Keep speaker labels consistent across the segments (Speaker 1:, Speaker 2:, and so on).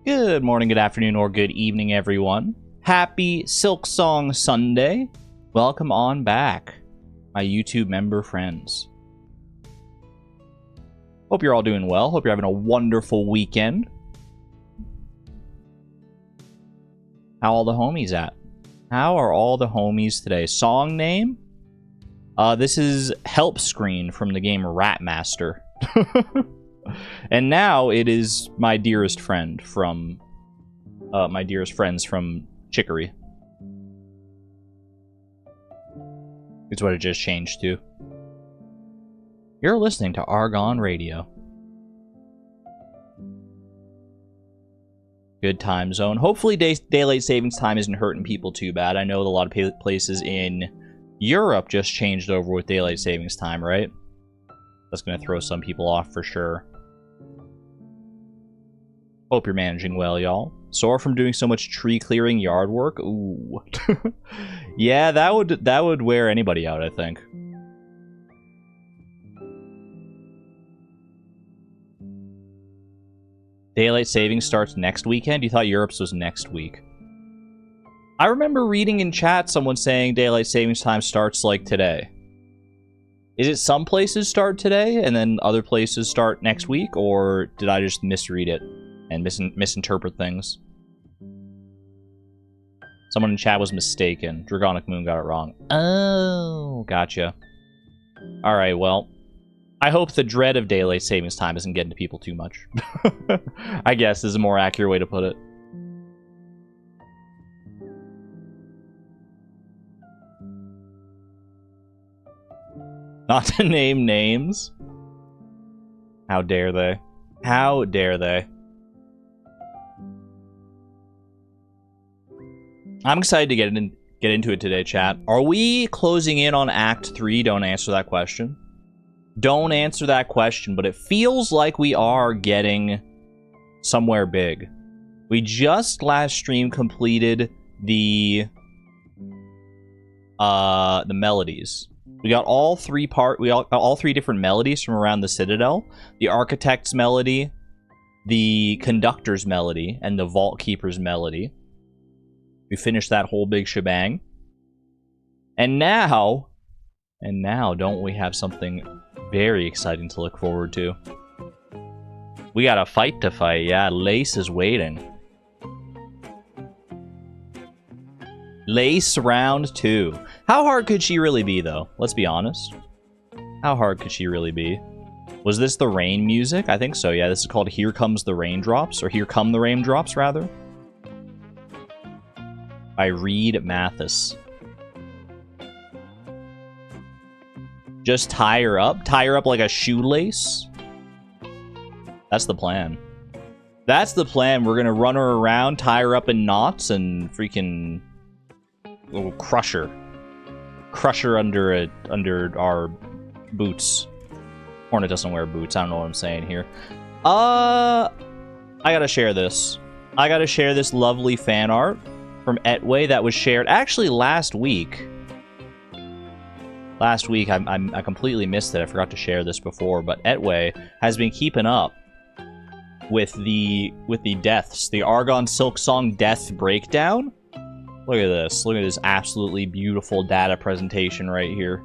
Speaker 1: Good morning, good afternoon, or good evening, everyone. Happy Silksong Sunday. Welcome on back, my YouTube member friends. Hope you're all doing well. Hope you're having a wonderful weekend. How all the homies at? How are all the homies today? Song name? This is Help Screen from the game Ratmaster. And now it is my dearest friend from friends from Chicory. It's what it just changed to. You're listening to Argon Radio. Good time zone. Hopefully daylight savings time isn't hurting people too bad. I know a lot of places in Europe just changed over with daylight savings time, right? That's going to throw some people off for sure. Hope you're managing well, y'all. Sore from doing so much tree clearing yard work? Ooh. Yeah, that would wear anybody out, I think. Daylight savings starts next weekend? You thought Europe's was next week. I remember reading in chat someone saying daylight savings time starts like today. Is it some places start today and then other places start next week, or did I just misread it and misinterpret things? Someone in chat was mistaken. Dragonic Moon got it wrong. Oh, gotcha. Alright, well, I hope the dread of daylight savings time isn't getting to people too much. I guess is a more accurate way to put it. Not to name names. How dare they? How dare they? I'm excited to get into it today, chat. Are we closing in on Act 3? Don't answer that question. Don't answer that question, but it feels like we are getting somewhere big. We just last stream completed the melodies. We got all three different melodies from around the Citadel. The Architect's melody, the Conductor's melody, and the Vault Keeper's melody. We finished that whole big shebang. And now, don't we have something very exciting to look forward to? We got a fight to fight. Yeah, Lace is waiting. Lace round 2. How hard could she really be, though? Let's be honest. How hard could she really be? Was this the rain music? I think so, yeah. This is called Here Comes the Raindrops, or Here Come the Raindrops, rather. By Reed Mathis. Just tie her up? Tie her up like a shoelace? That's the plan. That's the plan. We're gonna run her around, tie her up in knots, and freaking... we'll crush her. Crush her under our boots. Hornet doesn't wear boots. I don't know what I'm saying here. I gotta share this. I gotta share this lovely fan art from Etway that was shared actually last week. Last week, I completely missed it. I forgot to share this before, but Etway has been keeping up with the deaths. The Argon Silksong death breakdown. Look at this. Look at this absolutely beautiful data presentation right here.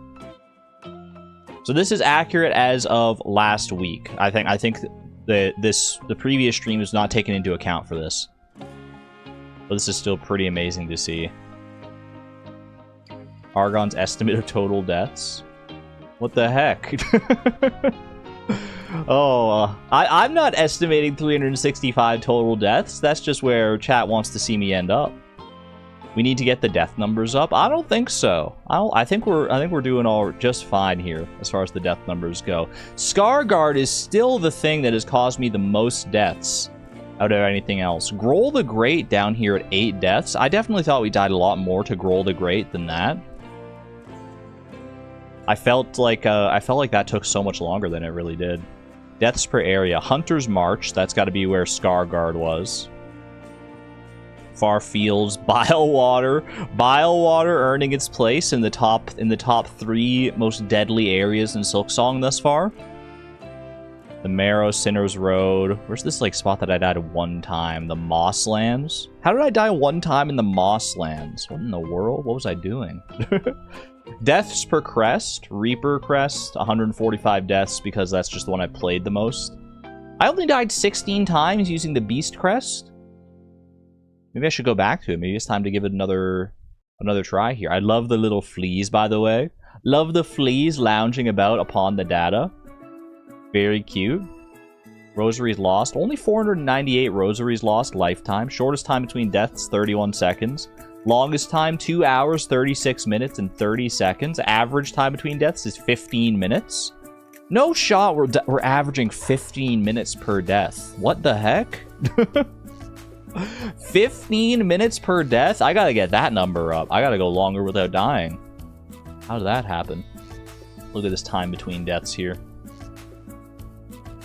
Speaker 1: So this is accurate as of last week. I think the previous stream was not taken into account for this. But this is still pretty amazing to see. Argon's estimate of total deaths. What the heck? I'm not estimating 365 total deaths. That's just where chat wants to see me end up. We need to get the death numbers up. I don't think so. I think we're doing all just fine here as far as the death numbers go. Scarguard is still the thing that has caused me the most deaths out of anything else. Groll the Great down here at 8 deaths. I definitely thought we died a lot more to Groll the Great than that. I felt like that took so much longer than it really did. Deaths per area. Hunter's March. That's got to be where Scarguard was. Far Fields, Bilewater. Bilewater earning its place in the top 3 most deadly areas in Silksong thus far. The The Marrow, Sinner's Road. Where's this, like, spot that I died one time? The Mosslands? How did I die one time in the Mosslands? What in the world? What was I doing? Deaths per crest. Reaper crest. 145 deaths because that's just the one I played the most. I only died 16 times using the Beast crest. Maybe I should go back to it. Maybe it's time to give it another try here. I love the little fleas, by the way. Love the fleas lounging about upon the data. Very cute. Rosaries lost. Only 498 rosaries lost lifetime. Shortest time between deaths, 31 seconds. Longest time, 2 hours, 36 minutes, and 30 seconds. Average time between deaths is 15 minutes. No shot we're averaging 15 minutes per death. What the heck? 15 minutes per death? I gotta get that number up. I gotta go longer without dying. How did that happen? Look at this time between deaths here.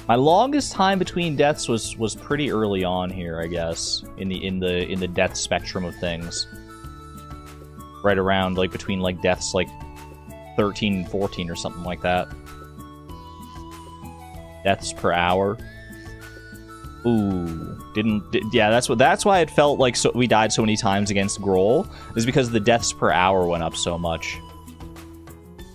Speaker 1: My longest time between deaths was pretty early on here, I guess, in the death spectrum of things. Right around, like, between, like, deaths, like, 13 and 14 or something like that. Deaths per hour. Ooh, yeah, that's why it felt like we died so many times against Grohl, is because the deaths per hour went up so much.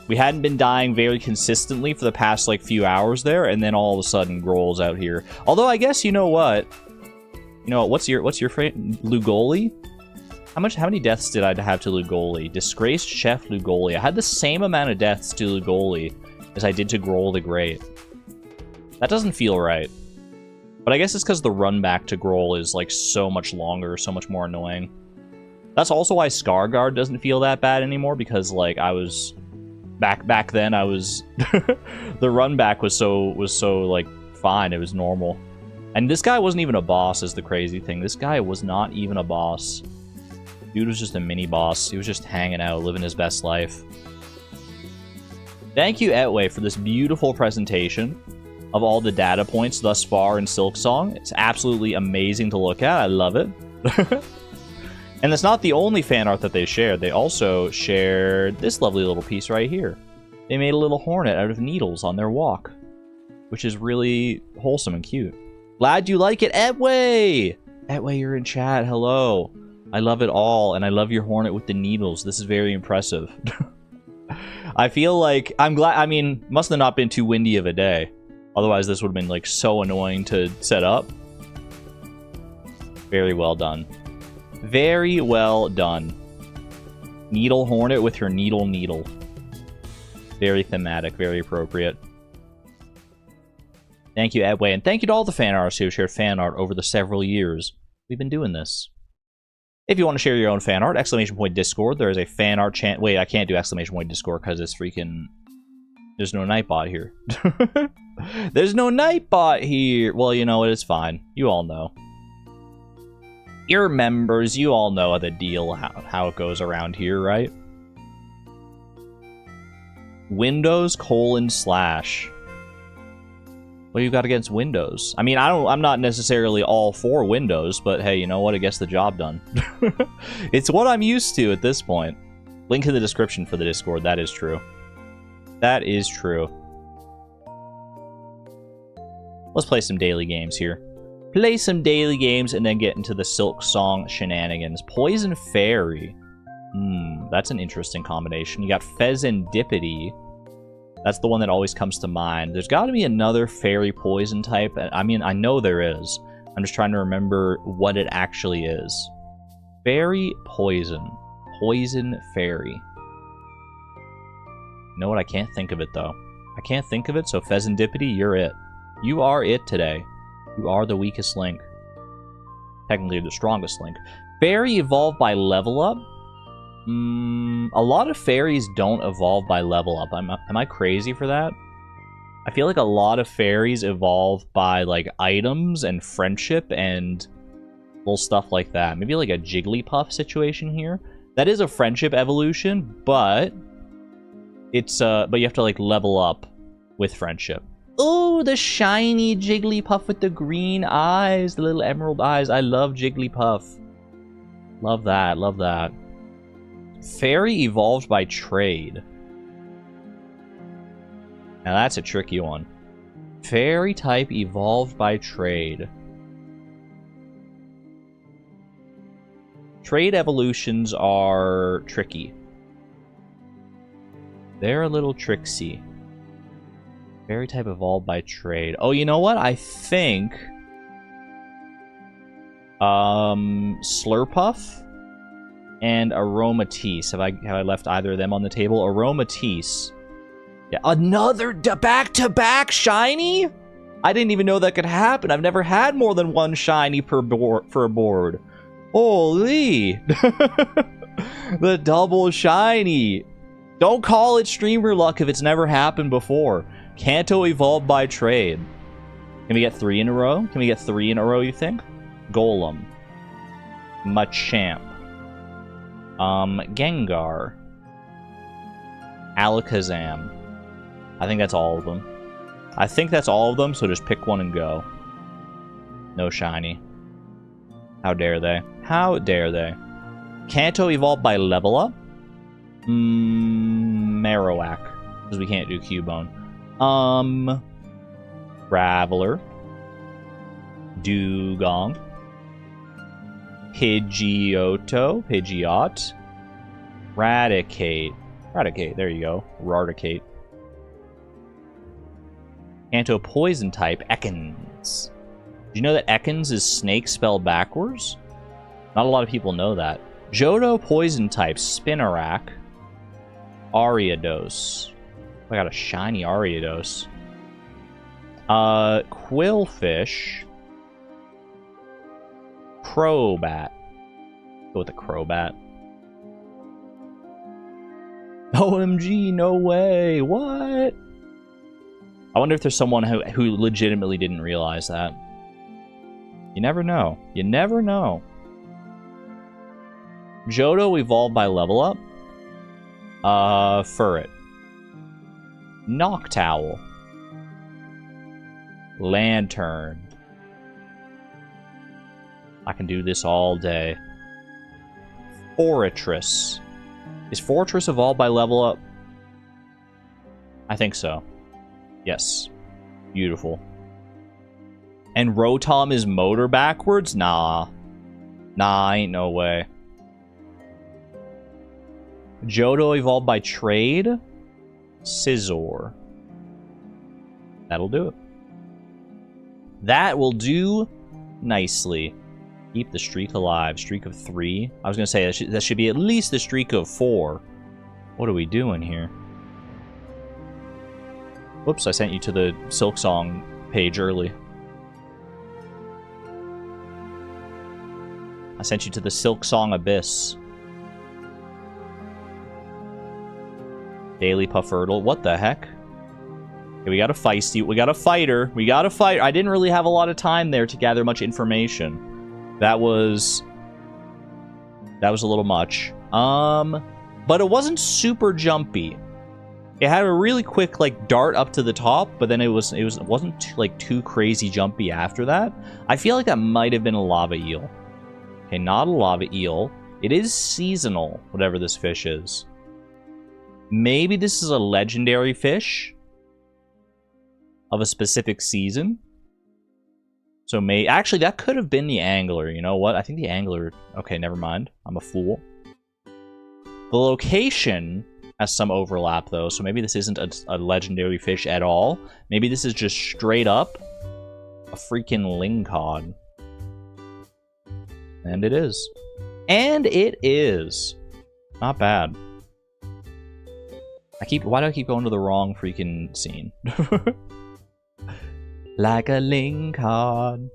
Speaker 1: We hadn't been dying very consistently for the past, like, few hours there, and then all of a sudden Grohl's out here. Although I guess you know what? You know what? What's your friend Lugoli? How many deaths did I have to Lugoli? Disgraced Chef Lugoli. I had the same amount of deaths to Lugoli as I did to Grohl the Great. That doesn't feel right. But I guess it's because the run back to Grohl is, like, so much longer, so much more annoying. That's also why Scarguard doesn't feel that bad anymore, because, like, I was... Back then, I was... the run back was so, like, fine. It was normal. And this guy wasn't even a boss, is the crazy thing. This guy was not even a boss. Dude was just a mini-boss. He was just hanging out, living his best life. Thank you, Etway, for this beautiful presentation of all the data points thus far in Silksong. It's absolutely amazing to look at. I love it. And that's not the only fan art that they shared. They also shared this lovely little piece right here. They made a little hornet out of needles on their walk, which is really wholesome and cute. Glad you like it, Etway! Etway, you're in chat. Hello. I love it all, and I love your hornet with the needles. This is very impressive. I feel like... I'm glad... I mean, must have not been too windy of a day. Otherwise, this would have been, like, so annoying to set up. Very well done. Very well done. Needle hornet with her needle. Very thematic, very appropriate. Thank you, Edway, and thank you to all the fan artists who have shared fan art over the several years we've been doing this. If you want to share your own fan art, !Discord. There is a fan art chant. Wait, I can't do !Discord because it's freaking... There's no Nightbot here. There's no Nightbot here! Well, you know what? It's fine. You all know. You're members, you all know the deal, how it goes around here, right? Windows : / What do you got against Windows? I mean, I'm not necessarily all for Windows, but hey, you know what? It gets the job done. It's what I'm used to at this point. Link in the description for the Discord. That is true. That is true. Let's play some daily games here. Play some daily games and then get into the Silksong shenanigans. Poison Fairy. That's an interesting combination. You got Pheasantipity. That's the one that always comes to mind. There's got to be another fairy poison type. I mean, I know there is. I'm just trying to remember what it actually is. Fairy poison. Poison fairy. You know what? I can't think of it, though. I can't think of it, so Pheasantipity, you're it. You are it today. You are the weakest link. Technically the strongest link. Fairy evolved by level up? A lot of fairies don't evolve by level up. Am I crazy for that? I feel like a lot of fairies evolve by, like, items and friendship and little stuff like that. Maybe like a Jigglypuff situation here. That is a friendship evolution, but it's but you have to, like, level up with friendship. Oh, the shiny Jigglypuff with the green eyes, the little emerald eyes. I love Jigglypuff. Love that, love that. Fairy evolved by trade. Now that's a tricky one. Fairy type evolved by trade. Trade evolutions are tricky. They're a little tricksy. Fairy type evolved by trade. Oh, you know what? I think Slurpuff and Aromatisse. Have I left either of them on the table? Aromatisse. Yeah, another back-to-back shiny? I didn't even know that could happen. I've never had more than one shiny per for a board. Holy! The double shiny. Don't call it streamer luck if it's never happened before. Kanto evolved by trade. Can we get 3 in a row? Can we get 3 in a row, you think? Golem. Machamp. Gengar. Alakazam. I think that's all of them. I think that's all of them, so just pick one and go. No shiny. How dare they? How dare they? Kanto evolved by level up? Marowak. Because we can't do Cubone. Traveler. Dugong. Pidgeot. Raticate, there you go. Raticate. Kanto poison type, Ekans. Did you know that Ekans is snake spelled backwards? Not a lot of people know that. Johto poison type, Spinarak. Ariados. I got a shiny Ariados. Quillfish. Crobat. Go with the Crobat. OMG, no way. What? I wonder if there's someone who legitimately didn't realize that. You never know. You never know. Johto evolved by level up. Furret. Noctowl. Lantern. I can do this all day. Fortress. Is Fortress evolved by level up? I think so. Yes. Beautiful. And Rotom is motor backwards? Nah. Nah, ain't no way. Johto evolved by trade? Scizor. That'll do it. That will do nicely. Keep the streak alive. Streak of 3. I was going to say that should be at least the streak of 4. What are we doing here? Whoops, I sent you to the Silksong page early. I sent you to the Silksong abyss. Daily Pufferdle. What the heck? Okay, we got a feisty. We got a fighter. We got a fighter. I didn't really have a lot of time there to gather much information. That was a little much. But it wasn't super jumpy. It had a really quick like dart up to the top, but then it wasn't like too crazy jumpy after that. I feel like that might have been a lava eel. Okay, not a lava eel. It is seasonal, whatever this fish is. Maybe this is a legendary fish of a specific season. So actually, that could have been the angler. You know what? I think the angler... Okay, never mind. I'm a fool. The location has some overlap, though. So maybe this isn't a legendary fish at all. Maybe this is just straight up a freaking lingcod. And it is. And it is. Not bad. Why do I keep going to the wrong freaking scene? Like a lingcod.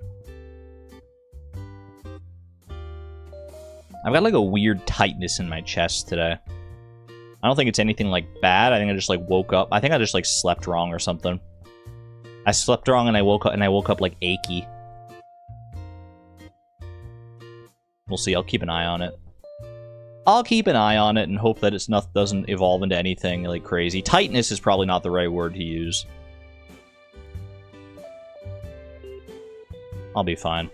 Speaker 1: I've got like a weird tightness in my chest today. I don't think it's anything like bad. I think I just like woke up. I think I just like slept wrong or something. I slept wrong and I woke up like achy. We'll see. I'll keep an eye on it. I'll keep an eye on it and hope that doesn't evolve into anything like crazy. Tightness is probably not the right word to use. I'll be fine.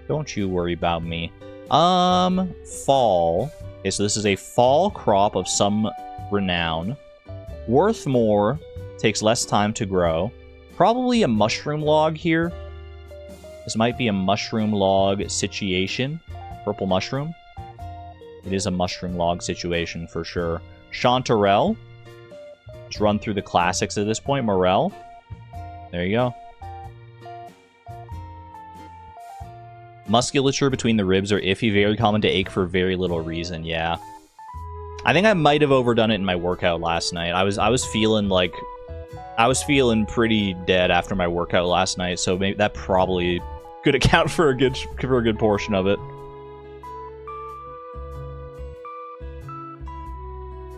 Speaker 1: Don't you worry about me. Fall. Okay, so this is a fall crop of some renown. Worth more. Takes less time to grow. Probably a mushroom log here. This might be a mushroom log situation. Purple mushroom. It is a mushroom log situation for sure. Chanterelle. Let's run through the classics at this point. Morel. There you go. Musculature between the ribs are iffy. Very common to ache for very little reason. Yeah. I think I might have overdone it in my workout last night. I was feeling like... I was feeling pretty dead after my workout last night, so maybe that probably could account for a good portion of it.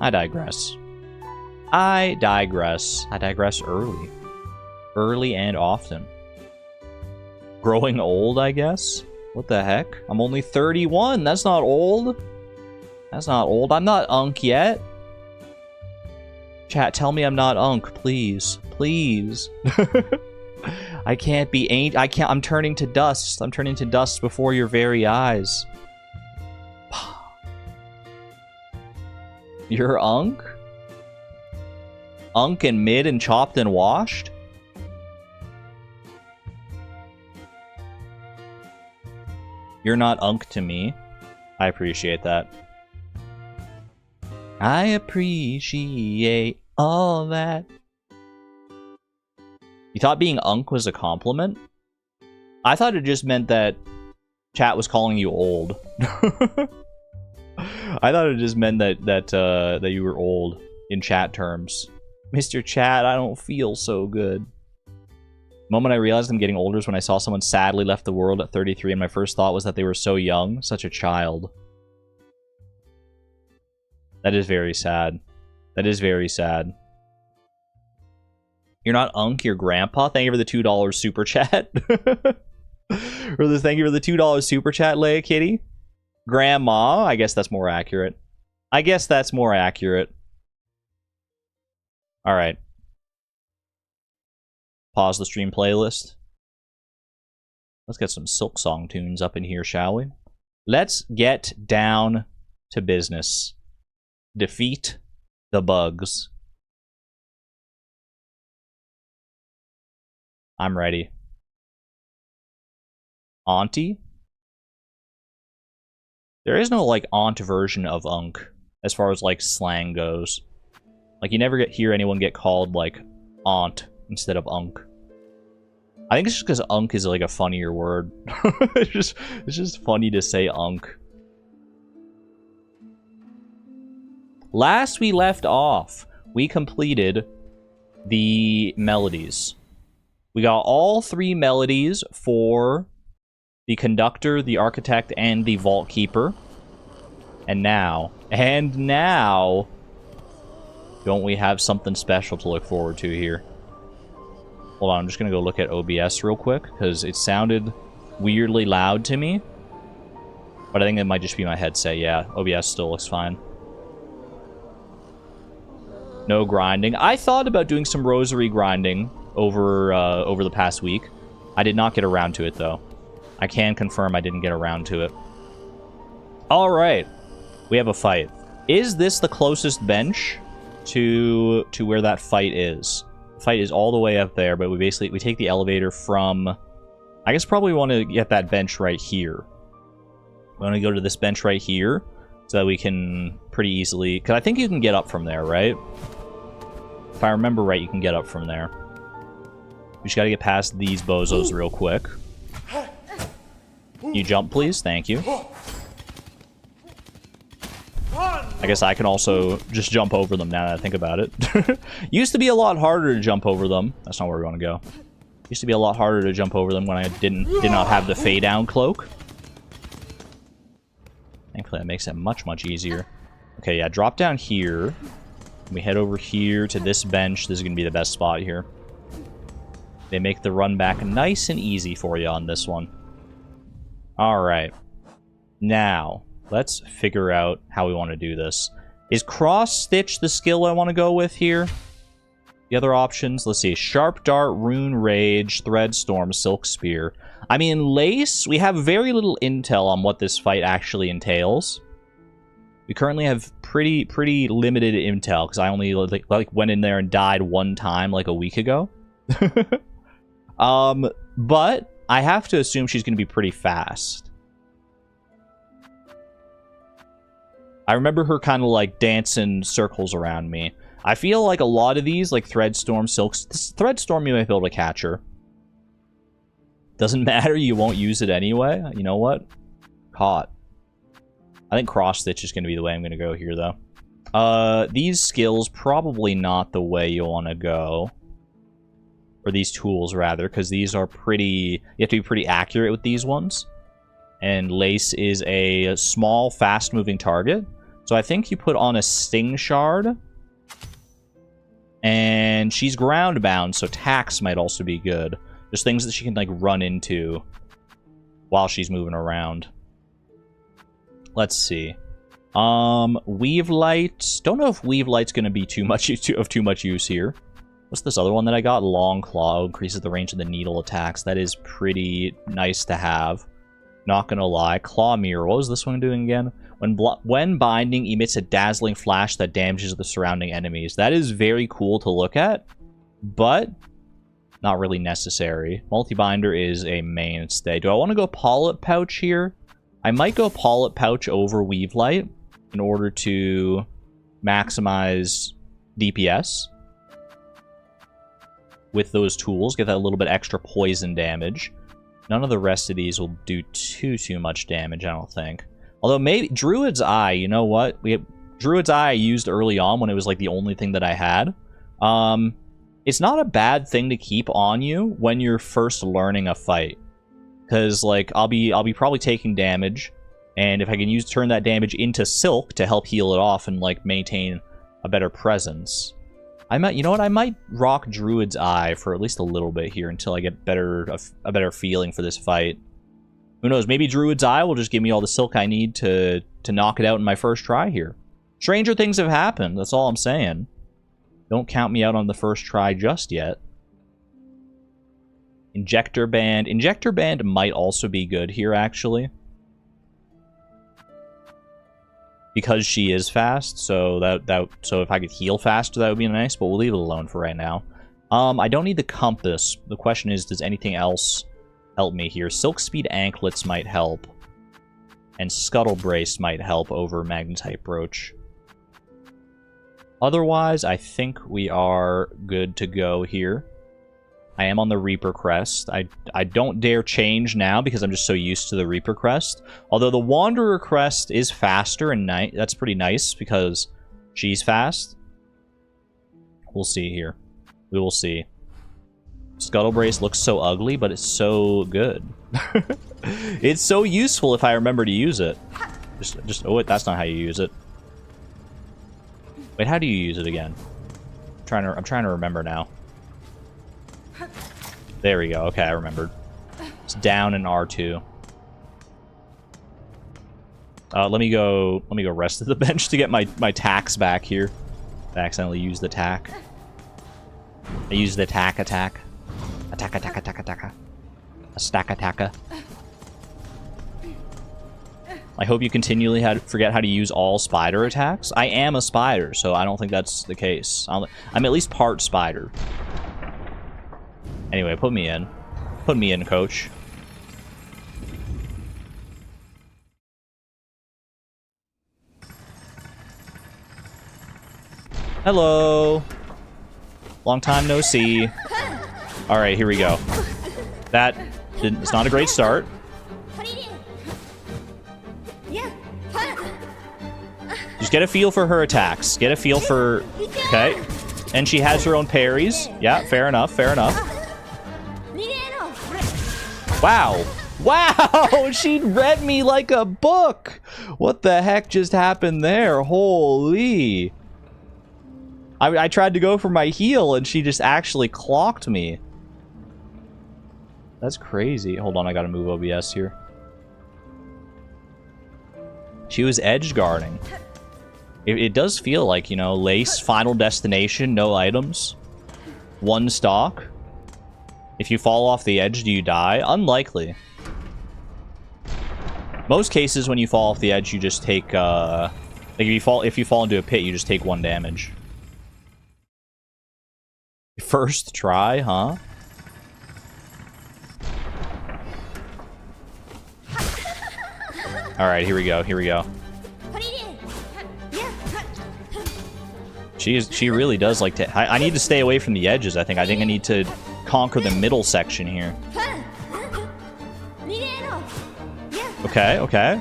Speaker 1: I digress. I digress. I digress early. Early and often. Growing old, I guess? What the heck? I'm only 31. That's not old. That's not old. I'm not unk yet. Chat, tell me I'm not unk, please. Please. I can't be I'm turning to dust. I'm turning to dust before your very eyes. You're unk? Unk and mid and chopped and washed? You're not unk to me. I appreciate that. I appreciate all that. You thought being unk was a compliment? I thought it just meant that chat was calling you old. I thought it just meant that you were old in chat terms. Mr. Chat, I don't feel so good. The moment I realized I'm getting older is when I saw someone sadly left the world at 33, and my first thought was that they were so young, such a child. That is very sad. That is very sad. You're not unk, you're grandpa? Thank you for the $2 super chat. Thank you for the $2 super chat, Leia Kitty. Grandma? I guess that's more accurate. I guess that's more accurate. Alright. Pause the stream playlist. Let's get some Silksong tunes up in here, shall we? Let's get down to business. Defeat the bugs. I'm ready. Auntie? There is no, like, aunt version of unk, as far as, like, slang goes. Like, you never hear anyone get called, like, aunt instead of unk. I think it's just because unk is, like, a funnier word. it's just funny to say unk. Last we left off, we completed the melodies. We got all 3 melodies for the conductor, the architect, and the vault keeper. And now, don't we have something special to look forward to here? Hold on, I'm just gonna go look at OBS real quick, because it sounded weirdly loud to me. But I think it might just be my headset, yeah. OBS still looks fine. No grinding. I thought about doing some rosary grinding over the past week. I did not get around to it, though. I can confirm I didn't get around to it. Alright. We have a fight. Is this the closest bench to where that fight is? The fight is all the way up there, but we take the elevator from... I guess probably want to get that bench right here. We want to go to this bench right here, so that we can pretty easily... Because I think you can get up from there, right? If I remember right, you can get up from there. We just gotta get past these bozos real quick. Can you jump, please? Thank you. I guess I can also just jump over them now that I think about it. Used to be a lot harder to jump over them. That's not where we want to go. Used to be a lot harder to jump over them when I did not have the fade down cloak. Thankfully, that makes it much, much easier. Okay, yeah, drop down here. We head over here to this bench. This is going to be the best spot here. They make the run back nice and easy for you on this one. Alright. Now, let's figure out how we want to do this. Is cross-stitch the skill I want to go with here? The other options, let's see. Sharp Dart, Rune Rage, Thread Storm, Silk Spear. I mean, Lace, we have very little intel on what this fight actually entails. We currently have pretty limited intel, because I only like went in there and died one time like a week ago. But I have to assume she's going to be pretty fast. I remember her kind of like dancing circles around me. I feel like a lot of these, like Threadstorm, Threadstorm, you might be able to catch her. Doesn't matter, you won't use it anyway. You know what? Caught. I think cross stitch is going to be the way I'm going to go here, though. These skills, probably not the way you want to go. Or these tools, rather, because these are pretty... You have to be pretty accurate with these ones. And Lace is a small, fast-moving target. So I think you put on a Sting Shard. And she's ground-bound, so Tax might also be good. Just things that she can, like, run into while she's moving around. Let's see. Weave Light. Don't know if Weave Light's going to be too much use here. What's this other one that I got? Long Claw increases the range of the needle attacks. That is pretty nice to have. Not gonna lie. Claw Mirror. What was this one doing again? When binding, emits a dazzling flash that damages the surrounding enemies. That is very cool to look at, but not really necessary. Multi-binder is a mainstay. Do I want to go Polyp Pouch here? I might go Polyp Pouch over Weave Light in order to maximize DPS with those tools. Get that a little bit extra poison damage. None of the rest of these will do too much damage, I don't think. Although maybe Druid's Eye, you know what? Druid's Eye I used early on when it was like the only thing that I had. It's not a bad thing to keep on you when you're first learning a fight. Because like I'll be probably taking damage, and if I can turn that damage into silk to help heal it off and like maintain a better presence. You know what? I might rock Druid's Eye for at least a little bit here until I get a better feeling for this fight. Who knows? Maybe Druid's Eye will just give me all the silk I need to knock it out in my first try here. Stranger things have happened. That's all I'm saying. Don't count me out on the first try just yet. Injector Band. Injector Band might also be good here, actually. Because she is fast, so so if I could heal faster, that would be nice, but we'll leave it alone for right now. I don't need the compass. The question is, does anything else help me here? Silk Speed Anklets might help. And Scuttle Brace might help over Magnetite Brooch. Otherwise, I think we are good to go here. I am on the Reaper Crest. I don't dare change now because I'm just so used to the Reaper Crest. Although the Wanderer Crest is faster, and that's pretty nice because she's fast. We'll see here. We will see. Scuttle Brace looks so ugly, but it's so good. It's so useful if I remember to use it. Oh wait, that's not how you use it. Wait, how do you use it again? I'm trying to remember now. There we go. Okay, I remembered. It's down in R2. Let me go rest at the bench to get my tacks back here. I accidentally used the tack. I used the attack. Attack. A stack attacka. I hope you continually forget how to use all spider attacks. I am a spider, so I don't think that's the case. I'm at least part spider. Anyway, put me in. Put me in, coach. Hello. Long time no see. Alright, here we go. It's not a great start. Just get a feel for her attacks. Get a feel for... Okay. And she has her own parries. Yeah, fair enough, fair enough. Wow. Wow! She read me like a book! What the heck just happened there? Holy... I tried to go for my heal, and she just actually clocked me. That's crazy. Hold on, I gotta move OBS here. She was edge guarding. It does feel like, you know, Lace, Final Destination, no items. One stock. If you fall off the edge, do you die? Unlikely. Most cases, when you fall off the edge, you just take, like, if you fall into a pit, you just take 1 damage. First try, huh? Alright, here we go, here we go. She really does like to... I need to stay away from the edges, I think. I need to conquer the middle section here. Okay, okay.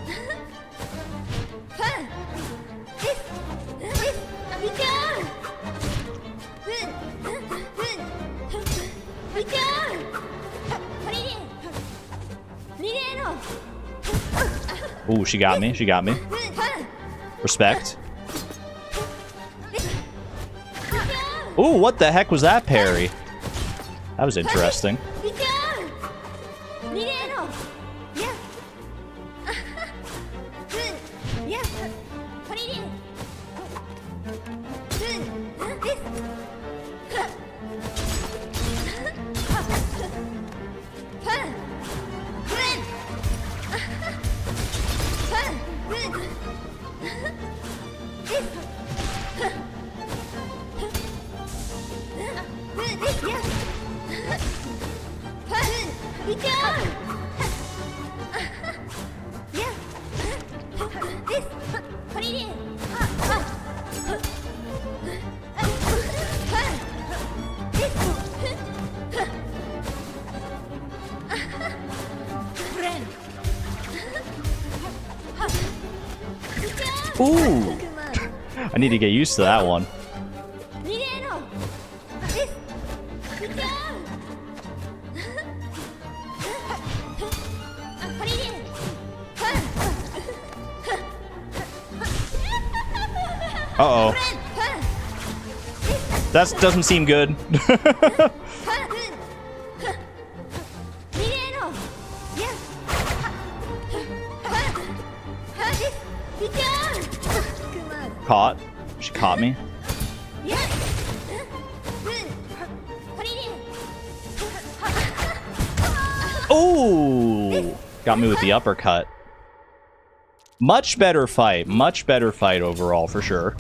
Speaker 1: Ooh, she got me. She got me. Respect. Ooh, what the heck was that parry? That was interesting. Ooh! I need to get used to that one. Uh-oh. That doesn't seem good. Caught. She caught me. Oh! Got me with the uppercut. Much better fight. Much better fight overall, for sure.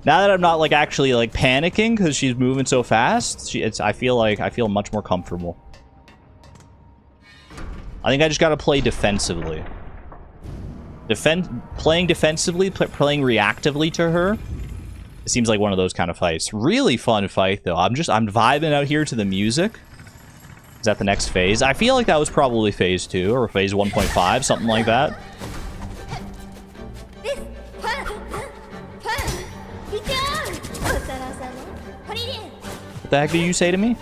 Speaker 1: Now that I'm not, like, actually, like, panicking because she's moving so fast, I feel much more comfortable. I think I just gotta play defensively. Playing defensively, playing reactively to her. It seems like one of those kind of fights. Really fun fight, though. I'm vibing out here to the music. Is that the next phase? I feel like that was probably phase 2 or phase 1.5, something like that. What the heck did you say to me?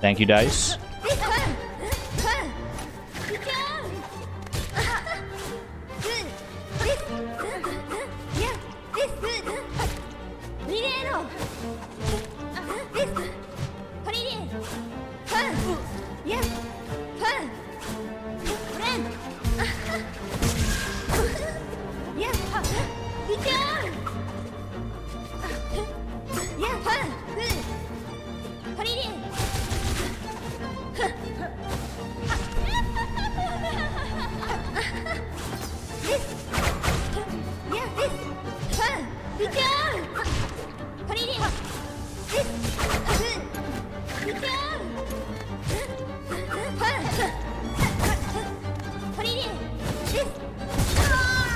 Speaker 1: Thank you, Dice.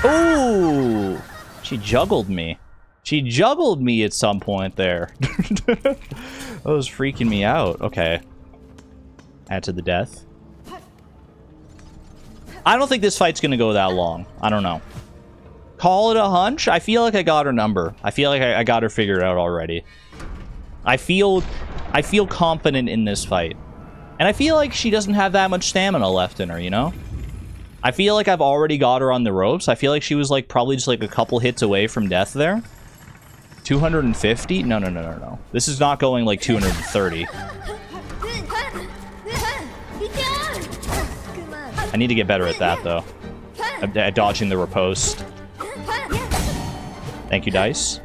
Speaker 1: Ooh! She juggled me. She juggled me at some point there. That was freaking me out. Okay. Add to the death. I don't think this fight's gonna go that long. I don't know. Call it a hunch? I feel like I got her number. I feel like I got her figured out already. I feel confident in this fight. And I feel like she doesn't have that much stamina left in her, you know? I feel like I've already got her on the ropes. I feel like she was like probably just like a couple hits away from death there. 250? No. This is not going like 230. I need to get better at that though. At dodging the riposte. Thank you, dice.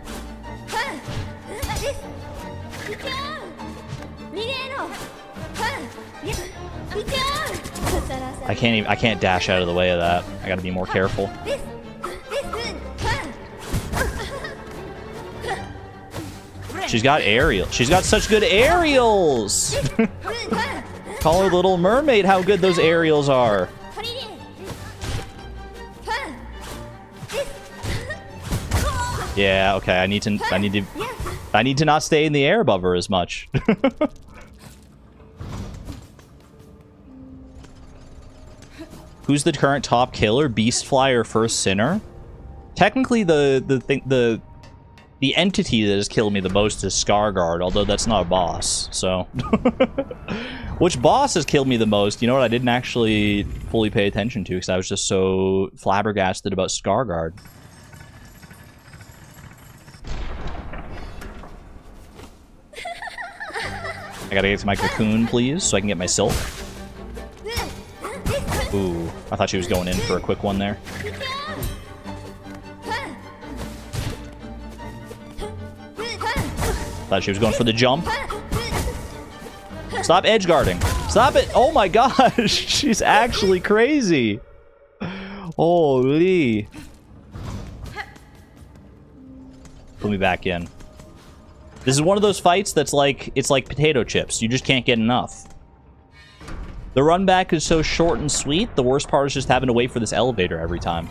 Speaker 1: I can't dash out of the way of that. I gotta be more careful. She's got aerial. She's got such good aerials! Call her Little Mermaid how good those aerials are. Yeah, okay, I need to not stay in the air above her as much. Who's the current top killer? Beastfly or First Sinner? Technically, the entity that has killed me the most is Scarguard, although that's not a boss, so... Which boss has killed me the most? You know what, I didn't actually fully pay attention to, because I was just so flabbergasted about Scarguard. I gotta get to my cocoon, please, so I can get my silk. Ooh, I thought she was going in for a quick one there. Thought she was going for the jump. Stop edge guarding. Stop it. Oh my gosh. She's actually crazy. Holy. Put me back in. This is one of those fights that's like, it's like potato chips. You just can't get enough. The run back is so short and sweet. The worst part is just having to wait for this elevator every time.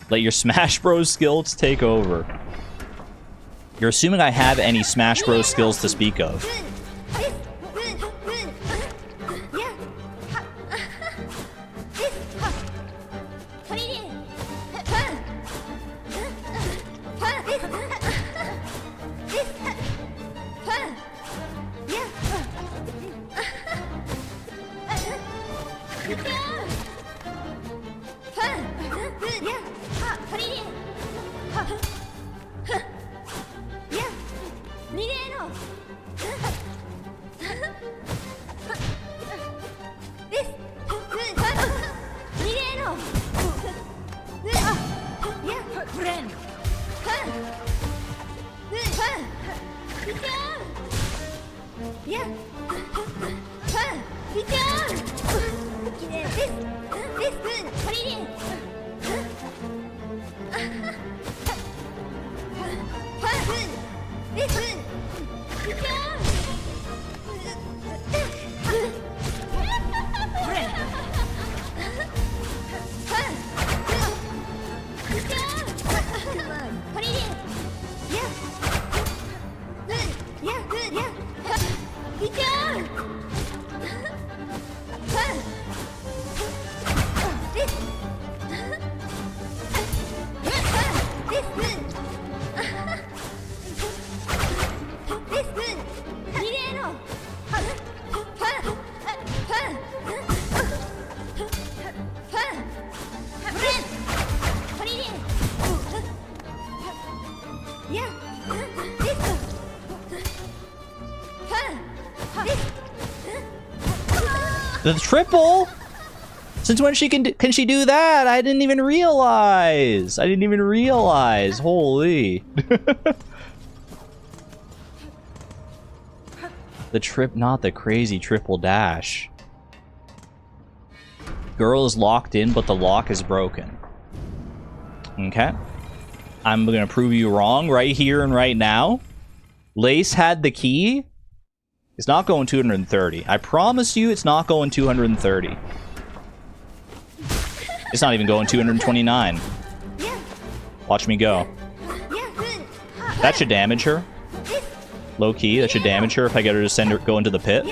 Speaker 1: Let your Smash Bros skills take over. You're assuming I have any Smash Bros skills to speak of. The triple? Since when can she do that? I didn't even realize. Holy. Not the crazy triple dash. Girl is locked in, but the lock is broken. Okay. I'm gonna prove you wrong right here and right now. Lace had the key. It's not going 230. I promise you it's not going 230. It's not even going 229. Watch me go. That should damage her. Low key, that should damage her if I get her to go into the pit.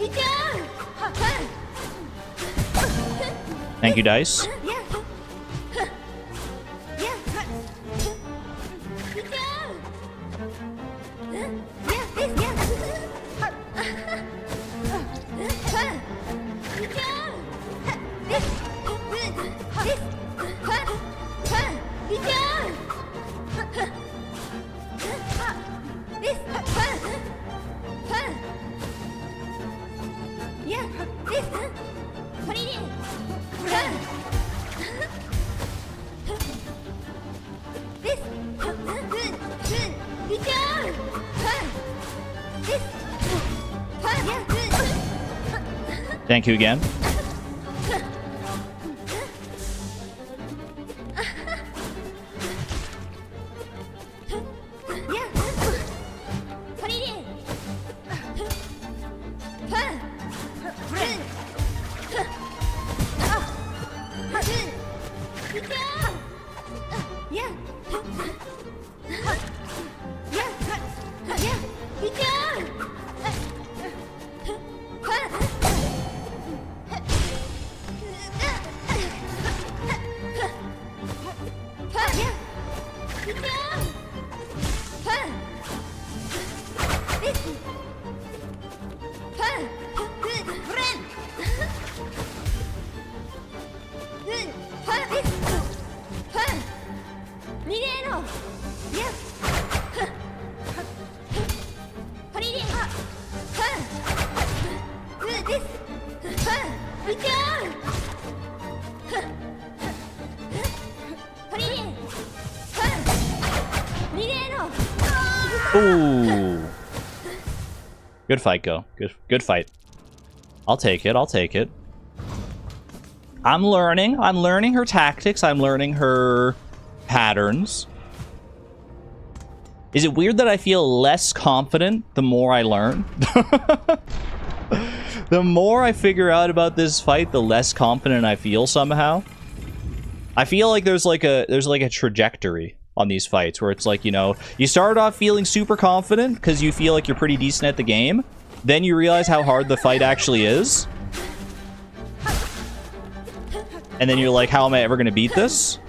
Speaker 2: He does!
Speaker 1: Thank you, dice. Thank you again. Ooh. Good fight, Go. Good fight. I'll take it. I'll take it. I'm learning. I'm learning her tactics. I'm learning her patterns. Is it weird that I feel less confident the more I learn? The more I figure out about this fight, the less confident I feel somehow. I feel like there's like a trajectory on these fights where it's like, you know, you start off feeling super confident because you feel like you're pretty decent at the game. Then you realize how hard the fight actually is. And then you're like, how am I ever going to beat this?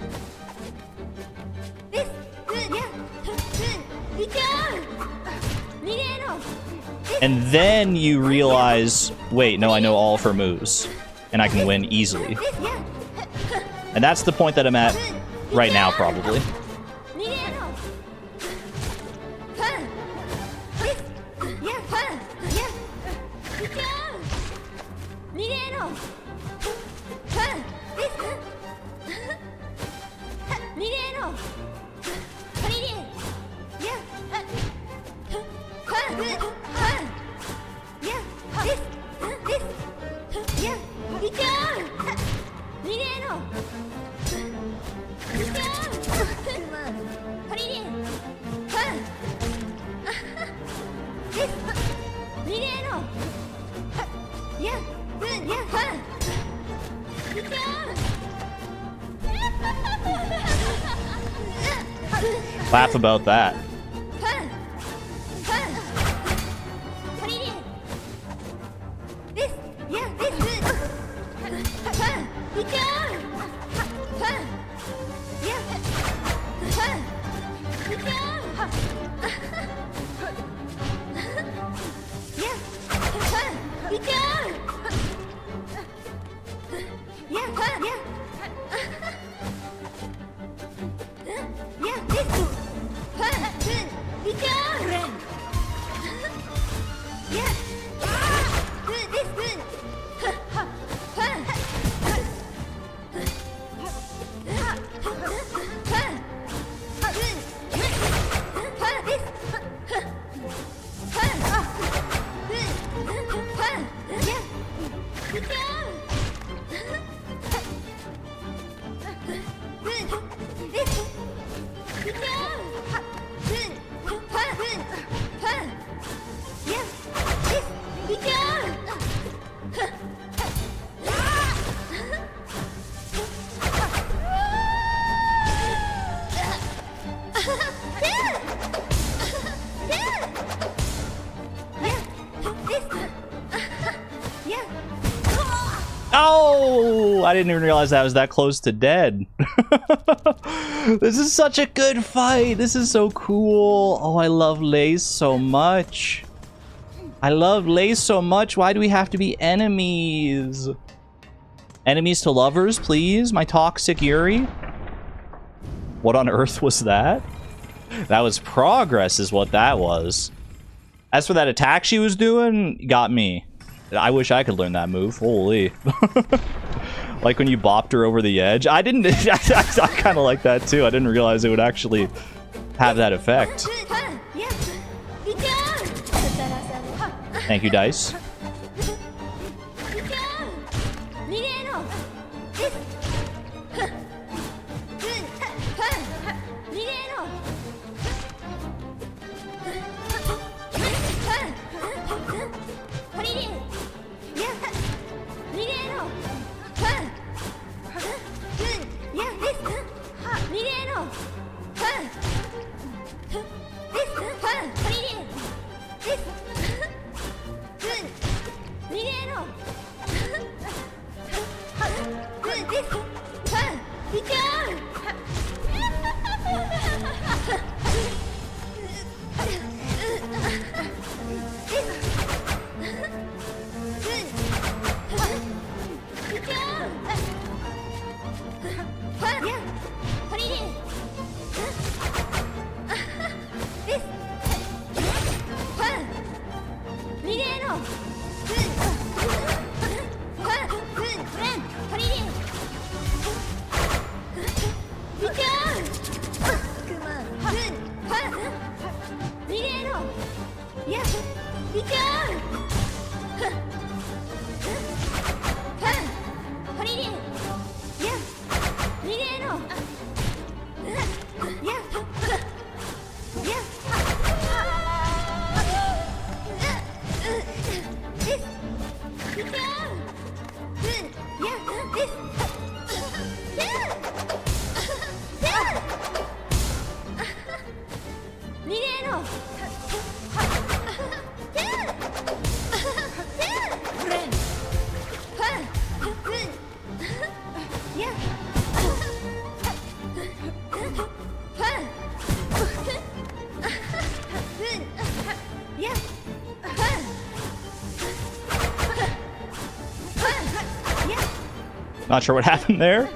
Speaker 1: And then you realize, wait, no, I know all of her moves. And I can win easily. And that's the point that I'm at right now, probably. Laugh about that. I didn't even realize I was that close to dead. This is such a good fight. This is so cool. Oh, I love Lace so much. I love Lace so much. Why do we have to be enemies? Enemies to lovers, please. My toxic Yuri. What on earth was that? That was progress is what that was. As for that attack she was doing, got me. I wish I could learn that move. Holy. Like when you bopped her over the edge. I didn't... I kind of like that too. I didn't realize it would actually have that effect. Thank you, Dice. Not sure what happened there.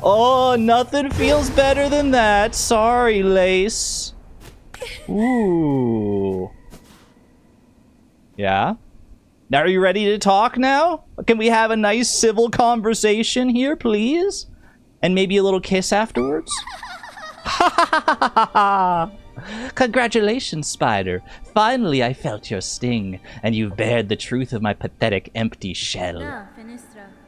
Speaker 1: Oh, nothing feels better than that. Sorry, Lace. Ooh. Yeah? Now, are you ready to talk now? Can we have a nice civil conversation here, please? And maybe a little kiss afterwards? Congratulations, Spider. Finally, I felt your sting, and you've bared the truth of my pathetic, empty shell.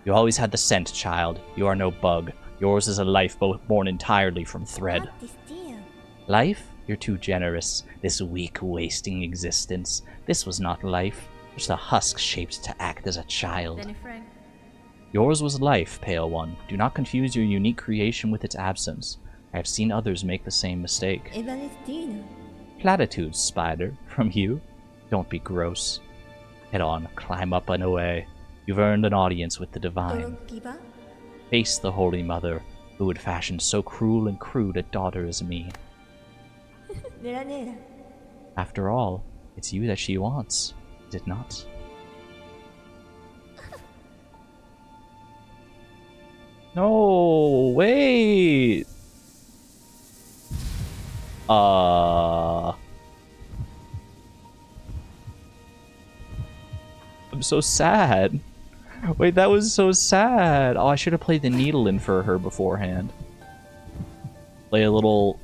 Speaker 1: You always had the scent, child. You are no bug. Yours is a life born entirely from thread. Life? You're too generous. This weak, wasting existence. This was not life. Just a husk shaped to act as a child. Yours was life, Pale One. Do not confuse your unique creation with its absence. I have seen others make the same mistake. Platitudes, Spider. From you? Don't be gross. Head on, climb up and away. You've earned an audience with the divine. Face the Holy Mother, who would fashion so cruel and crude a daughter as me. After all, it's you that she wants, is it not? No, wait! so sad. Wait, that was so sad. Oh, I should have played the needle in for her beforehand. Play a little...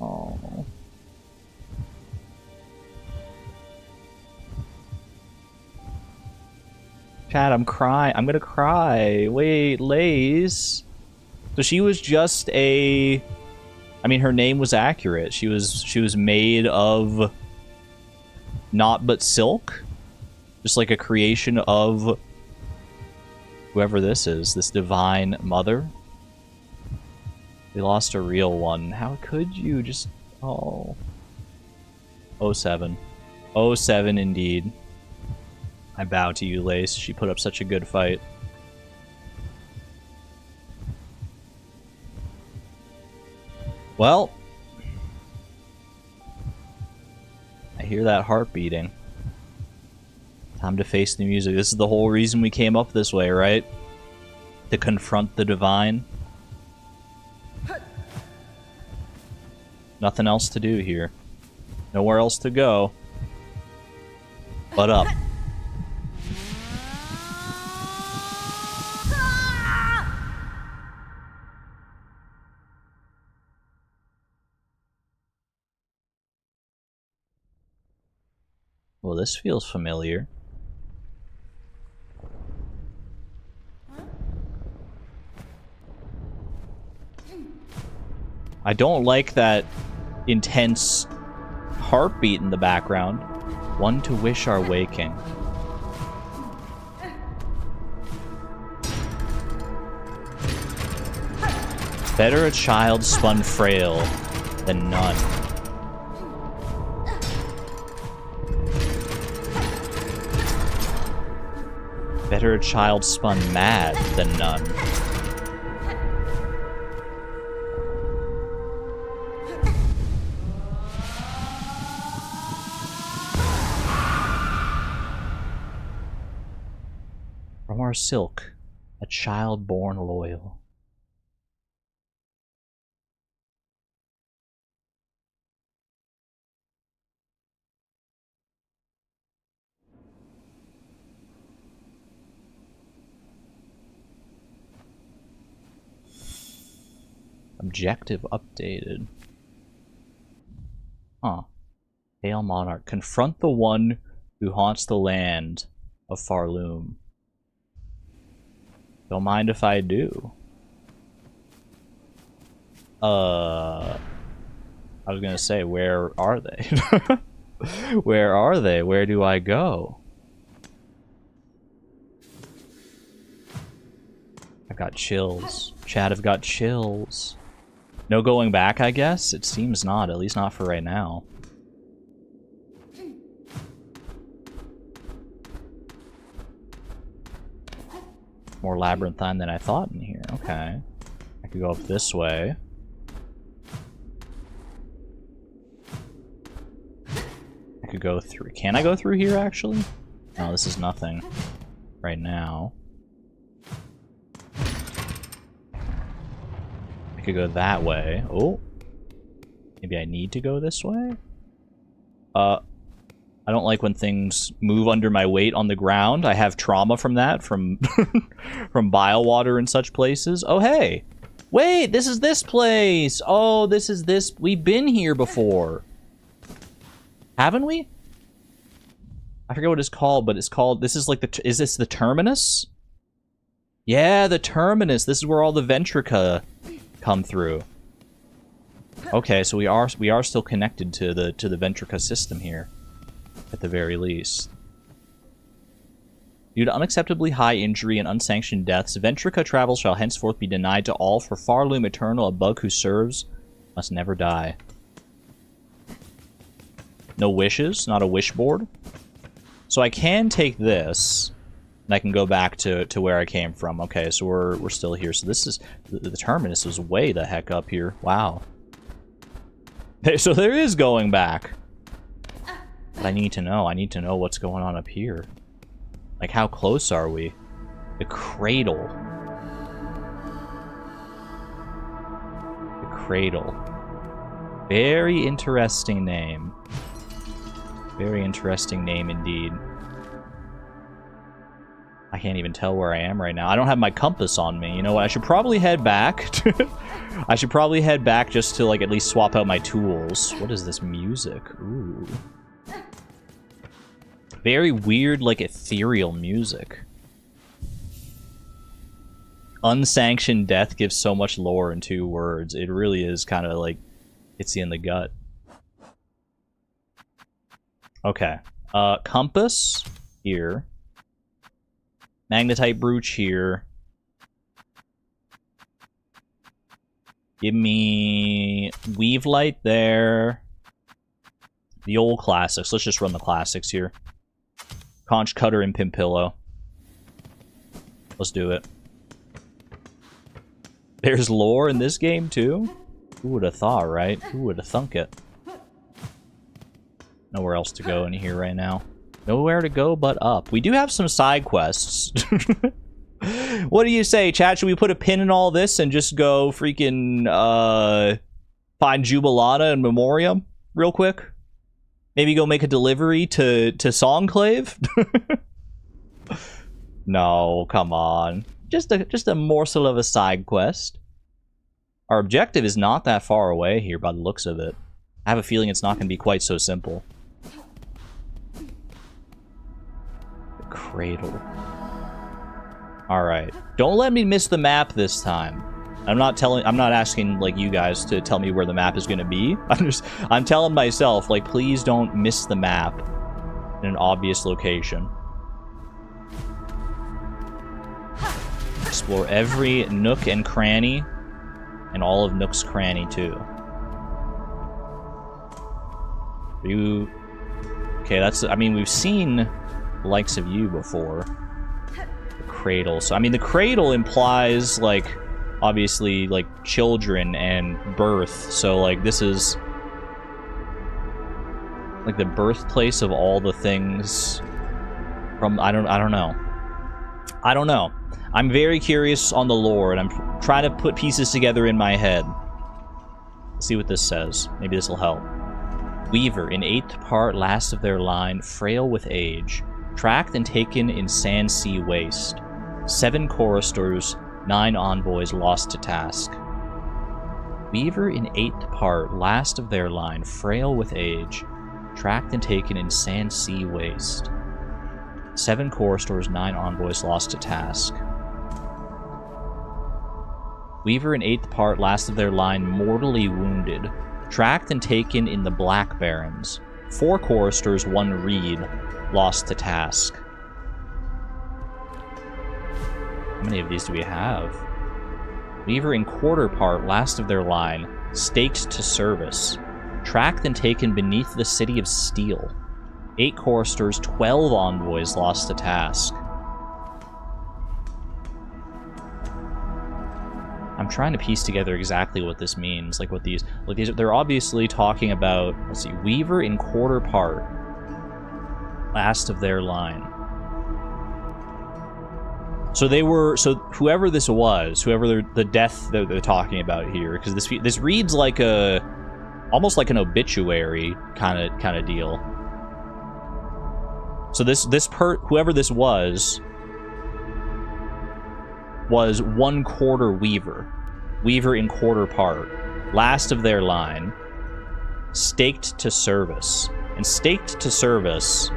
Speaker 1: Oh. Chad, I'm crying. I'm gonna cry. Wait, Lace. So she was just a... I mean, her name was accurate. She was made of naught but silk. Just like a creation of whoever this is, this divine mother. We lost a real one. How could you just... Oh. 07. 07 indeed. I bow to you, Lace. She put up such a good fight. Well, I hear that heart beating. Time to face the music. This is the whole reason we came up this way, right? To confront the divine. Nothing else to do here. Nowhere else to go. But up. Well, this feels familiar. I don't like that intense heartbeat in the background. One to wish our waking. Better a child spun frail than none. Better a child spun mad than none. From our silk, a child born loyal. Objective updated. Huh. Hail Monarch. Confront the one who haunts the land of Farloom. Don't mind if I do. I was gonna say, where are they? Where are they? Where do I go? I've got chills. Chad, I've got chills. No going back, I guess? It seems not, at least not for right now. More labyrinthine than I thought in here. Okay. I could go up this way. I could go through. Can I go through here, actually? No, this is nothing right now. I could go that way. Oh. Maybe I need to go this way? I don't like when things move under my weight on the ground. I have trauma from that, from from bile water and such places. Oh, hey! Wait, this is this place! Oh, this is this... We've been here before. Haven't we? I forget what it's called, but it's called... This is like the... Is this the terminus? Yeah, the terminus. This is where all the ventrica come through. Okay, so we are still connected to the ventrica system here. At the very least. Due to unacceptably high injury and unsanctioned deaths, Ventrica travel shall henceforth be denied to all. For Farloom Eternal, a bug who serves must never die. No wishes? Not a wish board? So I can take this, and I can go back to where I came from. Okay, so we're still here. So this is... The terminus is way the heck up here. Wow. So there is going back. But I need to know. I need to know what's going on up here. Like, how close are we? The cradle. The cradle. Very interesting name. Very interesting name indeed. I can't even tell where I am right now. I don't have my compass on me. You know what? I should probably head back. I should probably head back just to, like, at least swap out my tools. What is this music? Ooh. Very weird, like, ethereal music. Unsanctioned death gives so much lore in 2 words. It really is kind of, like, hits you in the gut. Okay. Compass here. Magnetite brooch here. Give me weave light there. The old classics. Let's just run the classics here. Conch cutter and pimp pillow. Let's do it. There's lore in this game too? Who would have thought, right? Who would have thunk it? Nowhere else to go in here right now. Nowhere to go but up. We do have some side quests. What do you say, chat? Should we put a pin in all this and just go freaking find Jubilata and Memoriam real quick? Maybe go make a delivery to Songclave? No, come on. Just a morsel of a side quest. Our objective is not that far away here by the looks of it. I have a feeling it's not going to be quite so simple. Cradle. Alright. Don't let me miss the map this time. I'm not asking, like, you guys to tell me where the map is gonna be. I'm telling myself, like, please don't miss the map in an obvious location. Explore every nook and cranny, and all of Nook's cranny, too. Okay, that's... I mean, we've seen the likes of you before. The cradle. So, I mean, the cradle implies, like, obviously, like, children and birth. So, like, this is... like, the birthplace of all the things from... I don't know. I don't know. I'm very curious on the lore, and I'm trying to put pieces together in my head. Let's see what this says. Maybe this will help. Weaver, in 8th part, last of their line, frail with age. Tracked and taken in Sand Sea Waste. 7 choristers, 9 envoys lost to task. Weaver, in 8th part, last of their line, frail with age. Tracked and taken in Sand Sea Waste. 7 choristers, 9 envoys lost to task. Weaver in 8th part, last of their line, mortally wounded. Tracked and taken in the Black Barrens. 4 choristers, 1 reed, lost to task. How many of these do we have? Weaver in quarter part, last of their line, staked to service. Tracked and taken beneath the city of Steel. 8 choristers, 12 envoys lost to task. I'm trying to piece together exactly what this means. Like, what these... like, they're obviously talking about... let's see. Weaver in quarter part. Last of their line. So they were... so whoever this was, whoever the death that they're talking about here, because this reads like a... almost like an obituary kind of deal. So whoever this was 1/4 Weaver. Weaver in quarter part. Last of their line. Staked to service. And staked to service,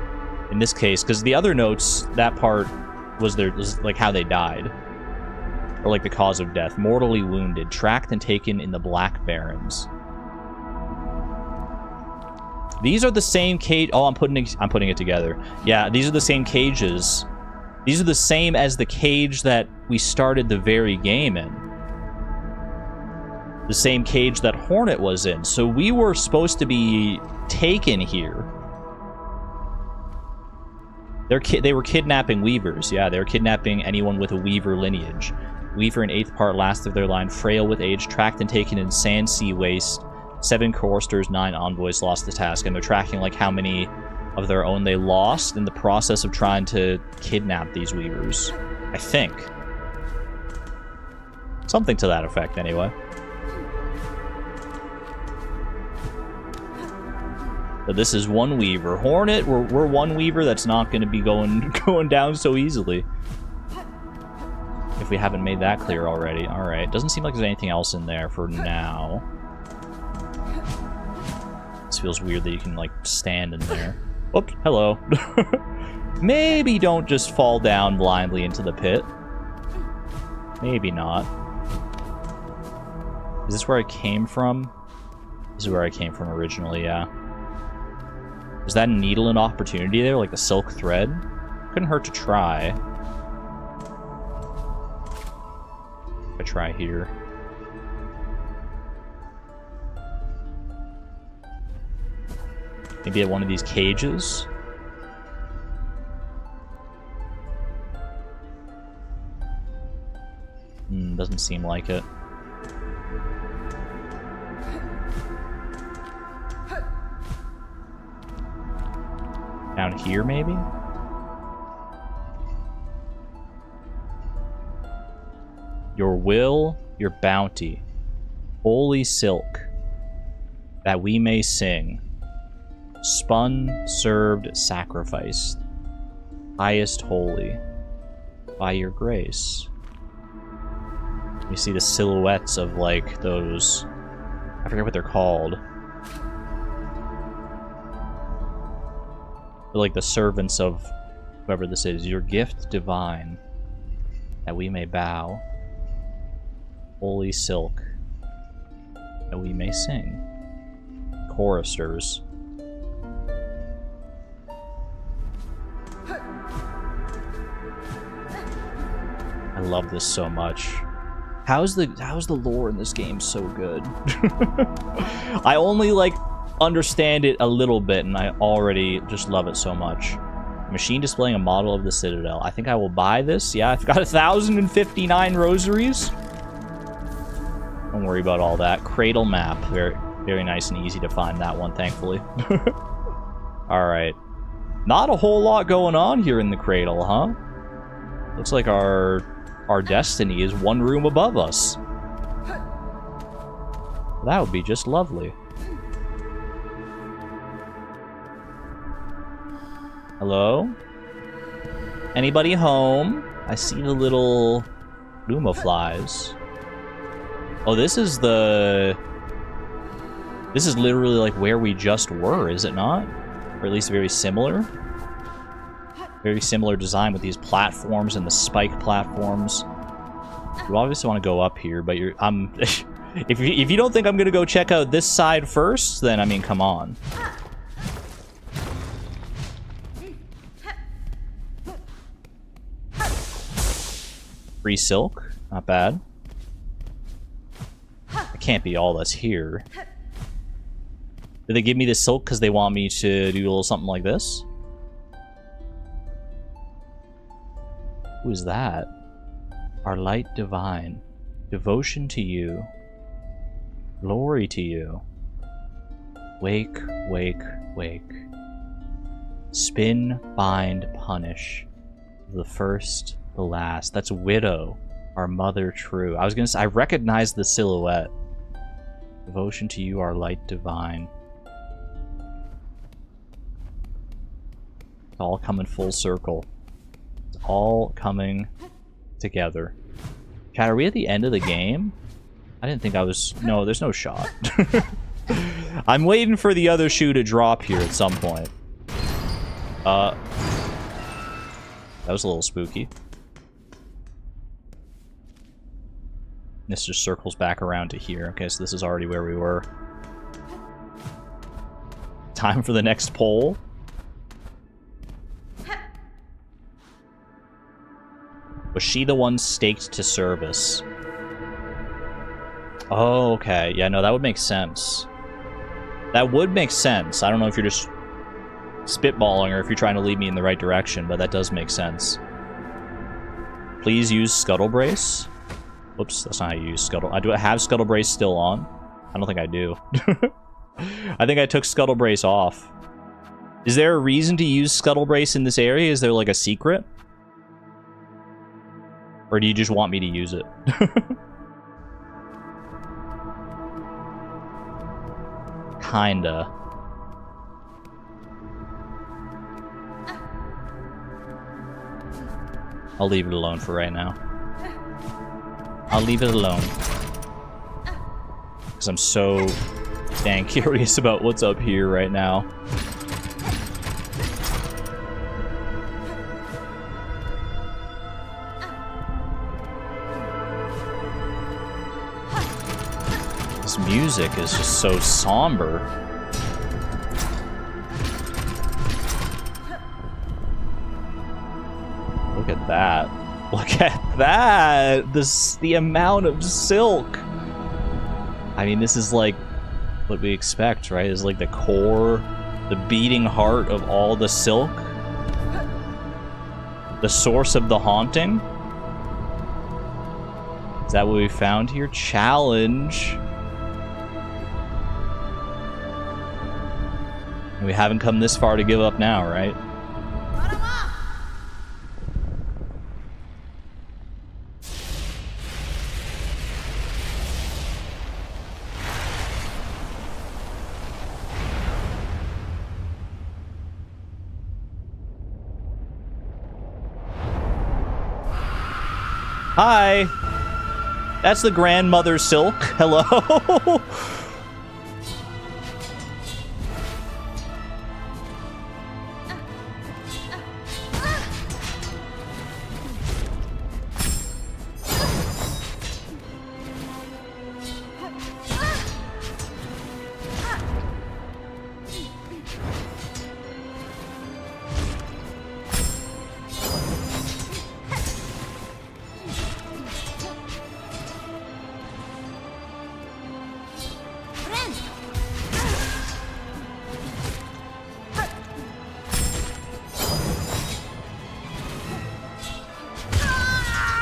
Speaker 1: in this case, because the other notes, that part was like how they died. Or like the cause of death. Mortally wounded. Tracked and taken in the Black Barrens. These are the same cage... oh, I'm putting it together. Yeah, these are the same cages. These are the same as the cage that we started the very game in. The same cage that Hornet was in. So we were supposed to be taken here. They were kidnapping Weavers. Yeah, they were kidnapping anyone with a Weaver lineage. Weaver in 8th part, last of their line, frail with age, tracked and taken in Sand Sea Waste. 7 choristers, 9 envoys lost the task, and they're tracking like how many of their own they lost in the process of trying to kidnap these Weavers. I think. Something to that effect, anyway. But this is one weaver. Hornet, we're one weaver that's not going to be going down so easily. If we haven't made that clear already. Alright, doesn't seem like there's anything else in there for now. This feels weird that you can, like, stand in there. Oops, hello. Maybe don't just fall down blindly into the pit. Maybe not. Is this where I came from? This is where I came from originally, yeah. Is that a needle and opportunity there, like the silk thread? Couldn't hurt to try. I try here. Maybe at one of these cages? Doesn't seem like it. Down here, maybe? Your will, your bounty. Holy silk, that we may sing. Spun, served, sacrificed. Highest holy. By your grace. You see the silhouettes of, like, those... I forget what they're called. They're like the servants of whoever this is. Your gift divine, that we may bow. Holy silk, that we may sing. Choristers. I love this so much. How's the lore in this game so good? I only, like, understand it a little bit, and I already just love it so much. Machine displaying a model of the Citadel. I think I will buy this. Yeah, I've got 1,059 rosaries. Don't worry about all that. Cradle map. Very, very nice and easy to find that one, thankfully. Alright. Not a whole lot going on here in the cradle, huh? Looks like our destiny is one room above us. That would be just lovely. Hello? Anybody home? I see the little Luma flies. Oh, this is literally like where we just were, is it not? Or at least very similar. Very similar design with these platforms and the spike platforms. You obviously want to go up here, but if you don't think I'm gonna go check out this side first, then I mean, come on. Free silk, not bad. It can't be all that's here. Did they give me the silk because they want me to do a little something like this? Who is that? Our light divine. Devotion to you. Glory to you. Wake, wake, wake. Spin, bind, punish. The first, the last. That's Widow. Our mother true. I was gonna say, I recognize the silhouette. Devotion to you, our light divine. It's all coming full circle. It's all coming together. Chat, are we at the end of the game? I didn't think I was... No, there's no shot. I'm waiting for the other shoe to drop here at some point. That was a little spooky. This just circles back around to here. Okay, so this is already where we were. Time for the next poll. Was she the one staked to service? Oh, okay. Yeah, no, that would make sense. That would make sense. I don't know if you're just spitballing or if you're trying to lead me in the right direction, but that does make sense. Please use Scuttle Brace. Whoops, that's not how you use Scuttle. Do I have Scuttle Brace still on? I don't think I do. I think I took Scuttle Brace off. Is there a reason to use Scuttle Brace in this area? Is there like a secret? Or do you just want me to use it? Kinda. I'll leave it alone for right now. I'll leave it alone. Because I'm so dang curious about what's up here right now. This music is just so somber. Look at that. Look at that! The amount of silk! I mean, this is like what we expect, right? It's like the core, the beating heart of all the silk. The source of the haunting. Is that what we found here? Challenge. And we haven't come this far to give up now, right? Hi! That's the grandmother silk. Hello?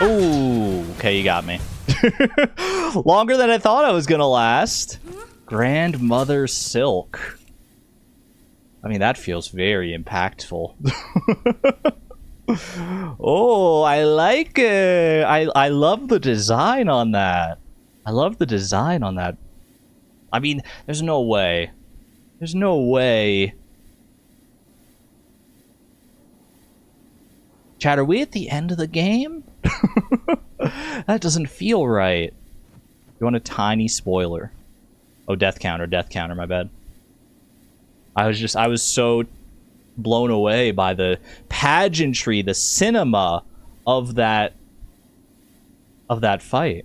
Speaker 1: Ooh, okay, you got me. Longer than I thought I was gonna last. Grandmother silk. I mean, that feels very impactful. Oh, I like it. I love the design on that. I love the design on that. I mean, there's no way. There's no way. Chat, are we at the end of the game? That doesn't feel right. You want a tiny spoiler? Oh, death counter, my bad. I was so blown away by the pageantry, the cinema of that fight.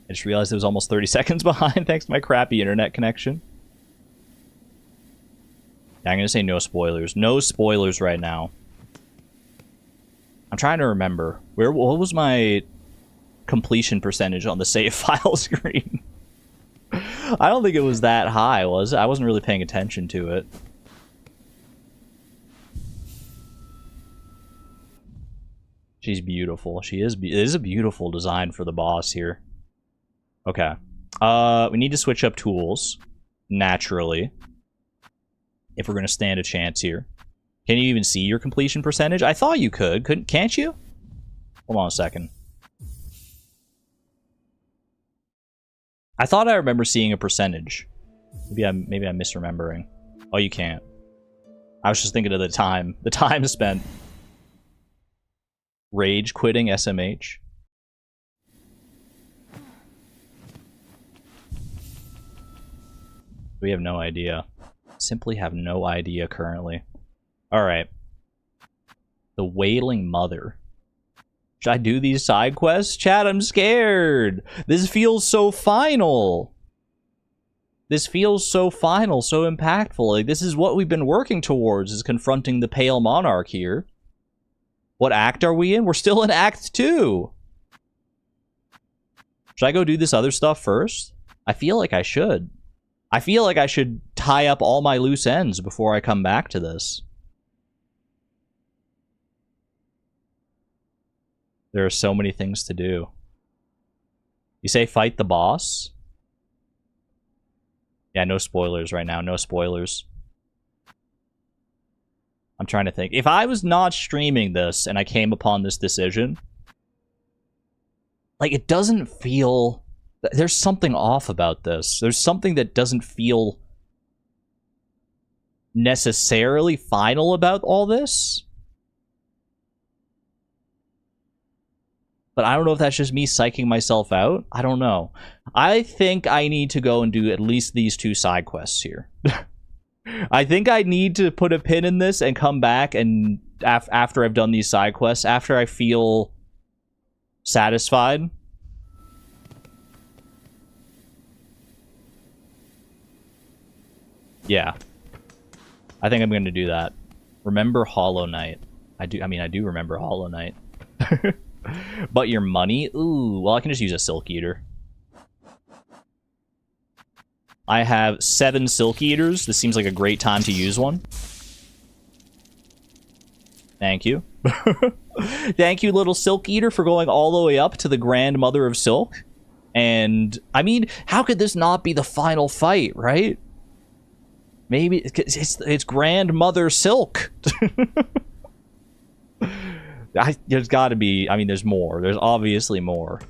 Speaker 1: I just realized it was almost 30 seconds behind thanks to my crappy internet connection. Yeah, I'm gonna say no spoilers. No spoilers right now. I'm trying to remember. What was my completion percentage on the save file screen? I don't think it was that high, was it? I wasn't really paying attention to it. She's beautiful. She is. It is a beautiful design for the boss here. Okay. We need to switch up tools. Naturally. If we're going to stand a chance here. Can you even see your completion percentage? I thought you could. Can't you? Hold on a second. I thought I remember seeing a percentage. Maybe I'm misremembering. Oh, you can't. I was just thinking of the time. The time spent. Rage quitting SMH. We have no idea. Simply have no idea currently. Alright. The Wailing Mother. Should I do these side quests? Chat, I'm scared! This feels so final! This feels so final, so impactful. Like, this is what we've been working towards, is confronting the Pale Monarch here. What act are we in? We're still in Act 2! Should I go do this other stuff first? I feel like I should. I feel like I should tie up all my loose ends before I come back to this. There are so many things to do. You say fight the boss? Yeah, no spoilers right now. No spoilers. I'm trying to think. If I was not streaming this and I came upon this decision, like, it doesn't feel... There's something off about this. There's something that doesn't feel necessarily final about all this. But I don't know if that's just me psyching myself out. I don't know. I think I need to go and do at least these 2 side quests here. I think I need to put a pin in this and come back and after I've done these side quests, after I feel satisfied. Yeah. I think I'm going to do that. Remember Hollow Knight. I do remember Hollow Knight. But your money? Ooh, well, I can just use a Silk Eater. I have 7 Silk Eaters. This seems like a great time to use one. Thank you. Thank you, little Silk Eater, for going all the way up to the Grandmother of Silk. And, I mean, how could this not be the final fight, right? Maybe it's Grandmother Silk. There's got to be... I mean, there's more. There's obviously more.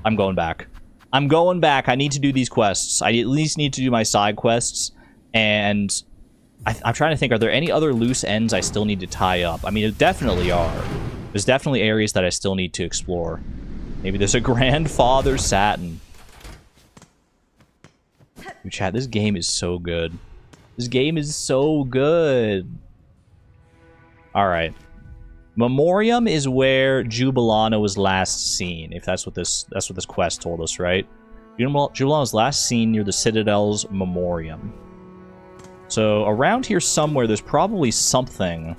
Speaker 1: I'm going back. I'm going back. I need to do these quests. I at least need to do my side quests. And I'm trying to think, are there any other loose ends I still need to tie up? I mean, there definitely are. There's definitely areas that I still need to explore. Maybe there's a Grandfather Satin. Dude, chat, this game is so good. This game is so good. Alright. Memoriam is where Jubilana was last seen, if that's what this quest told us, right? Jubilana was last seen near the Citadel's Memoriam. So around here somewhere there's probably something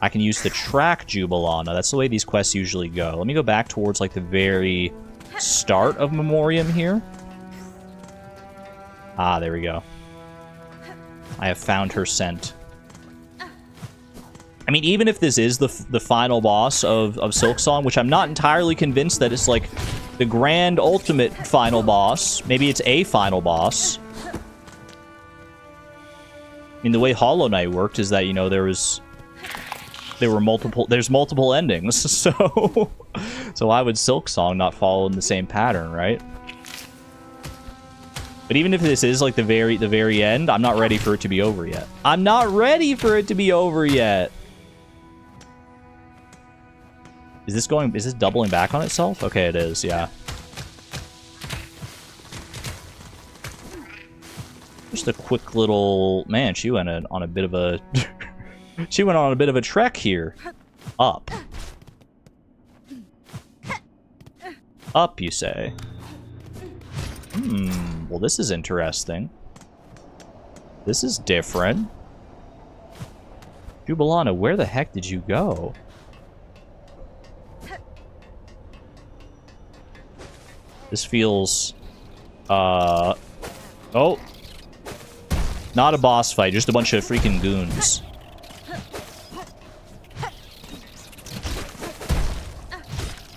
Speaker 1: I can use to track Jubilana. That's the way these quests usually go. Let me go back towards like the very start of Memoriam here. Ah, there we go. I have found her scent. I mean, even if this is the final boss of Silksong, which I'm not entirely convinced that it's like the grand ultimate final boss. Maybe it's a final boss. I mean, the way Hollow Knight worked is that, you know, there's multiple endings. So why would Silksong not follow in the same pattern, right? But even if this is like the very end, I'm not ready for it to be over yet. I'm not ready for it to be over yet. Is this doubling back on itself? Okay, it is, yeah. Just a quick little... Man, she went on a bit of a... she went on a bit of a trek here. Up. Up, you say? Well, this is interesting. This is different. Jubilana, where the heck did you go? This feels... Oh. Not a boss fight, just a bunch of freaking goons.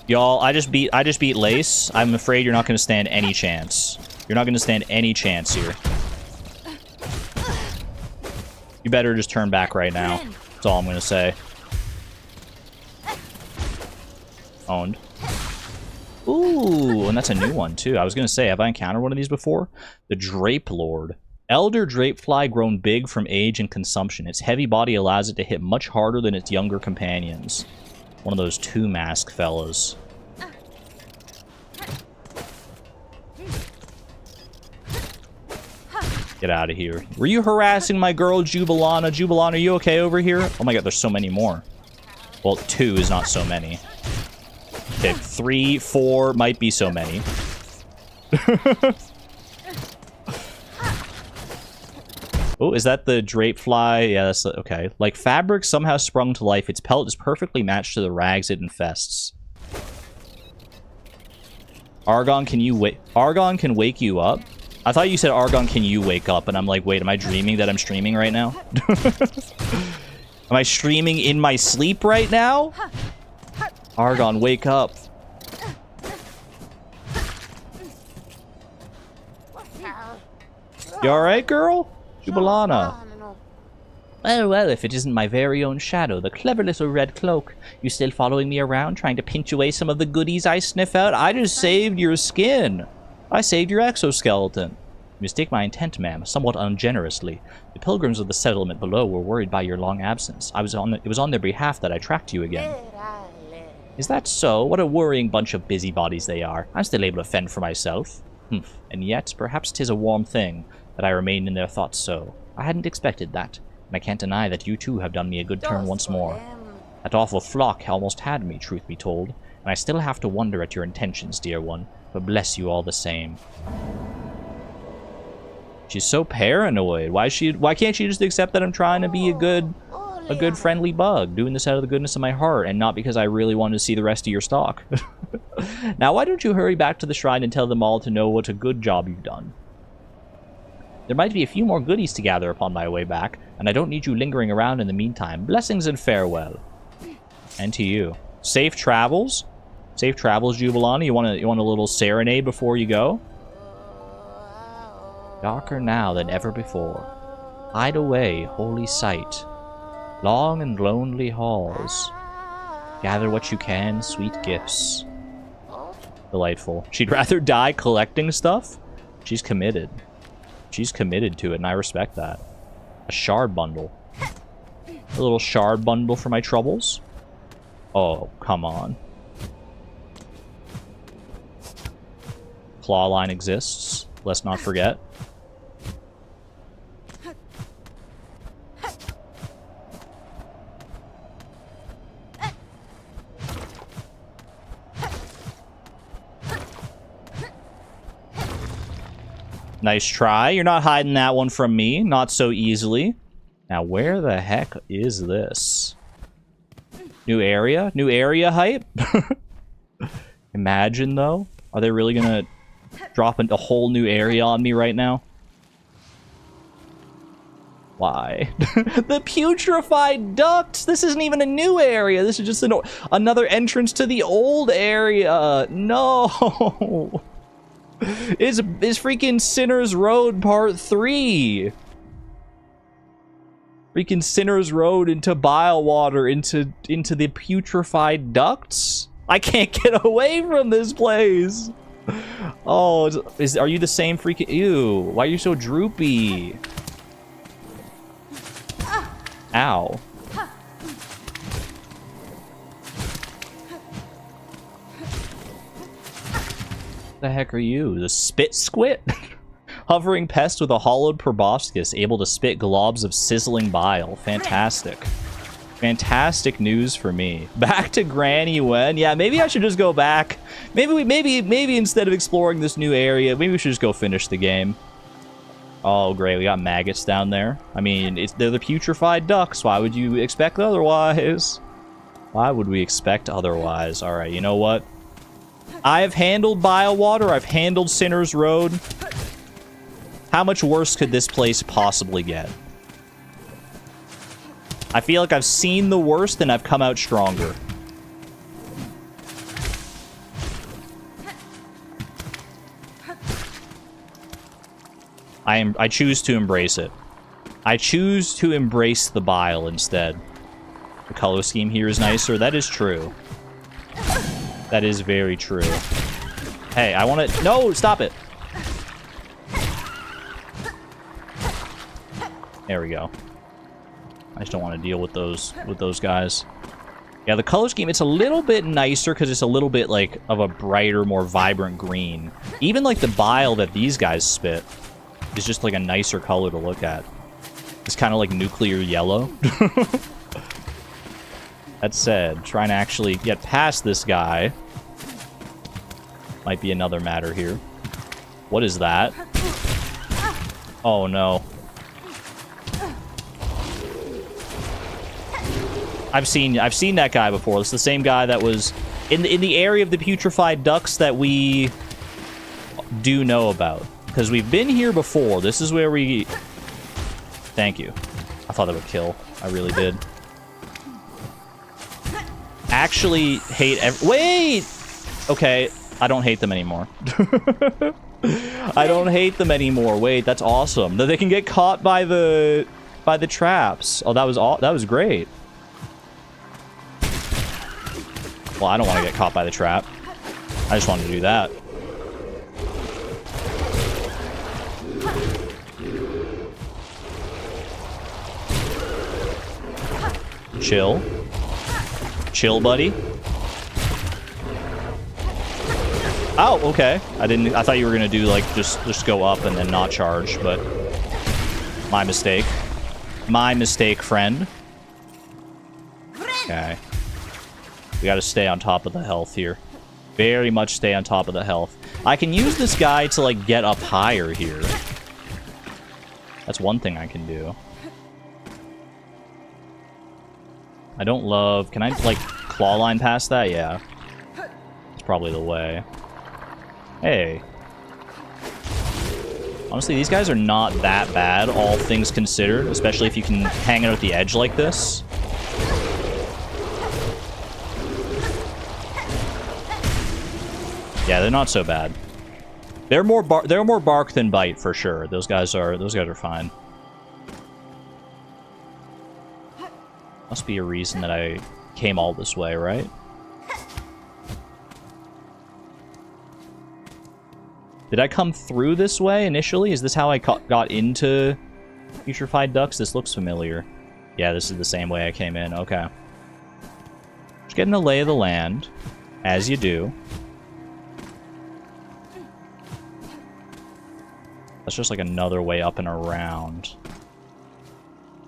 Speaker 1: Y'all, I just beat Lace. I'm afraid you're not going to stand any chance. You're not going to stand any chance here. You better just turn back right now. That's all I'm going to say. Owned. Ooh, and that's a new one, too. I was going to say, have I encountered one of these before? The Drape Lord. Elder Drapefly grown big from age and consumption. Its heavy body allows it to hit much harder than its younger companions. One of those 2-mask fellas. Get out of here. Were you harassing my girl, Jubilana? Jubilana, are you okay over here? Oh my god, there's so many more. Well, 2 is not so many. Okay, 3, 4 might be so many. Oh, is that the Drapefly? Yeah, that's the, okay. Like fabric somehow sprung to life. Its pelt is perfectly matched to the rags it infests. Argon, can you wake? Argon can wake you up? I thought you said Argon, can you wake up? And I'm like, wait, am I dreaming that I'm streaming right now? Am I streaming in my sleep right now? Argon, wake up. You alright, girl? Jubilana. Well, if it isn't my very own shadow, the clever little red cloak. You still following me around, trying to pinch away some of the goodies I sniff out? I just saved your skin. I saved your exoskeleton. You mistake my intent, ma'am, somewhat ungenerously. The pilgrims of the settlement below were worried by your long absence. It was on their behalf that I tracked you again. Is that so? What a worrying bunch of busybodies they are. I'm still able to fend for myself. Humph. And yet, perhaps 'tis a warm thing that I remain in their thoughts so. I hadn't expected that, and I can't deny that you too have done me a good turn once more. That awful flock almost had me, truth be told, and I still have to wonder at your intentions, dear one, but bless you all the same. She's so paranoid. Why can't she just accept that I'm trying to be a good friendly bug, doing this out of the goodness of my heart, and not because I really wanted to see the rest of your stock? Now, why don't you hurry back to the shrine and tell them all to know what a good job you've done? There might be a few more goodies to gather upon my way back, and I don't need you lingering around in the meantime. Blessings and farewell. And to you. Safe travels? Safe travels, Jubilani. You want a little serenade before you go? Darker now than ever before. Hide away, holy sight. Long and lonely halls. Gather what you can, sweet gifts. Delightful. She'd rather die collecting stuff? She's committed. She's committed to it, and I respect that. A shard bundle. A little shard bundle for my troubles? Oh, come on. Claw line exists. Let's not forget. Nice try. You're not hiding that one from me. Not so easily. Now, where the heck is this? New area? New area hype? Imagine, though. Are they really gonna drop a whole new area on me right now? Why? The putrified ducts! This isn't even a new area. This is just another entrance to the old area. No! It's freaking Sinner's Road Part 3. Freaking Sinner's Road into bile water, into the putrified ducts. I can't get away from this place. Oh, are you the same freaking... Ew, why are you so droopy? Ow. The heck are you? The spit squit? Hovering pest with a hollowed proboscis, able to spit globs of sizzling bile. Fantastic. Fantastic news for me. Back to Granny Wen. Yeah, maybe I should just go back. Maybe instead of exploring this new area, maybe we should just go finish the game. Oh, great. We got maggots down there. I mean, they're the putrified ducks. Why would you expect otherwise? Why would we expect otherwise? All right, you know what? I've handled bile water. I've handled Sinner's Road. How much worse could this place possibly get? I feel like I've seen the worst and I've come out stronger. I choose to embrace it. I choose to embrace the bile instead. The color scheme here is nicer. That is true. That is very true. Hey, I want to... No, stop it. There we go. I just don't want to deal with those guys. Yeah, the color scheme, it's a little bit nicer because it's a little bit like of a brighter, more vibrant green. Even like the bile that these guys spit is just like a nicer color to look at. It's kind of like nuclear yellow. That said, trying to actually get past this guy might be another matter here. What is that? Oh no. I've seen that guy before. It's the same guy that was in the area of the putrified ducts that we do know about. Because we've been here before. This is where we... Thank you. I thought that would kill. I really did. Actually hate wait! Okay, I don't hate them anymore. I don't hate them anymore. Wait, that's awesome. That they can get caught by the traps. Oh, that was great. Well, I don't want to get caught by the trap. I just wanted to do that. Chill. Chill, buddy. Oh, okay. I thought you were gonna do like just go up and then not charge, but my mistake. My mistake, friend. Okay. We gotta stay on top of the health here. Very much stay on top of the health. I can use this guy to like get up higher here. That's one thing I can do. I don't love... Can I like claw line past that? Yeah. It's probably the way. Hey. Honestly, these guys are not that bad, all things considered, especially if you can hang out at the edge like this. Yeah, they're not so bad. They're more bark than bite for sure. Those guys are fine. Must be a reason that I came all this way, right? Did I come through this way initially? Is this how I got into putrified ducts? This looks familiar. Yeah, this is the same way I came in. Okay. Just getting the lay of the land, as you do. That's just like another way up and around.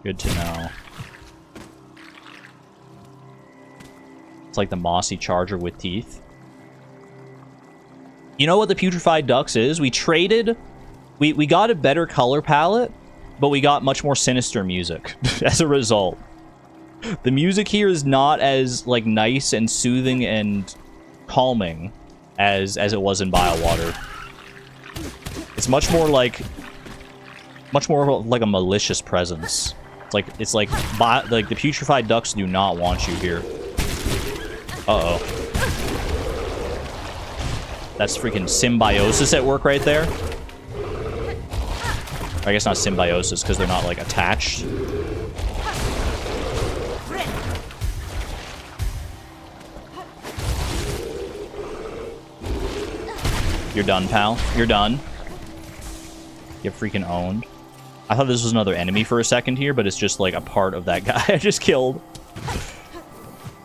Speaker 1: Good to know. It's like the mossy charger with teeth. You know what the putrified ducts is? We traded... We got a better color palette, but we got much more sinister music as a result. The music here is not as like nice and soothing and calming as it was in Biowater. It's much more like a malicious presence. It's like the putrified ducts do not want you here. Uh-oh. That's freaking symbiosis at work right there. I guess not symbiosis because they're not like attached. You're done, pal. You're done. Get freaking owned. I thought this was another enemy for a second here, but it's just like a part of that guy I just killed.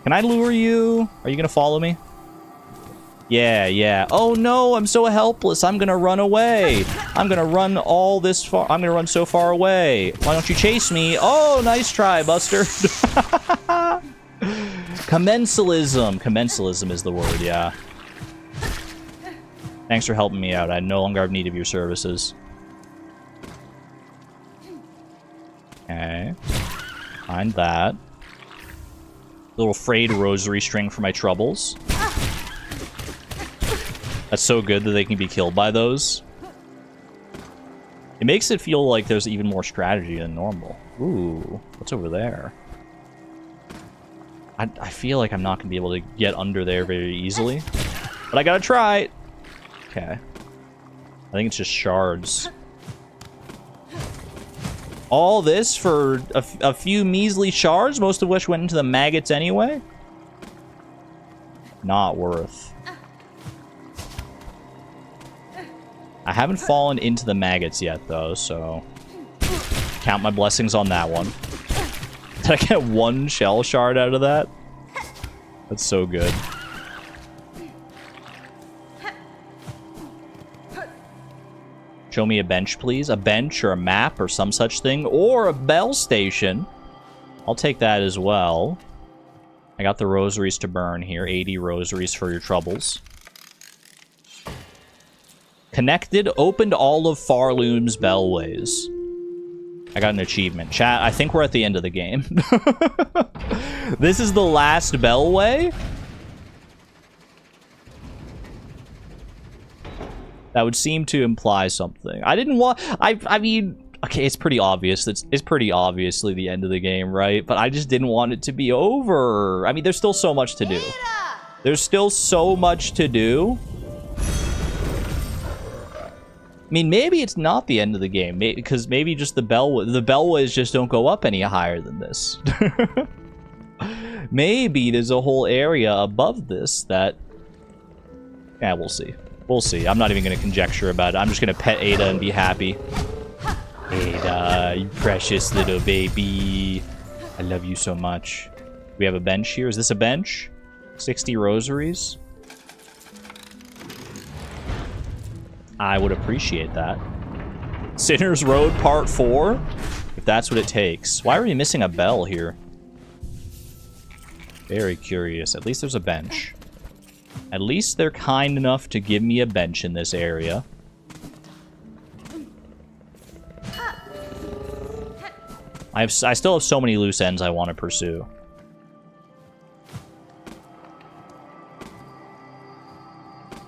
Speaker 1: Can I lure you? Are you gonna follow me? Yeah, yeah. Oh no, I'm so helpless. I'm gonna run away. I'm gonna run all this far. I'm gonna run so far away. Why don't you chase me? Oh, nice try, Buster. Commensalism. Commensalism is the word, yeah. Thanks for helping me out. I no longer have need of your services. Okay. Find that. Little frayed rosary string for my troubles. That's so good that they can be killed by those. It makes it feel like there's even more strategy than normal. Ooh, what's over there? I feel like I'm not going to be able to get under there very easily. But I gotta try. Okay. I think it's just shards. All this for a few measly shards, most of which went into the maggots anyway? Not worth. I haven't fallen into the maggots yet, though, so... Count my blessings on that one. Did I get one shell shard out of that? That's so good. Show me a bench, please. A bench or a map or some such thing. Or a bell station. I'll take that as well. I got the rosaries to burn here. 80 rosaries for your troubles. Connected, opened all of Farloom's bellways. I got an achievement. Chat, I think we're at the end of the game. This is the last bellway? That would seem to imply something. I didn't want... I mean... Okay, it's pretty obvious. It's pretty obviously the end of the game, right? But I just didn't want it to be over. I mean, there's still so much to do. There's still so much to do. I mean, maybe it's not the end of the game, because maybe just the bellways just don't go up any higher than this. Maybe there's a whole area above this that... Yeah, we'll see. We'll see. I'm not even going to conjecture about it. I'm just going to pet Ada and be happy. Ada, you precious little baby. I love you so much. We have a bench here. Is this a bench? 60 rosaries. I would appreciate that. Sinner's Road Part 4? If that's what it takes. Why are we missing a bell here? Very curious. At least there's a bench. At least they're kind enough to give me a bench in this area. I still have so many loose ends I want to pursue.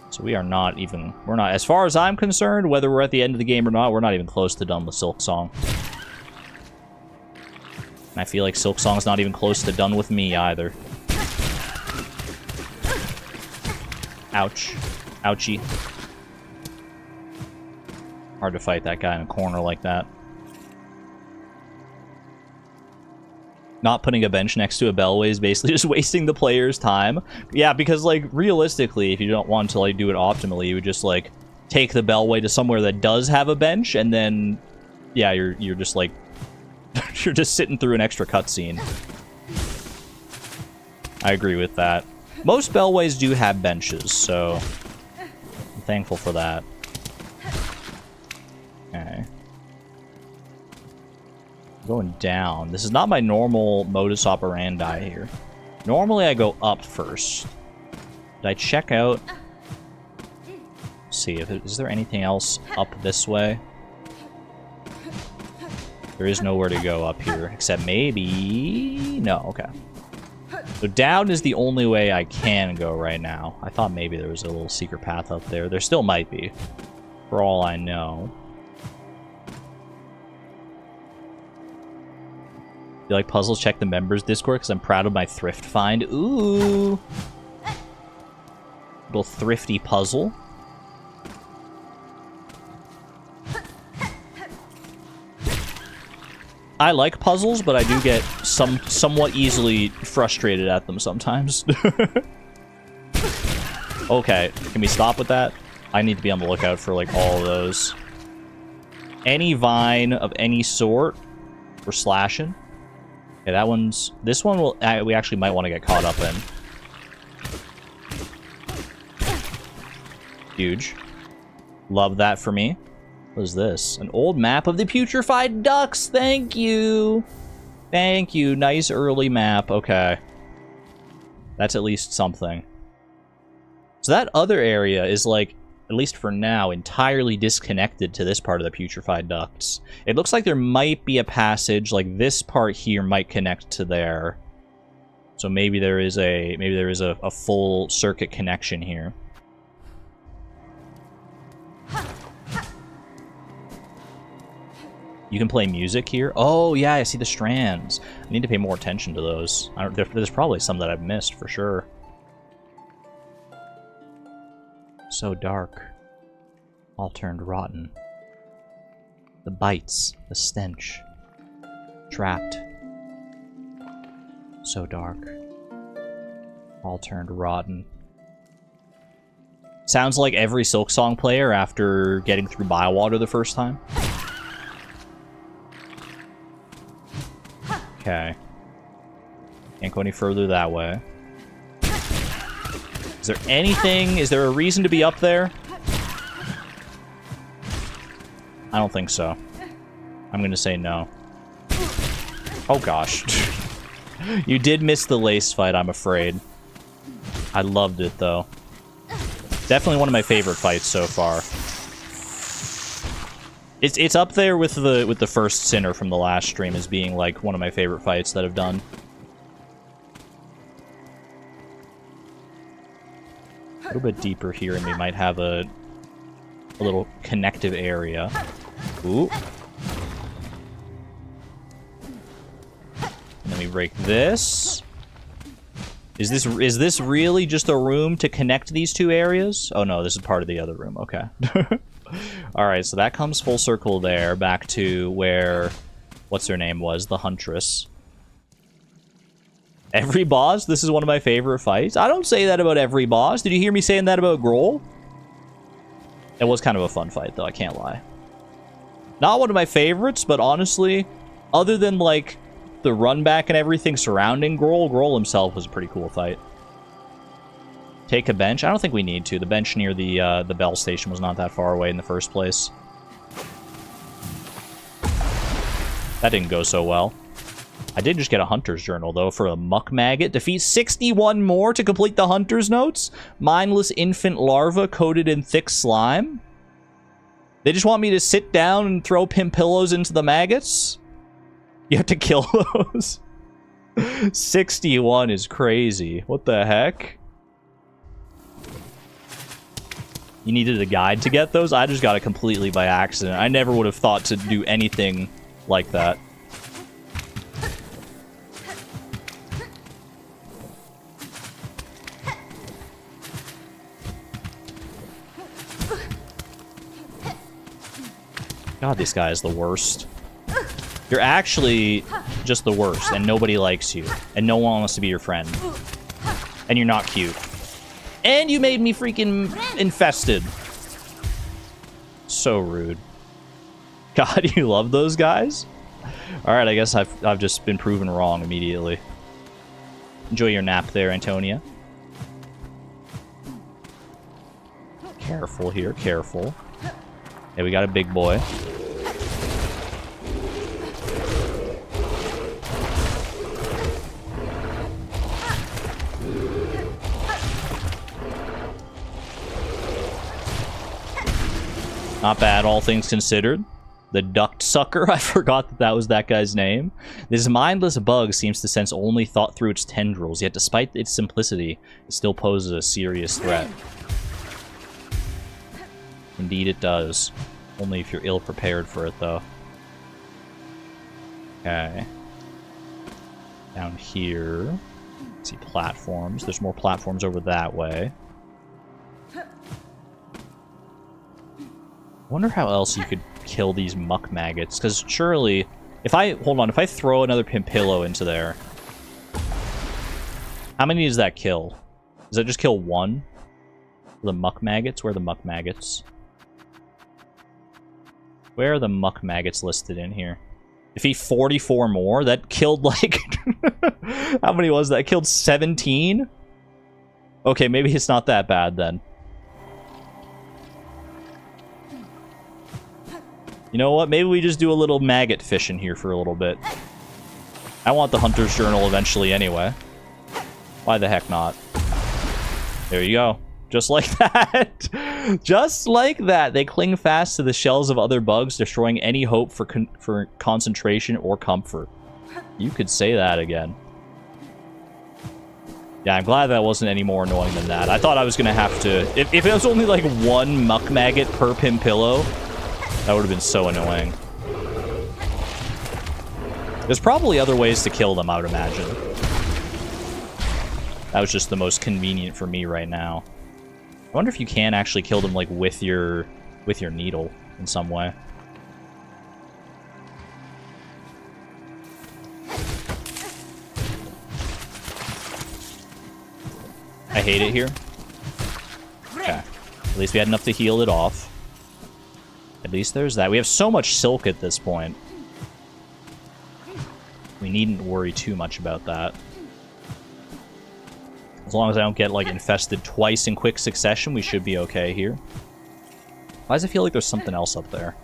Speaker 1: So we are not even... We're not... As far as I'm concerned, whether we're at the end of the game or not, we're not even close to done with Silksong. And I feel like Silksong's not even close to done with me either. Ouch. Ouchie. Hard to fight that guy in a corner like that. Not putting a bench next to a bellway is basically just wasting the player's time. Yeah, because, like, realistically, if you don't want to, like, do it optimally, you would just, like, take the bellway to somewhere that does have a bench, and then, yeah, you're just, like, you're just sitting through an extra cutscene. I agree with that. Most bellways do have benches, so I'm thankful for that. Okay. Going down. This is not my normal modus operandi here. Normally I go up first. Did I check out? Let's see, is there anything else up this way? There is nowhere to go up here, except maybe... No, okay. So down is the only way I can go right now. I thought maybe there was a little secret path up there. There still might be, for all I know. You like puzzles? Check the members Discord because I'm proud of my thrift find. Ooh. Little thrifty puzzle. I like puzzles, but I do get somewhat easily frustrated at them sometimes. Okay, can we stop with that? I need to be on the lookout for, like, all of those. Any vine of any sort, we're slashing. Okay, that one's... This one will... we actually might want to get caught up in. Huge. Love that for me. What is this? An old map of the putrified ducts! Thank you! Thank you. Nice early map. Okay. That's at least something. So that other area is, like, at least for now, entirely disconnected to this part of the putrified ducts. It looks like there might be a passage, like this part here might connect to there. So maybe there is a full circuit connection here. You can play music here? Oh, yeah, I see the strands. I need to pay more attention to those. There's probably some that I've missed, for sure. So dark. All turned rotten. The bites. The stench. Trapped. So dark. All turned rotten. Sounds like every Silksong player after getting through Bywater the first time. Okay. Can't go any further that way. Is there anything? Is there a reason to be up there? I don't think so. I'm gonna say no. Oh gosh. You did miss the lace fight, I'm afraid. I loved it though. Definitely one of my favorite fights so far. It's up there with the first Sinner from the last stream as being like one of my favorite fights that I've done. A little bit deeper here, and we might have a little connective area. Ooh. And then we break this. Is this really just a room to connect these two areas? Oh no, this is part of the other room. Okay. Alright, so that comes full circle there, back to where... What's her name was? The Huntress. Every boss? This is one of my favorite fights? I don't say that about every boss. Did you hear me saying that about Grohl? It was kind of a fun fight, though, I can't lie. Not one of my favorites, but honestly, other than, like, the run back and everything surrounding Grohl. Grohl himself was a pretty cool fight. Take a bench? I don't think we need to. The bench near the bell station was not that far away in the first place. That didn't go so well. I did just get a Hunter's Journal, though, for a Muck Maggot. Defeat 61 more to complete the Hunter's Notes. Mindless infant larva coated in thick slime. They just want me to sit down and throw pimp pillows into the maggots? You have to kill those? 61 is crazy. What the heck? You needed a guide to get those? I just got it completely by accident. I never would have thought to do anything like that. God, this guy is the worst. You're actually just the worst, and nobody likes you. And no one wants to be your friend. And you're not cute. And you made me freaking infested. So rude. God, you love those guys? Alright, I guess I've just been proven wrong immediately. Enjoy your nap there, Antonia. Careful here, careful. Okay, we got a big boy. Not bad, all things considered. The duct sucker, I forgot that that was that guy's name. This mindless bug seems to sense only thought through its tendrils, yet despite its simplicity, it still poses a serious threat. Indeed it does. Only if you're ill-prepared for it, though. Okay. Down here. Let's see, platforms. There's more platforms over that way. I wonder how else you could kill these muck maggots, because surely... If I throw another pimpillo into there... How many does that kill? Does that just kill one? The muck maggots? Where are the muck maggots? Where are the muck maggots listed in here? Defeat 44 more? That killed, like... How many was that? Killed 17? Okay, maybe it's not that bad, then. You know what? Maybe we just do a little maggot fishing here for a little bit. I want the Hunter's Journal eventually anyway. Why the heck not? There you go. Just like that. Just like that. They cling fast to the shells of other bugs, destroying any hope for concentration or comfort. You could say that again. Yeah, I'm glad that wasn't any more annoying than that. I thought I was going to have to... If it was only like one muck maggot per pimpillo, that would have been so annoying. There's probably other ways to kill them, I would imagine. That was just the most convenient for me right now. I wonder if you can actually kill them, like, with your needle in some way. I hate it here. Okay. At least we had enough to heal it off. At least there's that. We have so much silk at this point. We needn't worry too much about that. As long as I don't get, like, infested twice in quick succession, we should be okay here. Why does it feel like there's something else up there?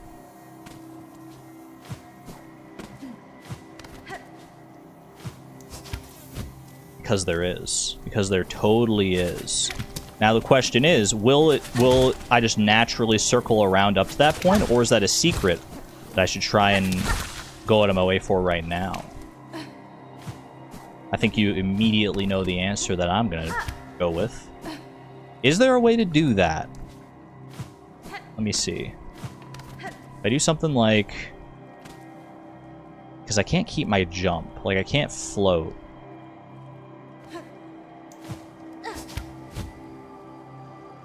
Speaker 1: Because there is. Because there totally is. Now the question is, will I just naturally circle around up to that point, or is that a secret that I should try and go out of my way for right now? I think you immediately know the answer that I'm gonna go with. Is there a way to do that? Let me see. If I do something like... Because I can't keep my jump. Like, I can't float.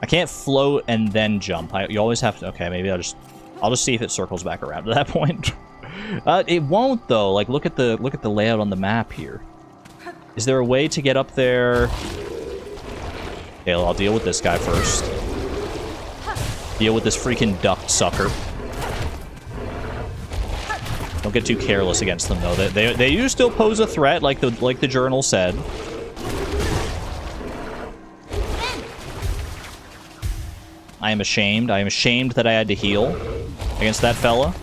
Speaker 1: I can't float and then jump. You always have to... Okay, maybe I'll just see if it circles back around to that point. It won't, though. Like, look at the layout on the map here. Is there a way to get up there? Okay, well, I'll deal with this guy first. Deal with this freaking duct sucker. Don't get too careless against them, though. They do still pose a threat, like the journal said. I am ashamed. I am ashamed that I had to heal against that fella.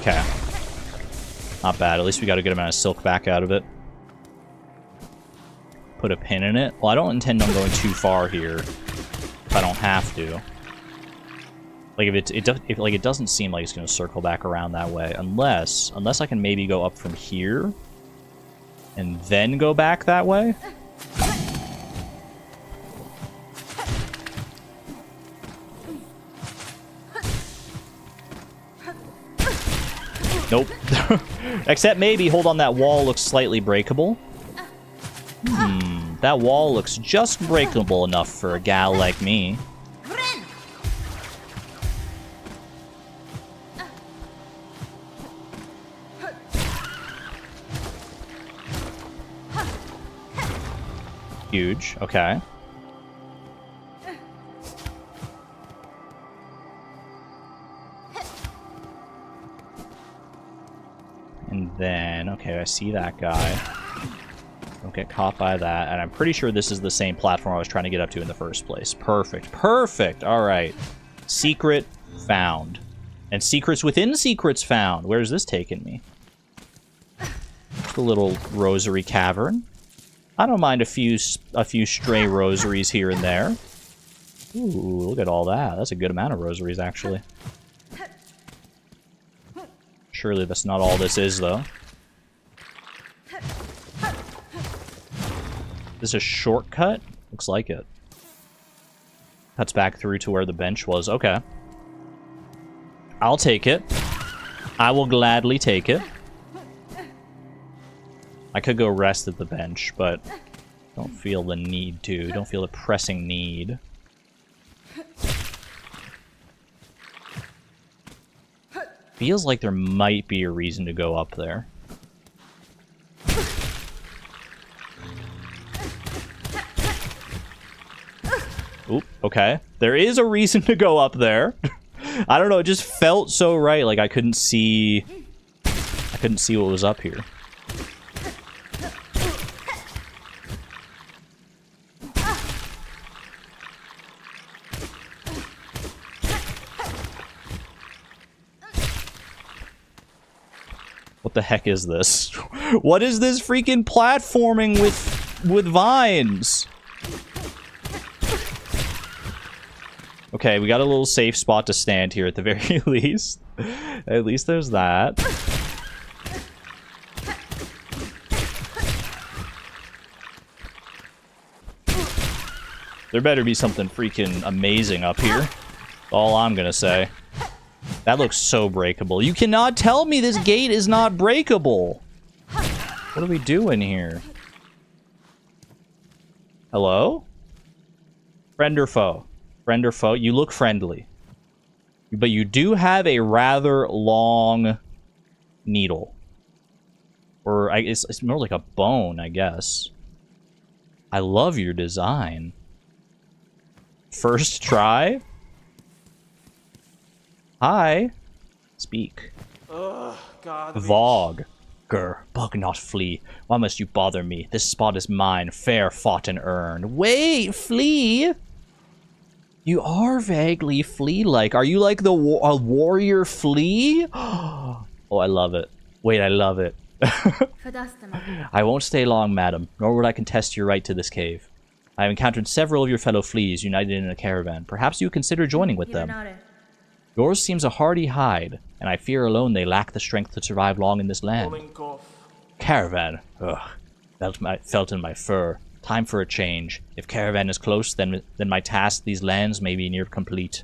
Speaker 1: Okay. Not bad. At least we got a good amount of silk back out of it. Put a pin in it. Well, I don't intend on going too far here if I don't have to. Like, if it doesn't seem like it's going to circle back around that way, unless I can maybe go up from here and then go back that way. Nope. Except maybe, hold on, that wall looks slightly breakable. That wall looks just breakable enough for a gal like me. Huge. Okay. And then, okay, I see that guy. Don't get caught by that. And I'm pretty sure this is the same platform I was trying to get up to in the first place. Perfect. Perfect. All right. Secret found. And secrets within secrets found. Where's this taking me? The little rosary cavern. I don't mind a few stray rosaries here and there. Ooh, look at all that. That's a good amount of rosaries, actually. Surely that's not all this is, though. Is this a shortcut? Looks like it. Cuts back through to where the bench was. Okay. I'll take it. I will gladly take it. I could go rest at the bench, but don't feel the need to. Don't feel the pressing need. Feels like there might be a reason to go up there. Oop, okay. There is a reason to go up there. I don't know, it just felt so right, like I couldn't see what was up here. What the heck is this? What is this freaking platforming with vines? Okay, we got a little safe spot to stand here at the very least. At least there's that. There better be something freaking amazing up here. All I'm gonna say. That looks so breakable. You cannot tell me this gate is not breakable. What are we doing here? Hello? Friend or foe? Friend or foe? You look friendly. But you do have a rather long needle. Or it's more like a bone, I guess. I love your design. First try? Hi. Speak.
Speaker 2: God.
Speaker 1: Vog. Grr. Bug not Flea. Why must you bother me? This spot is mine. Fair fought and earned. Wait, Flea? You are vaguely Flea-like. Are you like a warrior Flea? Oh, I love it. Wait, I love it. I won't stay long, madam, nor would I contest your right to this cave. I have encountered several of your fellow Fleas united in a caravan. Perhaps you consider joining with them. Yours seems a hardy hide, and I fear alone they lack the strength to survive long in this land. Caravan. Ugh. Felt in my fur. Time for a change. If caravan is close, then my task these lands may be near complete.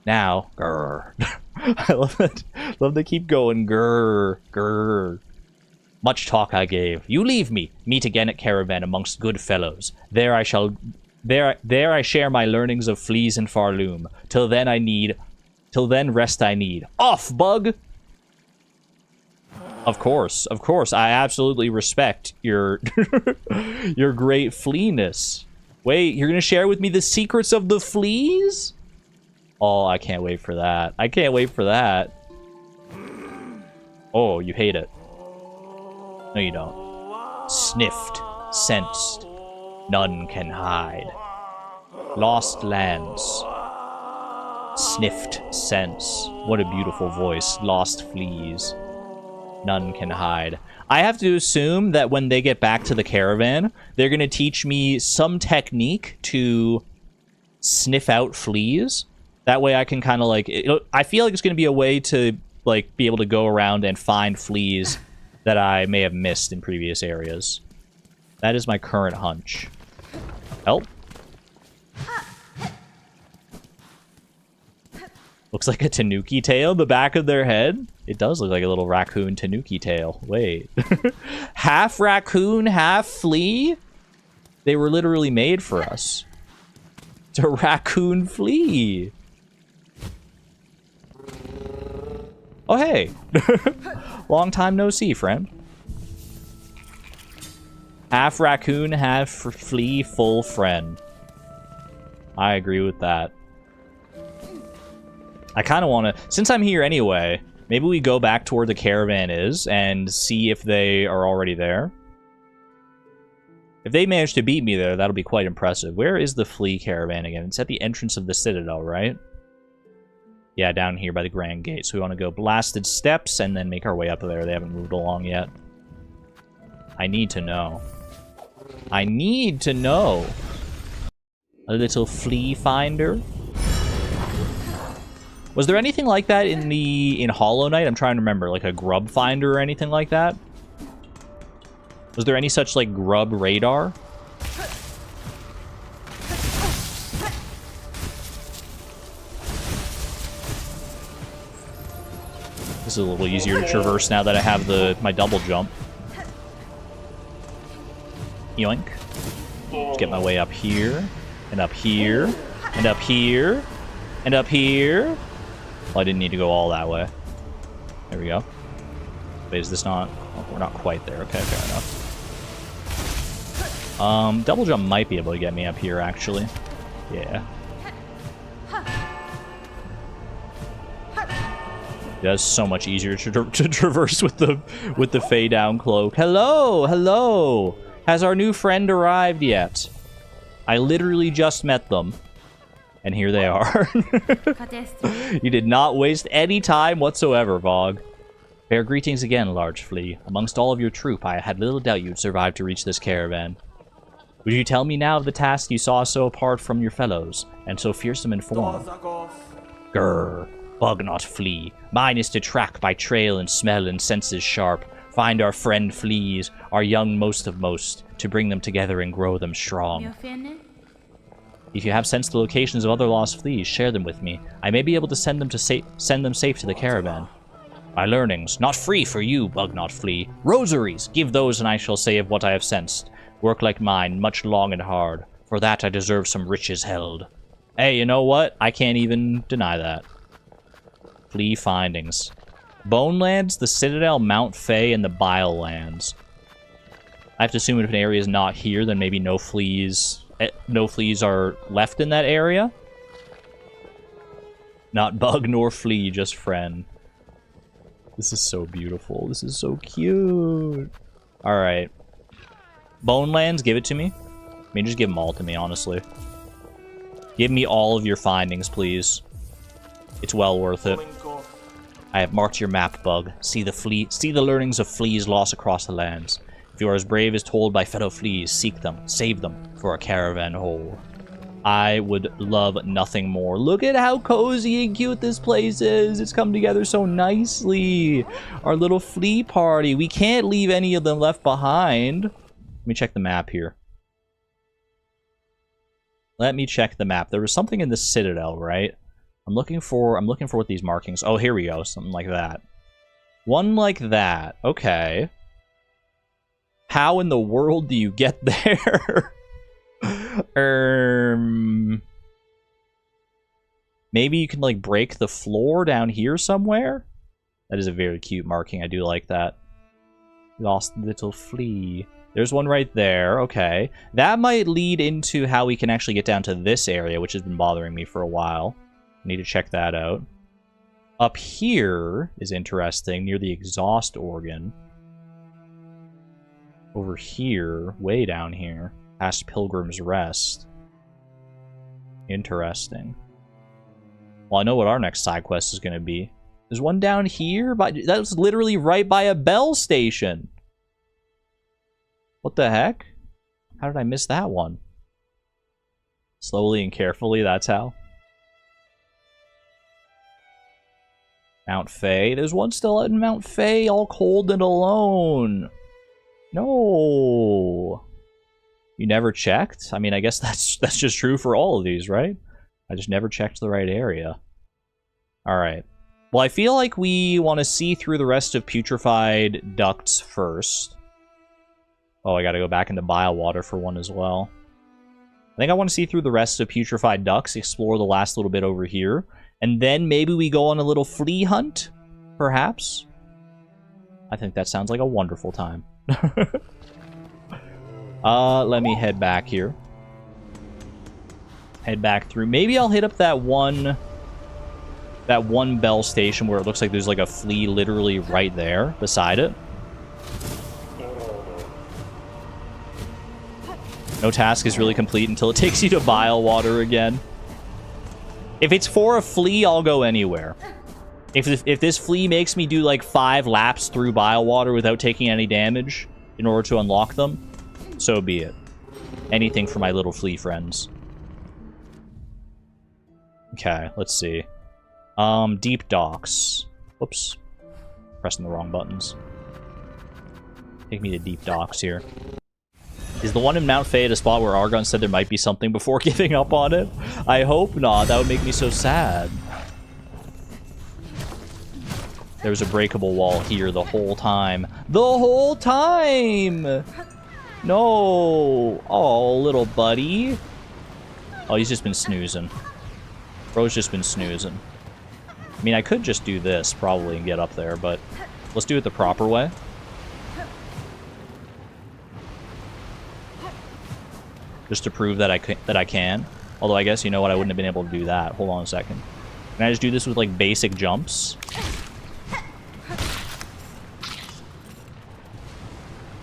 Speaker 1: Now, grrr. I love it. Love to keep going. Grrr, grrr. Much talk I gave. You leave me. Meet again at caravan amongst good fellows. There I share my learnings of Fleas and Farloom. Till then rest I need. Off, bug! Of course. I absolutely respect your your great Flea-ness. Wait, you're gonna share with me the secrets of the Fleas? Oh, I can't wait for that. I can't wait for that. Oh, you hate it. No, you don't. Sniffed, sensed, none can hide. Lost lands. Sniffed, sense. What a beautiful voice. Lost fleas. None can hide. I have to assume that when they get back to the caravan, they're going to teach me some technique to sniff out fleas. That way I can kind of like... I feel like it's going to be a way to like be able to go around and find fleas that I may have missed in previous areas. That is my current hunch. Help. Looks like a tanuki tail, the back of their head. It does look like a little raccoon tanuki tail. Wait. Half raccoon, half flea? They were literally made for us. It's a raccoon flea. Oh, hey. Long time no see, friend. Half raccoon, half flea, full friend. I agree with that. I kind of want to... Since I'm here anyway, maybe we go back to where the caravan is and see if they are already there. If they manage to beat me there, that'll be quite impressive. Where is the flea caravan again? It's at the entrance of the citadel, right? Yeah, down here by the Grand Gate. So we want to go blasted steps and then make our way up there. They haven't moved along yet. I need to know. I need to know. A little flea finder. Was there anything like that in Hollow Knight? I'm trying to remember, like a grub finder or anything like that? Was there any such like grub radar? This is a little easier to traverse now that I have my double jump. Yoink. Just get my way up here, and up here, and up here, and up here. Well, I didn't need to go all that way. There we go. Wait, is this not... Oh, we're not quite there. Okay, fair enough. Double jump might be able to get me up here, actually. Yeah. That's so much easier to traverse with the fade down cloak. Hello, hello. Has our new friend arrived yet? I literally just met them. And here they are. You did not waste any time whatsoever, Vogue. Bear greetings again, large flea. Amongst all of your troop, I had little doubt you'd survive to reach this caravan. Would you tell me now of the task you saw so apart from your fellows, and so fearsome in form? Grrr. Bug not flea. Mine is to track by trail and smell and senses sharp. Find our friend fleas, our young most of most, to bring them together and grow them strong. If you have sensed the locations of other lost fleas, share them with me. I may be able to send them safe to the caravan. My learnings, not free for you, bug not flea. Rosaries, give those and I shall say of what I have sensed. Work like mine, much long and hard. For that I deserve some riches held. Hey, you know what? I can't even deny that. Flea findings. Bonelands, the Citadel, Mount Fay, and the Bile Lands. I have to assume if an area is not here, then maybe no fleas are left in that area. Not bug nor flea, just friend. This is so beautiful. This is so cute. Alright. Bonelands, give it to me. I mean, just give them all to me, honestly. Give me all of your findings, please. It's well worth it. I have marked your map, Bug. See the learnings of fleas lost across the lands. If you are as brave as told by fellow fleas, seek them, save them, for a caravan whole. I would love nothing more. Look at how cozy and cute this place is. It's come together so nicely. Our little flea party. We can't leave any of them left behind. Let me check the map here. Let me check the map. There was something in the Citadel, right? I'm looking for what these markings... Oh, here we go. Something like that. One like that. Okay. How in the world do you get there? Maybe you can, like, break the floor down here somewhere? That is a very cute marking. I do like that. Lost little flea. There's one right there. Okay. That might lead into how we can actually get down to this area, which has been bothering me for a while. Need to check that out. Up here is interesting, near the exhaust organ. Over here, way down here, past Pilgrim's Rest. Interesting. Well, I know what our next side quest is going to be. There's one down here, but that was literally right by a bell station. What the heck? How did I miss that one? Slowly and carefully, that's how. Mount Fay. There's one still out in Mount Fay, all cold and alone. No. You never checked? I mean, I guess that's just true for all of these, right? I just never checked the right area. Alright. Well, I feel like we want to see through the rest of putrified ducts first. Oh, I gotta go back into bile water for one as well. I think I want to see through the rest of putrified ducts, explore the last little bit over here, and then maybe we go on a little flea hunt, perhaps? I think that sounds like a wonderful time. Let me head back here. Head back through. Maybe I'll hit up that one bell station where it looks like there's like a flea literally right there beside it. No task is really complete until it takes you to bile water again. If it's for a flea, I'll go anywhere. If this flea makes me do like 5 laps through bile water without taking any damage in order to unlock them, so be it. Anything for my little flea friends. Okay, let's see. Deep docks. Whoops. Pressing the wrong buttons. Take me to deep docks here. Is the one in Mount Fay at a spot where Argon said there might be something before giving up on it? I hope not. That would make me so sad. There was a breakable wall here the whole time. The whole time! No! Oh, little buddy. Oh, he's just been snoozing. Bro's just been snoozing. I mean, I could just do this, probably, and get up there, but let's do it the proper way. Just to prove that I can. Although I guess, you know what, I wouldn't have been able to do that. Hold on a second. Can I just do this with, like, basic jumps?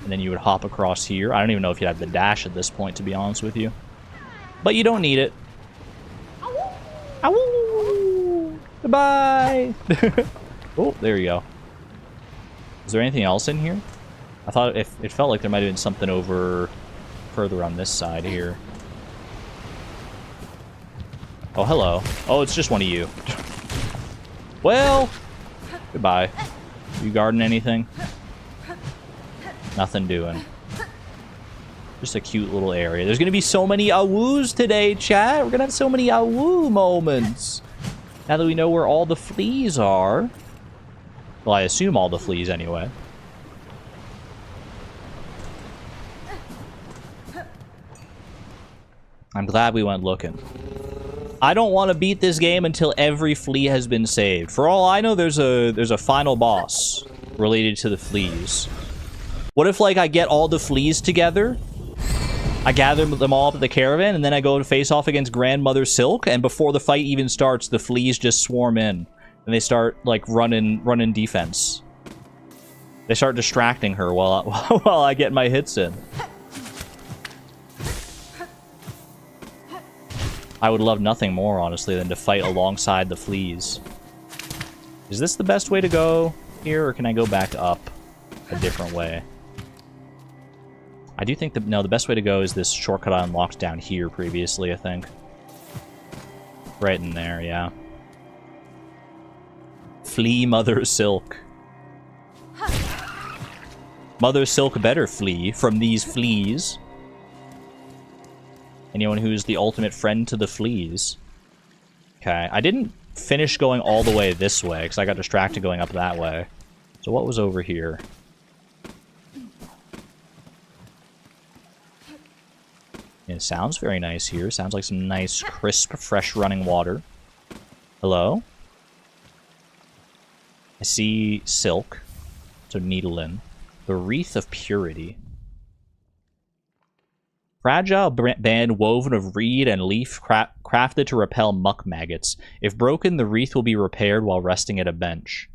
Speaker 1: And then you would hop across here. I don't even know if you'd have the dash at this point, to be honest with you. But you don't need it. Ow! Goodbye! Oh, there you go. Is there anything else in here? I thought it felt like there might have been something over further on this side here. Oh, hello. Oh, it's just one of you. Well, goodbye. You guarding anything? Nothing doing. Just a cute little area. There's gonna be so many awoos today, chat. We're gonna have so many awoo moments. Now that we know where all the fleas are. Well, I assume all the fleas anyway. I'm glad we went looking. I don't want to beat this game until every flea has been saved. For all I know, there's a final boss related to the fleas. What if, like, I get all the fleas together, I gather them all up at the caravan, and then I go to face off against Grandmother Silk, and before the fight even starts, the fleas just swarm in, and they start, like, running defense. They start distracting her while I get my hits in. I would love nothing more, honestly, than to fight alongside the fleas. Is this the best way to go here, or can I go back up a different way? I do think that, no, the best way to go is this shortcut I unlocked down here previously, I think. Right in there, yeah. Flea Mother Silk. Mother Silk better flee from these fleas. Anyone who's the ultimate friend to the fleas. Okay, I didn't finish going all the way this way, because I got distracted going up that way. So what was over here? It sounds very nice here. Sounds like some nice, crisp, fresh running water. Hello? I see silk. So needle-in. The Wreath of Purity. Fragile band woven of reed and leaf Crafted to repel muck maggots. If broken, the wreath will be repaired while resting at a bench.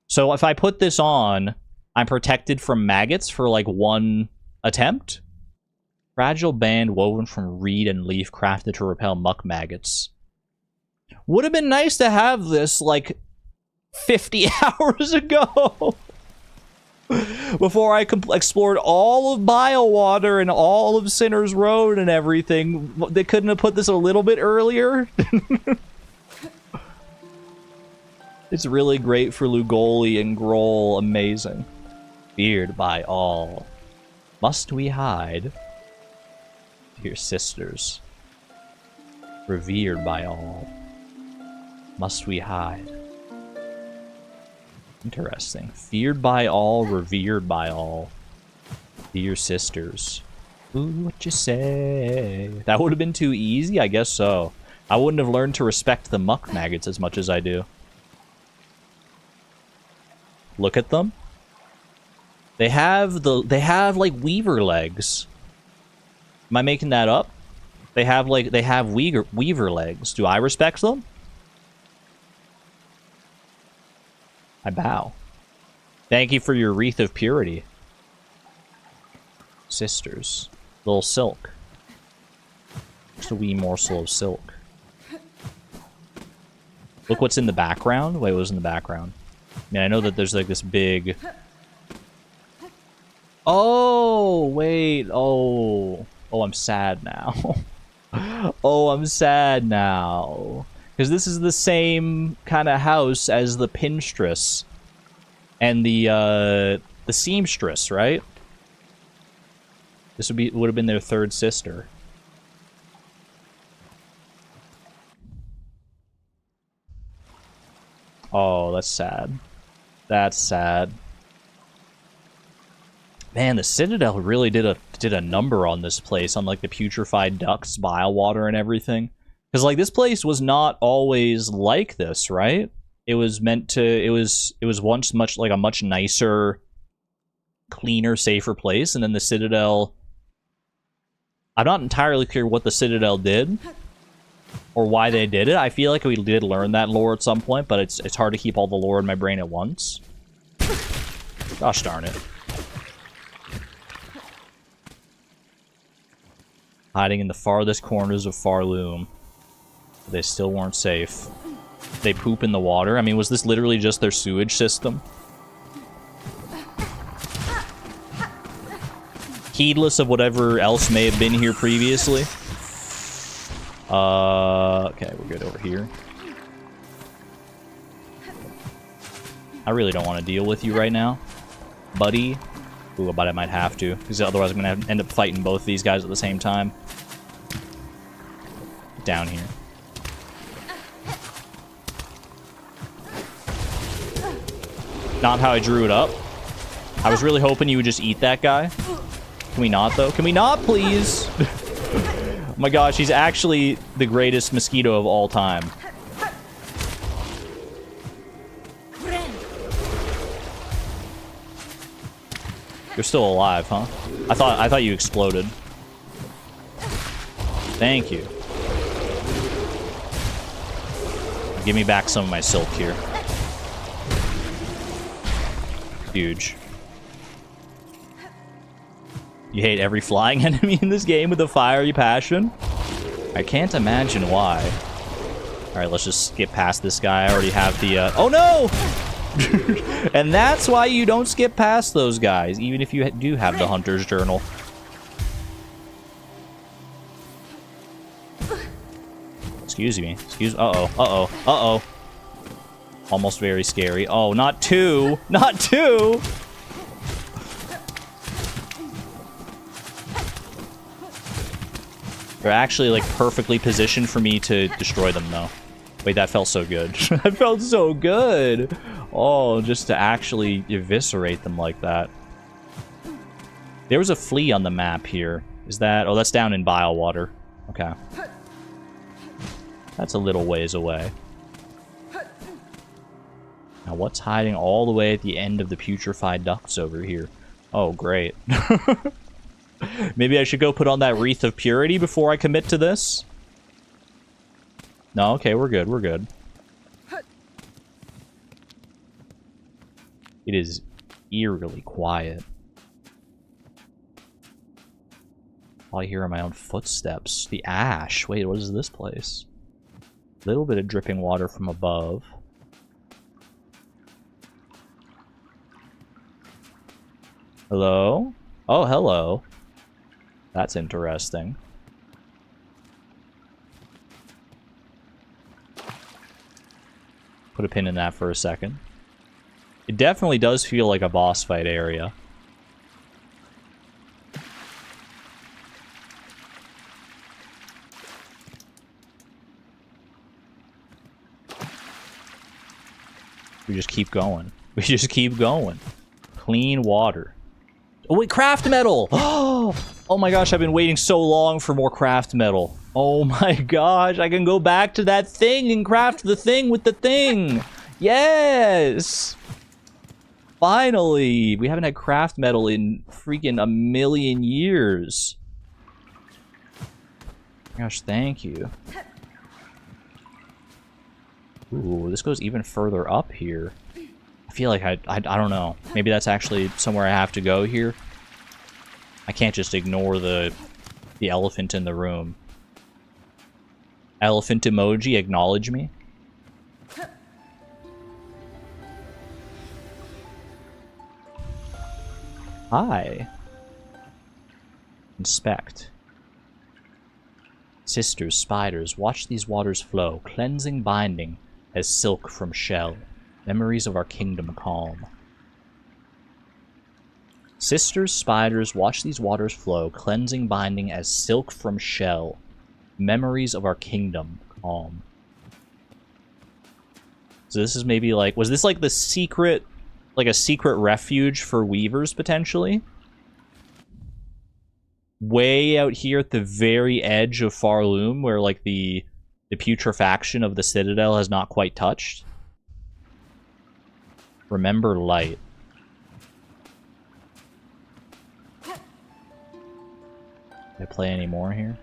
Speaker 1: So if I put this on, I'm protected from maggots for like one attempt? Fragile band woven from reed and leaf crafted to repel muck maggots. Would have been nice to have this like 50 hours ago. Before I explored all of Biowater and all of Sinner's Road and everything. They couldn't have put this a little bit earlier? It's really great for Lugoli and Groll. Amazing. Feared by all. Must we hide? Dear sisters. Revered by all. Must we hide? Interesting. Feared by all, revered by all. Dear sisters. Ooh, what you say? That would have been too easy? I guess so. I wouldn't have learned to respect the muck maggots as much as I do. Look at them. They have like weaver legs. Am I making that up? They have weaver legs. Do I respect them? I bow. Thank you for your wreath of purity. Sisters. Little silk. Just a wee morsel of silk. Look what's in the background. Wait, what was in the background? I mean, I know that there's like this big... Oh, wait. Oh. Oh, I'm sad now. Oh, I'm sad now. Because this is the same kind of house as the pinstress and the seamstress, right? This would have been their third sister. Oh, that's sad. That's sad. Man, the Citadel really did a number on this place, on like the putrified ducts, Biowater, and everything. Because, like, this place was not always like this, right? It was meant to... It was once a much nicer, cleaner, safer place. And then the Citadel... I'm not entirely clear what the Citadel did. Or why they did it. I feel like we did learn that lore at some point. But it's hard to keep all the lore in my brain at once. Gosh darn it. Hiding in the farthest corners of Farloom. They still weren't safe. They poop in the water. I mean, was this literally just their sewage system? Heedless of whatever else may have been here previously. Okay, we're good over here. I really don't want to deal with you right now, buddy. Ooh, but I might have to, because otherwise I'm going to end up fighting both these guys at the same time. Down here. Not how I drew it up. I was really hoping you would just eat that guy. Can we not, though? Can we not, please? Oh my gosh, he's actually the greatest mosquito of all time. You're still alive, huh? I thought you exploded. Thank you. Give me back some of my silk here. Huge. You hate every flying enemy in this game with a fiery passion? I can't imagine why. Alright, let's just skip past this guy. I already have the, Oh no! And that's why you don't skip past those guys, even if you do have the Hunter's Journal. Excuse me. Uh-oh. Uh-oh. Uh-oh. Almost very scary. Oh, not two! Not two! They're actually, like, perfectly positioned for me to destroy them, though. Wait, that felt so good. That felt so good! Oh, just to actually eviscerate them like that. There was a flea on the map here. Is that... Oh, that's down in Biowater. Okay. That's a little ways away. Now, what's hiding all the way at the end of the putrified ducts over here? Oh, great. Maybe I should go put on that Wreath of Purity before I commit to this? No, okay, we're good, we're good. It is eerily quiet. All I hear are my own footsteps. The ash. Wait, what is this place? A little bit of dripping water from above. Hello? Oh, hello. That's interesting. Put a pin in that for a second. It definitely does feel like a boss fight area. We just keep going. We just keep going. Clean water. Oh wait, craft metal! Oh my gosh, I've been waiting so long for more craft metal. Oh my gosh, I can go back to that thing and craft the thing with the thing! Yes! Finally! We haven't had craft metal in freaking a million years. Gosh, thank you. Ooh, this goes even further up here. I feel like I don't know. Maybe that's actually somewhere I have to go here. I can't just ignore the elephant in the room. Elephant emoji, acknowledge me. Hi. Inspect. Sisters, spiders, watch these waters flow, cleansing, binding, as silk from shell. Memories of our kingdom calm. Sisters, spiders, watch these waters flow, cleansing, binding, as silk from shell. Memories of our kingdom calm. So this is maybe like, was this like the secret, like a secret refuge for weavers, potentially? Way out here at the very edge of Farloom, where like the putrefaction of the citadel has not quite touched. Remember light. Can I play any more here?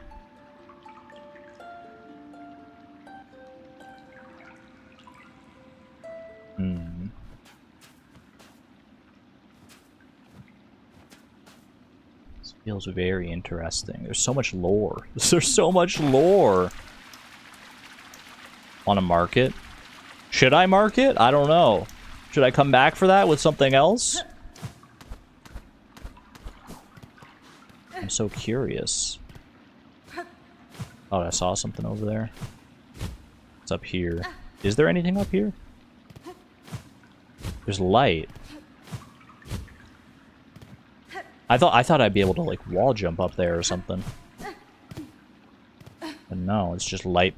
Speaker 1: This feels very interesting. There's so much lore. There's so much lore. Want to mark it? Should I mark it? I don't know. Should I come back for that with something else? I'm so curious. Oh, I saw something over there. It's up here. Is there anything up here? There's light. I thought I'd be able to like wall jump up there or something. But no, it's just light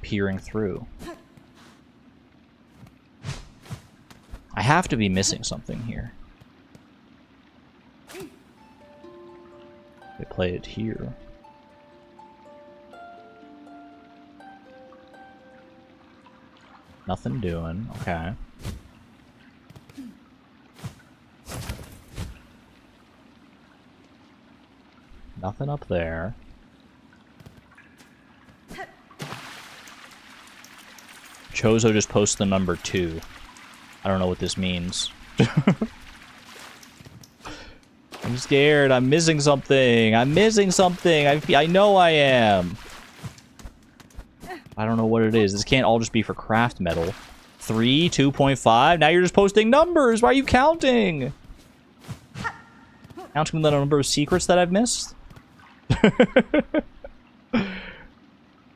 Speaker 1: peering through. I have to be missing something here. They play it here. Nothing doing. Okay. Nothing up there. Chozo just posted the number 2. I don't know what this means. I'm scared. I'm missing something. I'm missing something. I know I am. I don't know what it is. This can't all just be for craft metal. 3, 2.5. Now you're just posting numbers. Why are you counting? Counting the number of secrets that I've missed?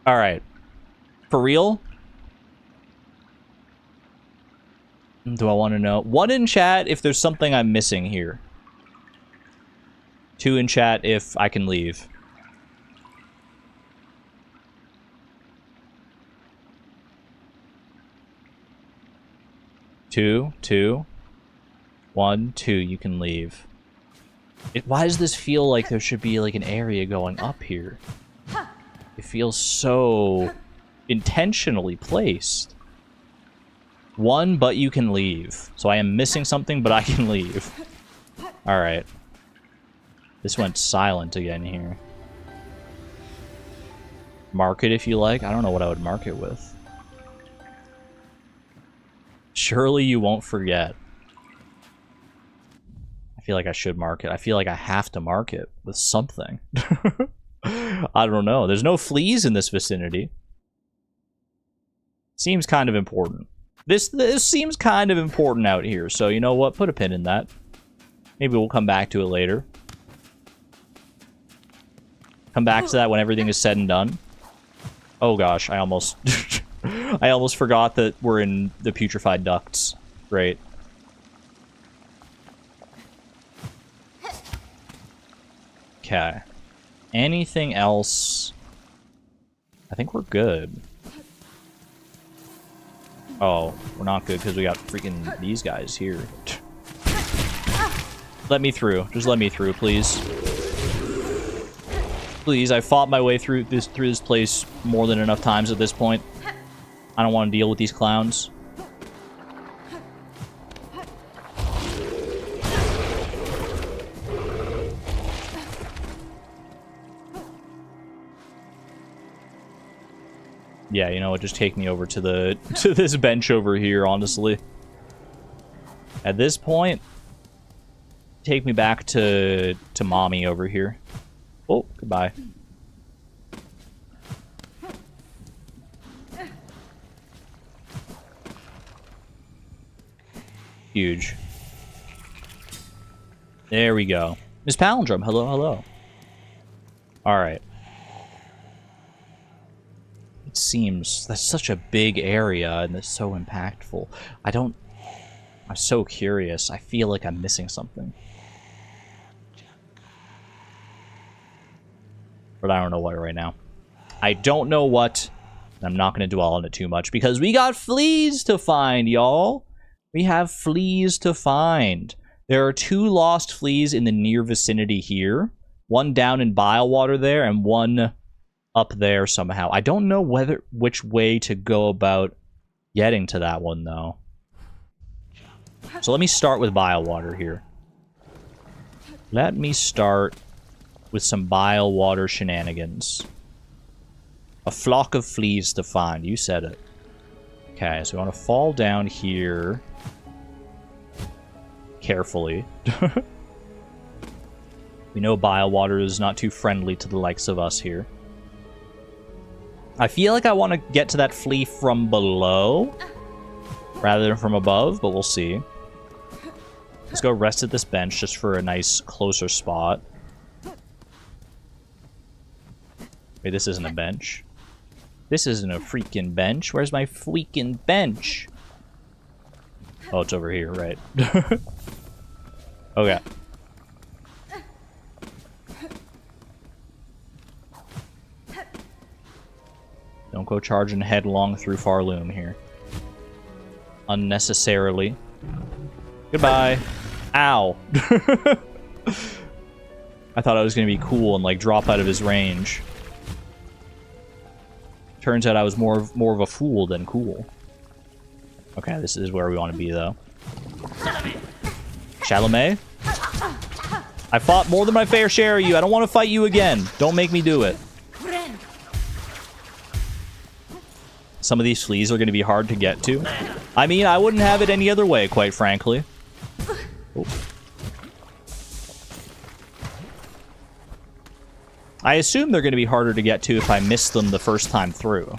Speaker 1: Alright. For real? Do I want to know? 1 in chat if there's something I'm missing here. 2 in chat if I can leave. Two. 1, 2, you can leave. Why does this feel like there should be like an area going up here? It feels so intentionally placed. 1, but you can leave. So I am missing something, but I can leave. Alright. This went silent again here. Mark it if you like. I don't know what I would mark it with. Surely you won't forget. I feel like I should mark it. I feel like I have to mark it with something. I don't know. There's no fleas in this vicinity. Seems kind of important. This seems kind of important out here. So you know what? Put a pin in that. Maybe we'll come back to it later. Come back to that when everything is said and done. Oh gosh, I almost I almost forgot that we're in the putrified ducts. Great. Okay. Anything else? I think we're good. Oh, we're not good because we got freaking these guys here. Let me through. Just let me through, please. Please, I fought my way through this place more than enough times at this point. I don't want to deal with these clowns. Yeah, you know what? Just take me over to this bench over here, honestly. At this point, take me back to mommy over here. Oh, goodbye. Huge. There we go. Miss Palindrome, hello, hello. Alright. It seems that's such a big area and it's so impactful. I'm so curious. I feel like I'm missing something. But I don't know what right now. I don't know what. I'm not going to dwell on it too much because we got fleas to find, y'all. We have fleas to find. There are 2 lost fleas in the near vicinity here. One down in Bilewater there and one up there somehow. I don't know which way to go about getting to that one, though. So let me start with Bilewater here. Let me start with some Bilewater shenanigans. A flock of fleas to find. You said it. Okay, so we want to fall down here carefully. We know Bilewater is not too friendly to the likes of us here. I feel like I want to get to that flea from below rather than from above, but we'll see. Let's go rest at this bench just for a nice closer spot. Wait, this isn't a bench. This isn't a freaking bench. Where's my freaking bench? Oh, it's over here, right. Okay. Don't go charging headlong through Farloom here. Unnecessarily. Goodbye. Ow. I thought I was going to be cool and, like, drop out of his range. Turns out I was more of a fool than cool. Okay, this is where we want to be, though. Chalamet? I fought more than my fair share of you. I don't want to fight you again. Don't make me do it. Some of these fleas are going to be hard to get to. I mean, I wouldn't have it any other way, quite frankly. Oh. I assume they're going to be harder to get to if I miss them the first time through.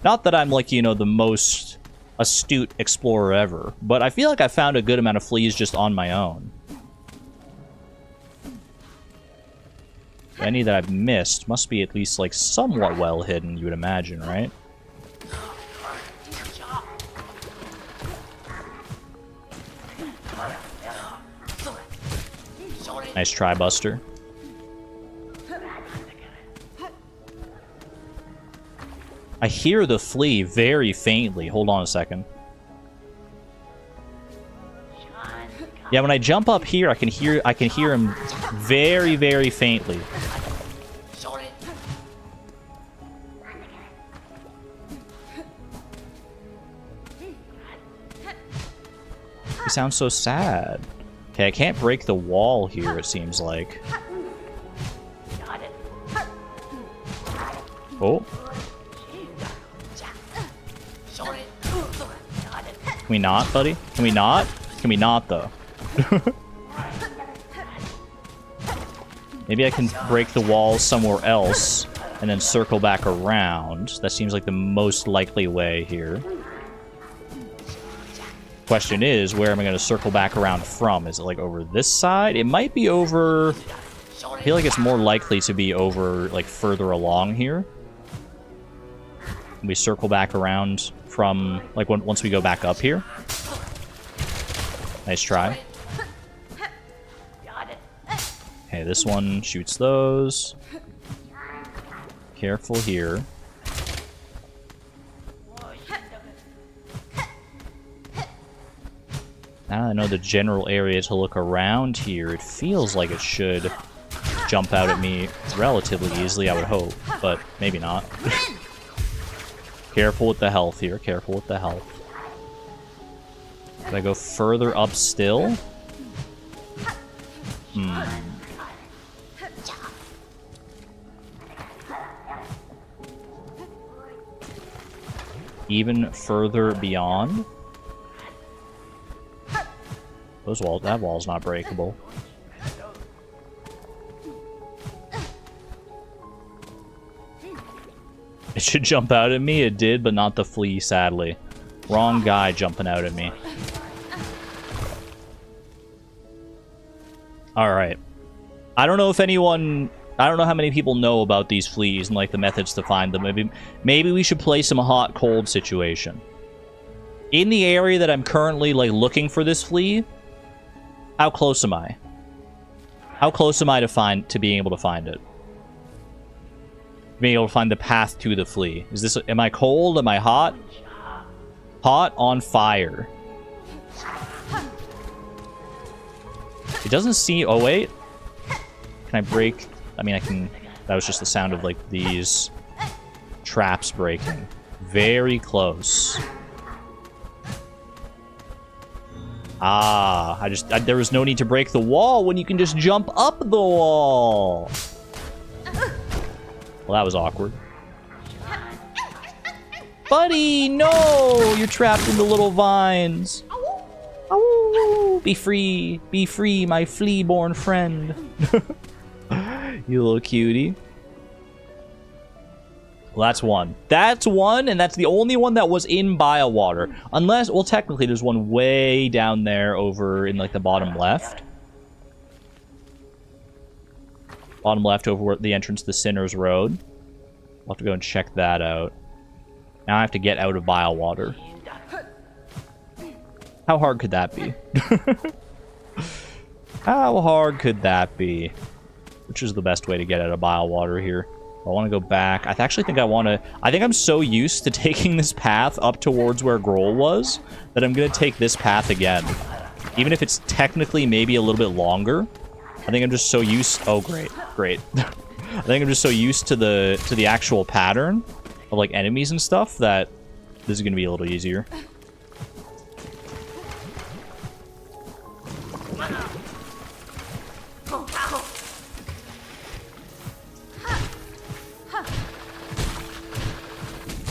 Speaker 1: Not that I'm, like, you know, the most astute explorer ever, but I feel like I found a good amount of fleas just on my own. Any that I've missed must be at least, like, somewhat well hidden, you would imagine, right? Nice try, Buster. I hear the flea very faintly. Hold on a second. Yeah, when I jump up here, I can hear him very, very faintly. He sounds so sad. Okay, I can't break the wall here, it seems like. Oh. Can we not, buddy? Can we not? Can we not, though? Maybe I can break the walls somewhere else and then circle back around. That seems like the most likely way here. Question is, where am I going to circle back around from? Is it like over this side? It might be over... I feel like it's more likely to be over, like, further along here. We circle back around from, like, once we go back up here. Nice try. Okay, this one shoots those. Careful here. Now I know the general area to look around here. It feels like it should jump out at me relatively easily, I would hope, but maybe not. Careful with the health here. Careful with the health. Did I go further up still? Even further beyond? That wall's not breakable. It should jump out at me. It did, but not the flea, sadly. Wrong guy jumping out at me. Alright. I don't know if anyone... I don't know how many people know about these fleas and, like, the methods to find them. Maybe we should play some hot-cold situation. In the area that I'm currently, like, looking for this flea, how close am I? How close am I to being able to find it? Being able to find the path to the flea. Is this... Am I cold? Am I hot? Hot on fire. It doesn't seem... Oh, wait. Can I break... I mean, I can... That was just the sound of, like, these traps breaking. Very close. Ah, there was no need to break the wall when you can just jump up the wall. Well, that was awkward. Buddy, no! You're trapped in the little vines. Oh, be free, my flea-born friend. You little cutie. Well, that's one. That's one, and that's the only one that was in biowater. Unless, well, technically there's one way down there over in, like, the bottom left. Bottom left over where the entrance to Sinner's Road. We'll have to go and check that out. Now I have to get out of biowater. How hard could that be? How hard could that be? Which is the best way to get out of biowater here? I want to go back. I actually think I want to... I think I'm so used to taking this path up towards where Grohl was that I'm going to take this path again. Even if it's technically maybe a little bit longer. I think I'm just so used... Oh, great. Great. I think I'm just so used to the actual pattern of, like, enemies and stuff that this is going to be a little easier.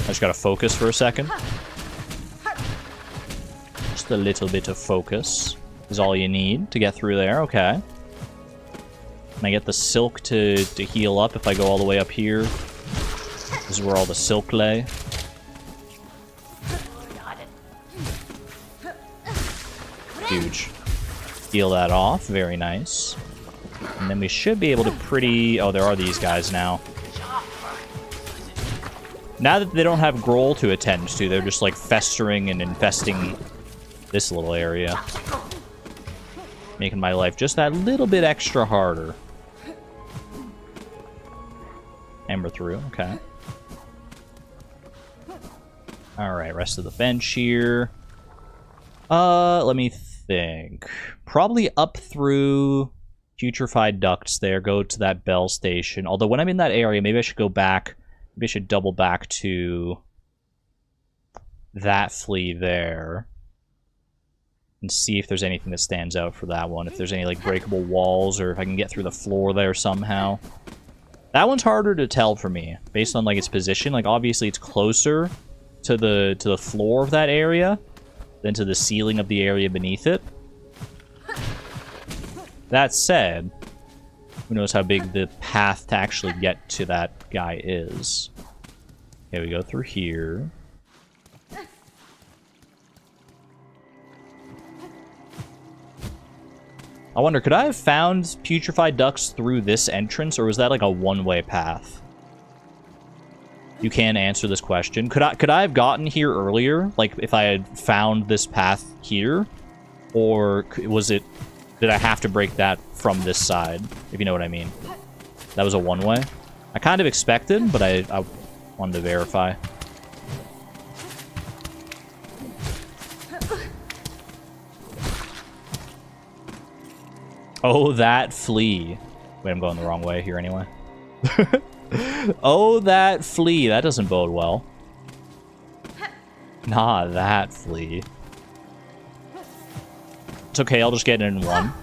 Speaker 1: I just gotta focus for a second. Just a little bit of focus is all you need to get through there. Okay. Can I get the silk to heal up if I go all the way up here? This is where all the silk lay. Huge. Heal that off. Very nice. And then we should be able to pretty... Oh, there are these guys now. Now that they don't have Grohl to attend to, they're just, like, festering and infesting this little area. Making my life just that little bit extra harder. And we're through. Okay. Alright, rest of the bench here. Let me think. Probably up through putrified ducts there, go to that bell station. Although when I'm in that area, maybe I should go back... Maybe I should double back to that flea there and see if there's anything that stands out for that one. If there's any, like, breakable walls or if I can get through the floor there somehow. That one's harder to tell for me, based on, like, its position. Like, obviously, it's closer to the floor of that area than to the ceiling of the area beneath it. That said, who knows how big the path to actually get to that guy is. Okay, we go through here. I wonder, could I have found putrified ducts through this entrance, or was that like a one-way path? You can answer this question. Could I have gotten here earlier, like if I had found this path here, or was it? Did I have to break that from this side? If you know what I mean. That was a one-way. I kind of expected, but I wanted to verify. Oh, that Flea. Wait, I'm going the wrong way here anyway. Oh, that Flea. That doesn't bode well. Nah, that Flea. It's okay, I'll just get it in one.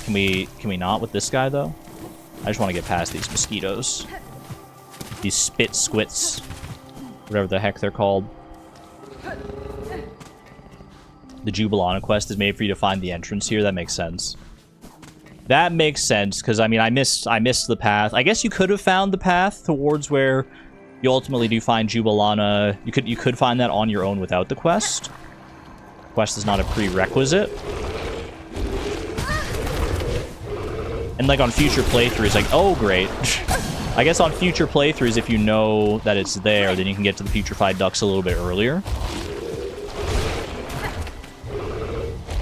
Speaker 1: Can we not with this guy, though? I just want to get past these mosquitoes. These spit squits. Whatever the heck they're called. The Jubilana quest is made for you to find the entrance here. That makes sense. That makes sense, because, I mean, I missed the path. I guess you could have found the path towards where you ultimately do find Jubilana. You could find that on your own without the quest. The quest is not a prerequisite. And, like, on future playthroughs, like, oh, great. I guess on future playthroughs, if you know that it's there, then you can get to the putrified ducts a little bit earlier.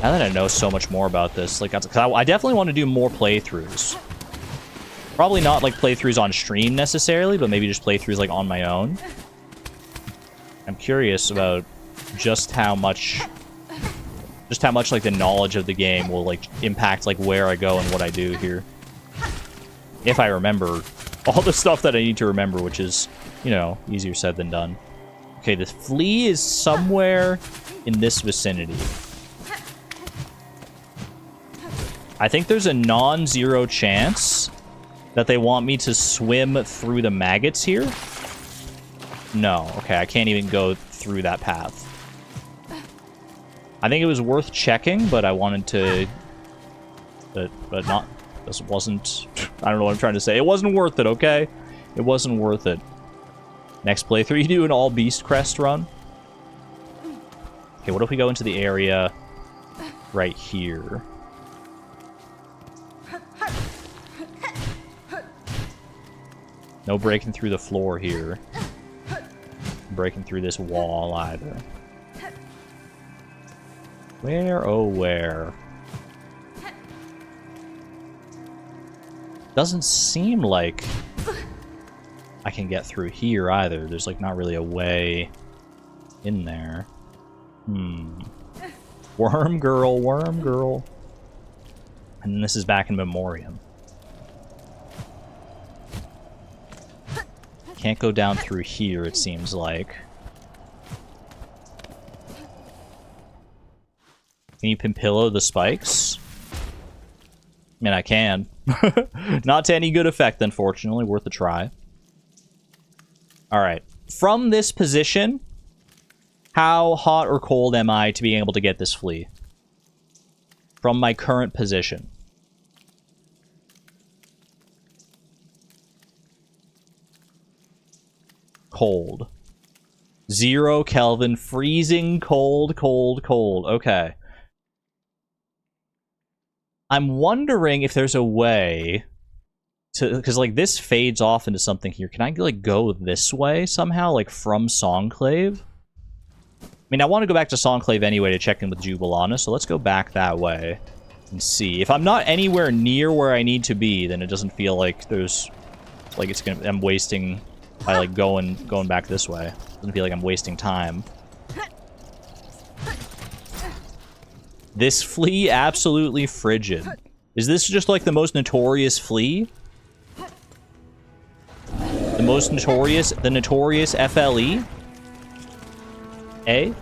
Speaker 1: Now that I know so much more about this, like, I definitely want to do more playthroughs. Probably not, like, playthroughs on stream necessarily, but maybe just playthroughs, like, on my own. I'm curious about just how much, like, the knowledge of the game will, like, impact, like, where I go and what I do here. If I remember all the stuff that I need to remember, which is, you know, easier said than done. Okay, the Flea is somewhere in this vicinity. I think there's a non-zero chance that they want me to swim through the maggots here. No. Okay, I can't even go through that path. I think it was worth checking, but I wanted to... But not... This wasn't... I don't know what I'm trying to say. It wasn't worth it, okay? It wasn't worth it. Next playthrough, you do an all-beast crest run. Okay, what if we go into the area right here? No breaking through the floor here. Breaking through this wall either. Where, oh where? Doesn't seem like I can get through here either. There's like not really a way in there. Worm girl, worm girl. And this is back in Memoriam. Can't go down through here, it seems like. Can you Pimpillo the spikes? I mean, I can. Not to any good effect, unfortunately. Worth a try. Alright. From this position, how hot or cold am I to being able to get this Flea? From my current position. Cold. 0 Kelvin, freezing cold, cold, cold. Okay. I'm wondering if there's a way to... Because, like, this fades off into something here. Can I, like, go this way somehow? Like, from Songclave? I mean, I want to go back to Songclave anyway to check in with Jubilana, so let's go back that way and see. If I'm not anywhere near where I need to be, then it doesn't feel like there's... Like, it's gonna... I'm wasting... By, like, going back this way. Doesn't feel like I'm wasting time. This Flea, absolutely frigid. Is this just, like, the most notorious Flea? The most notorious... The notorious FLE? Eh?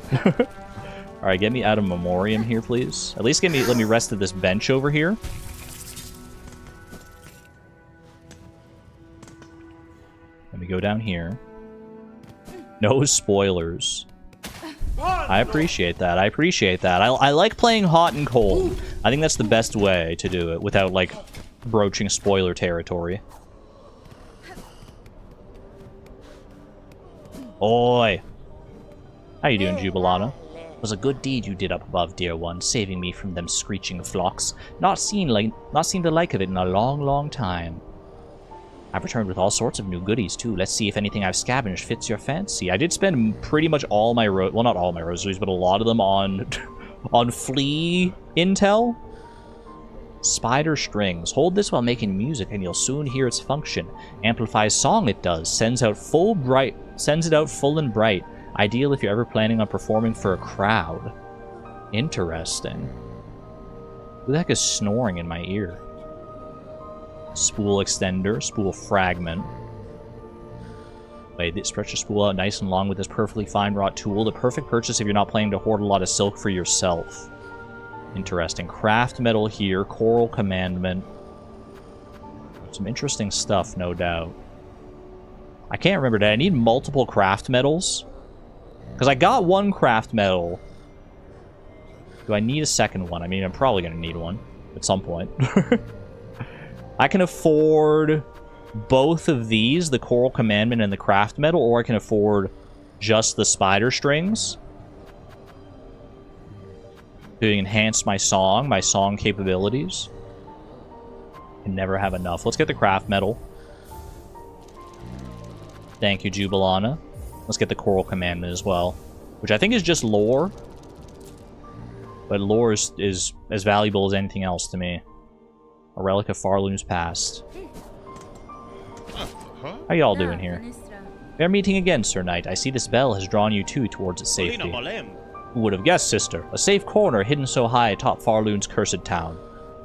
Speaker 1: Alright, get me out of Memoriam here, please. At least let me rest at this bench over here. we go down here. No spoilers. I appreciate that. I appreciate that. I like playing hot and cold. I think that's the best way to do it without, like, broaching spoiler territory. Oi! How you doing, Jubilana? It was a good deed you did up above, dear one, saving me from them screeching flocks. Not seen the like of it in a long, long time. I've returned with all sorts of new goodies, too. Let's see if anything I've scavenged fits your fancy. I did spend pretty much all my well, not all my rosaries, but a lot of them on on Flea intel. Spider strings. Hold this while making music, and you'll soon hear its function. Amplifies song, it does. Sends it out full and bright. Ideal if you're ever planning on performing for a crowd. Interesting. Who the heck is snoring in my ear? Spool extender, spool fragment. Wait, stretch the spool out nice and long with this perfectly fine wrought tool. The perfect purchase if you're not planning to hoard a lot of silk for yourself. Interesting. Craft metal here, coral commandment. Some interesting stuff, no doubt. I can't remember, did I need multiple craft metals? Because I got one craft metal. Do I need a second one? I mean, I'm probably going to need one at some point. I can afford both of these, the Coral Commandment and the Craft Metal, or I can afford just the spider strings to enhance my song capabilities. Can never have enough. Let's get the Craft Metal. Thank you, Jubilana. Let's get the Coral Commandment as well, which I think is just lore. But lore is as valuable as anything else to me. A relic of Farloon's past. How y'all doing here? Fair meeting again, Sir Knight. I see this bell has drawn you too towards its safety. Who would have guessed, sister? A safe corner hidden so high atop Farloon's cursed town.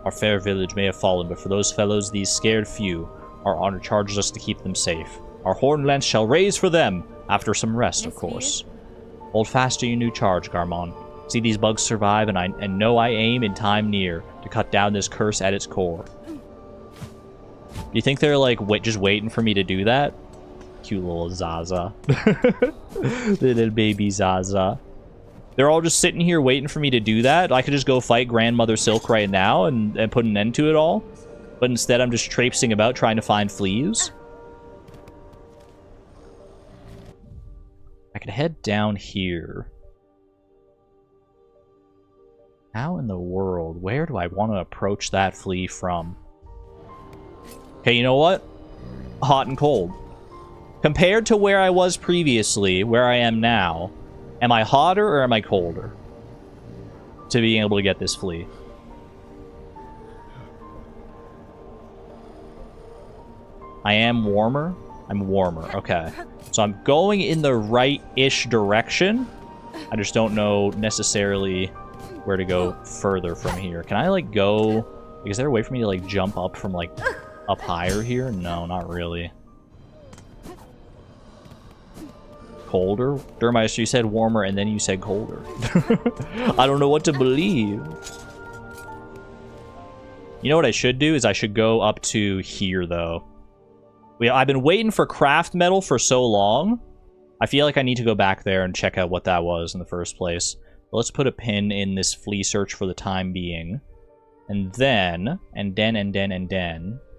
Speaker 1: Our fair village may have fallen, but for those fellows, these scared few, our honor charges us to keep them safe. Our horn lance shall raise for them, after some rest, of course. Hold fast to your new charge, Garmon. See these bugs survive, and know I aim in time near to cut down this curse at its core. Do you think they're like just waiting for me to do that? Cute little Zaza. Little baby Zaza. They're all just sitting here waiting for me to do that. I could just go fight Grandmother Silk right now and put an end to it all. But instead I'm just traipsing about trying to find fleas. I could head down here. How in the world? Where do I want to approach that flea from? Okay, you know what? Hot and cold. Compared to where I was previously, where I am now, am I hotter or am I colder to being able to get this flea? I am warmer? I'm warmer, okay. So I'm going in the right-ish direction. I just don't know necessarily where to go further from here. Can I, like, go... Is there a way for me to, like, jump up from, like, up higher here? No, not really. Colder? Durmeister, you said warmer and then you said colder. I don't know what to believe. You know what I should do is I should go up to here, though. I've been waiting for craft metal for so long. I feel like I need to go back there and check out what that was in the first place. Let's put a pin in this flea search for the time being. And then...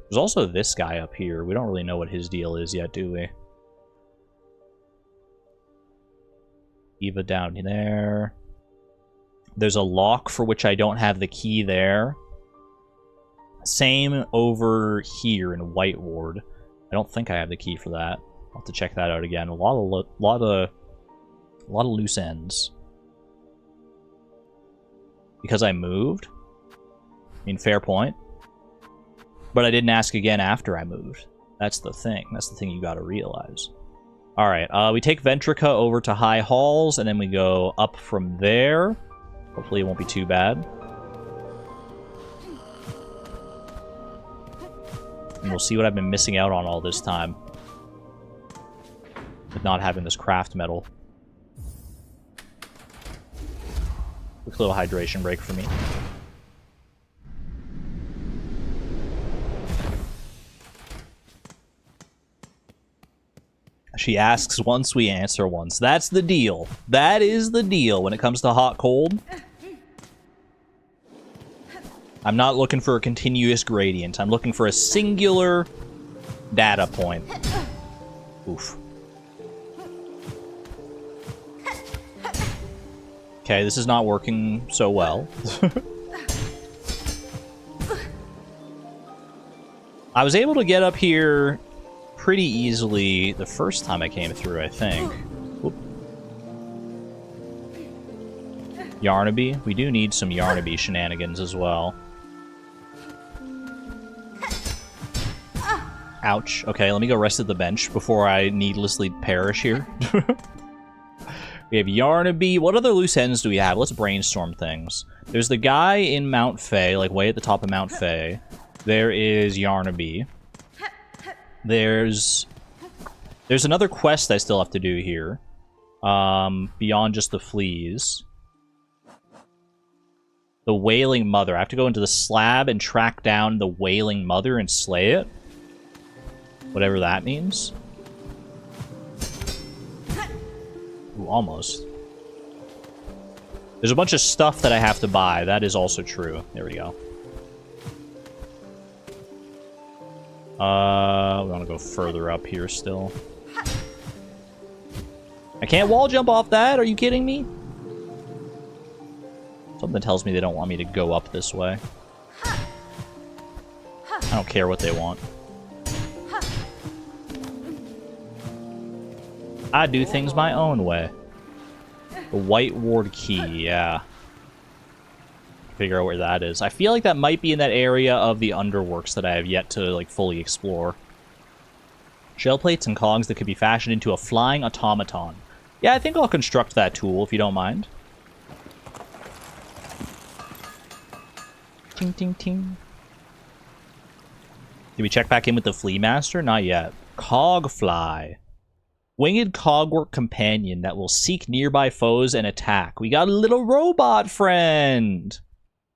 Speaker 1: There's also this guy up here. We don't really know what his deal is yet, do we? Eva down there. There's a lock for which I don't have the key there. Same over here in White Ward. I don't think I have the key for that. I'll have to check that out again. A lot of loose ends. Because I moved? I mean, fair point. But I didn't ask again after I moved. That's the thing. That's the thing you gotta realize. Alright, we take Ventrica over to High Halls, and then we go up from there. Hopefully it won't be too bad. And we'll see what I've been missing out on all this time. With not having this craft metal. Quick little hydration break for me. She asks once, we answer once. That's the deal. That is the deal when it comes to hot cold. I'm not looking for a continuous gradient. I'm looking for a singular data point. Oof. Okay, this is not working so well. I was able to get up here pretty easily the first time I came through, I think. Oop. Yarnaby. We do need some Yarnaby shenanigans as well. Ouch. Okay, let me go rest at the bench before I needlessly perish here. We have Yarnaby. What other loose ends do we have? Let's brainstorm things. There's the guy in Mount Fay, like way at the top of Mount Fay. There is Yarnaby. There's another quest I still have to do here. Beyond just the fleas. The Wailing Mother. I have to go into the slab and track down the Wailing Mother and slay it. Whatever that means. Ooh, almost. There's a bunch of stuff that I have to buy. That is also true. There we go. We want to go further up here still. I can't wall jump off that? Are you kidding me? Something tells me they don't want me to go up this way. I don't care what they want. I do things my own way. The White Ward Key, yeah. Figure out where that is. I feel like that might be in that area of the underworks that I have yet to, like, fully explore. Shell plates and cogs that could be fashioned into a flying automaton. Yeah, I think I'll construct that tool, if you don't mind. Ting, ting, ting. Did we check back in with the Flea Master? Not yet. Cogfly. Winged cogwork companion that will seek nearby foes and attack. We got a little robot friend.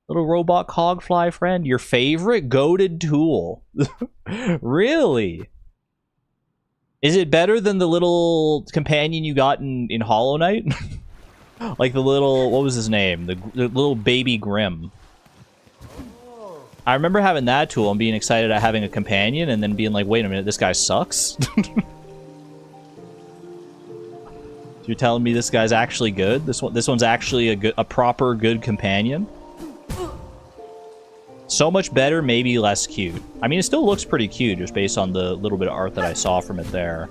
Speaker 1: Little robot cogfly friend. Your favorite goated tool. Really? Is it better than the little companion you got in Hollow Knight? Like the little, what was his name? The little baby Grim. I remember having that tool and being excited at having a companion and then being like, wait a minute, this guy sucks? You're telling me this guy's actually good? This one's actually a proper good companion? So much better, maybe less cute. I mean, it still looks pretty cute, just based on the little bit of art that I saw from it there.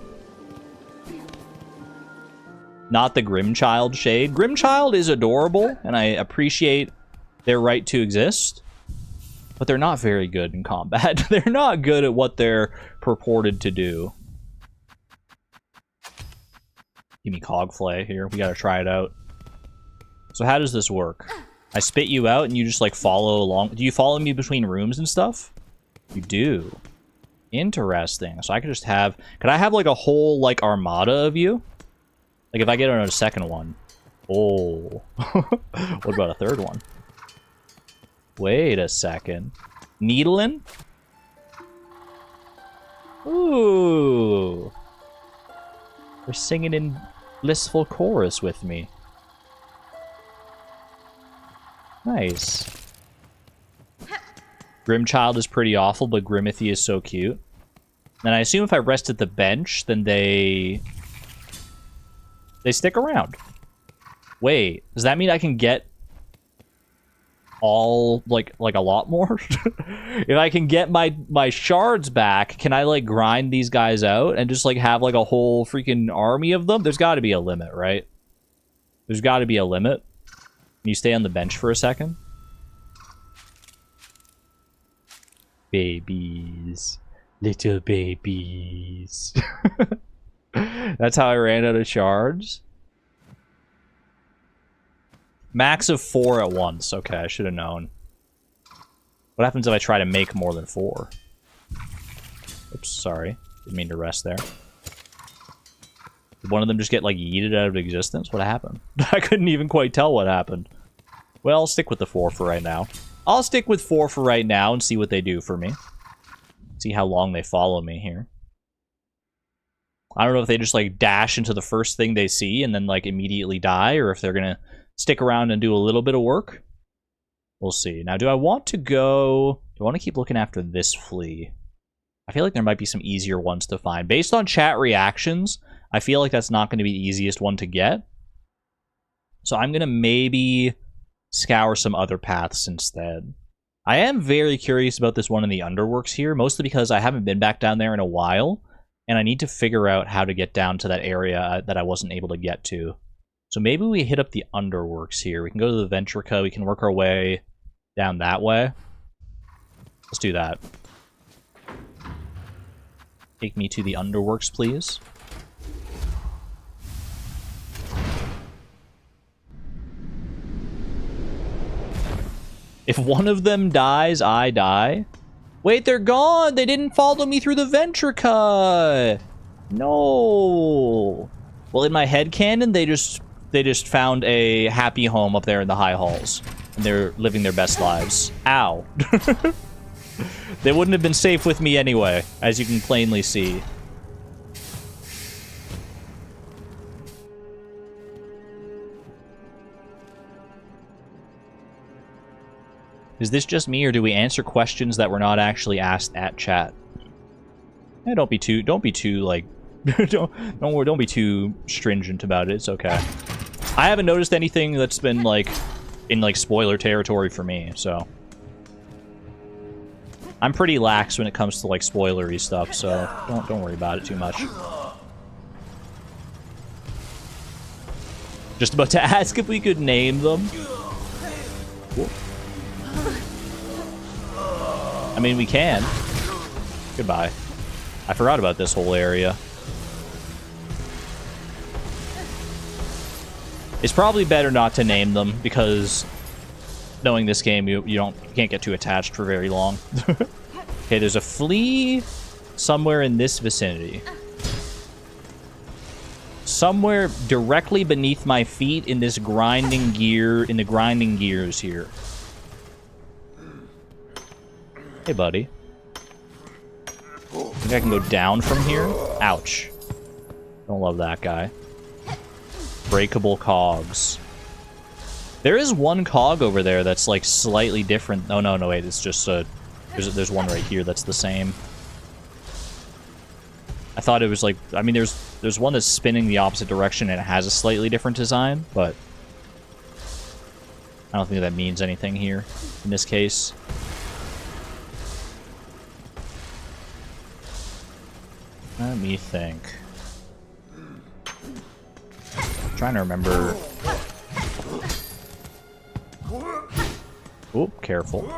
Speaker 1: Not the Grimchild shade. Grimchild is adorable, and I appreciate their right to exist. But they're not very good in combat. They're not good at what they're purported to do. Give me Cogflay here. We gotta try it out. So how does this work? I spit you out and you just like follow along. Do you follow me between rooms and stuff? You do. Interesting. So I could just have... Could I have like a whole like armada of you? Like if I get on a second one. Oh. What about a third one? Wait a second. Needling? Ooh. They're singing in blissful chorus with me. Nice. Grimchild is pretty awful, but Grimithy is so cute. And I assume if I rest at the bench, then they stick around. Wait, does that mean I can get all, like a lot more? If I can get my shards back, can I, like, grind these guys out and just, like, have, like, a whole freaking army of them? There's got to be a limit, right? There's got to be a limit. Can you stay on the bench for a second? Babies. Little babies. That's how I ran out of shards. Max of 4 at once. Okay, I should have known. What happens if I try to make more than 4? Oops, sorry. Didn't mean to rest there. Did one of them just get, like, yeeted out of existence? What happened? I couldn't even quite tell what happened. Well, I'll stick with the 4 for right now. I'll stick with 4 for right now and see what they do for me. See how long they follow me here. I don't know if they just like dash into the first thing they see and then like immediately die, or if they're gonna stick around and do a little bit of work. We'll see. Now, do I want to go... Do I want to keep looking after this flea? I feel like there might be some easier ones to find. Based on chat reactions, I feel like that's not going to be the easiest one to get. So I'm going to maybe scour some other paths instead. I am very curious about this one in the underworks here, mostly because I haven't been back down there in a while, and I need to figure out how to get down to that area that I wasn't able to get to. So maybe we hit up the underworks here. We can go to the Ventrica, we can work our way down that way. Let's do that. Take me to the underworks, please. If one of them dies, I die. Wait, they're gone! They didn't follow me through the Ventrica! No! Well, in my headcanon, they just found a happy home up there in the high halls. And they're living their best lives. Ow. They wouldn't have been safe with me anyway, as you can plainly see. Is this just me, or do we answer questions that were not actually asked at chat? Yeah, don't be too like, don't be too stringent about it. It's okay. I haven't noticed anything that's been like in like spoiler territory for me, so I'm pretty lax when it comes to like spoilery stuff. So don't worry about it too much. Just about to ask if we could name them. Cool. I mean, we can. Goodbye. I forgot about this whole area. It's probably better not to name them, because knowing this game, you can't get too attached for very long. Okay, there's a flea somewhere in this vicinity. Somewhere directly beneath my feet in this grinding gear, in the grinding gears here. Hey, buddy. Think I can go down from here? Ouch. Don't love that guy. Breakable cogs. There is one cog over there that's like slightly different. Oh no, wait, it's just there's one right here that's the same. I thought it was like, I mean, there's one that's spinning the opposite direction and it has a slightly different design, but I don't think that means anything here in this case. Let me think. I'm trying to remember. Oh, careful.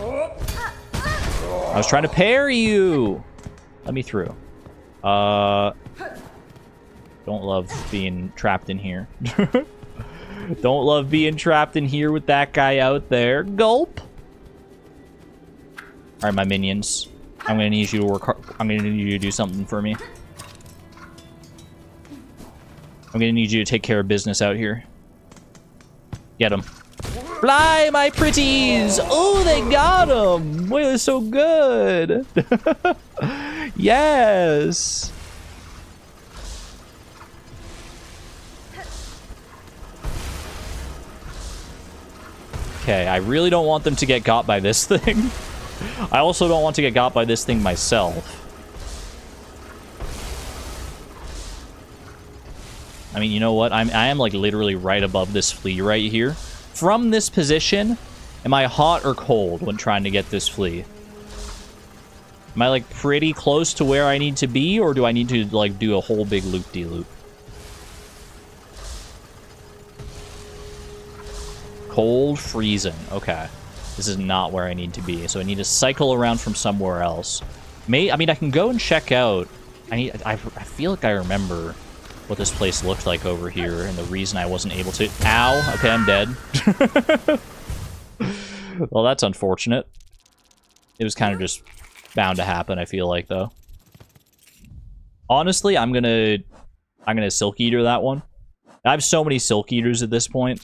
Speaker 1: I was trying to parry you! Let me through. Don't love being trapped in here. Don't love being trapped in here with that guy out there. Gulp! Alright, my minions. I'm gonna need you to work hard. I'm gonna need you to do something for me. I'm gonna need you to take care of business out here. Get him. Fly, my pretties! Oh, they got him! Boy, they're so good! Yes! Okay, I really don't want them to get got by this thing. I also don't want to get got by this thing myself. I mean, you know what? I am like literally right above this flea right here. From this position, am I hot or cold when trying to get this flea? Am I like pretty close to where I need to be, or do I need to like do a whole big loop-de-loop? Cold, freezing. Okay. This is not where I need to be, so I need to cycle around from somewhere else. I mean, I can go and check out. I feel like I remember what this place looked like over here, and the reason I wasn't able to... Ow! Okay, I'm dead. Well, that's unfortunate. It was kind of just bound to happen, I feel like, though. Honestly, I'm gonna Silk Eater that one. I have so many Silk Eaters at this point.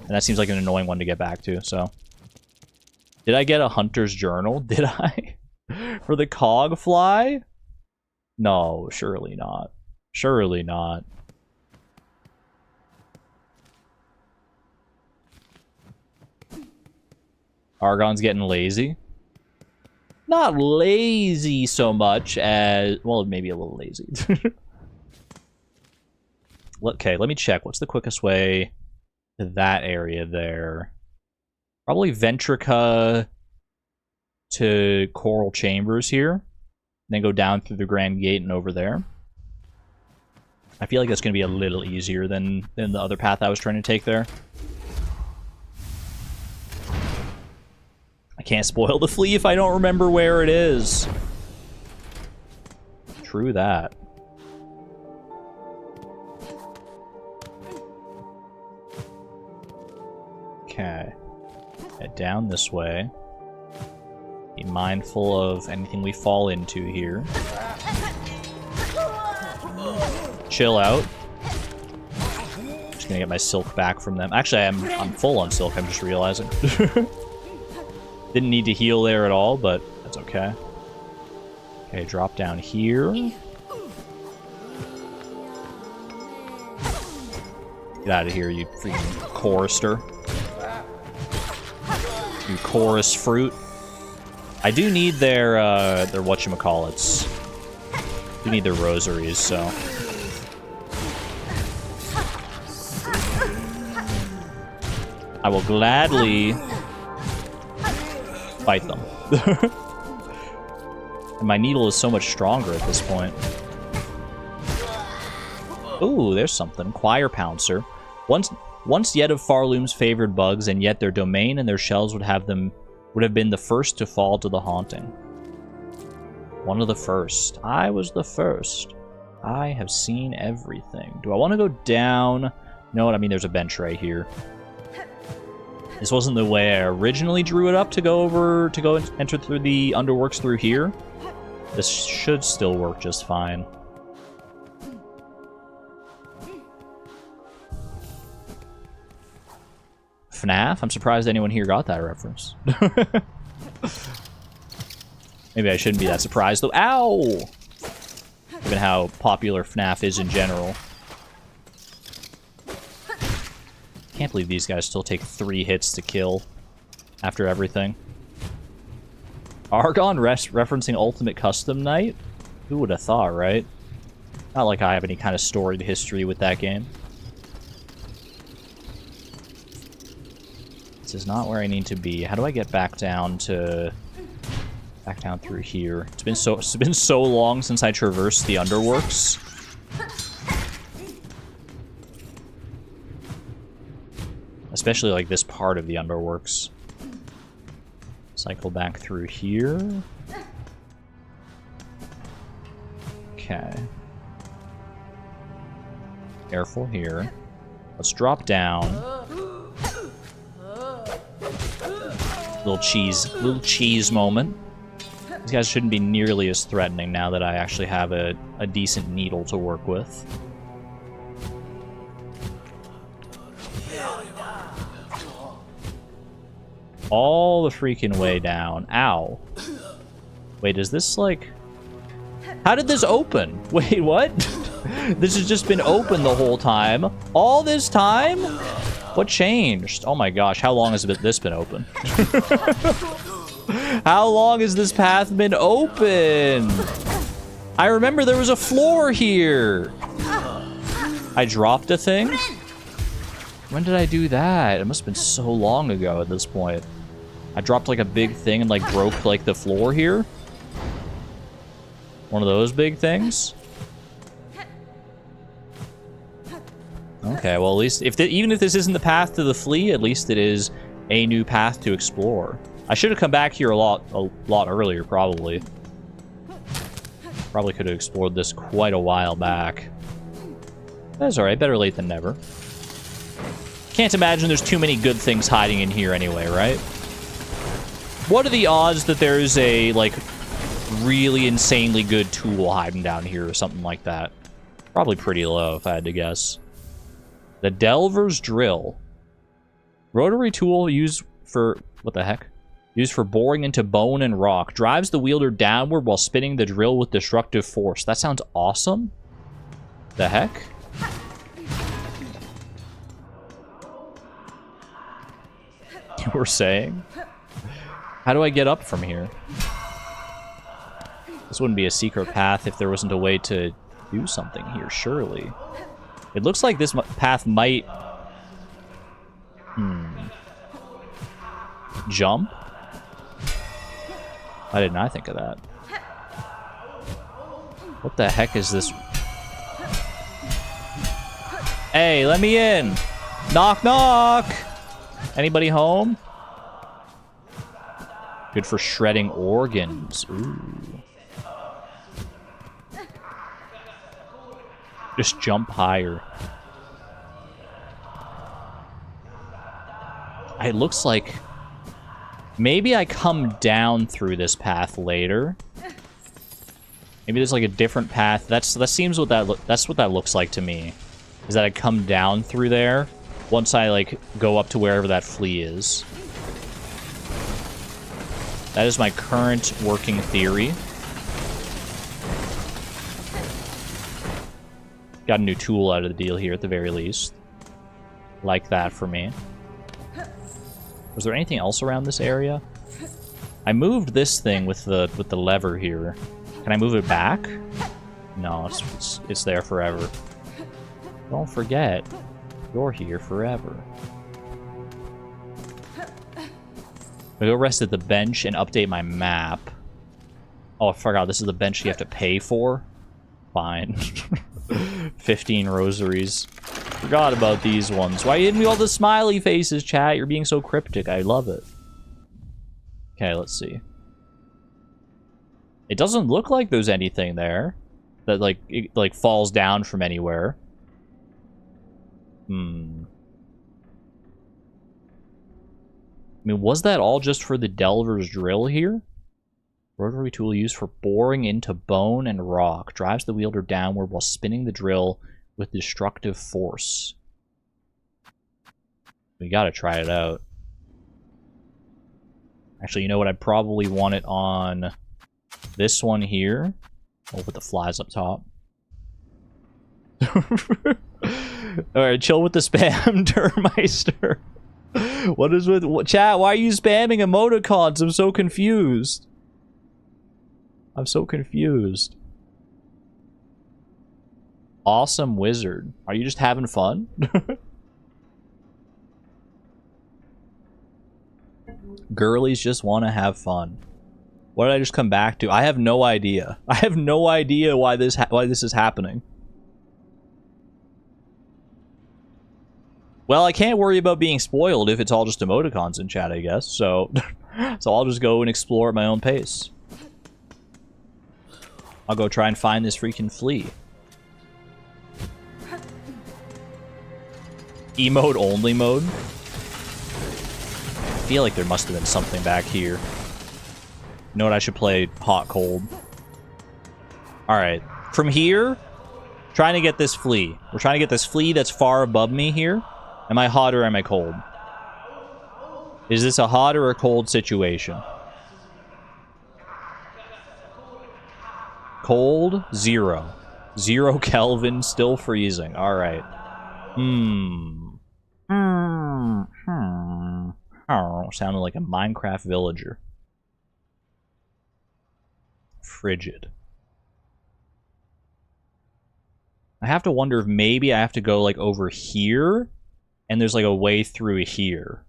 Speaker 1: And that seems like an annoying one to get back to, so. Did I get a Hunter's Journal? Did I? For the cog fly? No, surely not. Surely not. Argon's getting lazy. Not lazy so much as... Well, maybe a little lazy. Okay, let me check. What's the quickest way to that area there? Probably Ventrica to Coral Chambers here. Then go down through the Grand Gate and over there. I feel like that's going to be a little easier than the other path I was trying to take there. I can't spoil the Flea if I don't remember where it is. True that. Okay. Head down this way. Be mindful of anything we fall into here. Chill out. Just gonna get my silk back from them. Actually, I'm full on silk, I'm just realizing. Didn't need to heal there at all, but that's okay. Okay, drop down here. Get out of here, you freaking chorister. You chorus fruit. I do need their whatchamacallits. I do need their rosaries, so. I will gladly fight them. And my needle is so much stronger at this point. Ooh, there's something. Choir Pouncer. Once yet of Farloom's favored bugs, and yet their domain and their shells would have been the first to fall to the haunting. One of the first. I was the first. I have seen everything. Do I want to go down? You know what? I mean, there's a bench right here. This wasn't the way I originally drew it up to go and enter through the underworks through here. This should still work just fine. FNAF? I'm surprised anyone here got that reference. Maybe I shouldn't be that surprised, though. Ow! Given how popular FNAF is in general. Can't believe these guys still take 3 hits to kill after everything. Argon referencing Ultimate Custom Night? Who would have thought, right? Not like I have any kind of storied history with that game. This is not where I need to be. How do I get back down through here? It's been so long since I traversed the underworks. Especially like this part of the underworks. Cycle back through here. Okay. Careful here. Let's drop down. Little cheese moment. These guys shouldn't be nearly as threatening now that I actually have a decent needle to work with. All the freaking way down. Ow. Wait, is this like... How did this open? Wait, what? This has just been open the whole time. All this time? What changed? Oh my gosh, how long has this been open? How long has this path been open? I remember there was a floor here. I dropped a thing? When did I do that? It must have been so long ago at this point. I dropped like a big thing and like broke like the floor here. One of those big things. Okay, well at least even if this isn't the path to the Flea, at least it is a new path to explore. I should have come back here a lot earlier, probably. Probably could have explored this quite a while back. That's alright, better late than never. Can't imagine there's too many good things hiding in here anyway, right? What are the odds that there's a, like, really insanely good tool hiding down here or something like that? Probably pretty low, if I had to guess. The Delver's Drill. Rotary tool used for... What the heck? Used for boring into bone and rock. Drives the wielder downward while spinning the drill with destructive force. That sounds awesome. The heck? You were saying? How do I get up from here? This wouldn't be a secret path if there wasn't a way to do something here, surely. It looks like this path might... Jump? Why didn't I think of that? What the heck is this? Hey, let me in! Knock, knock! Anybody home? Good for shredding organs. Ooh. Just jump higher. It looks like... Maybe I come down through this path later. Maybe there's like a different path. That seems what that's what that looks like to me. Is that I come down through there once I like go up to wherever that flea is. That is my current working theory. Got a new tool out of the deal here at the very least. Like that for me. Was there anything else around this area? I moved this thing with the lever here. Can I move it back? No, it's there forever. Don't forget, you're here forever. I go rest at the bench and update my map. Oh, I forgot this is the bench you have to pay for. Fine. 15 rosaries. Forgot about these ones. Why are you hitting me all the smiley faces, chat? You're being so cryptic. I love it. Okay, let's see. It doesn't look like there's anything there that like falls down from anywhere. I mean, was that all just for the Delver's drill here? Rotary tool used for boring into bone and rock. Drives the wielder downward while spinning the drill with destructive force. We gotta try it out. Actually, you know what? I probably want it on this one here. Oh, with the flies up top. Alright, chill with the spam, Termeister. What is with... Chat, why are you spamming emoticons? I'm so confused. I'm so confused. Awesome wizard. Are you just having fun? Girlies just want to have fun. What did I just come back to? I have no idea. I have no idea why this is happening. Well, I can't worry about being spoiled if it's all just emoticons in chat, I guess. So, so I'll just go and explore at my own pace. I'll go try and find this freaking flea. Emote only mode? I feel like there must have been something back here. You know what? I should play hot cold. Alright. From here, trying to get this flea. We're trying to get this flea that's far above me here. Am I hot or am I cold? Is this a hot or a cold situation? Cold, 0. 0 Kelvin, still freezing. Alright. Oh, sounded like a Minecraft villager. Frigid. I have to wonder if maybe I have to go like over here and there's like a way through here.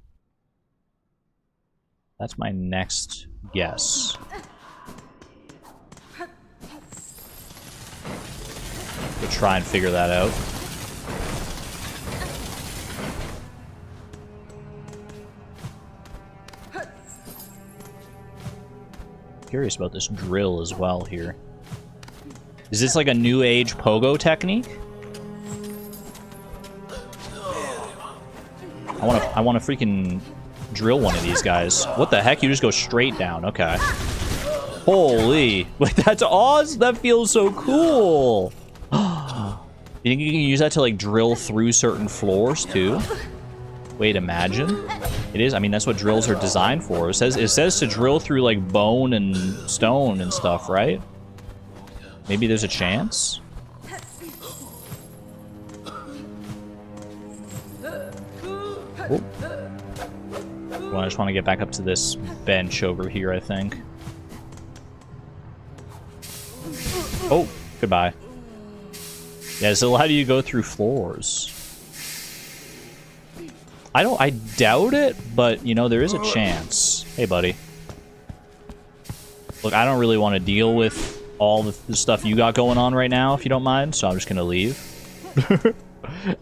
Speaker 1: That's my next guess. We'll try and figure that out. Curious about this drill as well here. Is this like a new age pogo technique? I want to freaking drill one of these guys. What the heck? You just go straight down. Okay. Holy. Like, that's awesome. That feels so cool. You think you can use that to like drill through certain floors too? Wait, imagine? It is. I mean, that's what drills are designed for. It says to drill through, like, bone and stone and stuff, right? Maybe there's a chance? Oh. Well, I just want to get back up to this bench over here, I think. Oh, goodbye. Yeah, so how do you go through floors? I doubt it, but, you know, there is a chance. Hey, buddy. Look, I don't really want to deal with all the stuff you got going on right now, if you don't mind, so I'm just gonna leave.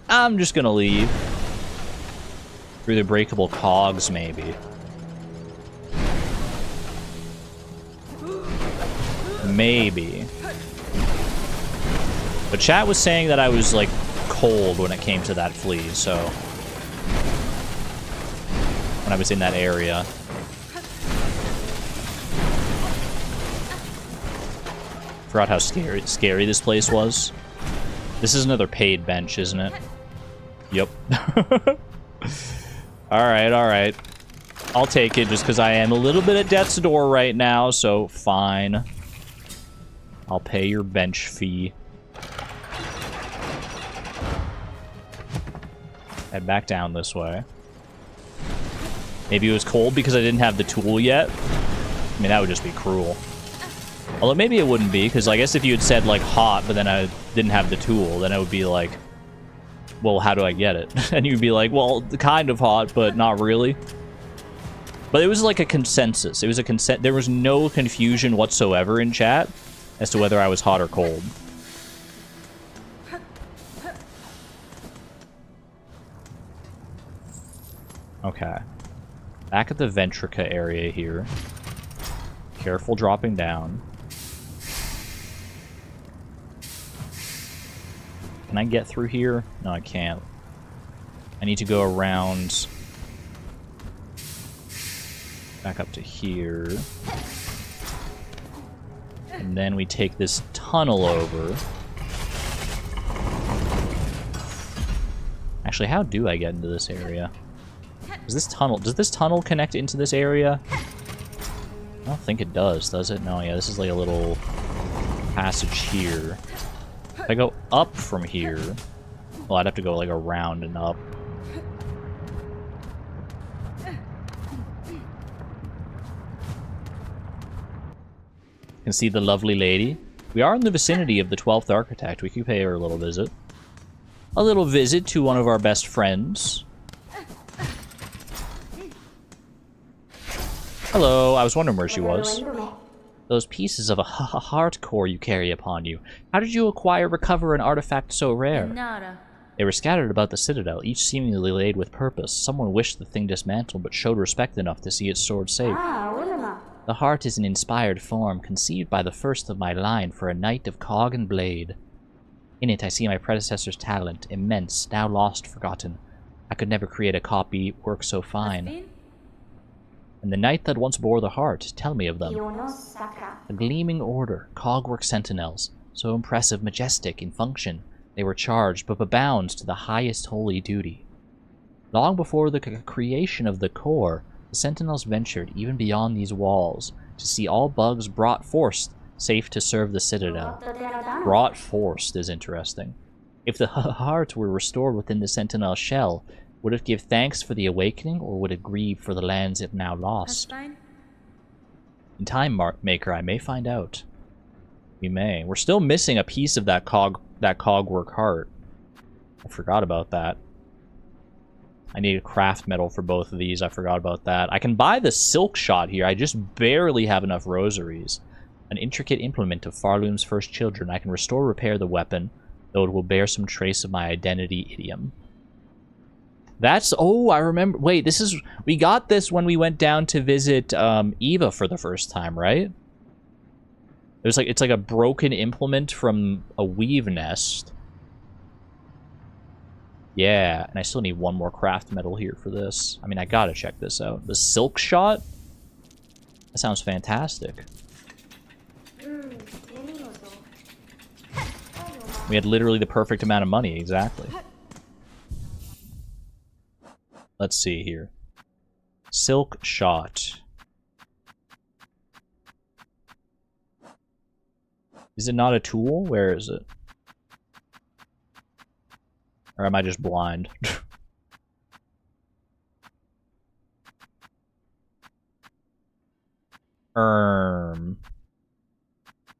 Speaker 1: I'm just gonna leave. Through the breakable cogs, maybe. Maybe. But chat was saying that I was, like, cold when it came to that flea, so... when I was in that area. Forgot how scary this place was. This is another paid bench, isn't it? Yep. Alright, alright. I'll take it just because I am a little bit at death's door right now, so fine. I'll pay your bench fee. Head back down this way. Maybe it was cold because I didn't have the tool yet. I mean, that would just be cruel. Although maybe it wouldn't be, because I guess if you had said, like, hot, but then I didn't have the tool, then it would be like, well, how do I get it? And you'd be like, well, kind of hot, but not really. But it was like a consensus. It was a consent. There was no confusion whatsoever in chat as to whether I was hot or cold. Okay. Back at the ventrica area here. Careful dropping down. Can I get through here? No, I can't. I need to go around... back up to here. And then we take this tunnel over. Actually, how do I get into this area? Does this tunnel connect into this area? I don't think it does it? No, yeah, this is like a little passage here. If I go up from here... well, I'd have to go like around and up. You can see the lovely lady. We are in the vicinity of the 12th Architect. We could pay her a little visit. A little visit to one of our best friends. Hello, I was wondering where she was. Those pieces of a heart core you carry upon you. How did you recover an artifact so rare? They were scattered about the citadel, each seemingly laid with purpose. Someone wished the thing dismantled, but showed respect enough to see it stored safe. The heart is an inspired form, conceived by the first of my line for a knight of cog and blade. In it I see my predecessor's talent, immense, now lost, forgotten. I could never create a copy work so fine. And the knight that once bore the heart, tell me of them. A gleaming order, cogwork sentinels, so impressive, majestic in function, they were charged, but bound to the highest holy duty. Long before the creation of the core, the sentinels ventured even beyond these walls, to see all bugs brought forth, safe to serve the citadel. Brought forth is interesting. If the heart were restored within the sentinel shell, would it give thanks for the awakening, or would it grieve for the lands it now lost? In time, Maker, I may find out. We may. We're still missing a piece of that cogwork heart. I forgot about that. I need a craft metal for both of these. I forgot about that. I can buy the silk shot here. I just barely have enough rosaries. An intricate implement of Farloom's first children. I can restore, repair the weapon, though it will bear some trace of my identity idiom. That's... oh, I remember... wait, this is... we got this when we went down to visit Eva for the first time, right? There's like... it's like a broken implement from a weave nest. Yeah, and I still need one more craft metal here for this. I mean, I gotta check this out. The silk shot? That sounds fantastic. We had literally the perfect amount of money, exactly. Let's see here. Silk shot. Is it not a tool? Where is it? Or am I just blind?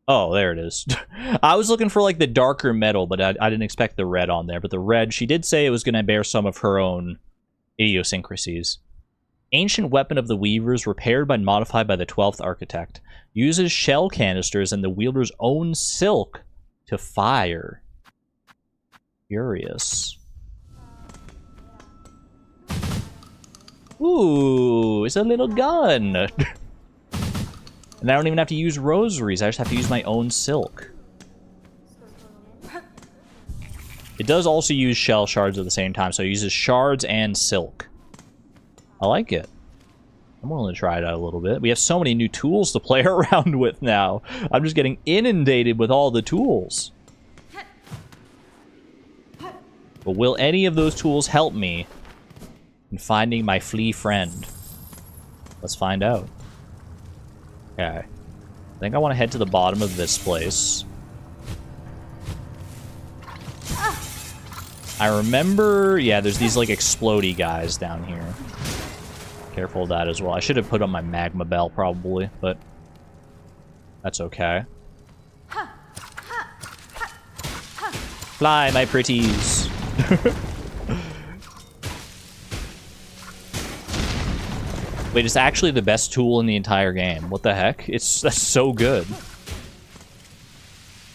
Speaker 1: Oh, there it is. I was looking for like the darker metal, but I didn't expect the red on there. But the red, she did say it was going to bear some of her own idiosyncrasies. Ancient weapon of the Weavers, repaired and modified by the 12th Architect. Uses shell canisters and the wielder's own silk to fire. Curious. Ooh, it's a little gun. And I don't even have to use rosaries, I just have to use my own silk. It does also use shell shards at the same time, so it uses shards and silk. I like it. I'm willing to try it out a little bit. We have so many new tools to play around with now. I'm just getting inundated with all the tools. But will any of those tools help me in finding my flea friend? Let's find out. Okay. I think I want to head to the bottom of this place. I remember... Yeah, there's these, like, explodey guys down here. Careful of that as well. I should have put on my magma bell, probably, but... That's okay. Fly, my pretties! Wait, it's actually the best tool in the entire game. What the heck? That's so good.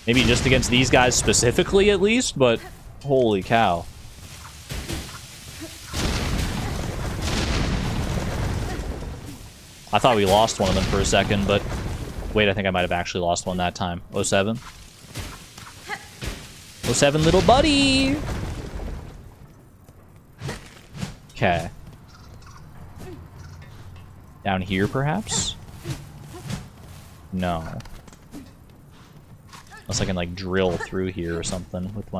Speaker 1: Maybe just against these guys specifically, at least, but holy cow. I thought we lost one of them for a second, but wait, I think I might have actually lost one that time. 07? 07, little buddy! Okay. Down here, perhaps? No. Unless I can like drill through here or something with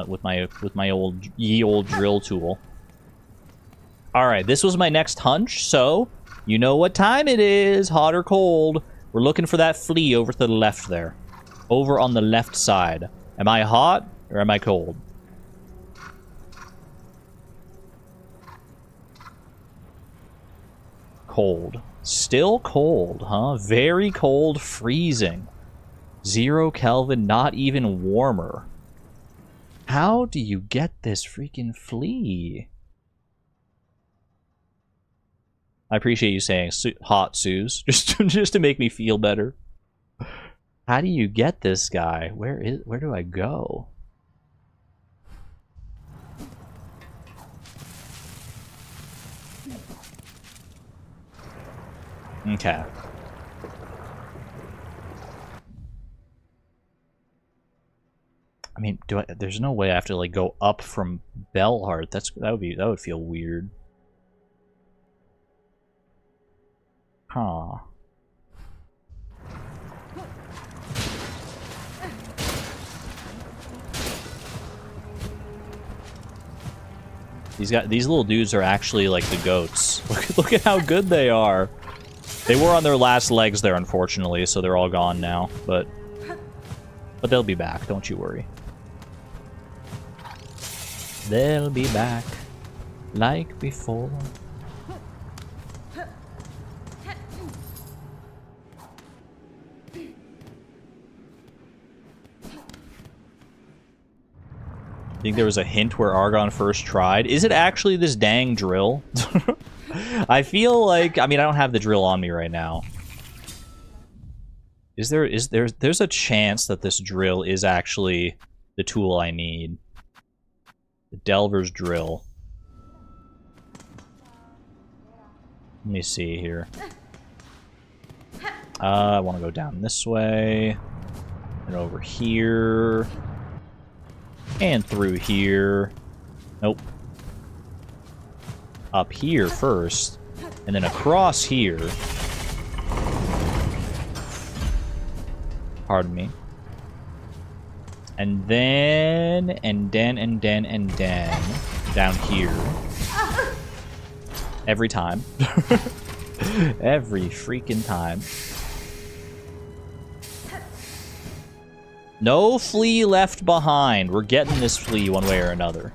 Speaker 1: my old drill tool. All right, this was my next hunch, so you know what time it is, hot or cold. We're looking for that flea over to the left there, over on the left side. Am I hot or am I cold? Cold. Still cold, huh? Very cold, freezing. 0 Kelvin, not even warmer. How do you get this freaking flea? I appreciate you saying hot, Suze, just to make me feel better. How do you get this guy? Where do I go? Okay. I mean, there's no way I have to like go up from Bellheart. That would feel weird. Huh. These little dudes are actually like the goats. Look at how good they are. They were on their last legs there, unfortunately, so they're all gone now. But they'll be back. Don't you worry. They'll be back like before. I think there was a hint where Argon first tried. Is it actually this dang drill? I feel like, I mean, I don't have the drill on me right now. There's a chance that this drill is actually the tool I need. The Delver's drill. Let me see here. I want to go down this way. And over here. And through here. Nope. Up here first. And then across here. Pardon me. And then down here. Every time. Every freaking time. No flea left behind. We're getting this flea one way or another.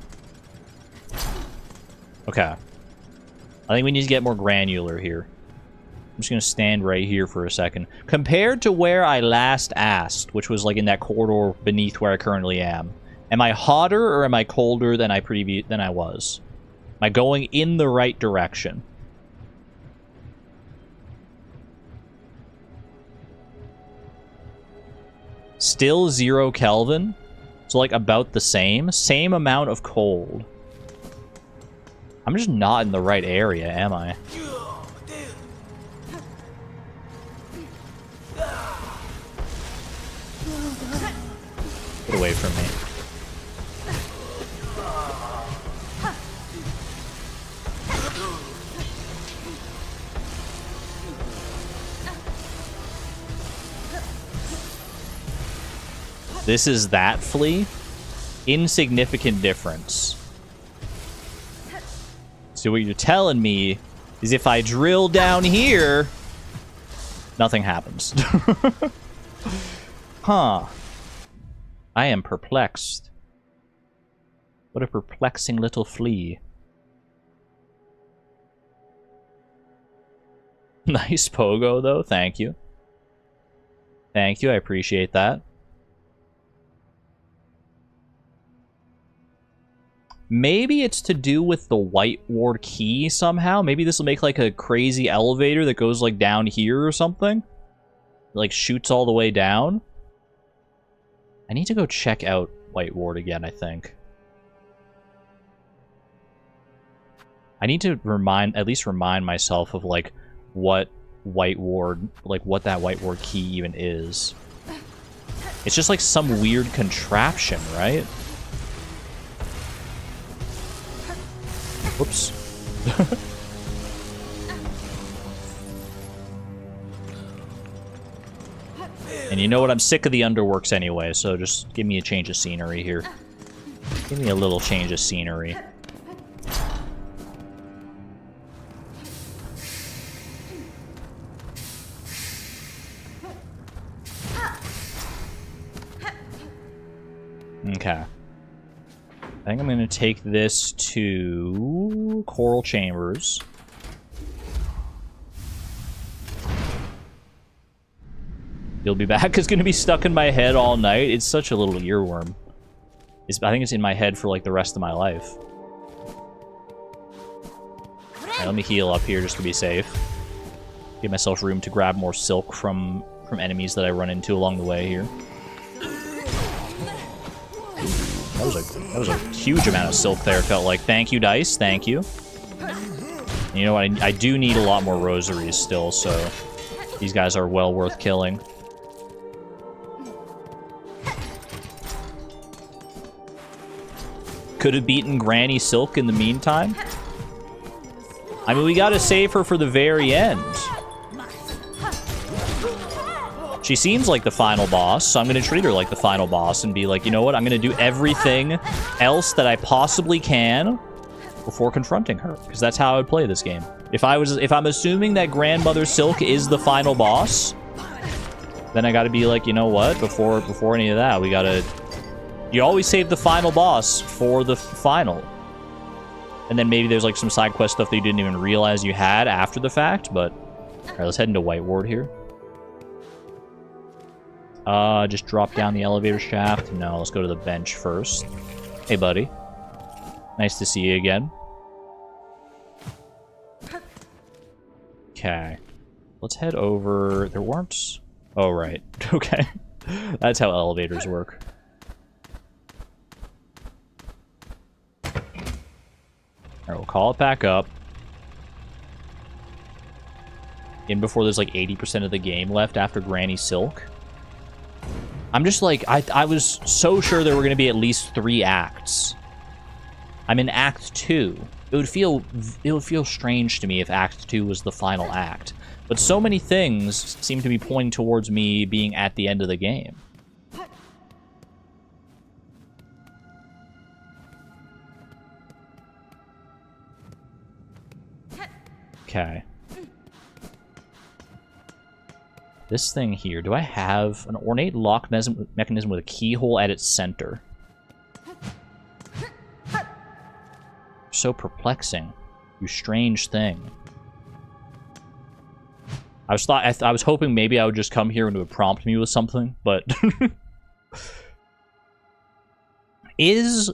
Speaker 1: Okay. I think we need to get more granular here. I'm just going to stand right here for a second. Compared to where I last asked, which was like in that corridor beneath where I currently am I hotter or am I colder than I was? Am I going in the right direction? Still 0 Kelvin. So like about the same. Same amount of cold. I'm just not in the right area, am I? Get away from me. This is that flea? Insignificant difference. So what you're telling me is if I drill down here, nothing happens. Huh. I am perplexed. What a perplexing little flea. Nice pogo, though. Thank you. Thank you. I appreciate that. Maybe it's to do with the white ward key somehow. Maybe this will make like a crazy elevator that goes like down here or something. Like shoots all the way down. I need to go check out white ward again, I think. I need to at least remind myself of like what white ward, like what that white ward key even is. It's just like some weird contraption, right? Whoops. And you know what? I'm sick of the underworks anyway, so just give me a change of scenery here. Give me a little change of scenery. Okay. I think I'm going to take this to Coral Chambers. You'll be back is going to be stuck in my head all night. It's such a little earworm. I think it's in my head for like the rest of my life. Alright, let me heal up here just to be safe. Give myself room to grab more silk from enemies that I run into along the way here. That was a huge amount of silk there, felt like. Thank you, Dice. Thank you. And you know what? I do need a lot more rosaries still, so these guys are well worth killing. Could have beaten Granny Silk in the meantime. I mean, we gotta save her for the very end. She seems like the final boss, so I'm going to treat her like the final boss and be like, you know what, I'm going to do everything else that I possibly can before confronting her, because that's how I would play this game. If I'm assuming that Grandmother Silk is the final boss, then I got to be like, you know what, before any of that, we got to... You always save the final boss for the final. And then maybe there's like some side quest stuff that you didn't even realize you had after the fact, but... Alright, let's head into White Ward here. Just drop down the elevator shaft. No, let's go to the bench first. Hey, buddy. Nice to see you again. Okay. Let's head over... There weren't... Oh, right. Okay. That's how elevators work. Alright, we'll call it back up. In before there's like 80% of the game left after Granny Silk. I'm just like, I was so sure there were going to be at least 3 acts. I'm in Act 2. It would feel strange to me if Act 2 was the final act. But so many things seem to be pointing towards me being at the end of the game. Okay. This thing here, do I have an ornate lock mechanism with a keyhole at its center? So perplexing. You strange thing. I was hoping maybe I would just come here and it would prompt me with something, but is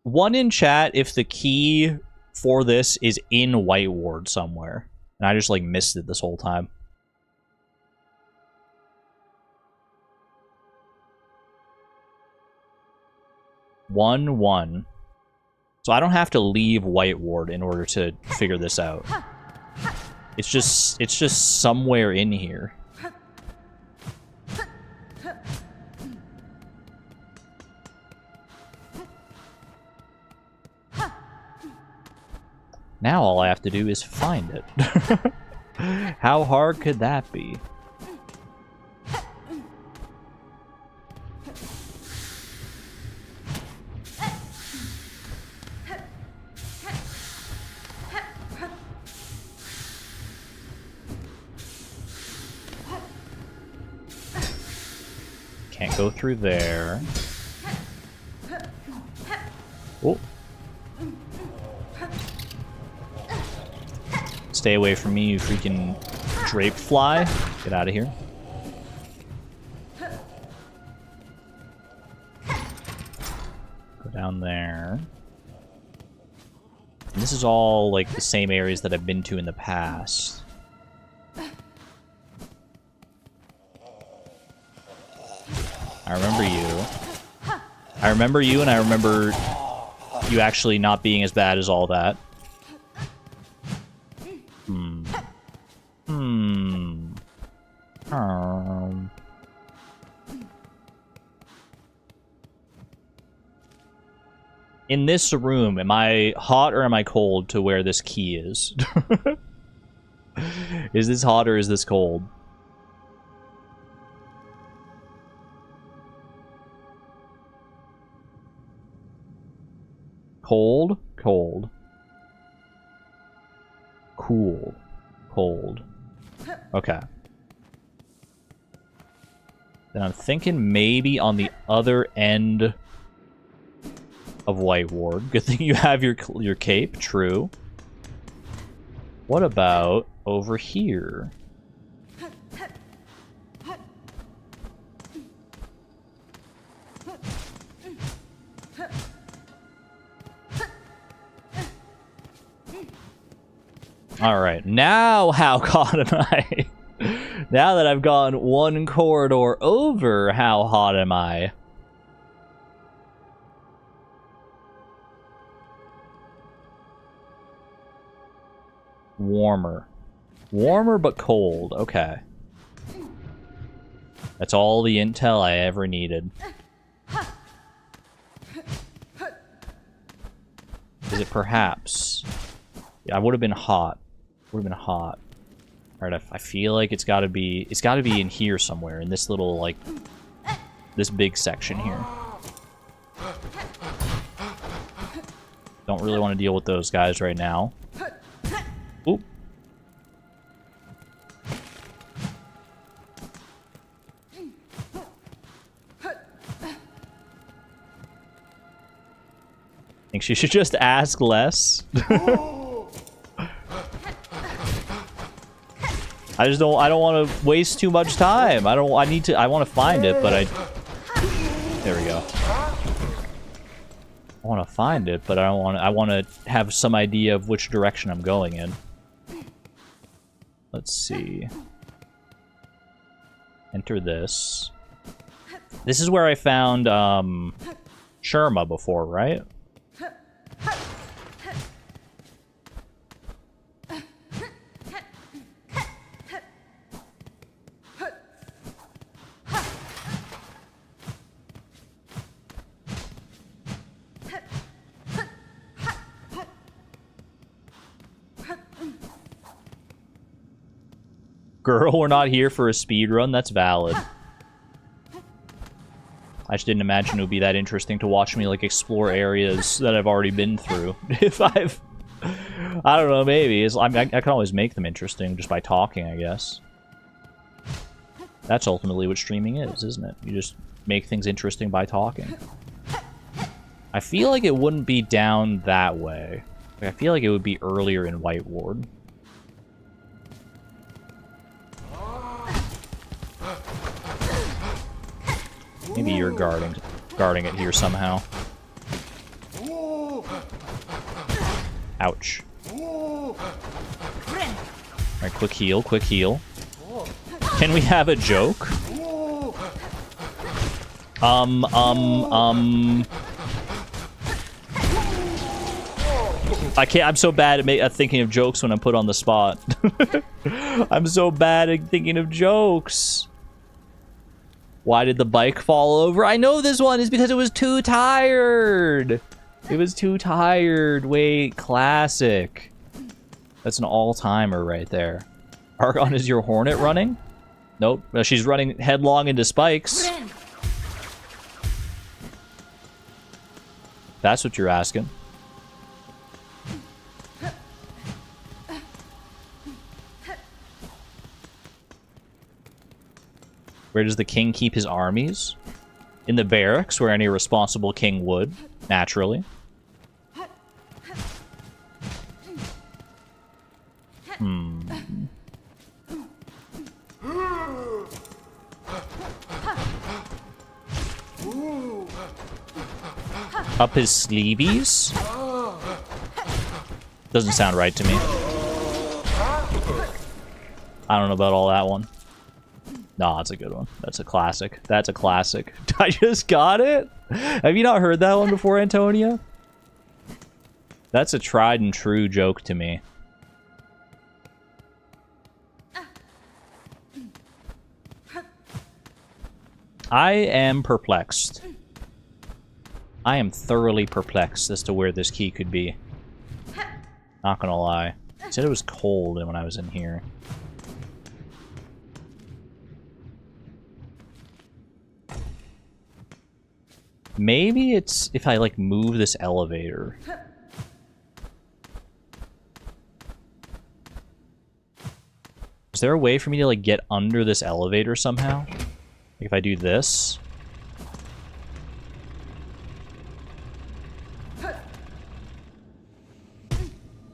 Speaker 1: one in chat if the key for this is in White Ward somewhere, and I just like missed it this whole time. 1-1. So I don't have to leave White Ward in order to figure this out. It's just somewhere in here. Now all I have to do is find it. How hard could that be? Can't go through there. Oh. Stay away from me, you freaking drape fly. Get out of here. Go down there. And this is all like the same areas that I've been to in the past. I remember you. I remember you, and I remember you actually not being as bad as all that. In this room, am I hot or am I cold to where this key is? Is this hot or is this cold? Cold, cold. Cool, cold. Okay. Then I'm thinking maybe on the other end of White Ward. Good thing you have your cape, true. What about over here? Alright, now how hot am I? Now that I've gone one corridor over, how hot am I? Warmer. Warmer but cold, okay. That's all the intel I ever needed. Is it perhaps? Yeah, I would have been hot. Would have been hot. Alright, I feel like it's gotta be in here somewhere, in this little, like, this big section here. Don't really want to deal with those guys right now. Oop. Think she should just ask less? I don't want to waste too much time. I want to find it, but there we go. I want to find it, but I want to have some idea of which direction I'm going in. Let's see. Enter this. This is where I found, Sherma before, right? Girl, we're not here for a speed run. That's valid. I just didn't imagine it would be that interesting to watch me like explore areas that I've already been through. If I've I don't know, maybe. I can always make them interesting just by talking, I guess. That's ultimately what streaming is, isn't it? You just make things interesting by talking. I feel like it wouldn't be down that way. Like, I feel like it would be earlier in White Ward. Maybe you're guarding it here somehow. Ouch. Alright, quick heal, quick heal. Can we have a joke? I can't. I'm so bad at thinking of jokes when I'm put on the spot. I'm so bad at thinking of jokes. Why did the bike fall over? I know this one is because it was too tired. It was too tired. Wait, classic. That's an all-timer right there. Argon, is your Hornet running? Nope. No, she's running headlong into spikes. That's what you're asking. Where does the king keep his armies? In the barracks, where any responsible king would, naturally. Up his sleeveys? Doesn't sound right to me. I don't know about all that one. No, that's a good one. That's a classic. That's a classic. I just got it? Have you not heard that one before, Antonia? That's a tried and true joke to me. I am perplexed. I am thoroughly perplexed as to where this key could be. Not gonna lie. I said it was cold when I was in here. Maybe it's if I, like, move this elevator. Is there a way for me to, like, get under this elevator somehow? Like, if I do this?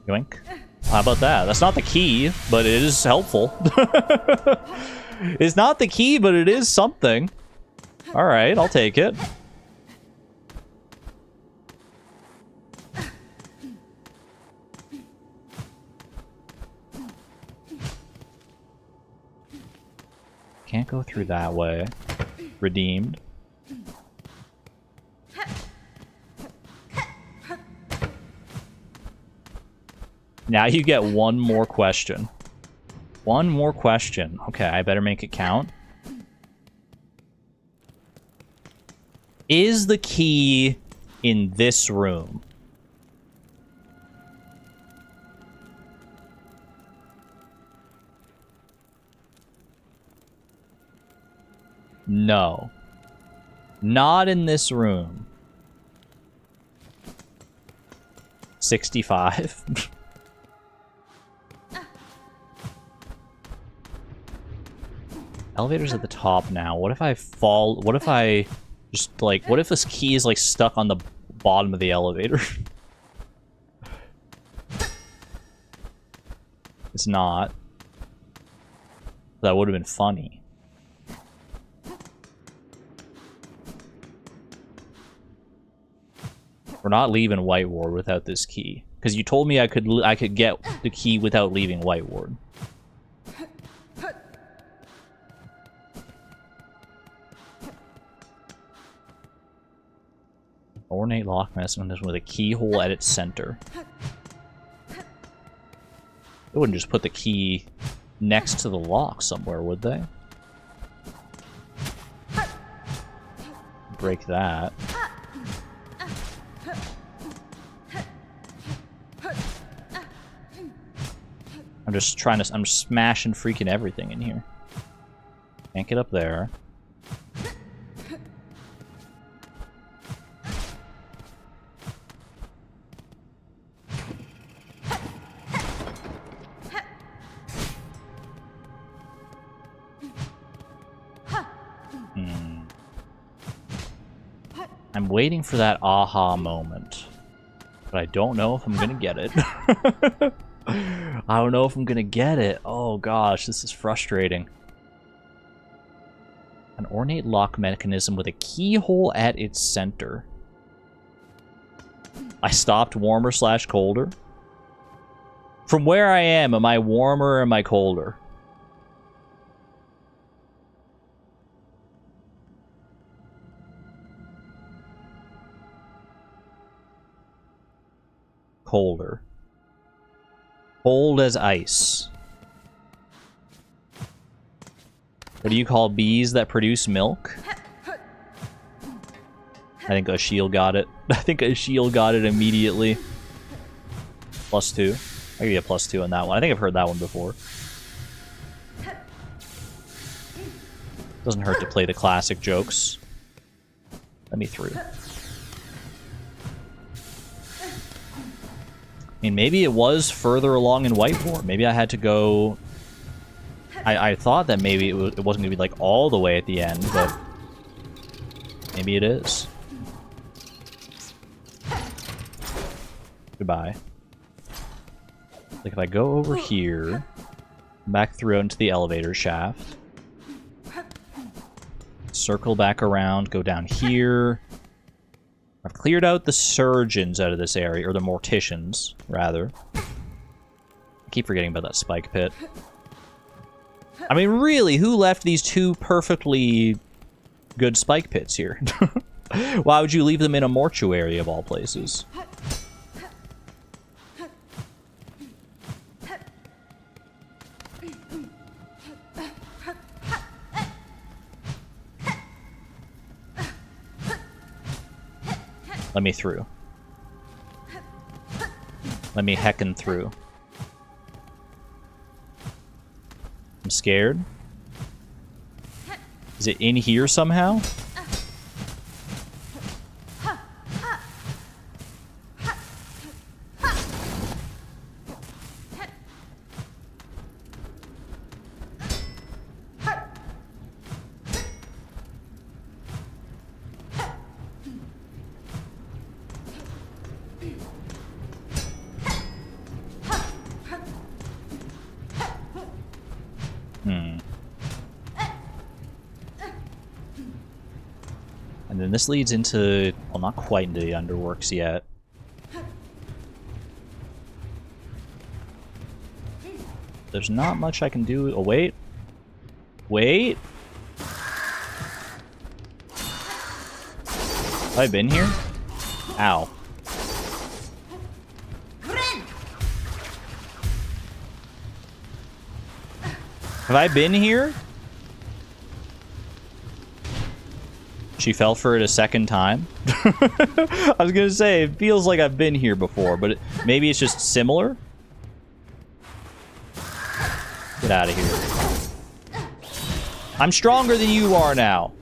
Speaker 1: Yoink. How about that? That's not the key, but it is helpful. It's not the key, but it is something. Alright, I'll take it. Can't go through that way. Redeemed. Now you get one more question. One more question. Okay, I better make it count. Is the key in this room? No. Not in this room. 65. Elevator's at the top now. What if I fall? What if I just, like, what if this key is, like, stuck on the bottom of the elevator? It's not. That would have been funny. We're not leaving White Ward without this key. Because you told me I could get the key without leaving White Ward. Ornate lock mechanism with a keyhole at its center. They wouldn't just put the key next to the lock somewhere, would they? Break that. I'm just trying to... I'm smashing freaking everything in here. Can't get up there. I'm waiting for that aha moment. But I don't know if I'm gonna get it. I don't know if I'm gonna get it. Oh gosh, this is frustrating. An ornate lock mechanism with a keyhole at its center. I stopped warmer / colder. From where I am I warmer or am I colder? Colder. Cold as ice. What do you call bees that produce milk? I think Ashiel got it. I think Ashiel got it immediately. +2. I'll give you a +2 on that one. I think I've heard that one before. Doesn't hurt to play the classic jokes. Let me through. I mean, maybe it was further along in Whiteboard. Maybe I had to go... I thought that maybe it wasn't going to be, like, all the way at the end, but... maybe it is. Goodbye. Like, if I go over here... back through into the elevator shaft... circle back around, go down here... I've cleared out the surgeons out of this area, or the morticians, rather. I keep forgetting about that spike pit. I mean, really, who left these 2 perfectly good spike pits here? Why would you leave them in a mortuary of all places? Let me through. Let me heckin' through. I'm scared. Is it in here somehow? And then this leads into, well, not quite into the underworks yet. There's not much I can do. Oh, wait. Wait. Have I been here? Ow. Have I been here? She fell for it a second time. I was gonna say, it feels like I've been here before, but maybe it's just similar? Get out of here. I'm stronger than you are now.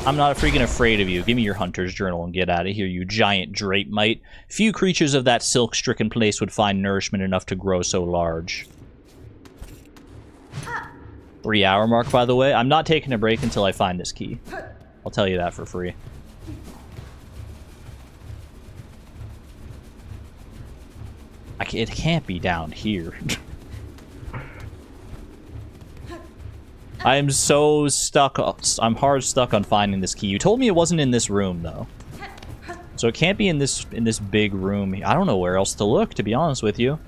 Speaker 1: I'm not freaking afraid of you. Give me your hunter's journal and get out of here, you giant drape mite. Few creatures of that silk-stricken place would find nourishment enough to grow so large. 3-hour mark, by the way. I'm not taking a break until I find this key. I'll tell you that for free. It can't be down here. I am so stuck. I'm hard stuck on finding this key. You told me it wasn't in this room, though. So it can't be in this big room. I don't know where else to look, to be honest with you.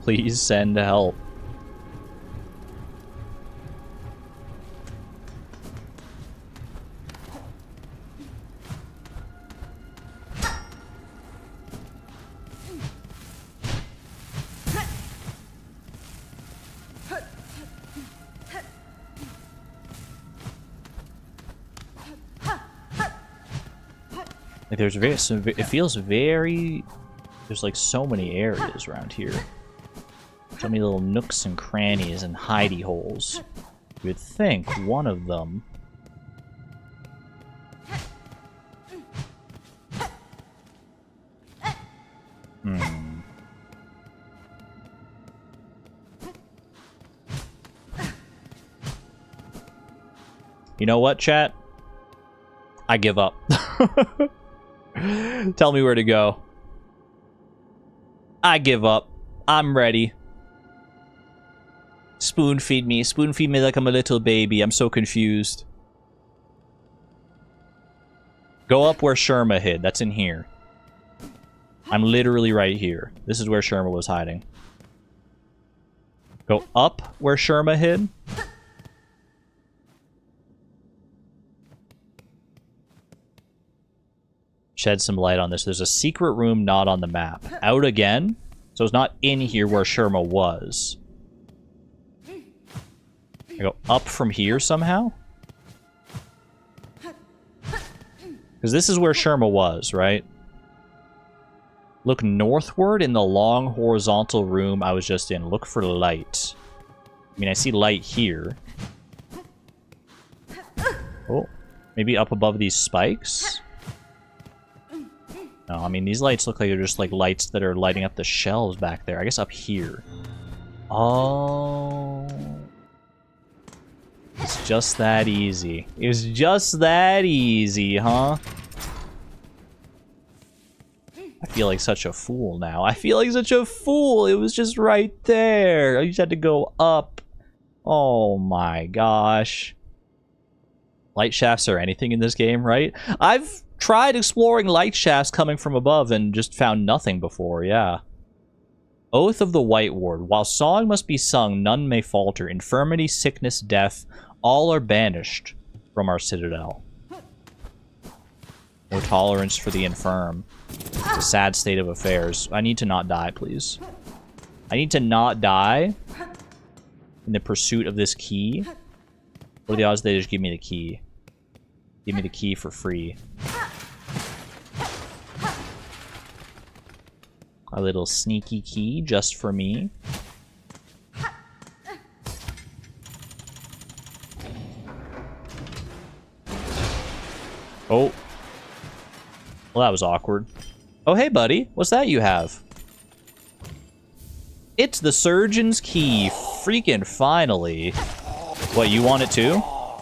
Speaker 1: Please send help. Like there's it feels very, there's like so many areas around here. So many little nooks and crannies and hidey holes. You would think one of them... You know what, chat? I give up. Tell me where to go. I give up. I'm ready. Spoon feed me. Spoon feed me like I'm a little baby. I'm so confused. Go up where Sherma hid. That's in here. I'm literally right here. This is where Sherma was hiding. Go up where Sherma hid. Shed some light on this. There's a secret room not on the map. Out again? So it's not in here where Sherma was. I go up from here somehow? Because this is where Sherma was, right? Look northward in the long horizontal room I was just in. Look for light. I mean, I see light here. Oh, maybe up above these spikes? No, I mean, these lights look like they're just like lights that are lighting up the shelves back there. I guess up here. Oh. It's just that easy. It was just that easy, huh? I feel like such a fool now. I feel like such a fool. It was just right there. I just had to go up. Oh my gosh. Light shafts are anything in this game, right? I've tried exploring light shafts coming from above and just found nothing before, yeah. Oath of the White Ward. While song must be sung, none may falter. Infirmity, sickness, death, all are banished from our citadel. No tolerance for the infirm. It's a sad state of affairs. I need to not die, please. I need to not die in the pursuit of this key. What are the odds they just give me the key? Give me the key for free. A little sneaky key just for me. Oh. Well, that was awkward. Oh, hey, buddy. What's that you have? It's the surgeon's key. Freaking finally. What, you want it too?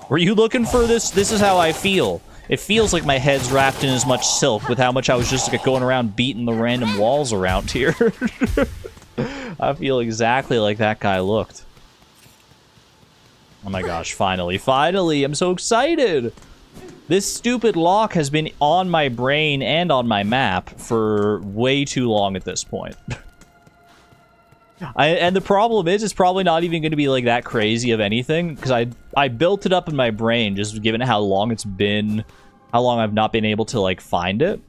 Speaker 1: Were you looking for this? This is how I feel. It feels like my head's wrapped in as much silk with how much I was just going around beating the random walls around here. I feel exactly like that guy looked. Oh my gosh, finally. Finally! I'm so excited! This stupid lock has been on my brain and on my map for way too long at this point. And the problem is, it's probably not even going to be like that crazy of anything, because I built it up in my brain, just given how long it's been, how long I've not been able to, like, find it,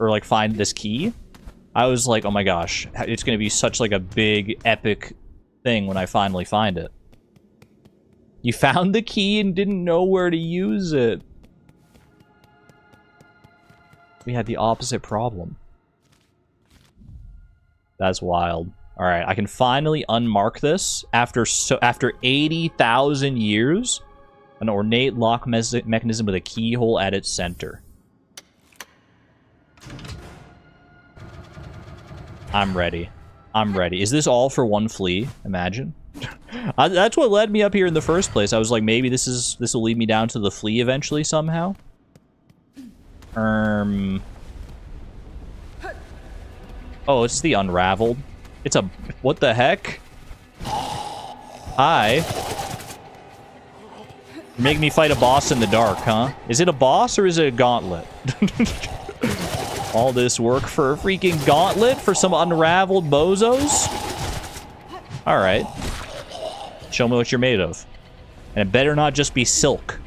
Speaker 1: or, like, find this key. I was like, oh my gosh, it's going to be such, like, a big, epic thing when I finally find it. You found the key and didn't know where to use it. We had the opposite problem. That's wild. All right, I can finally unmark this after 80,000 years. An ornate lock mechanism with a keyhole at its center. I'm ready. I'm ready. Is this all for one flea? Imagine. That's what led me up here in the first place. I was like, maybe this will lead me down to the flea eventually somehow. Oh, it's the unraveled. It's a... What the heck? Hi. You're making me fight a boss in the dark, huh? Is it a boss or is it a gauntlet? All this work for a freaking gauntlet for some unraveled bozos? Alright. Show me what you're made of. And it better not just be silk.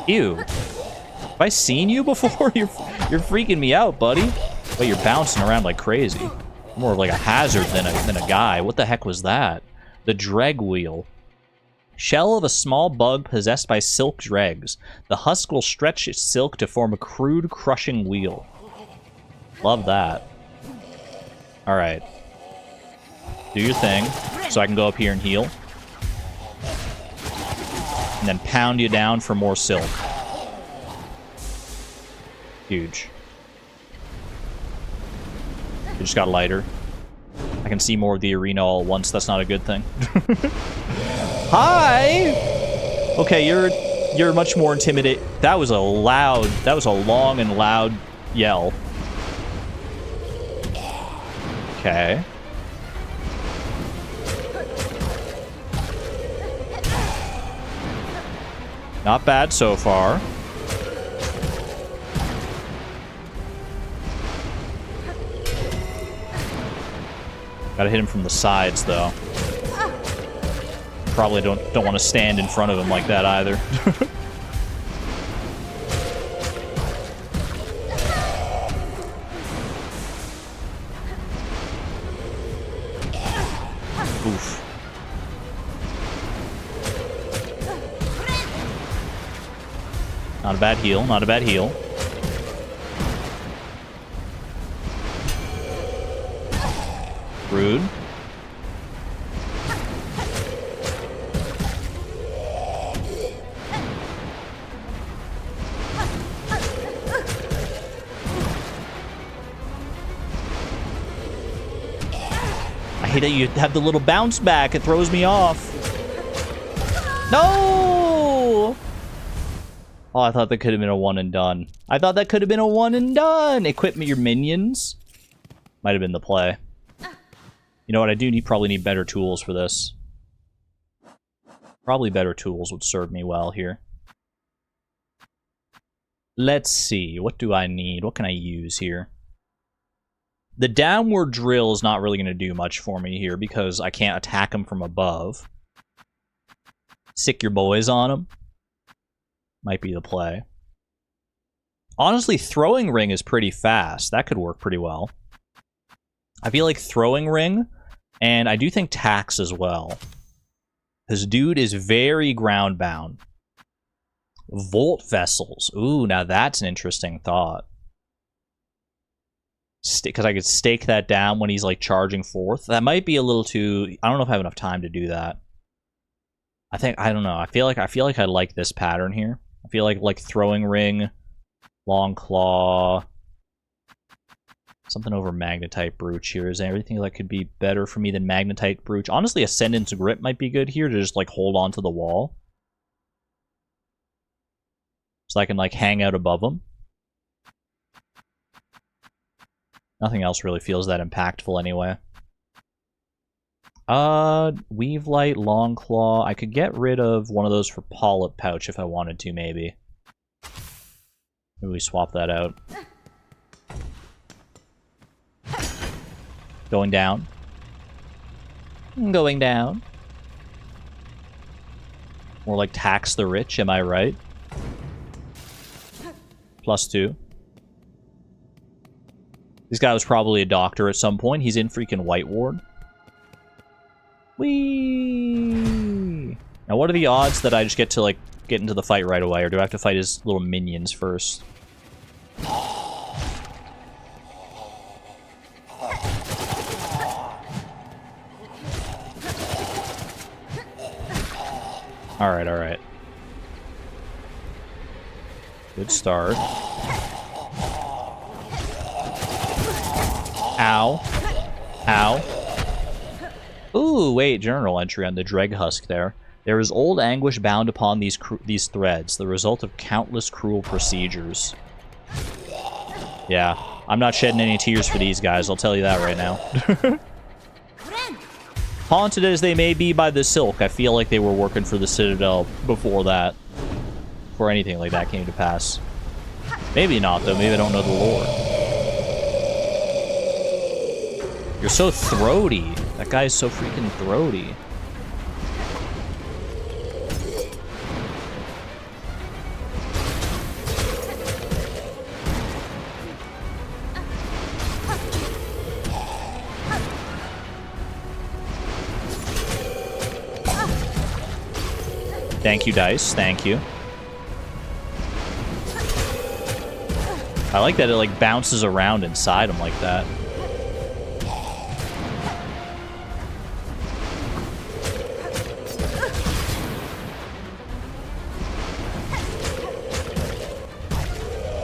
Speaker 1: Ew. Have I seen you before? You're freaking me out, buddy. But you're bouncing around like crazy. More of like a hazard than a guy. What the heck was that? The dreg wheel. Shell of a small bug possessed by silk dregs. The husk will stretch its silk to form a crude, crushing wheel. Love that. Alright. Do your thing, so I can go up here and heal. And then pound you down for more silk. Huge. It just got lighter. I can see more of the arena all at once. That's not a good thing. Hi! Okay, you're much more intimidating. That was a long and loud yell. Okay. Not bad so far. Gotta hit him from the sides, though. Probably don't want to stand in front of him like that either. Oof. Not a bad heal, not a bad heal. Rude. I hate that you have the little bounce back. It throws me off. No! Oh, I thought that could have been a one and done. I thought that could have been a one and done. Equip me your minions. Might have been the play. You know what? I do probably need better tools for this. Probably better tools would serve me well here. Let's see. What do I need? What can I use here? The downward drill is not really going to do much for me here because I can't attack them from above. Sick your boys on them. Might be the play. Honestly, throwing ring is pretty fast. That could work pretty well. I feel like throwing ring, and I do think tax as well. This dude is very ground bound. Volt vessels. Ooh, now that's an interesting thought. Because I could stake that down when he's like charging forth. That might be a little too... I don't know if I have enough time to do that. I don't know. I feel like I like this pattern here. I feel like throwing ring, long claw, something over magnetite brooch here. Is there anything that could be better for me than magnetite brooch? Honestly, ascendant's grip might be good here to just like hold on to the wall, so I can like hang out above them. Nothing else really feels that impactful anyway. Weave light, long claw. I could get rid of one of those for polyp pouch if I wanted to, maybe. Maybe we swap that out. Going down. Going down. More like tax the rich, am I right? +2. This guy was probably a doctor at some point. He's in freaking White Ward. Whee! Now, what are the odds that I just get to, like, get into the fight right away, or do I have to fight his little minions first? Alright, alright. Good start. Ow. Ow. Ooh, wait, journal entry on the Dreg Husk there. There is old anguish bound upon these threads, the result of countless cruel procedures. Yeah, I'm not shedding any tears for these guys, I'll tell you that right now. Haunted as they may be by the Silk, I feel like they were working for the Citadel before that. Before anything like that came to pass. Maybe not, though. Maybe I don't know the lore. You're so throaty. That guy's so freaking throaty. Thank you, Dice. Thank you. I like that it like bounces around inside him like that.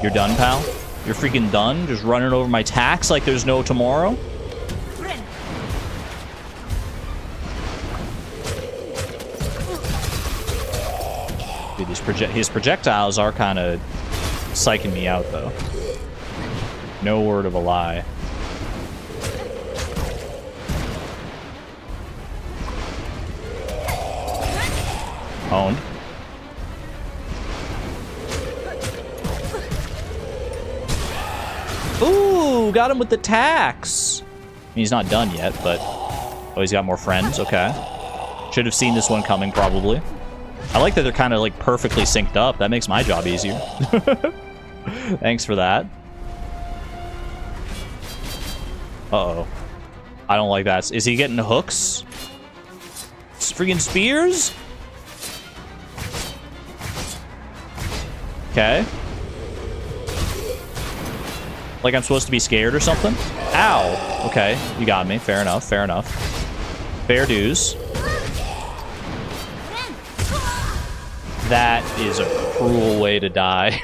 Speaker 1: You're done, pal? You're freaking done? Just running over my tax like there's no tomorrow? Dude, his projectiles are kind of psyching me out, though. No word of a lie. Owned. Ooh, got him with the tax. I mean, he's not done yet, but... Oh, he's got more friends. Okay. Should have seen this one coming, probably. I like that they're kind of, like, perfectly synced up. That makes my job easier. Thanks for that. Uh-oh. I don't like that. Is he getting hooks? Freaking spears? Okay. Like I'm supposed to be scared or something? Ow! Okay, you got me. Fair enough, fair enough. Fair dues. That is a cruel way to die.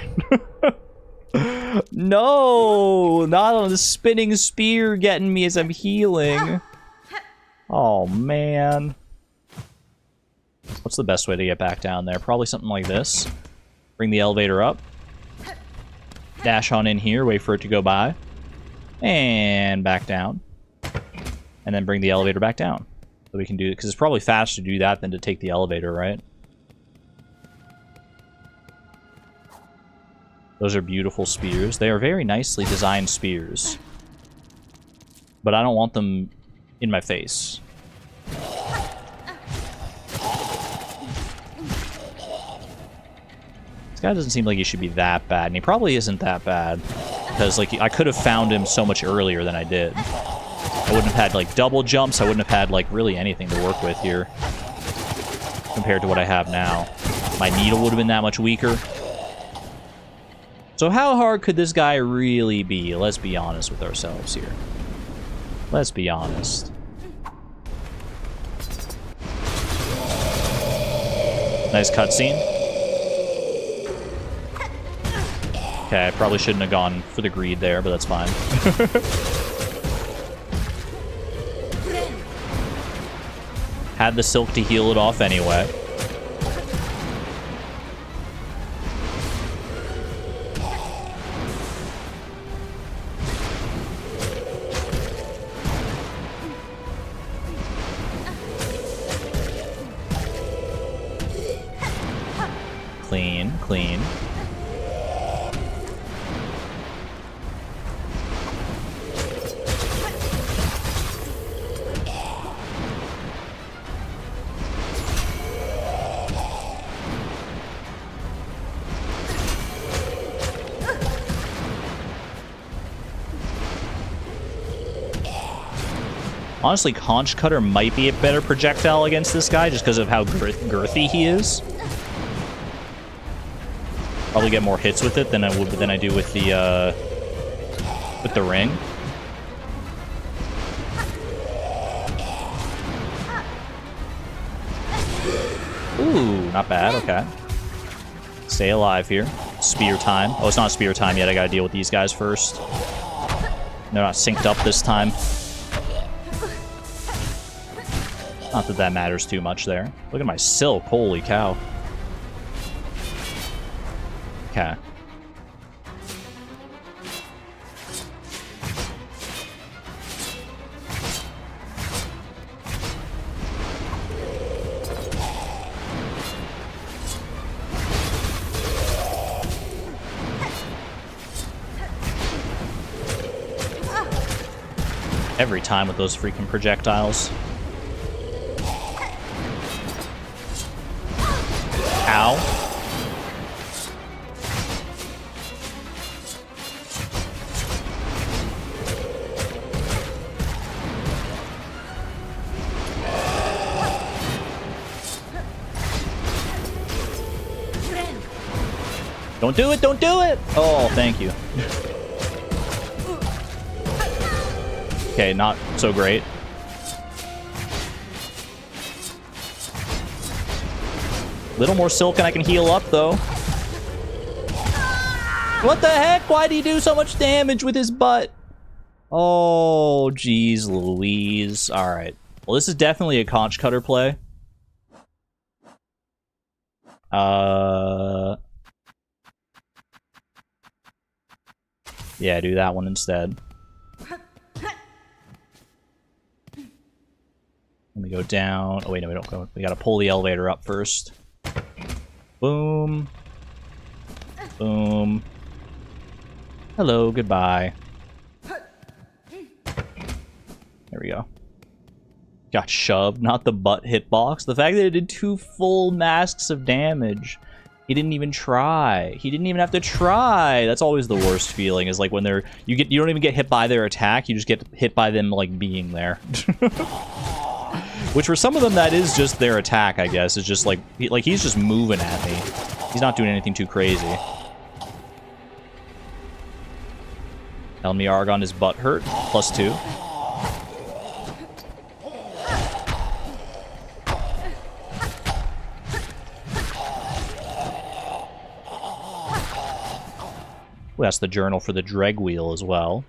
Speaker 1: No! Not on the spinning spear getting me as I'm healing. Oh, man. What's the best way to get back down there? Probably something like this. Bring the elevator up. Dash on in here, wait for it to go by. And back down. And then bring the elevator back down. So we can do it, because it's probably faster to do that than to take the elevator, right? Those are beautiful spears. They are very nicely designed spears. But I don't want them in my face. This guy doesn't seem like he should be that bad, and he probably isn't that bad. Because, like, I could have found him so much earlier than I did. I wouldn't have had, like, double jumps. I wouldn't have had, like, really anything to work with here. Compared to what I have now. My needle would have been that much weaker. So how hard could this guy really be? Let's be honest with ourselves here. Let's be honest. Nice cutscene. Okay, I probably shouldn't have gone for the greed there, but that's fine. Had the silk to heal it off anyway. Clean, clean. Honestly, Conch Cutter might be a better projectile against this guy just because of how girthy he is. Probably get more hits with it than I do with the ring. Ooh, not bad. Okay. Stay alive here. Spear time. Oh, it's not spear time yet. I gotta deal with these guys first. They're not synced up this time. Not that that matters too much there. Look at my silk. Holy cow. Okay. Every time with those freaking projectiles. Ow. Don't do it, don't do it! Oh, thank you. Okay, not so great. Little more silk and I can heal up, though. What the heck? Why did he do so much damage with his butt? Oh, geez Louise. Alright. Well, this is definitely a Conch Cutter play. Yeah, do that one instead. Let me go down. Oh wait, no, we don't go. We gotta pull the elevator up first. Boom. Boom. Hello, goodbye. There we go. Got shoved, not the butt hitbox. The fact that it did 2 full masks of damage. He didn't even try. He didn't even have to try. That's always the worst feeling, is like when they're you don't even get hit by their attack, you just get hit by them like being there. Which for some of them that is just their attack, I guess. It's just like he's just moving at me. He's not doing anything too crazy. Tell me Argon is butt hurt. +2. Ooh, that's the journal for the dreg wheel as well.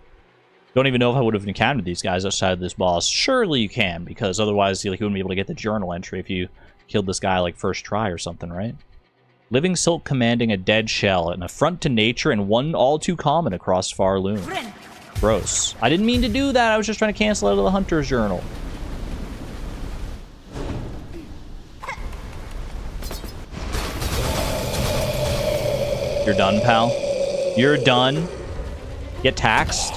Speaker 1: Don't even know if I would have encountered these guys outside of this boss. Surely you can, because otherwise you wouldn't be able to get the journal entry if you killed this guy like first try or something, right? Living silk commanding a dead shell, an affront to nature, and one all too common across Farloon. Gross. I didn't mean to do that. I was just trying to cancel out of the hunter's journal. You're done, pal. You're done. Get taxed.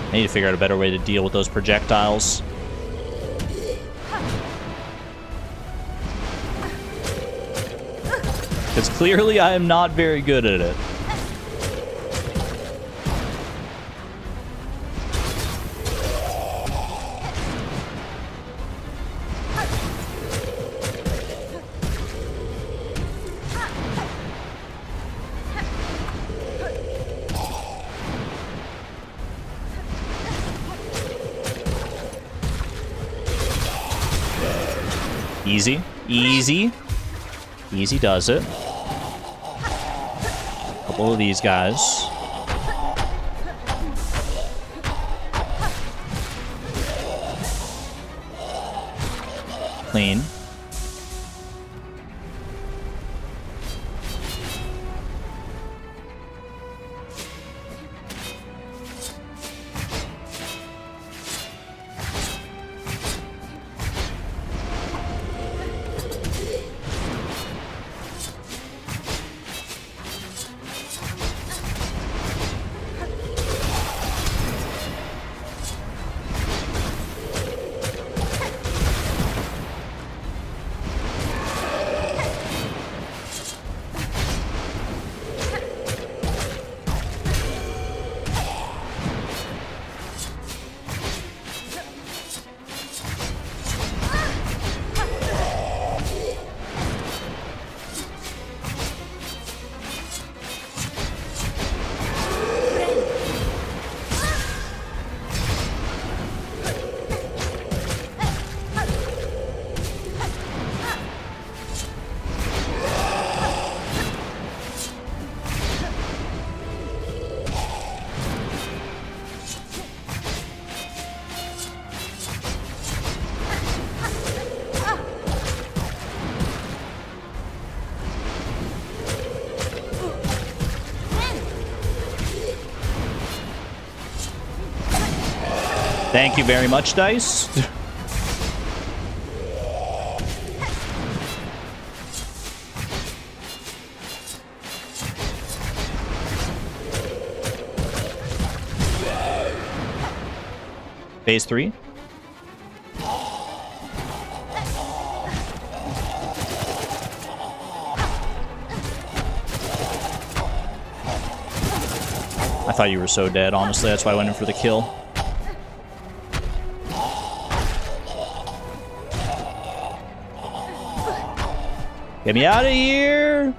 Speaker 1: I need to figure out a better way to deal with those projectiles. Because clearly I am not very good at it. Easy. Easy. Easy does it. Couple of these guys. Clean. Thank you very much, Dice. Phase 3. I thought you were so dead, honestly. That's why I went in for the kill. Get me out of here!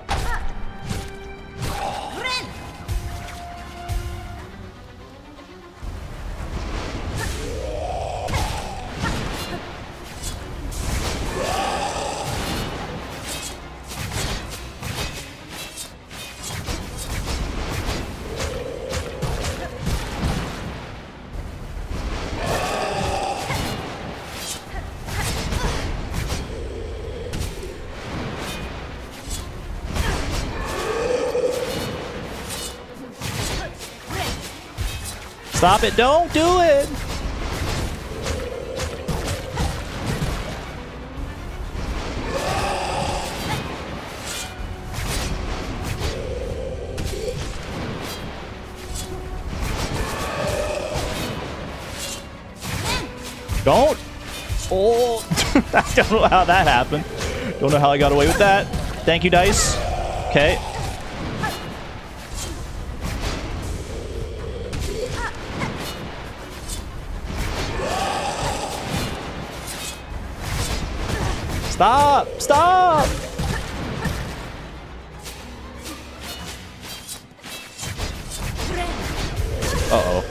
Speaker 1: Stop it. Don't do it. Don't. Oh. I don't know how that happened. Don't know how I got away with that. Thank you, dice. Okay. Stop! Stop! Uh-oh.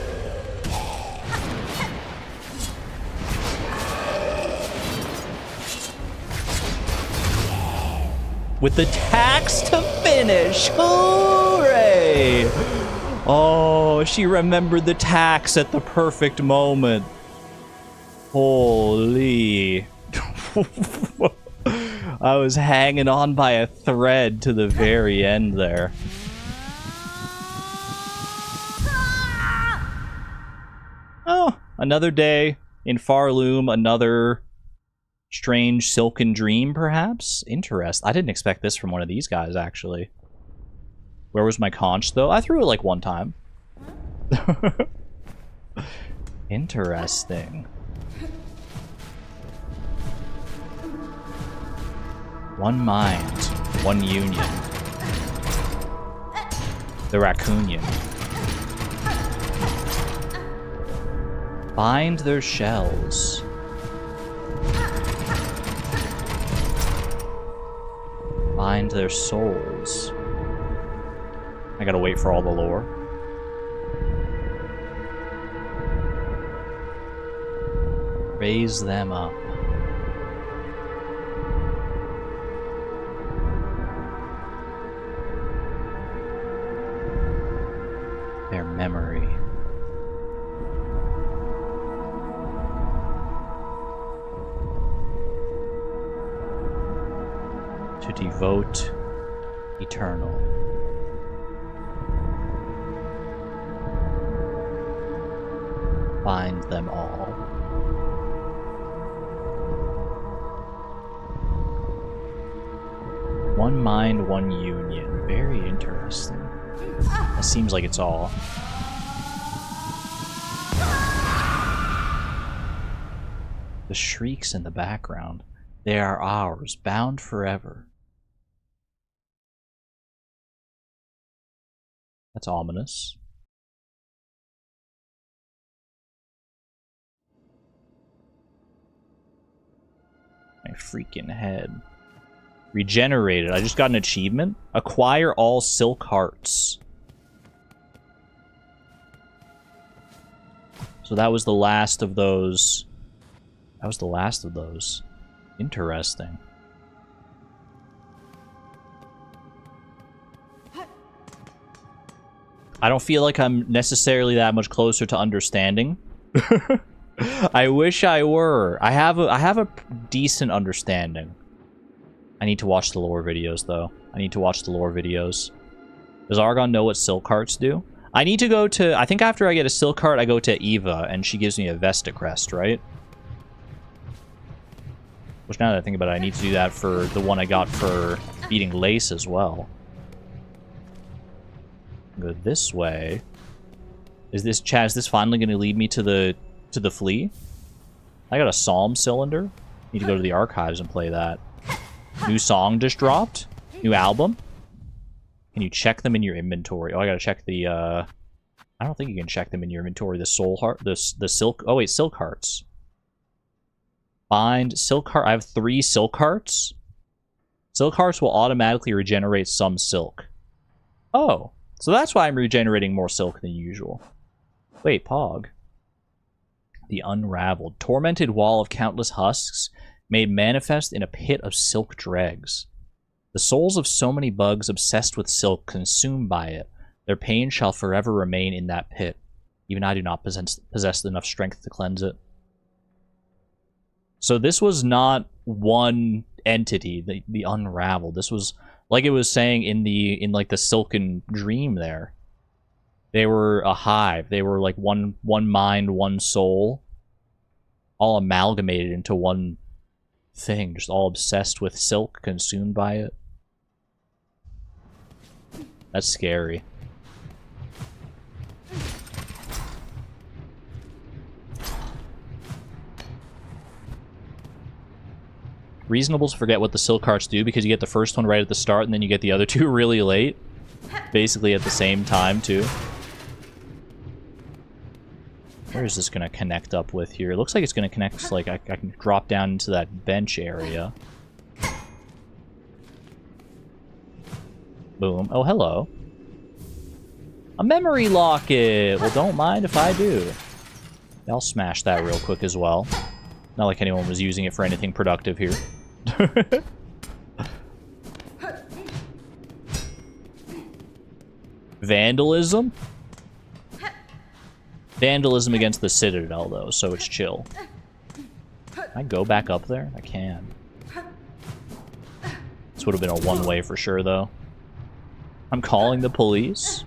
Speaker 1: With the tax to finish! Hooray! Oh, she remembered the tax at the perfect moment. Holy... I was hanging on by a thread to the very end there. Oh, another day in Farloom, another strange silken dream, perhaps? Interesting. I didn't expect this from one of these guys, actually. Where was my conch, though? I threw it like one time. Interesting. One mind, one union. The Raccoonion. Bind their shells. Bind their souls. I gotta wait for all the lore. Raise them up. Their memory. To devote eternal. Bind them all. One mind, one union. Very interesting. It seems like it's all. The shrieks in the background. They are ours, bound forever. That's ominous. My freaking head. Regenerated. I just got an achievement. Acquire all silk hearts. So that was the last of those. That was the last of those. Interesting. I don't feel like I'm necessarily that much closer to understanding. I wish I were. I have a decent understanding. I need to watch the lore videos, though. I need to watch the lore videos. Does Argon know what silk hearts do? I need to go to... I think after I get a silk heart, I go to Eva, and she gives me a Vesta crest, right? Which, now that I think about it, I need to do that for the one I got for beating Lace as well. Go this way. Is this... Chad, is this finally going to lead me to the Flea? I got a Psalm cylinder. Need to go to the archives and play that. New song just dropped. New album. Can you check them in your inventory? Oh, I gotta check the, I don't think you can check them in your inventory. The soul heart, the silk, oh wait, silk hearts. Bind silk heart, I have 3 silk hearts. Silk hearts will automatically regenerate some silk. Oh, so that's why I'm regenerating more silk than usual. Wait, Pog. The unraveled. Tormented wall of countless husks, made manifest in a pit of silk dregs. The souls of so many bugs obsessed with silk, consumed by it, their pain shall forever remain in that pit. Even I do not possess enough strength to cleanse it. So this was not one entity, the unraveled. This was, like it was saying in like the silken dream there. They were a hive. They were like one mind, one soul, all amalgamated into one thing, just all obsessed with silk, consumed by it. That's scary. Reasonables forget what the silk carts do because you get the first one right at the start and then you get the other two really late. Basically at the same time, too. Where is this going to connect up with here? It looks like it's going to connect, like, I can drop down into that bench area. Boom. Oh, hello. A memory locket! Well, don't mind if I do. I'll smash that real quick as well. Not like anyone was using it for anything productive here. Vandalism? Vandalism against the Citadel, though, so it's chill. Can I go back up there? I can. This would have been a one-way for sure, though. I'm calling the police?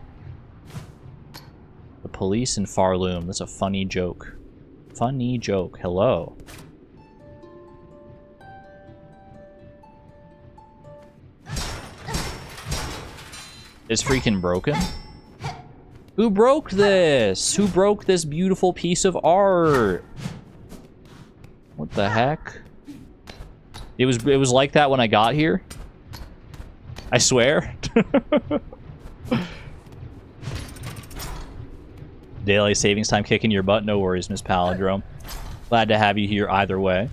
Speaker 1: The police in Farloom. That's a funny joke. Funny joke. Hello. It's freaking broken? Who broke this? Who broke this beautiful piece of art? What the heck? It was like that when I got here. I swear. Daylight savings time kicking your butt. No worries, Miss Palindrome. Glad to have you here either way.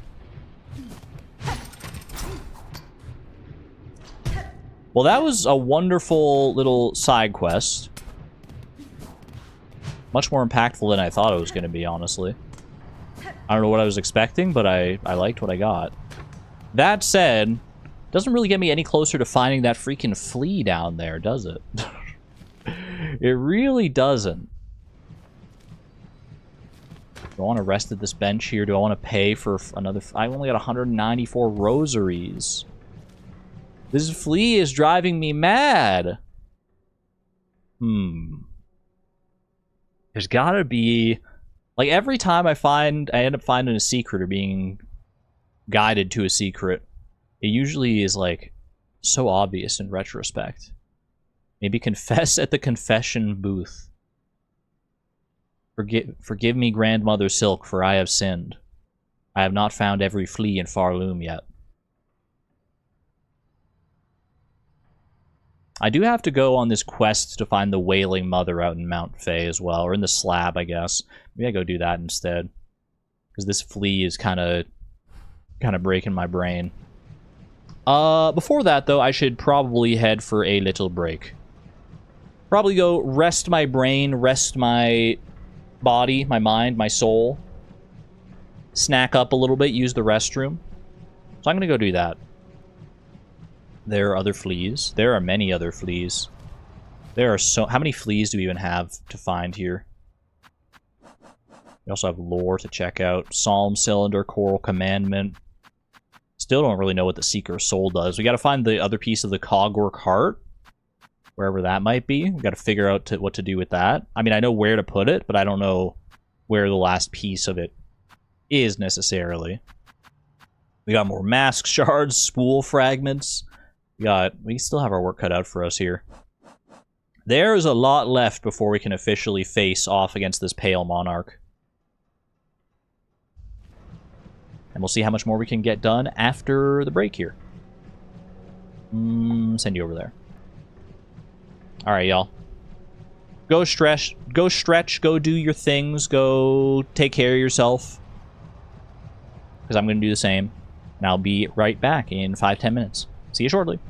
Speaker 1: Well, that was a wonderful little side quest. Much more impactful than I thought it was going to be, honestly. I don't know what I was expecting, but I liked what I got. That said, doesn't really get me any closer to finding that freaking flea down there, does it? It really doesn't. Do I want to rest at this bench here? Do I want to pay for another... I only got 194 rosaries. This flea is driving me mad. There's gotta be... Like, every time I end up finding a secret or being guided to a secret, it usually is, like, so obvious in retrospect. Maybe confess at the confession booth. Forgive me, Grandmother Silk, for I have sinned. I have not found every flea in Farloom yet. I do have to go on this quest to find the Wailing Mother out in Mount Fae as well, or in the slab, I guess. Maybe I go do that instead. Because this flea is kind of breaking my brain. Before that, though, I should probably head for a little break. Probably go rest my brain, rest my body, my mind, my soul. Snack up a little bit, use the restroom. So I'm going to go do that. There are other fleas. There are many other fleas. There are so... How many fleas do we even have to find here? We also have lore to check out. Psalm Cylinder, Choral Commandment. Still don't really know what the Seeker Soul does. We gotta find the other piece of the Cogwork Heart. Wherever that might be. We gotta figure out what to do with that. I mean, I know where to put it, but I don't know where the last piece of it is necessarily. We got more mask shards, spool fragments. We still have our work cut out for us here. There's a lot left before we can officially face off against this Pale Monarch. And we'll see how much more we can get done after the break here. Send you over there. Alright, y'all. Go stretch, go do your things, go take care of yourself. Because I'm going to do the same. And I'll be right back in 5-10 minutes. See you shortly.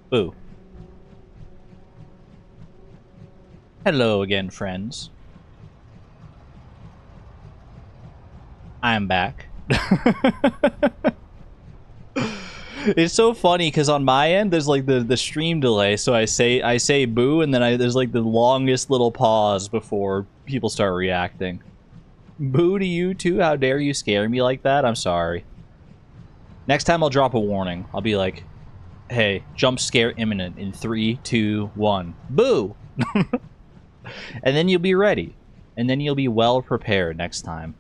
Speaker 1: Boo. Hello again, friends. I'm back. It's so funny because on my end there's like the stream delay, so I say boo, and then there's like the longest little pause before people start reacting. Boo to you too? How dare you scare me like that? I'm sorry. Next time I'll drop a warning. I'll be like, hey, jump scare imminent in 3, 2, 1. Boo! And then you'll be ready. And then you'll be well prepared next time.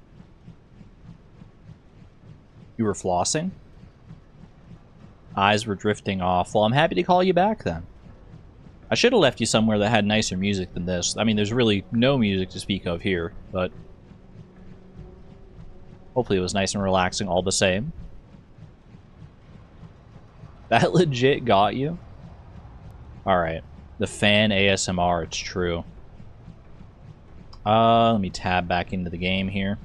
Speaker 1: You were flossing? Eyes were drifting off. Well, I'm happy to call you back then. I should have left you somewhere that had nicer music than this. I mean, there's really no music to speak of here, but hopefully it was nice and relaxing all the same. That legit got you? Alright. The fan ASMR, it's true. Let me tab back into the game here.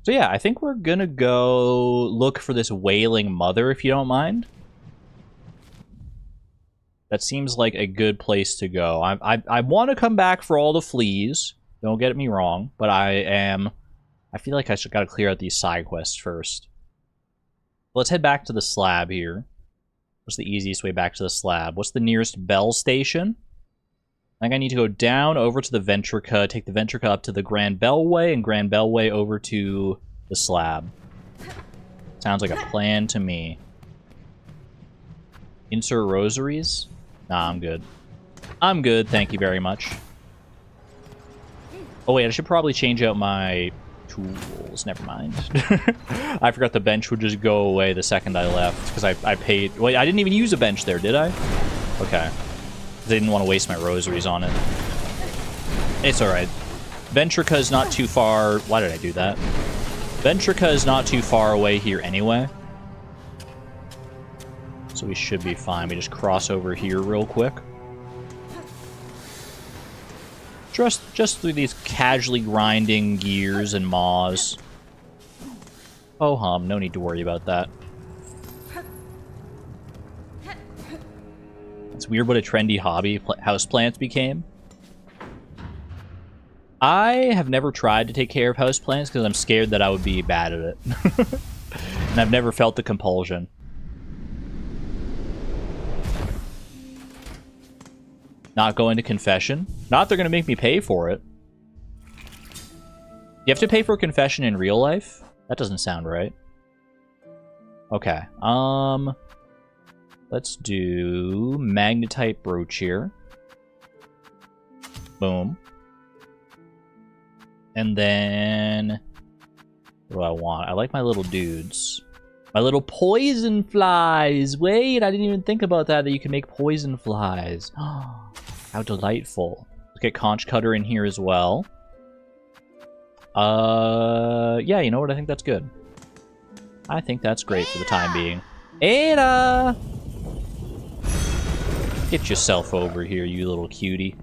Speaker 1: So yeah, I think we're gonna go look for this Wailing mother, if you don't mind. That seems like a good place to go. I want to come back for all the fleas. Don't get me wrong, but I feel like I should gotta clear out these side quests first. Let's head back to the slab here. What's the easiest way back to the slab? What's the nearest bell station? I think I need to go down over to the Ventrica, take the Ventrica up to the Grand Bellway, and Grand Bellway over to the slab. Sounds like a plan to me. Insert rosaries? Nah, I'm good. I'm good, thank you very much. Oh wait, I should probably change out my tools. Never mind. I forgot the bench would just go away the second I left, because I paid... Wait, I didn't even use a bench there, did I? Okay. They didn't want to waste my rosaries on it. It's alright. Ventrica is not too far... Why did I do that? Ventrica is not too far away here anyway. So we should be fine. We just cross over here real quick. Just through these casually grinding gears and maws. Oh hum, no need to worry about that. It's weird what a trendy hobby houseplants became. I have never tried to take care of houseplants because I'm scared that I would be bad at it. And I've never felt the compulsion. Not going to confession? Not they're going to make me pay for it. You have to pay for a confession in real life? That doesn't sound right. Okay. Let's do magnetite brooch here. Boom. And then... What do I want? I like my little dudes. My little poison flies! Wait, I didn't even think about that you can make poison flies. How delightful. Let's get conch cutter in here as well. Yeah, you know what? I think that's good. I think that's great for the time being. Ada! Get yourself over here, you little cutie.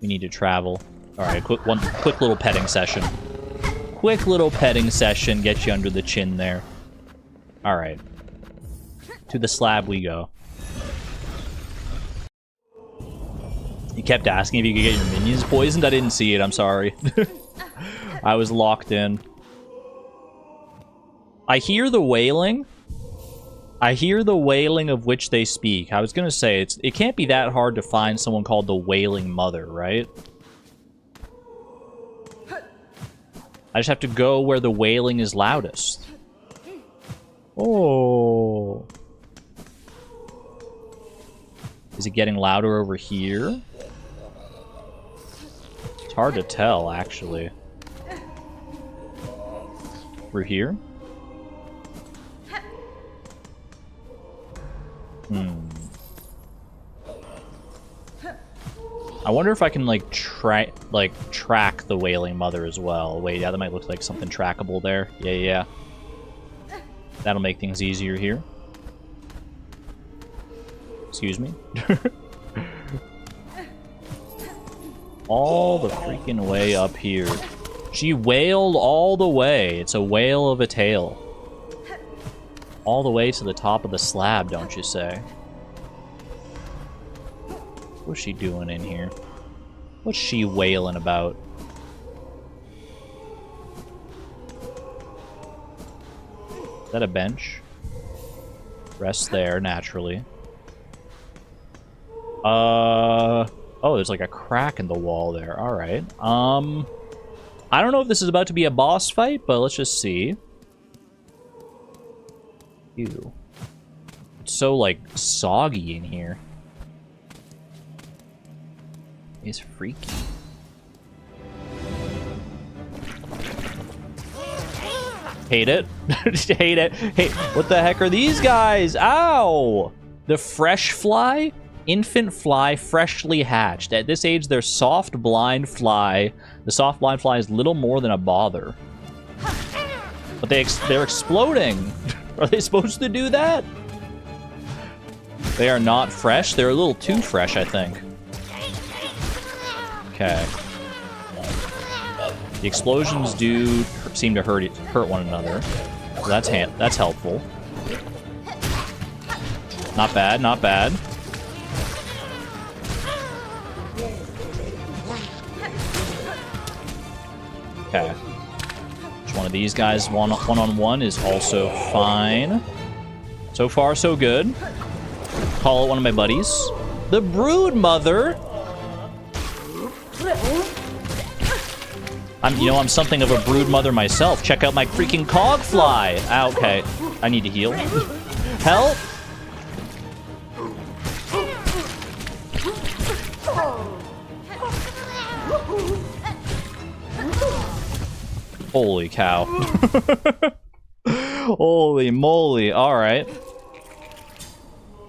Speaker 1: We need to travel. Alright, quick little petting session. Quick little petting session, get you under the chin there. Alright. To the slab we go. You kept asking if you could get your minions poisoned? I didn't see it, I'm sorry. I was locked in. I hear the wailing. I hear the wailing of which they speak. I was gonna say, it can't be that hard to find someone called the Wailing Mother, right? I just have to go where the wailing is loudest. Oh. Is it getting louder over here? It's hard to tell, actually. We're here? I wonder if I can, like, track the Wailing Mother as well. Wait, yeah, that might look like something trackable there. Yeah. That'll make things easier here. Excuse me. All the freaking way up here. She wailed all the way. It's a whale of a tale. All the way to the top of the slab, don't you say? What's she doing in here? What's she wailing about? Is that a bench? Rest there, naturally. Oh, there's like a crack in the wall there. Alright. I don't know if this is about to be a boss fight, but let's just see. Ew. It's so, like, soggy in here. It's freaky. Hate it. Hate it. Hey, what the heck are these guys? Ow! The fresh fly? Infant fly freshly hatched. At this age, they're soft blind fly. The soft blind fly is little more than a bother. But they're exploding. Are they supposed to do that? They are not fresh. They're a little too fresh, I think. Okay. The explosions do seem to hurt one another. So that's helpful. Not bad, not bad. Okay. Each one of these guys one-on-one is also fine. So far, so good. Call it one of my buddies. The Brood Mother. I'm something of a brood mother myself. Check out my freaking cog fly. Ah, okay. I need to heal. Help! Holy cow. Holy moly. Alright.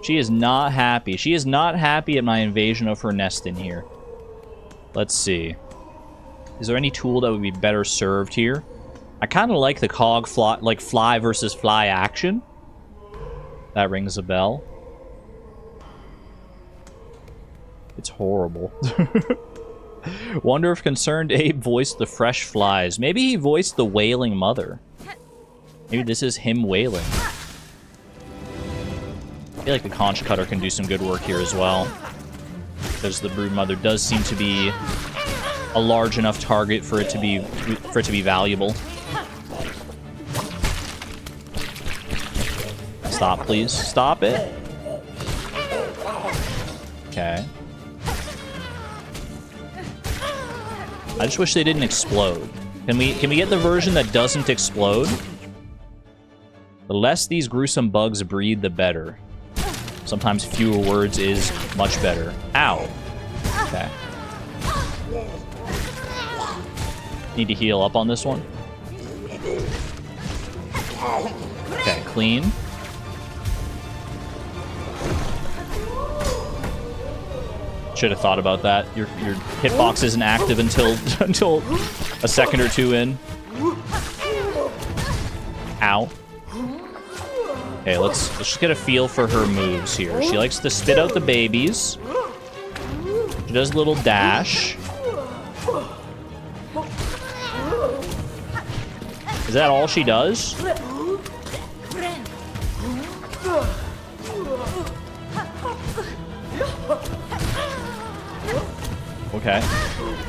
Speaker 1: She is not happy. She is not happy at my invasion of her nest in here. Let's see. Is there any tool that would be better served here? I kind of like the cog fly, like fly versus fly action. That rings a bell. It's horrible. Wonder if Concerned Abe voiced the fresh flies. Maybe he voiced the Wailing Mother. Maybe this is him wailing. I feel like the conch cutter can do some good work here as well. Because the Brood Mother does seem to be a large enough target for it to be valuable. Stop, please. Stop it. Okay. I just wish they didn't explode. Can we get the version that doesn't explode? The less these gruesome bugs breed, the better. Sometimes fewer words is much better. Ow. Okay. Need to heal up on this one. Okay, clean. Should have thought about that. Your hitbox isn't active until a second or two in. Ow. Okay, let's just get a feel for her moves here. She likes to spit out the babies. She does a little dash. Is that all she does? Okay.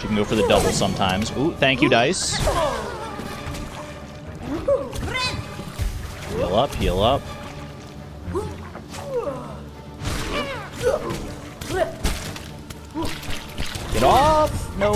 Speaker 1: She can go for the double sometimes. Ooh, thank you, dice. Heal up, heal up. Get off! No.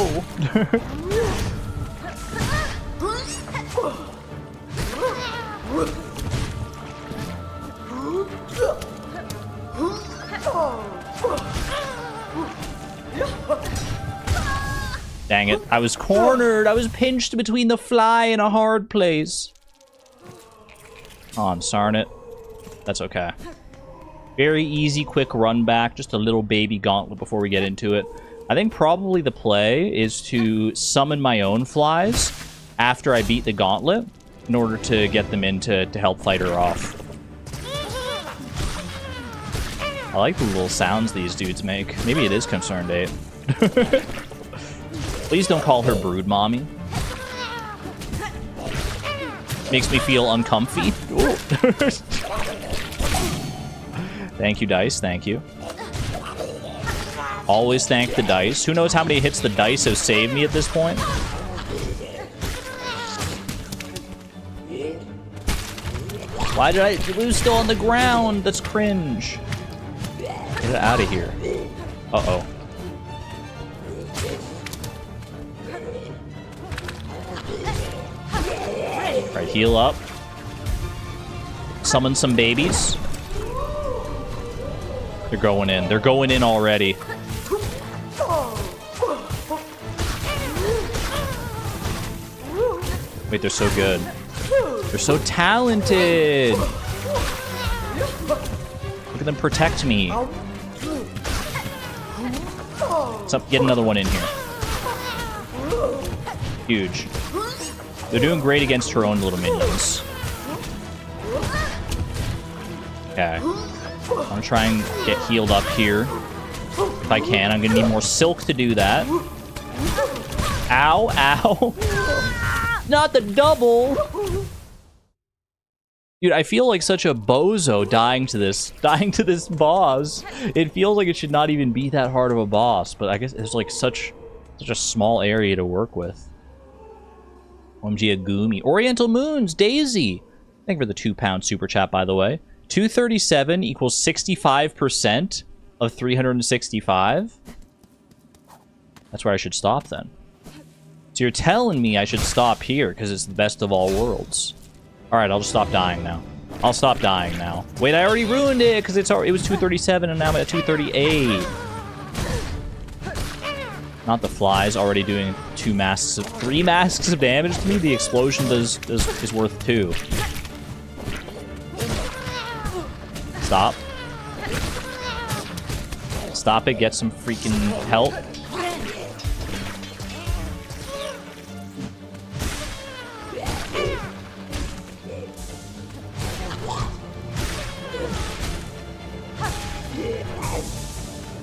Speaker 1: Dang it. I was cornered. I was pinched between the fly and a hard place. Oh, darn it. That's okay. Very easy, quick run back. Just a little baby gauntlet before we get into it. I think probably the play is to summon my own flies after I beat the gauntlet in order to get them in to help fight her off. I like the little sounds these dudes make. Maybe it is Concerned Ape. Please don't call her Brood Mommy. Makes me feel uncomfy. Thank you, dice. Thank you. Always thank the dice. Who knows how many hits the dice have saved me at this point? Why did I... Blue's still on the ground. That's cringe. Get it out of here. Uh-oh. Alright, heal up. Summon some babies. They're going in. They're going in already. Wait, they're so good. They're so talented. Look at them protect me. Let's get another one in here. Huge. They're doing great against her own little minions. Okay. I'm gonna try and get healed up here. If I can. I'm gonna need more silk to do that. Ow, ow. Not the double. Dude, I feel like such a bozo dying to this boss. It feels like it should not even be that hard of a boss, but I guess it's like such a small area to work with. OMG Agumi. Oriental Moons, Daisy. Thank you for the £2 super chat, by the way. 237 equals 65% of 365. That's where I should stop then. So you're telling me I should stop here because it's the best of all worlds. Alright, I'll just stop dying now. I'll stop dying now. Wait, I already ruined it because it was 237 and now I'm at 238. Not the flies already doing 3 masks of damage to me. The explosion is worth 2. Stop. Stop it. Get some freaking help.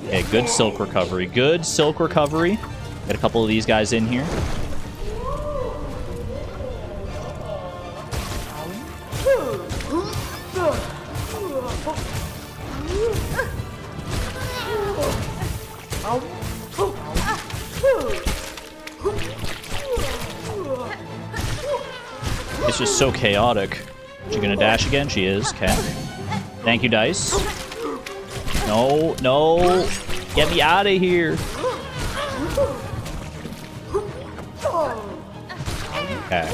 Speaker 1: Okay, good silk recovery. Good silk recovery. Get a couple of these guys in here. It's just so chaotic. She gonna dash again? She is. Okay. Thank you, dice. No, no. Get me out of here. Okay.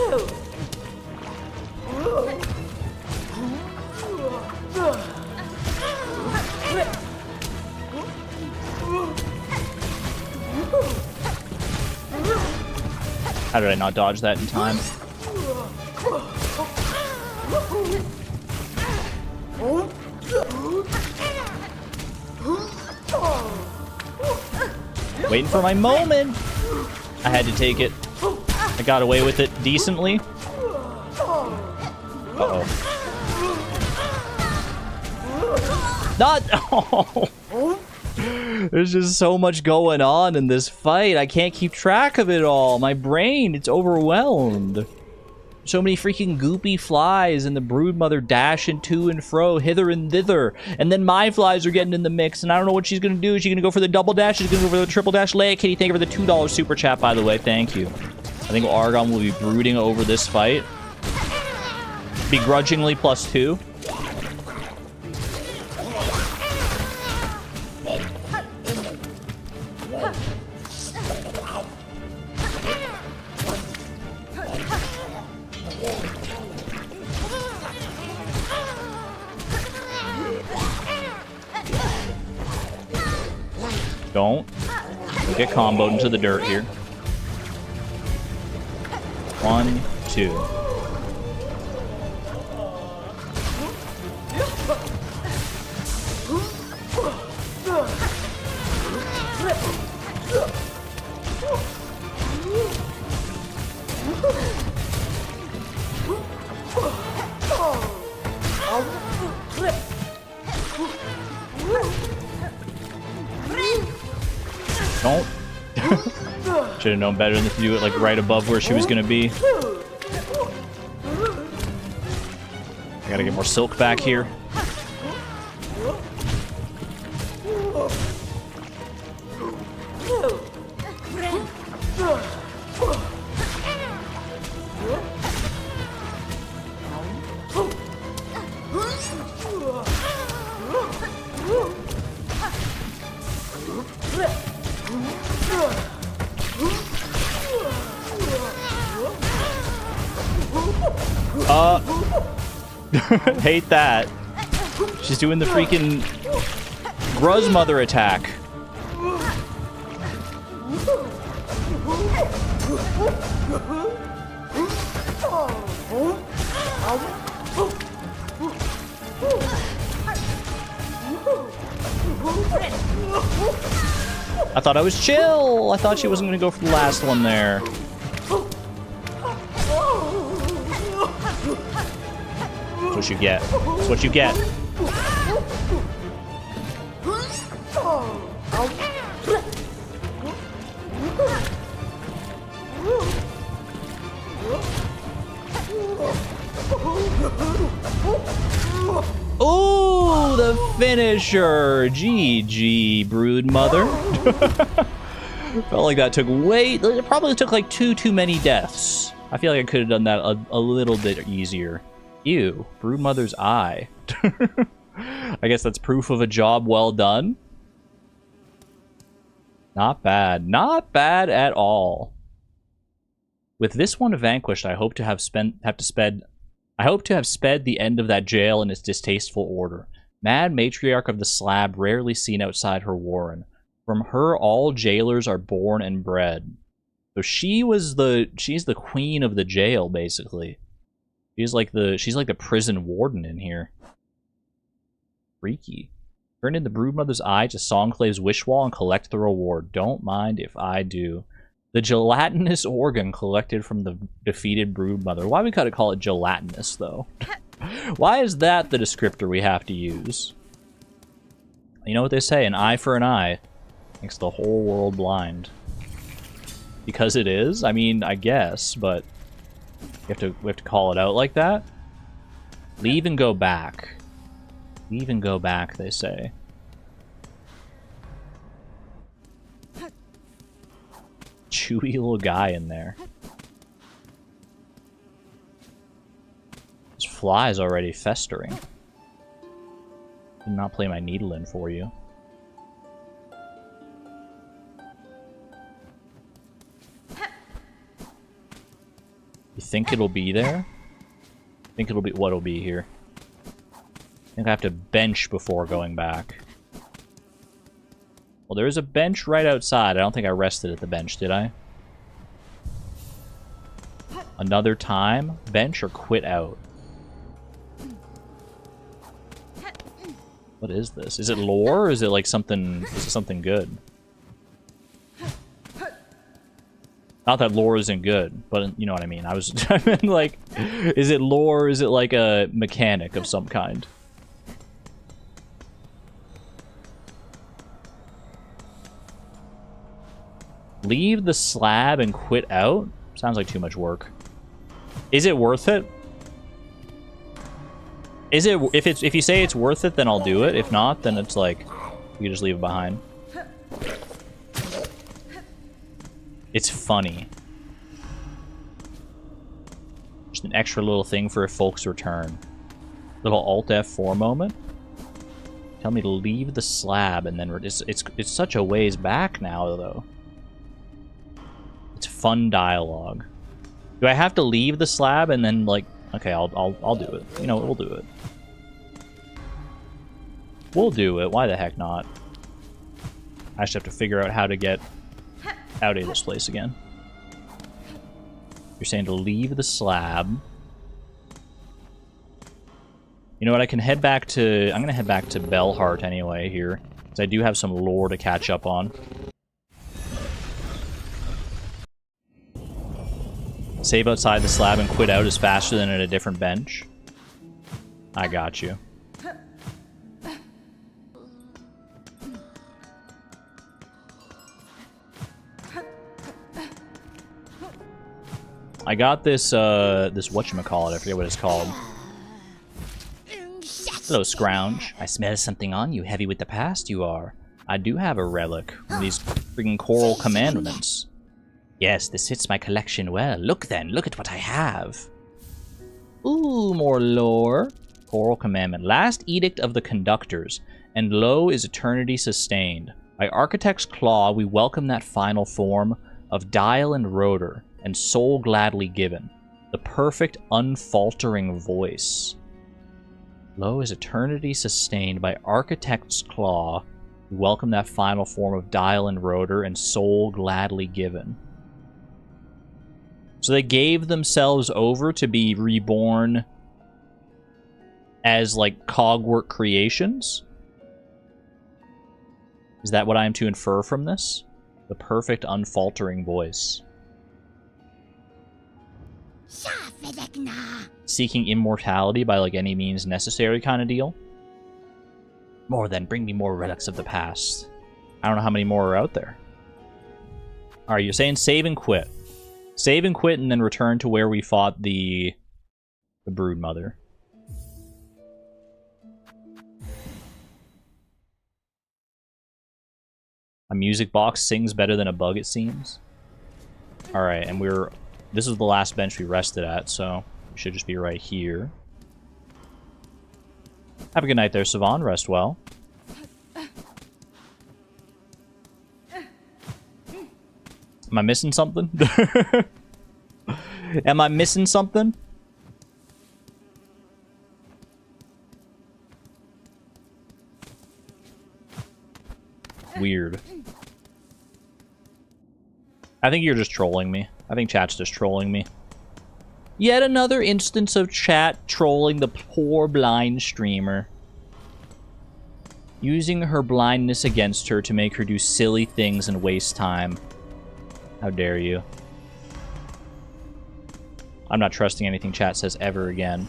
Speaker 1: How did I not dodge that in time? Waiting for my moment. I had to take it. I got away with it decently. Uh-oh. Not... Oh. There's just so much going on in this fight. I can't keep track of it all. My brain, it's overwhelmed. So many freaking goopy flies and the broodmother dashing to and fro, hither and thither. And then my flies are getting in the mix, and I don't know what she's going to do. Is she going to go for the double dash? She's going to go for the triple dash. Leia Kitty, thank you for the $2 super chat, by the way. Thank you. I think Argon will be brooding over this fight. Begrudgingly +2. Don't. We'll get comboed into the dirt here. 1, 2. Don't. Should have known better than to do it like right above where she was gonna be. I gotta get more silk back here. Hate that. She's doing the freaking Gruzmother attack. I thought I was chill. I thought she wasn't going to go for the last one there. That's what you get. That's what you get. Ooh, the finisher. GG, Broodmother. Felt like that took way... It probably took like too many deaths. I feel like I could have done that a little bit easier. Ew, Broodmother's eye. I guess that's proof of a job well done. Not bad. Not bad at all. With this one vanquished, I hope to have sped the end of that jail in its distasteful order. Mad matriarch of the slab, rarely seen outside her warren. From her, all jailers are born and bred. So she's the queen of the jail, basically. She's like the prison warden in here. Freaky. Turn in the Broodmother's eye to Songclave's wish wall and collect the reward. Don't mind if I do. The gelatinous organ collected from the defeated Broodmother. Why we gotta call it gelatinous, though? Why is that the descriptor we have to use? You know what they say, an eye for an eye makes the whole world blind. Because it is? I mean, I guess, but we have to call it out like that? Leave and go back. Leave and go back, they say. Chewy little guy in there. This fly is already festering. Did not play my needle in for you. You think it'll be there? I think it'll be... What'll be here? I think I have to bench before going back. Well, there is a bench right outside. I don't think I rested at the bench, did I? Another time? Bench or quit out? What is this? Is it lore or is it like something... Is it something good? Not that lore isn't good, but you know what I mean. I meant like... Is it lore or is it like a mechanic of some kind? Leave the slab and quit out? Sounds like too much work. Is it worth it? Is it... If you say it's worth it, then I'll do it. If not, then it's like... You just leave it behind. It's funny. Just an extra little thing for a folks return. Little Alt F4 moment. Tell me to leave the slab and then... It's such a ways back now, though. It's fun dialogue. Do I have to leave the slab and then like... Okay, I'll do it. You know, we'll do it. We'll do it. Why the heck not? I just have to figure out how to get out of this place again. You're saying to leave the slab. You know what? I can head back to... I'm gonna head back to Bellheart anyway here, because I do have some lore to catch up on. Save outside the slab and quit out is faster than at a different bench. I got you. I got this, this whatchamacallit, I forget what it's called. Hello, Scrounge. I smell something on you, heavy with the past you are. I do have a relic, these freaking coral commandments. Yes, this fits my collection well. Look then, look at what I have. Ooh, more lore. Coral commandment. Last edict of the conductors, and lo is eternity sustained. By Architect's claw, we welcome that final form of dial and rotor, and soul gladly given. The perfect, unfaltering voice. Lo is eternity sustained by architect's claw. Welcome that final form of dial and rotor and soul gladly given. So they gave themselves over to be reborn as, like, cogwork creations? Is that what I am to infer from this? The perfect, unfaltering voice. Seeking immortality by, like, any means necessary kind of deal? More than bring me more relics of the past. I don't know how many more are out there. Alright, you're saying save and quit. Save and quit and then return to where we fought the broodmother. A music box sings better than a bug, it seems. Alright, and this is the last bench we rested at, so we should just be right here. Have a good night there, Savon. Rest well. Am I missing something? Am I missing something? Weird. I think you're just trolling me. I think chat's just trolling me. Yet another instance of chat trolling the poor blind streamer. Using her blindness against her to make her do silly things and waste time. How dare you. I'm not trusting anything chat says ever again.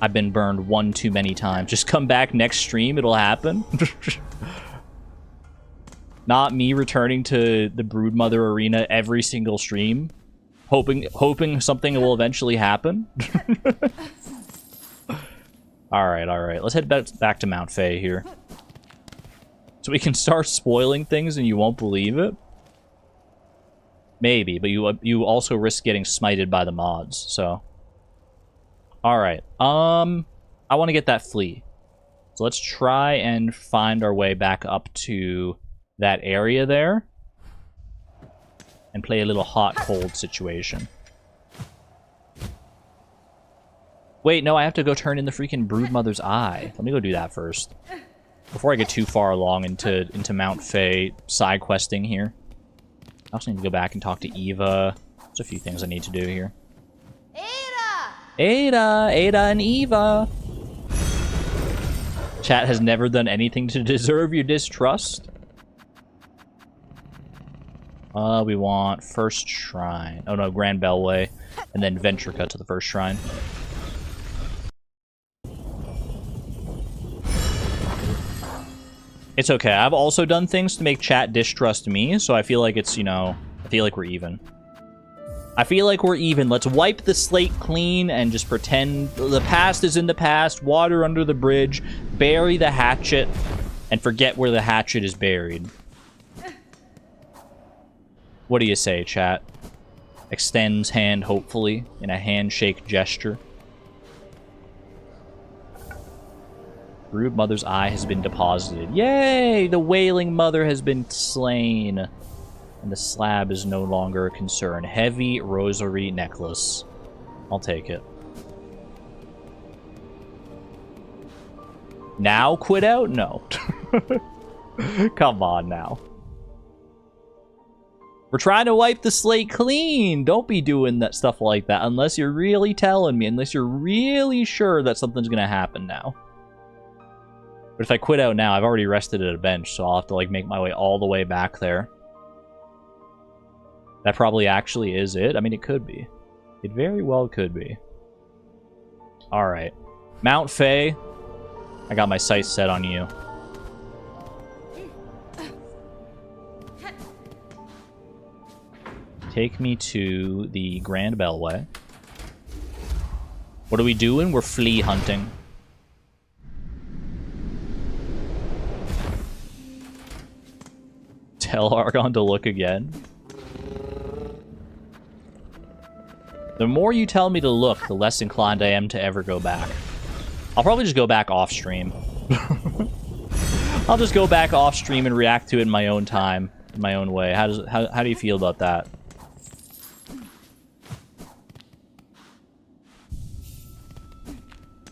Speaker 1: I've been burned one too many times. Just come back next stream, it'll happen. Not me returning to the Broodmother arena every single stream. Hoping something will eventually happen. Alright. Let's head back to Mount Fae here. So we can start spoiling things and you won't believe it? Maybe, but you also risk getting smited by the mods, so... Alright, I want to get that Flea. So let's try and find our way back up to that area there. And play a little hot-cold situation. Wait, no, I have to go turn in the freaking Broodmother's eye. Let me go do that first. Before I get too far along into Mount Fae side questing here. I also need to go back and talk to Eva. There's a few things I need to do here. Ada and Eva. Chat has never done anything to deserve your distrust. We want first shrine. Oh no, Grand Bellway. And then Ventrica to the first shrine. It's okay. I've also done things to make chat distrust me, so I feel like it's, you know, I feel like we're even. I feel like we're even. Let's wipe the slate clean and just pretend the past is in the past, water under the bridge, bury the hatchet, and forget where the hatchet is buried. What do you say, chat? Extends hand, hopefully, in a handshake gesture. Broodmother's eye has been deposited. Yay! The Wailing Mother has been slain. And the slab is no longer a concern. Heavy rosary necklace. I'll take it. Now quit out? No. Come on now. We're trying to wipe the slate clean. Don't be doing that stuff like that unless you're really telling me, unless you're really sure that something's gonna happen now. But if I quit out now, I've already rested at a bench, so I'll have to like make my way all the way back there. That probably actually is it. I mean, it could be. It very well could be. Alright. Mount Fae. I got my sights set on you. Take me to the Grand Bellway. What are we doing? We're flea hunting. Tell Argon to look again. The more you tell me to look, the less inclined I am to ever go back. I'll probably just go back off stream. I'll just go back off stream and react to it in my own time, in my own way. How do you feel about that?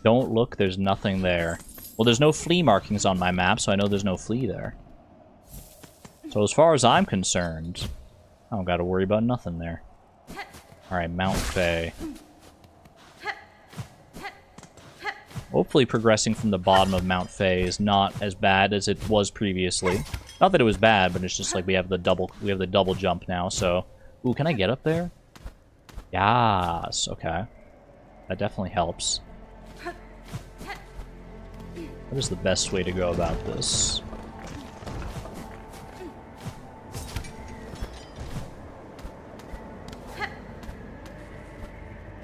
Speaker 1: Don't look, there's nothing there. Well, there's no flea markings on my map, so I know there's no flea there. So as far as I'm concerned, I don't gotta worry about nothing there. Alright, Mount Fae. Hopefully progressing from the bottom of Mount Fae is not as bad as it was previously. Not that it was bad, but it's just like we have the double jump now, so... Ooh, can I get up there? Yes, okay. That definitely helps. What is the best way to go about this?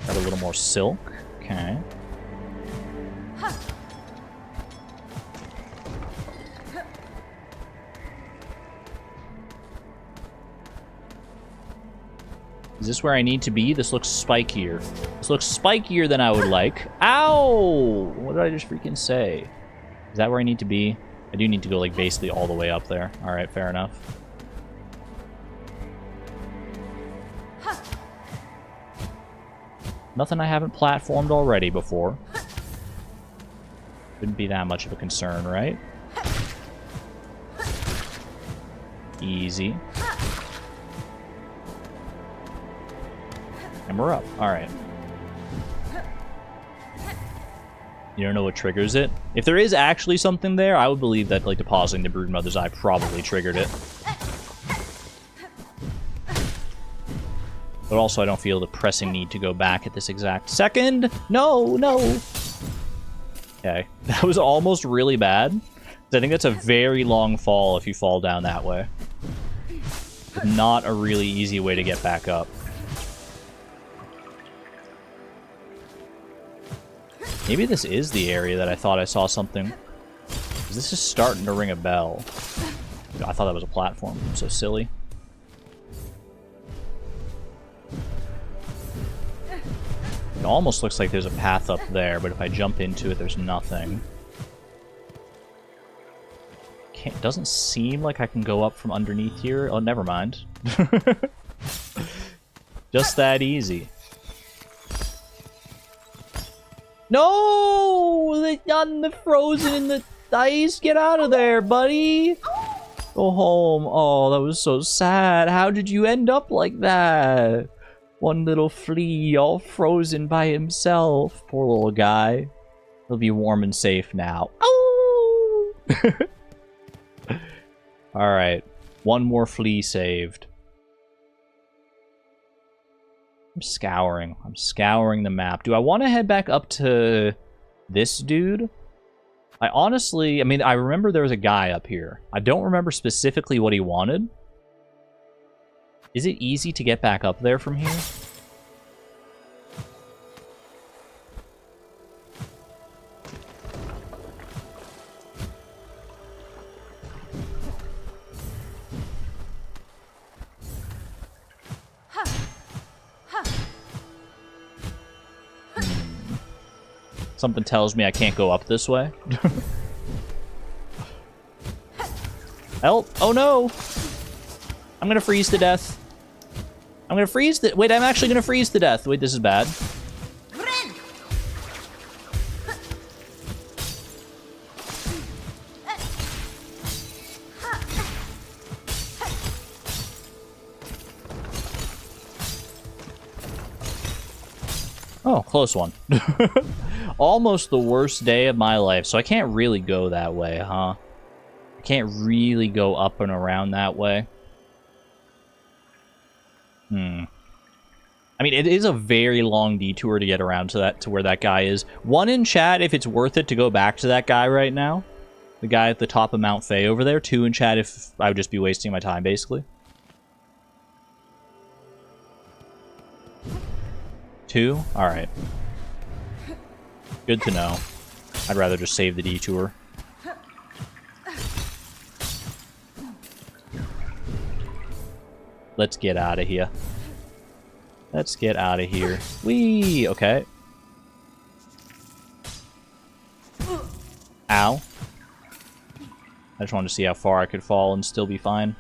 Speaker 1: Got a little more silk. Okay. Is this where I need to be? This looks spikier. This looks spikier than I would like. Ow! What did I just freaking say? Is that where I need to be? I do need to go, like, basically all the way up there. Alright, fair enough. Nothing I haven't platformed already before. Wouldn't be that much of a concern, right? Easy. And we're up. Alright. You don't know what triggers it? If there is actually something there, I would believe that, like, depositing the Broodmother's Eye probably triggered it. But also, I don't feel the pressing need to go back at this exact second. No, no. Okay. That was almost really bad. I think that's a very long fall if you fall down that way. Not a really easy way to get back up. Maybe this is the area that I thought I saw something. This is starting to ring a bell. I thought that was a platform. I'm so silly. It almost looks like there's a path up there, but if I jump into it, there's nothing. Doesn't seem like I can go up from underneath here. Oh, never mind. Just that easy. No! The frozen in the ice. Get out of there, buddy. Go home. Oh, that was so sad. How did you end up like that? One little flea all frozen by himself. Poor little guy. He'll be warm and safe now. Oh! Alright. One more flea saved. I'm scouring. I'm scouring the map. Do I want to head back up to this dude? I honestly... I mean, I remember there was a guy up here. I don't remember specifically what he wanted. Is it easy to get back up there from here? Something tells me I can't go up this way. Help! Oh no! I'm gonna freeze to death. I'm gonna freeze to... Wait, I'm actually gonna freeze to death. Wait, this is bad. Oh, close one. Almost the worst day of my life, so I can't really go that way, huh? I can't really go up and around that way. I mean, it is a very long detour to get around to where that guy is. One in chat, if it's worth it to go back to that guy right now. The guy at the top of Mount Fae over there. 2 in chat if I would just be wasting my time, basically. 2? Alright. Good to know. I'd rather just save the detour. Let's get out of here. Let's get out of here. Whee! Okay. Ow. I just wanted to see how far I could fall and still be fine.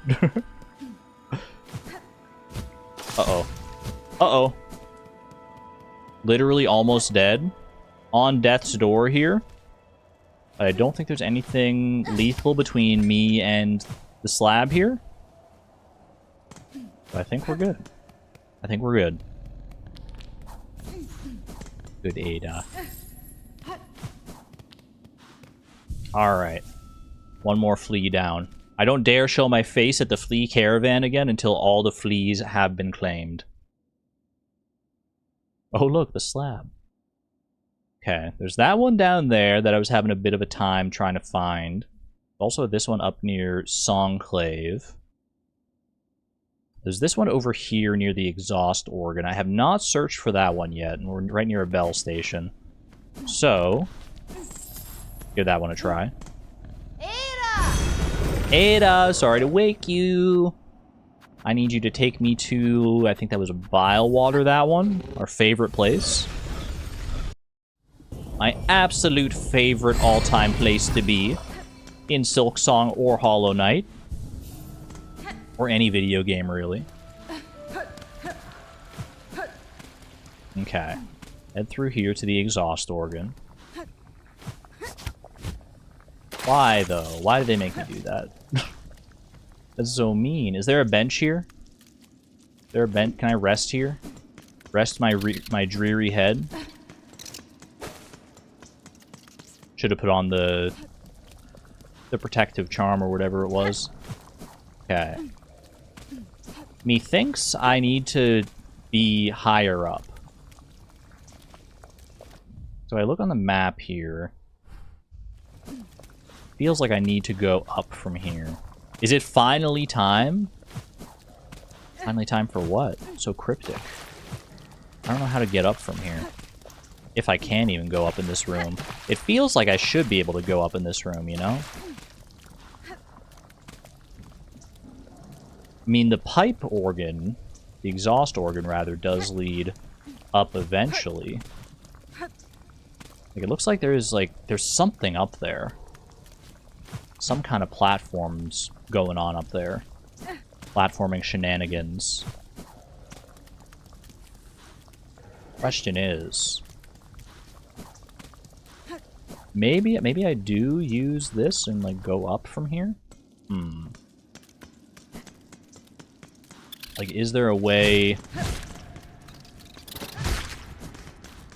Speaker 1: Uh-oh. Uh-oh. Literally almost dead. on death's door here. I don't think there's anything lethal between me and the slab here. But I think we're good. I think we're good. Good Ada. Alright. One more flea down. I don't dare show my face at the flea caravan again until all the fleas have been claimed. Oh look, the slab. Okay, there's that one down there that I was having a bit of a time trying to find. Also this one up near Songclave. There's this one over here near the exhaust organ. I have not searched for that one yet, and we're right near a bell station. So, give that one a try. Ada! Ada, sorry to wake you. I need you to take me to, I think that was Bilewater, that one. Our favorite place. My absolute favorite all-time place to be in Silksong or Hollow Knight. Or any video game, really. Okay. Head through here to the exhaust organ. Why, though? Why did they make me do that? That's so mean. Is there a bench here? Is there a bench? Can I rest here? Rest my dreary head? Should have put on the protective charm or whatever it was. Okay. Methinks I need to be higher up. So I look on the map here. Feels like I need to go up from here. Is it finally time? Finally time for what? So cryptic. I don't know how to get up from here. If I can even go up in this room. It feels like I should be able to go up in this room, you know? I mean, the pipe organ, the exhaust organ, rather, does lead up eventually. Like, it looks like there's something up there. Some kind of platforms going on up there. Platforming shenanigans. Question is... Maybe I do use this and, like, go up from here? Like, is there a way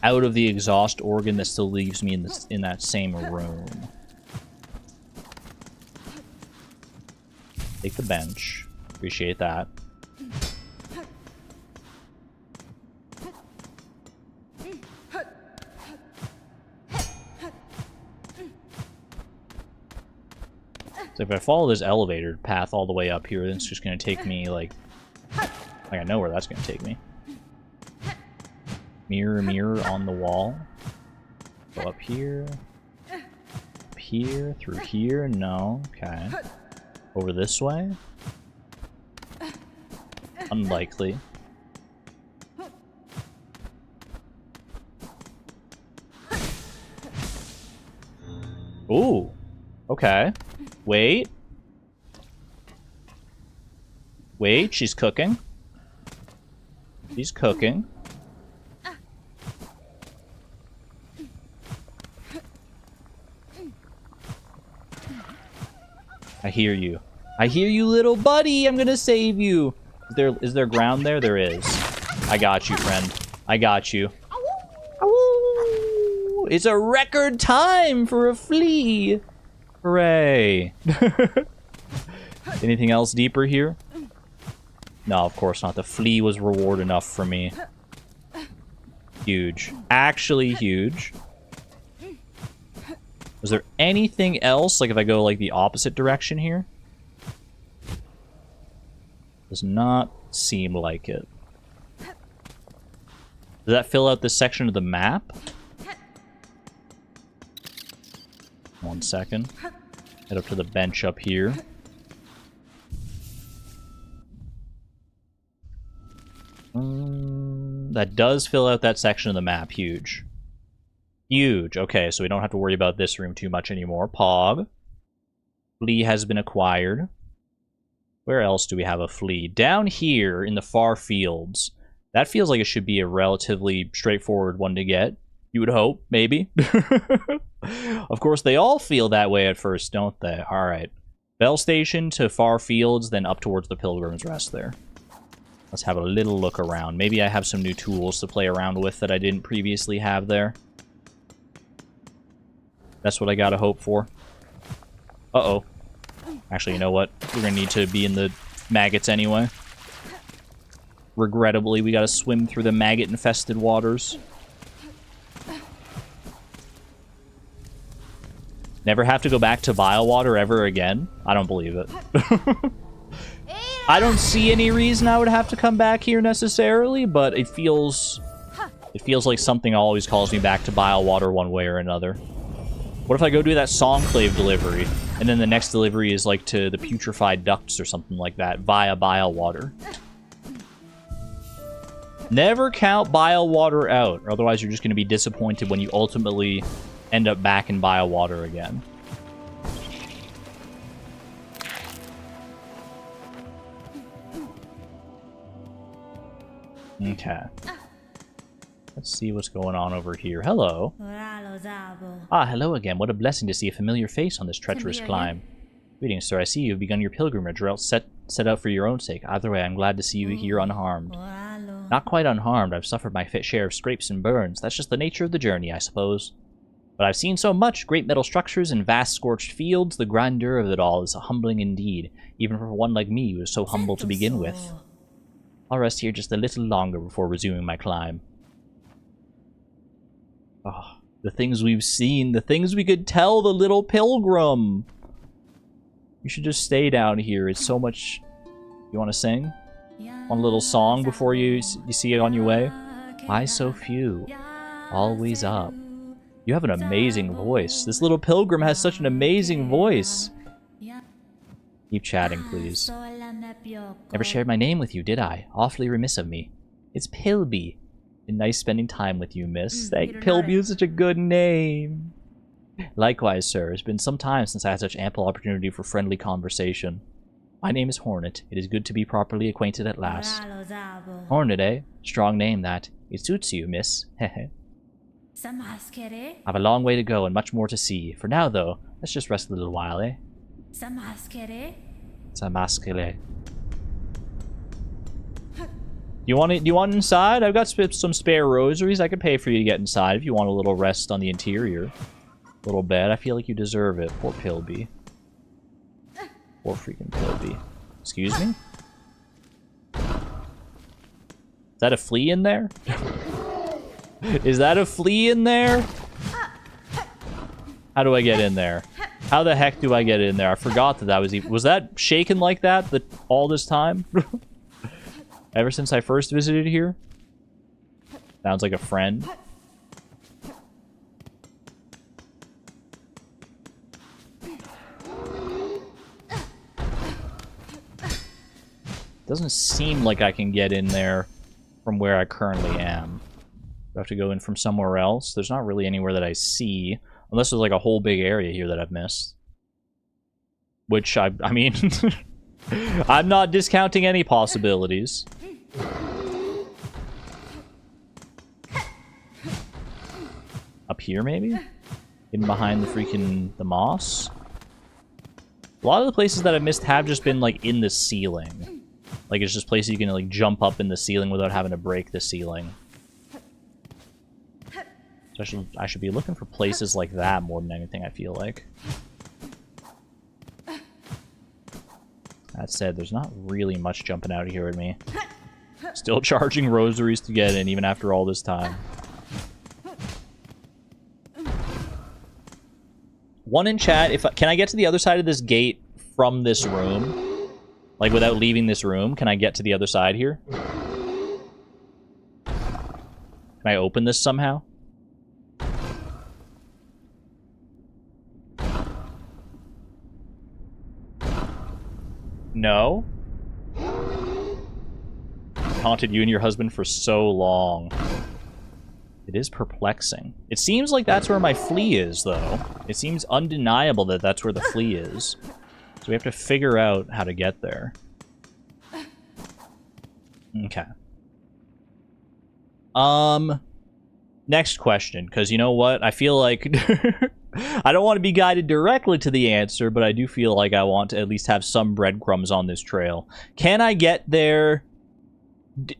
Speaker 1: out of the exhaust organ that still leaves me in that same room? Take the bench. Appreciate that. So if I follow this elevator path all the way up here, then it's just going to take me, like I know where that's going to take me. Mirror, mirror on the wall. Go up here. Up here, through here, no. Okay. Over this way? Unlikely. Ooh. Okay. Wait. Wait, she's cooking. She's cooking. I hear you. I hear you, little buddy. I'm gonna save you. Is there ground there? There is. I got you, friend. I got you. Ow. It's a record time for a flea. Hooray. Anything else deeper here? No, of course not. The flea was reward enough for me. Huge. Actually huge. Was there anything else? Like if I go like the opposite direction here? Does not seem like it. Does that fill out this section of the map? 1 second. Head up to the bench up here. That does fill out that section of the map. Huge. Huge. Okay, so we don't have to worry about this room too much anymore. Pog. Flea has been acquired. Where else do we have a flea? Down here in the far fields. That feels like it should be a relatively straightforward one to get. You would hope, maybe. Of course, they all feel that way at first, don't they? Alright. Bell Station to Far Fields, then up towards the Pilgrim's Rest there. Let's have a little look around. Maybe I have some new tools to play around with that I didn't previously have there. That's what I gotta hope for. Uh-oh. Actually, you know what? We're gonna need to be in the maggots anyway. Regrettably, we gotta swim through the maggot-infested waters. Never have to go back to bile water ever again? I don't believe it. I don't see any reason I would have to come back here necessarily, but it feels like something always calls me back to bile water one way or another. What if I go do that Songclave delivery, and then the next delivery is like to the putrified ducts or something like that via bile water? Never count bile water out, or otherwise you're just going to be disappointed when you ultimately end up back in bile water again. Okay. Let's see what's going on over here. Hello. Ah, hello again. What a blessing to see a familiar face on this treacherous climb. Greetings, sir. I see you've begun your pilgrimage, or else set out for your own sake. Either way, I'm glad to see you here unharmed. Not quite unharmed. I've suffered my share of scrapes and burns. That's just the nature of the journey, I suppose. But I've seen so much. Great metal structures and vast scorched fields. The grandeur of it all is humbling indeed, even for one like me who is so humble to begin with. I'll rest here just a little longer before resuming my climb. Oh, the things we've seen, the things we could tell the little pilgrim. You should just stay down here. It's so much... You want to sing? One little song before you see it on your way? Why so few? Always up. You have an amazing voice. This little pilgrim has such an amazing voice. Keep chatting, please. Never shared my name with you, did I? Awfully remiss of me. It's Pilby. Been nice spending time with you, miss. Pilby is such a good name. Likewise, sir. It's been some time since I had such ample opportunity for friendly conversation. My name is Hornet. It is good to be properly acquainted at last. Hornet, eh? Strong name, that. It suits you, miss. Hehe. I've a long way to go and much more to see. For now, though, let's just rest a little while, eh? Samaskele. You want it? Do you want inside? I've got some spare rosaries. I could pay for you to get inside if you want a little rest on the interior. A little bed. I feel like you deserve it. Poor Pilby. Poor freaking Pilby. Excuse me? Is that a flea in there? Is that a flea in there? How do I get in there? How the heck do I get in there? I forgot that was that shaken like that all this time? Ever since I first visited here? Sounds like a friend. Doesn't seem like I can get in there from where I currently am. Do I have to go in from somewhere else? There's not really anywhere that I see. Unless there's like a whole big area here that I've missed. Which, I mean... I'm not discounting any possibilities. Up here, maybe? Hidden behind the moss? A lot of the places that I've missed have just been, like, in the ceiling. Like, it's just places you can, like, jump up in the ceiling without having to break the ceiling. So I should be looking for places like that more than anything, I feel like. That said, there's not really much jumping out here at me. Still charging rosaries to get in, even after all this time. One in chat, can I get to the other side of this gate from this room? Like, without leaving this room, can I get to the other side here? Can I open this somehow? No? Haunted you and your husband for so long. It is perplexing. It seems like that's where my flea is, though. It seems undeniable that that's where the flea is. So we have to figure out how to get there. Okay. Next question, because you know what? I feel like I don't want to be guided directly to the answer, but I do feel like I want to at least have some breadcrumbs on this trail. Can I get there?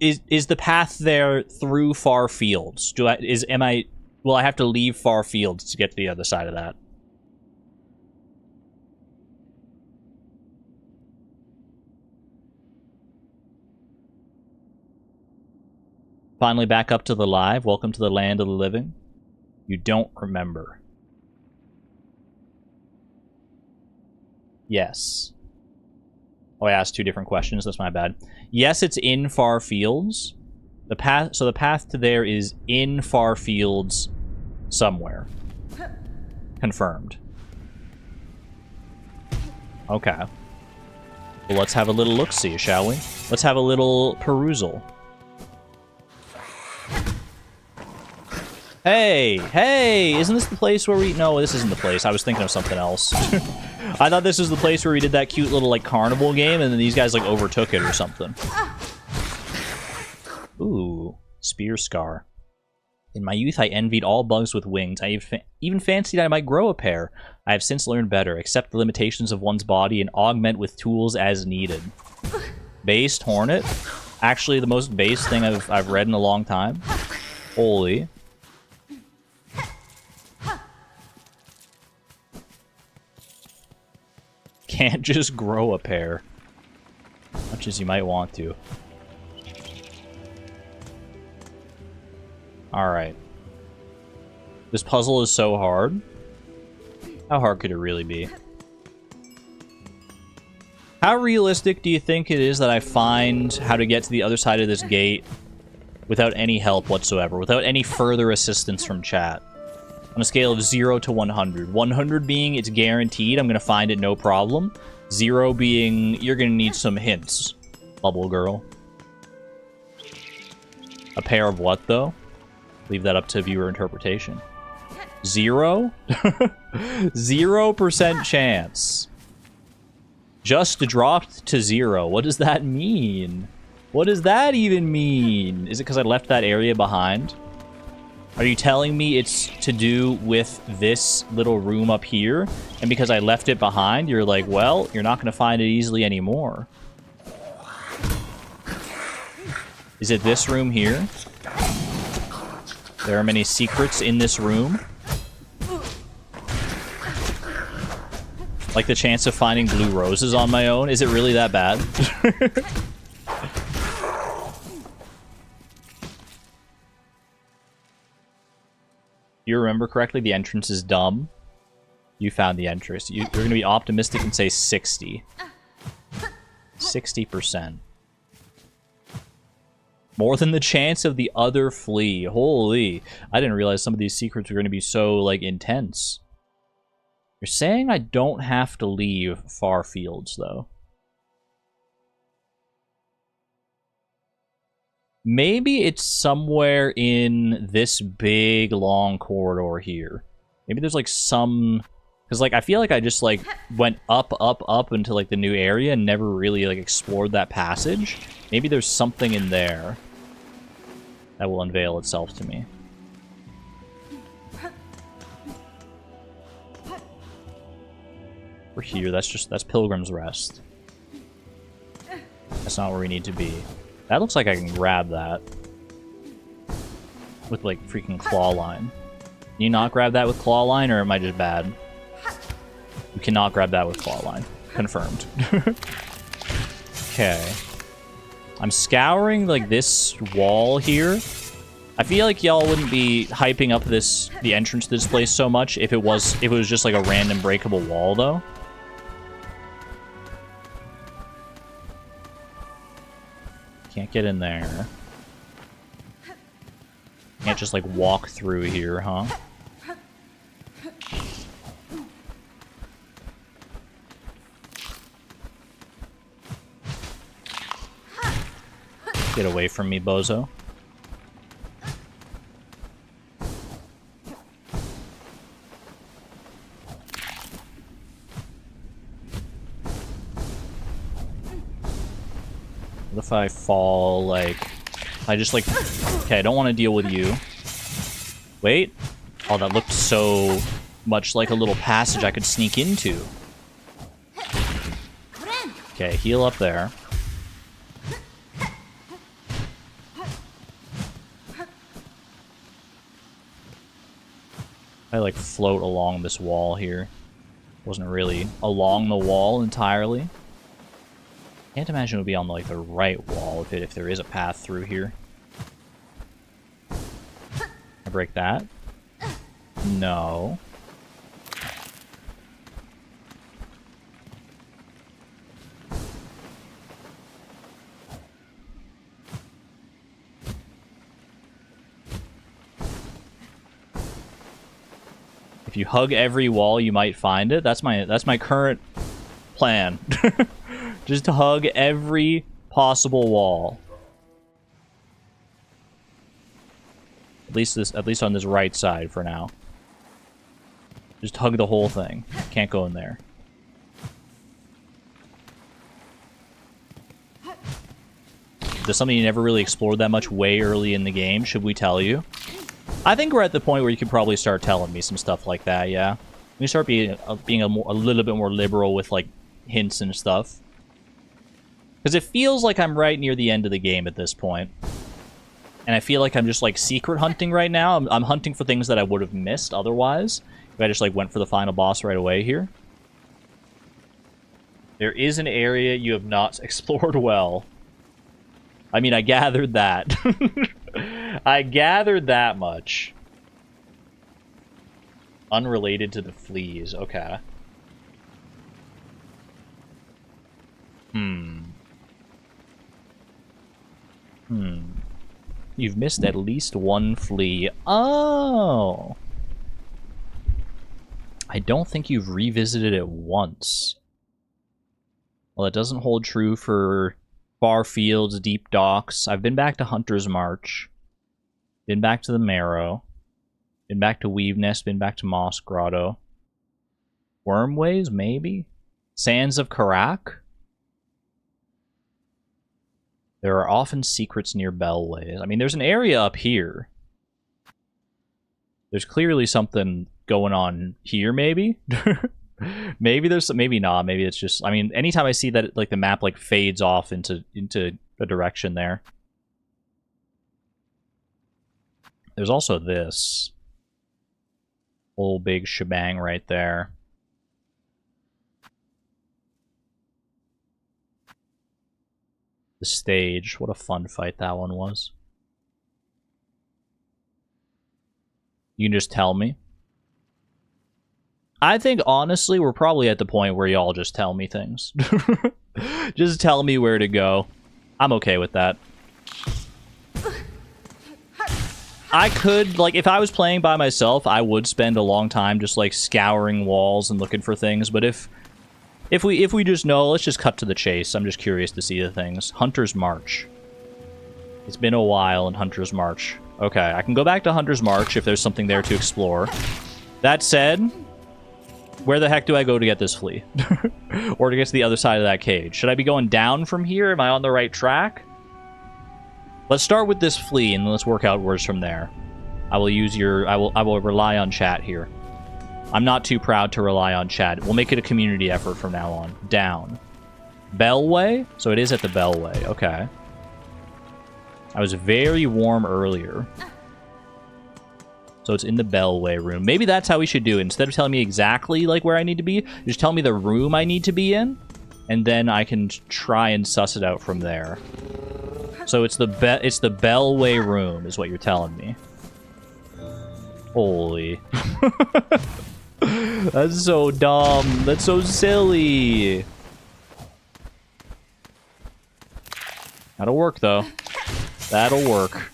Speaker 1: Is the path there through far fields? Will I have to leave far fields to get to the other side of that? Finally back up to the live. Welcome to the land of the living. You don't remember. Yes. Oh, I asked two different questions. That's my bad. Yes, it's in far fields. The path to there is in far fields somewhere. Confirmed. Okay. Well, let's have a little look-see, shall we? Let's have a little perusal. Hey, isn't this the place where we... No, this isn't the place. I was thinking of something else. I thought this was the place where we did that cute little, like, carnival game, and then these guys, like, overtook it or something. Ooh, spear scar. In my youth, I envied all bugs with wings. I even fancied I might grow a pair. I have since learned better. Accept the limitations of one's body and augment with tools as needed. Based hornet? Actually, the most based thing I've read in a long time. Holy... Can't just grow a pair. Much as you might want to. Alright. This puzzle is so hard. How hard could it really be? How realistic do you think it is that I find how to get to the other side of this gate without any help whatsoever, without any further assistance from chat? On a scale of 0 to 100. 100 being it's guaranteed, I'm going to find it no problem. 0 being you're going to need some hints, bubble girl. A pair of what, though? Leave that up to viewer interpretation. 0? 0% chance. Just dropped to 0. What does that mean? What does that even mean? Is it because I left that area behind? Are you telling me it's to do with this little room up here? And because I left it behind, you're like, well, you're not going to find it easily anymore. Is it this room here? There are many secrets in this room. Like the chance of finding blue roses on my own? Is it really that bad? You remember correctly, the entrance is dumb. You found the entrance. You're going to be optimistic and say 60. 60%. More than the chance of the other flea. Holy. I didn't realize some of these secrets were going to be so, like, intense. You're saying I don't have to leave far fields, though. Maybe it's somewhere in this big, long corridor here. Maybe there's, like, some... Because, like, I feel like I just, like, went up into, like, the new area and never really, like, explored that passage. Maybe there's something in there that will unveil itself to me. We're here. That's Pilgrim's Rest. That's not where we need to be. That looks like I can grab that. With, like, freaking claw line. Can you not grab that with claw line, or am I just bad? You cannot grab that with claw line. Confirmed. Okay. I'm scouring, like, this wall here. I feel like y'all wouldn't be hyping up the entrance to this place so much if it was just, like, a random breakable wall, though. Can't get in there. Can't just, like, walk through here, huh? Get away from me, bozo. What if I fall, like... I just, like... Okay, I don't want to deal with you. Wait. Oh, that looked so much like a little passage I could sneak into. Okay, heal up there. I like float along this wall here. Wasn't really along the wall entirely. Can't imagine it would be on like the right wall if there is a path through here. I break that? No. If you hug every wall, you might find it. That's my current plan. Just to hug every possible wall. At least on this right side for now. Just hug the whole thing. Can't go in there. There's something you never really explored that much way early in the game. Should we tell you? I think we're at the point where you could probably start telling me some stuff like that, yeah. We start being a little bit more liberal with, like, hints and stuff. Because it feels like I'm right near the end of the game at this point. And I feel like I'm just, like, secret hunting right now. I'm hunting for things that I would have missed otherwise. If I just, like, went for the final boss right away here. There is an area you have not explored well. I mean, I gathered that. I gathered that much. Unrelated to the fleas. Okay. You've missed at least one flea. Oh! I don't think you've revisited it once. Well, it doesn't hold true for far fields, deep docks. I've been back to Hunter's March. Been back to the Marrow. Been back to Weavenest. Been back to Moss Grotto. Wormways, maybe? Sands of Karak? There are often secrets near Bellways. I mean, there's an area up here. There's clearly something going on here, maybe? Maybe there's some, maybe not. Maybe it's just, I mean, anytime I see that, like, the map, like, fades off into a direction there. There's also this whole big shebang right there. The stage. What a fun fight that one was. You can just tell me. I think, honestly, we're probably at the point where y'all just tell me things. Just tell me where to go. I'm okay with that. I could, like, if I was playing by myself, I would spend a long time just, like, scouring walls and looking for things, but if we just know, let's just cut to the chase. I'm just curious to see the things. Hunter's March. It's been a while in Hunter's March. Okay, I can go back to Hunter's March if there's something there to explore. That said, where the heck do I go to get this flea? Or to get to the other side of that cage? Should I be going down from here? Am I on the right track? Let's start with this flea and let's work outwards from there. I will use your... I will rely on chat here. I'm not too proud to rely on chat. We'll make it a community effort from now on. Down. Bellway? So it is at the Bellway. Okay. I was very warm earlier. So it's in the Bellway room. Maybe that's how we should do it. Instead of telling me exactly, like, where I need to be, just tell me the room I need to be in, and then I can try and suss it out from there. So it's the Bellway room, is what you're telling me. Holy. That's so dumb. That's so silly. That'll work, though. That'll work.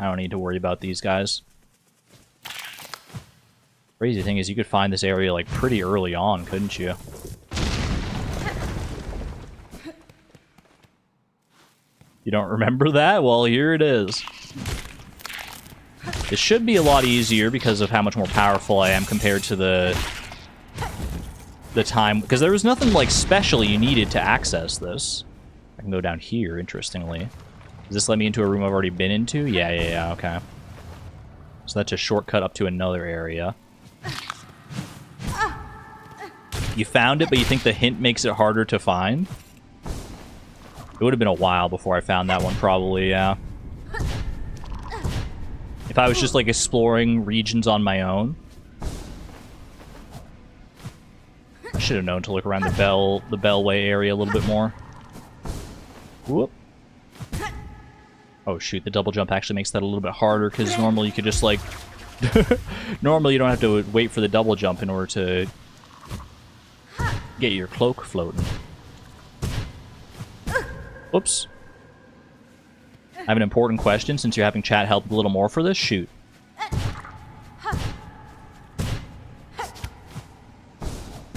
Speaker 1: I don't need to worry about these guys. Crazy thing is you could find this area, like, pretty early on, couldn't you? You don't remember that? Well, here it is. It should be a lot easier because of how much more powerful I am compared to the time, because there was nothing, like, special you needed to access this. I can go down here, interestingly. Does this let me into a room I've already been into? Yeah, okay. So that's a shortcut up to another area. You found it, but you think the hint makes it harder to find? It would have been a while before I found that one, probably, yeah. If I was just, like, exploring regions on my own. I should have known to look around the Bellway area a little bit more. Whoop. Oh, shoot, the double jump actually makes that a little bit harder, because normally you could just, like... normally you don't have to wait for the double jump in order to get your cloak floating. Whoops. I have an important question, since you're having chat help a little more for this. Shoot.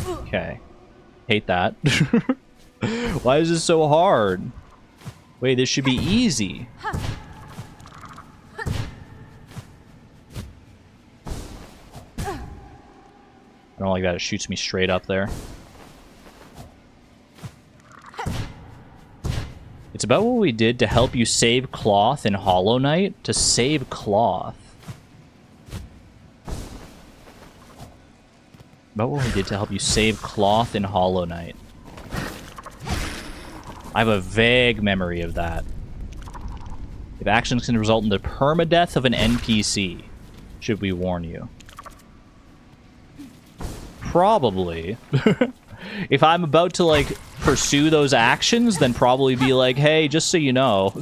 Speaker 1: Okay. Hate that. Why is this so hard? Wait, this should be easy. I don't like that. It shoots me straight up there. It's about what we did to help you save cloth in Hollow Knight. To save cloth. About what we did to help you save cloth in Hollow Knight. I have a vague memory of that. If actions can result in the permadeath of an NPC, should we warn you? Probably. If I'm about to, like, pursue those actions, then probably be like, hey, just so you know.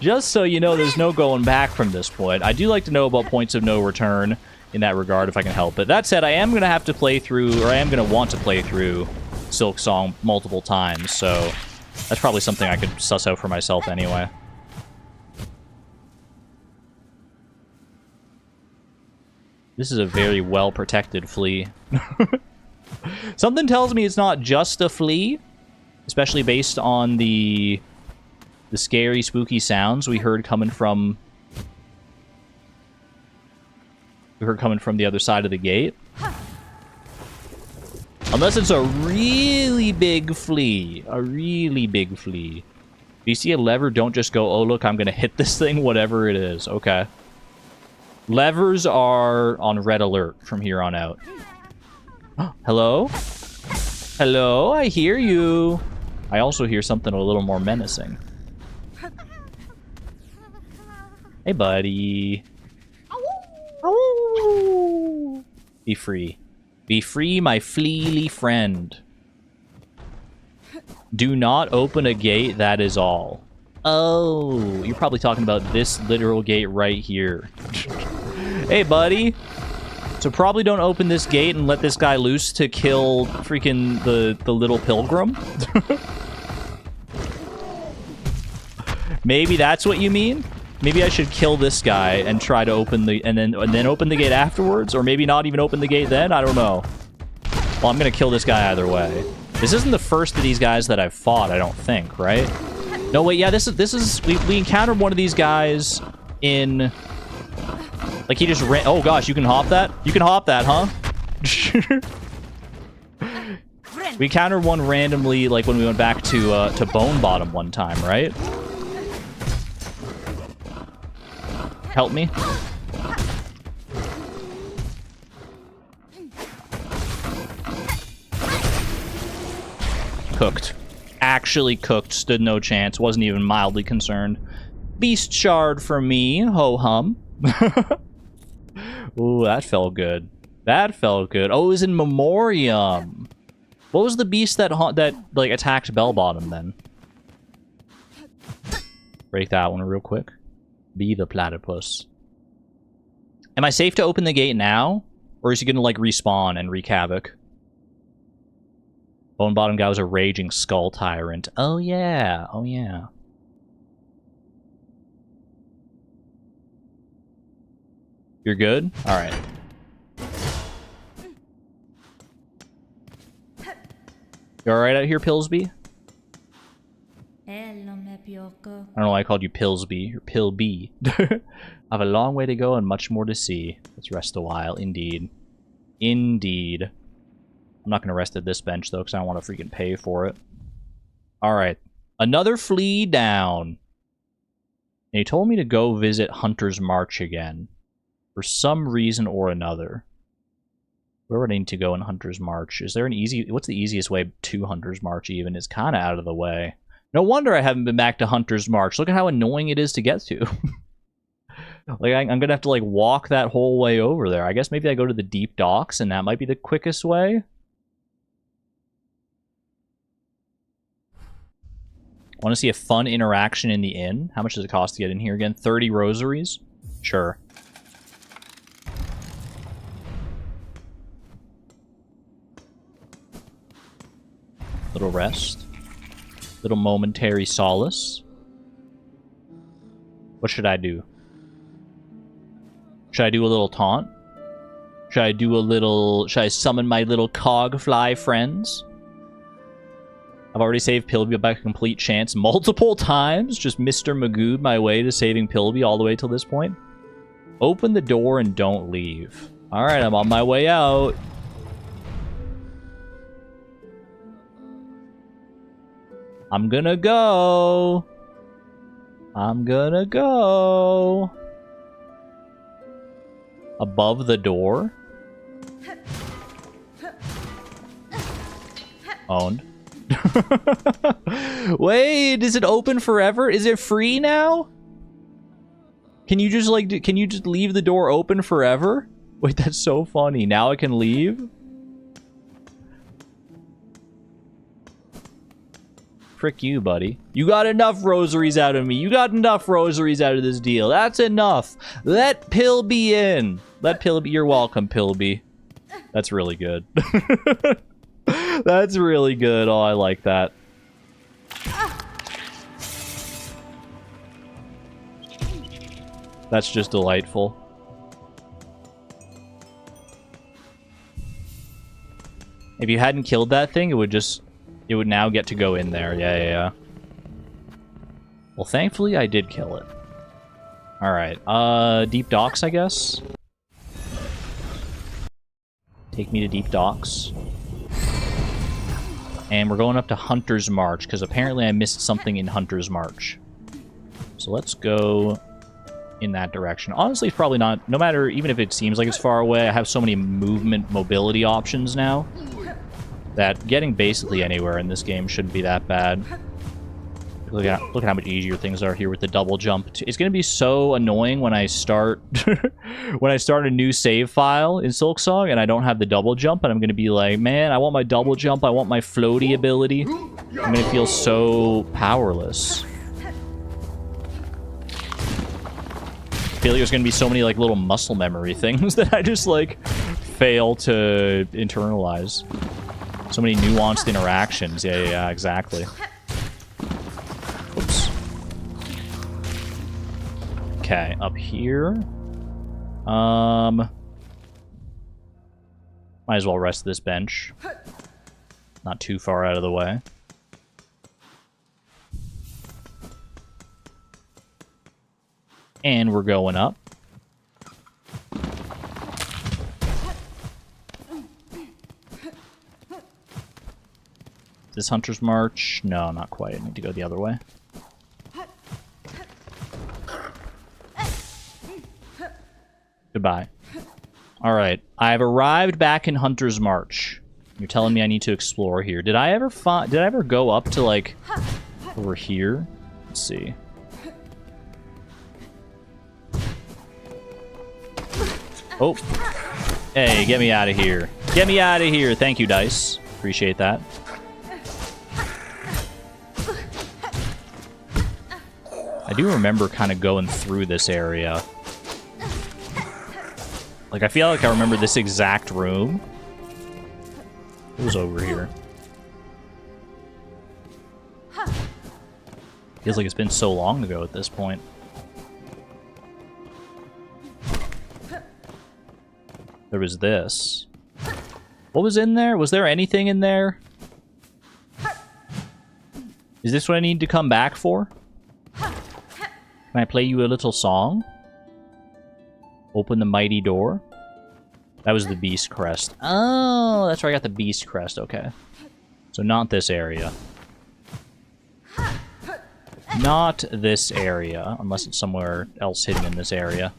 Speaker 1: Just so you know, there's no going back from this point. I do like to know about points of no return in that regard, if I can help it. That said, I am going to have to play through, or I am going to want to play through Silksong multiple times, so that's probably something I could suss out for myself anyway. This is a very well-protected flea. Something tells me it's not just a flea, especially based on the scary, spooky sounds we heard coming from the other side of the gate. Unless it's a really big flea. A really big flea. If you see a lever, don't just go, oh, look, I'm going to hit this thing, whatever it is. Okay. Levers are on red alert from here on out. Hello? Hello? I hear you. I also hear something a little more menacing. Hey, buddy. Ow. Be free. Be free, my fleely friend. Do not open a gate, that is all. Oh, you're probably talking about this literal gate right here. Hey, buddy. So probably don't open this gate and let this guy loose to kill freaking the little pilgrim. Maybe that's what you mean? Maybe I should kill this guy and try to open the and then open the gate afterwards, or maybe not even open the gate then. I don't know. Well, I'm gonna kill this guy either way. This isn't the first of these guys that I've fought, I don't think, right? No, wait, yeah, this is we encountered one of these guys in, like, he just ran. Oh gosh, you can hop that? You can hop that, huh? We encountered one randomly, like when we went back to Bone Bottom one time, right? Help me. Cooked. Actually cooked. Stood no chance. Wasn't even mildly concerned. Beast shard for me. Ho-hum. Ooh, that felt good. That felt good. Oh, it was in Memoriam. What was the beast that like attacked Bell Bottom then? Break that one real quick. Be the platypus. Am I safe to open the gate now? Or is he gonna, like, respawn and wreak havoc? Bone Bottom guy was a raging skull tyrant. Oh, yeah. Oh, yeah. You're good? Alright. You alright out here, Pillsby? I don't know why I called you Pillsby. You're Pill-B. I have a long way to go and much more to see. Let's rest a while. Indeed. Indeed. I'm not going to rest at this bench, though, because I don't want to freaking pay for it. Alright. Another flea down. And he told me to go visit Hunter's March again. For some reason or another. Where would I need to go in Hunter's March? Is there an easy... What's the easiest way to Hunter's March even? It's kind of out of the way. No wonder I haven't been back to Hunter's March. Look at how annoying it is to get to. Like, I'm going to have to, like, walk that whole way over there. I guess maybe I go to the deep docks, and that might be the quickest way. I want to see a fun interaction in the inn. How much does it cost to get in here again? 30 rosaries? Sure. Little rest. Little momentary solace. What should I do? Should I do a little taunt? Should I do a little... Should I summon my little cogfly friends? I've already saved Pilby by a complete chance multiple times. Just Mr. Magooed my way to saving Pilby all the way till this point. Open the door and don't leave. Alright, I'm on my way out. I'm gonna go. I'm gonna go. Above the door? Owned. Wait, is it open forever? Is it free now? Can you just like can you just leave the door open forever? Wait, that's so funny. Now I can leave? Frick you, buddy. You got enough rosaries out of me. You got enough rosaries out of this deal. That's enough. Let Pilby in. Let Pilby. You're welcome, Pilby. That's really good. That's really good. Oh, I like that. That's just delightful. If you hadn't killed that thing, it would now get to go in there. Yeah. Well, thankfully, I did kill it. Alright, deep docks, I guess? Take me to deep docks. And we're going up to Hunter's March, because apparently I missed something in Hunter's March. So let's go in that direction. Honestly, it's probably not... No matter, even if it seems like it's far away, I have so many mobility options now that getting basically anywhere in this game shouldn't be that bad. Look at how much easier things are here with the double jump. It's going to be so annoying when I start when I start a new save file in Silksong and I don't have the double jump, and I'm going to be like, man, I want my double jump, I want my floaty ability. I'm going to feel so powerless. I feel like there's going to be so many like little muscle memory things that I just like fail to internalize. So many nuanced interactions. Yeah, exactly. Oops. Okay, up here. Might as well rest this bench. Not too far out of the way. And we're going up. This Hunter's March? No, not quite. I need to go the other way. Goodbye. Alright. I've arrived back in Hunter's March. You're telling me I need to explore here. Did I ever go up to, like, over here? Let's see. Oh. Hey, get me out of here. Get me out of here. Thank you, Dice. Appreciate that. I do remember kind of going through this area. Like, I feel like I remember this exact room. It was over here. Feels like it's been so long ago at this point. There was this. What was in there? Was there anything in there? Is this what I need to come back for? Can I play you a little song? Open the mighty door. That was the beast crest. Oh, that's where I got the beast crest. Okay. So not this area. Not this area, unless it's somewhere else hidden in this area.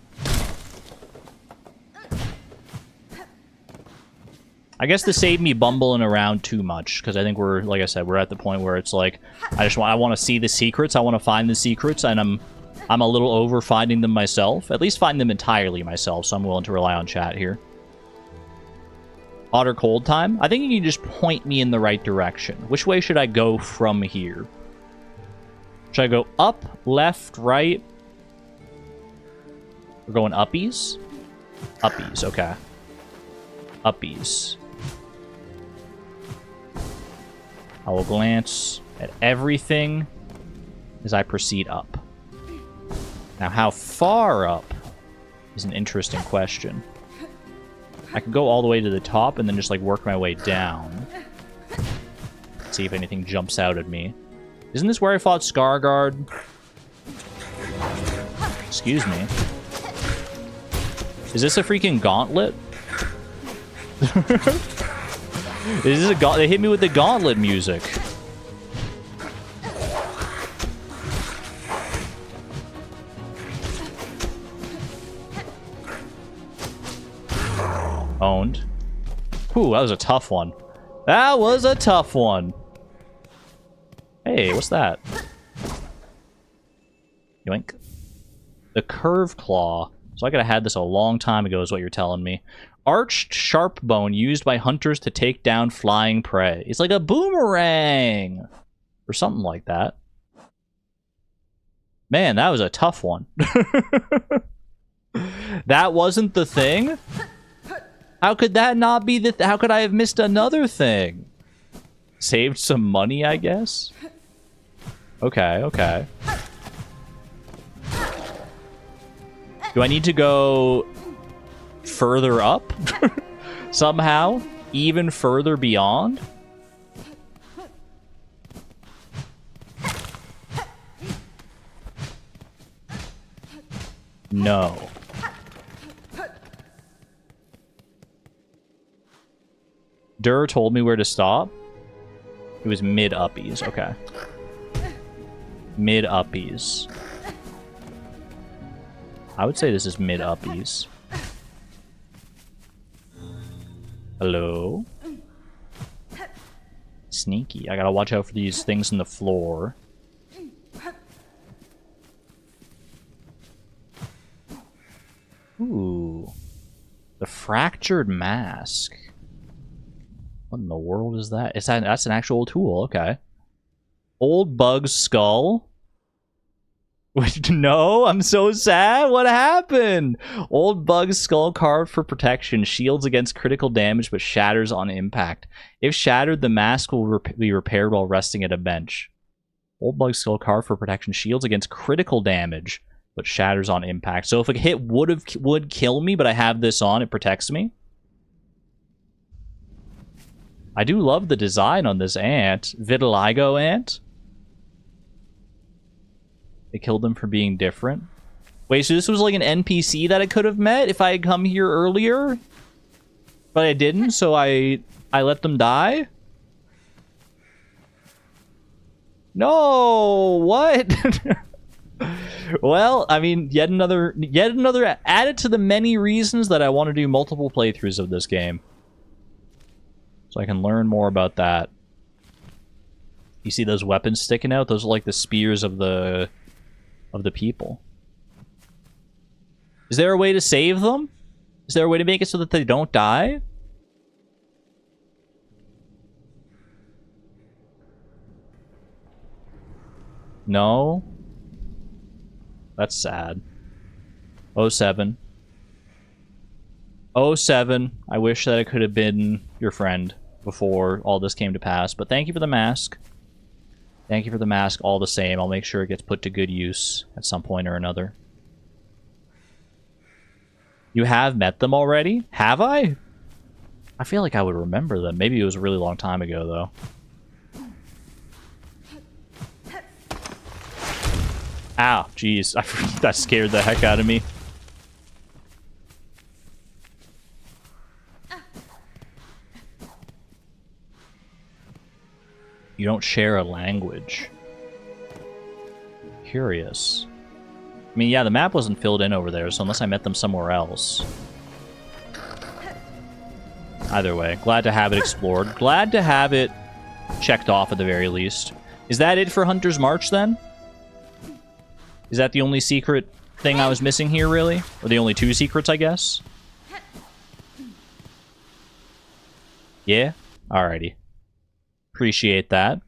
Speaker 1: I guess this saved me bumbling around too much, because I think we're, like I said, we're at the point where it's like, I want to see the secrets, I want to find the secrets, and I'm a little over finding them myself. At least find them entirely myself, so I'm willing to rely on chat here. Hot or cold time? I think you can just point me in the right direction. Which way should I go from here? Should I go up, left, right? We're going uppies? Uppies, okay. Uppies. I will glance at everything as I proceed up. Now, how far up is an interesting question. I could go all the way to the top and then just, like, work my way down. See if anything jumps out at me. Isn't this where I fought Scarguard? Excuse me. Is this a freaking gauntlet? This is a they hit me with the gauntlet music. Owned. Ooh, that was a tough one. That was a tough one. Hey, what's that? Yoink. The curve claw. So I could have had this a long time ago is what you're telling me. Arched sharp bone used by hunters to take down flying prey. It's like a boomerang! Or something like that. Man, that was a tough one. That wasn't the thing? How could that not be the how could I have missed another thing? Saved some money, I guess? Okay, okay. Do I need to go further up? Somehow? Even further beyond? No. Durr told me where to stop. It was mid-uppies, okay. Mid-uppies. I would say this is mid-uppies. Hello? Sneaky. I gotta watch out for these things in the floor. Ooh. The fractured mask. What in the world is that? That's an actual tool, okay. Old bug's skull. No, I'm so sad. What happened? Old bug's skull carved for protection. Shields against critical damage, but shatters on impact. If shattered, the mask will be repaired while resting at a bench. Old bug's skull carved for protection. Shields against critical damage, but shatters on impact. So if a hit would kill me, but I have this on, it protects me. I do love the design on this ant. Vitiligo ant. They killed them for being different. Wait, so this was like an NPC that I could have met if I had come here earlier? But I didn't, so I let them die? No! What? Well, I mean, yet another added to the many reasons that I want to do multiple playthroughs of this game. So I can learn more about that. You see those weapons sticking out? Those are like the spears of the people. Is there a way to save them? Is there a way to make it so that they don't die? No? That's sad. 07. 07. I wish that I could have been your friend before all this came to pass, but thank you for the mask. Thank you for the mask all the same. I'll make sure it gets put to good use at some point or another. You have met them already? Have I? I feel like I would remember them. Maybe it was a really long time ago, though. Ow, jeez. That scared the heck out of me. You don't share a language. curious. I mean, yeah, the map wasn't filled in over there, so unless I met them somewhere else. Either way, glad to have it explored. Glad to have it checked off at the very least. Is that it for Hunter's March, then? Is that the only secret thing I was missing here, really? Or the only two secrets, I guess? Yeah? Alrighty. Appreciate that.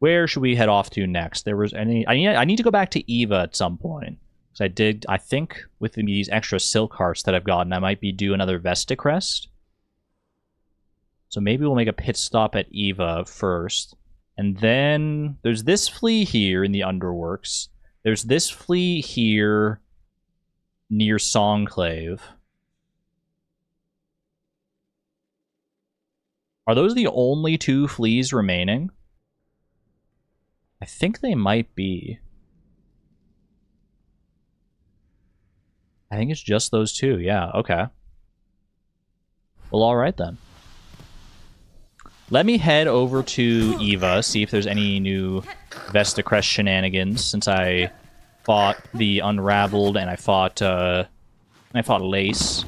Speaker 1: Where should we head off to next? There was any... I need to go back to Eva at some point. Because I think, with these extra silk hearts that I've gotten, I might be due another Vesta crest. So maybe we'll make a pit stop at Eva first. And then there's this flea here in the Underworks. There's this flea here near Songclave. Are those the only two fleas remaining? I think they might be. I think it's just those two. Yeah, okay. Well, alright then. Let me head over to Eva, see if there's any new Vesta Crest shenanigans, since I fought the Unraveled and I fought Lace.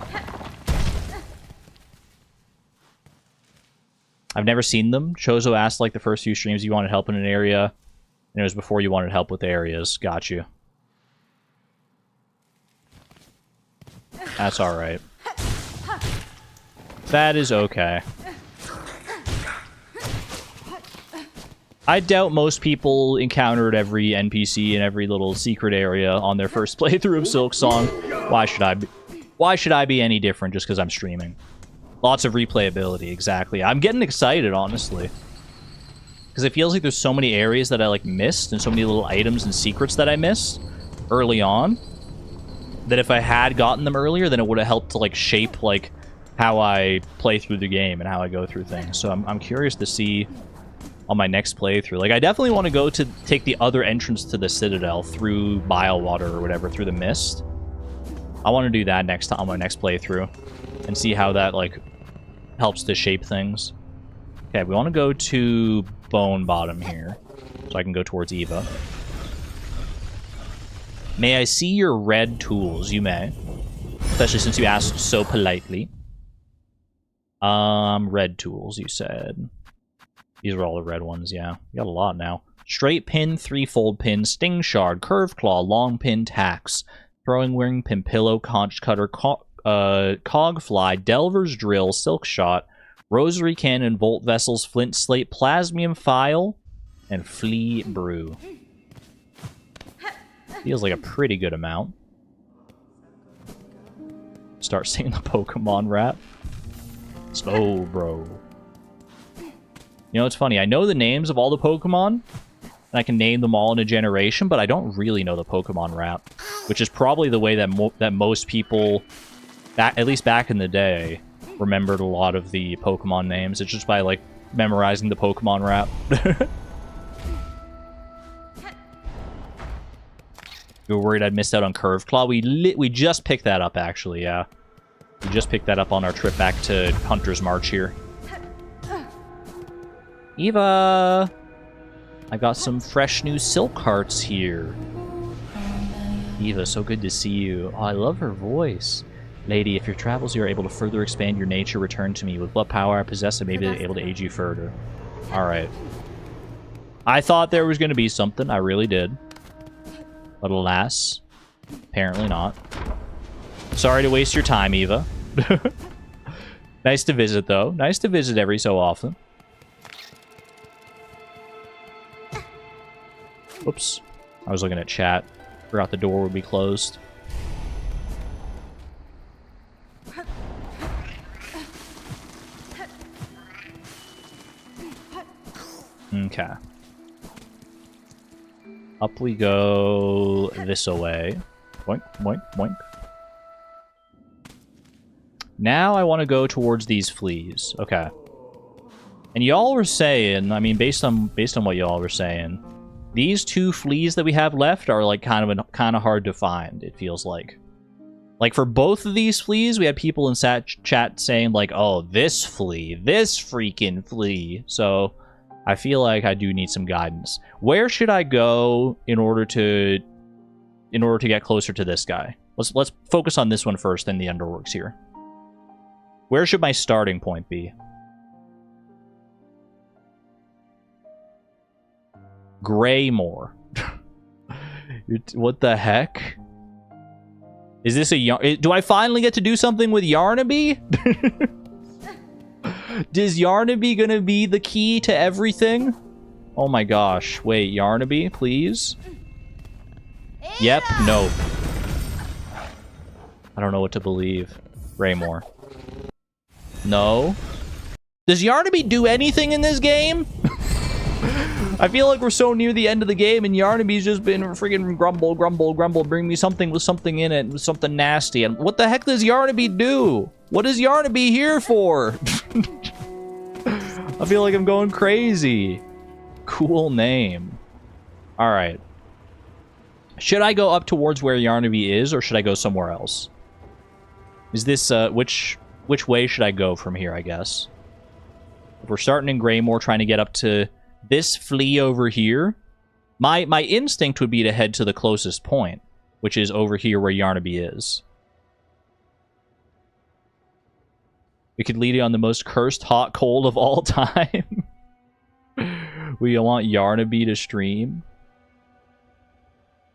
Speaker 1: I've never seen them. Chozo asked, like, the first few streams you wanted help in an area, and it was before you wanted help with areas. Got you. That's alright. That is okay. I doubt most people encountered every NPC in every little secret area on their first playthrough of Silksong. Why should I be any different just because I'm streaming? Lots of replayability, exactly. I'm getting excited, honestly. Because it feels like there's so many areas that I, like, missed, and so many little items and secrets that I missed early on, that if I had gotten them earlier, then it would have helped to, like, shape, like, how I play through the game and how I go through things. So I'm curious to see on my next playthrough. Like, I definitely want to go to take the other entrance to the Citadel through Bilewater or whatever, through the Mist. I want to do that next time on my next playthrough and see how that, like, helps to shape things. Okay, we want to go to Bone Bottom here, so I can go towards Eva. May I see your red tools? You may. Especially since you asked so politely. Red tools, you said. These are all the red ones, yeah. You got a lot now. Straight pin, threefold pin, sting shard, curved claw, long pin, tax, throwing wing, pin pillow, conch cutter, cog fly, delver's drill, silk shot, rosary cannon, volt vessels, flint slate, plasmium file, and flea brew. Feels like a pretty good amount. Start singing the Pokemon rap. Slow, bro. You know, it's funny. I know the names of all the Pokemon, and I can name them all in a generation, but I don't really know the Pokemon rap, which is probably the way that that most people, at least back in the day, remembered a lot of the Pokemon names. It's just by, like, memorizing the Pokemon rap. You were worried I'd missed out on Curved Claw? We just picked that up, actually, yeah. We just picked that up on our trip back to Hunter's March here. Eva! I got some fresh new silk hearts here. Eva, so good to see you. Oh, I love her voice. Lady, if your travels you are able to further expand your nature, return to me. With what power I possess, I may be able to aid you further. Alright. I thought there was going to be something. I really did. But alas, apparently not. Sorry to waste your time, Eva. Nice to visit, though. Nice to visit every so often. Oops. I was looking at chat. Forgot the door would be closed. Okay. Up we go this way. Boink, boink, boink. Now I want to go towards these fleas. Okay. And y'all were saying, I mean, based on what y'all were saying, these two fleas that we have left are, like, kind of hard to find, it feels like. Like, for both of these fleas, we had people in chat saying, like, oh, this flea, this freaking flea. So, I feel like I do need some guidance. Where should I go in order to get closer to this guy? Let's focus on this one first, then the underworks here. Where should my starting point be? Greymore. What the heck? Is this a... Do I finally get to do something with Yarnaby? Is Yarnaby gonna be the key to everything? Oh my gosh. Wait, Yarnaby, please? Yep, no. I don't know what to believe. Greymore. No. Does Yarnaby do anything in this game? I feel like we're so near the end of the game and Yarnaby's just been freaking grumble, grumble, grumble. Bring me something with something in it, with something nasty. And what the heck does Yarnaby do? What is Yarnaby here for? I feel like I'm going crazy. Cool name. Alright. Should I go up towards where Yarnaby is, or should I go somewhere else? Is this, which way should I go from here, I guess? If we're starting in Greymore, trying to get up to this Flea over here, my instinct would be to head to the closest point, which is over here where Yarnaby is. We could lead you on the most cursed hot cold of all time. We want Yarnaby to stream.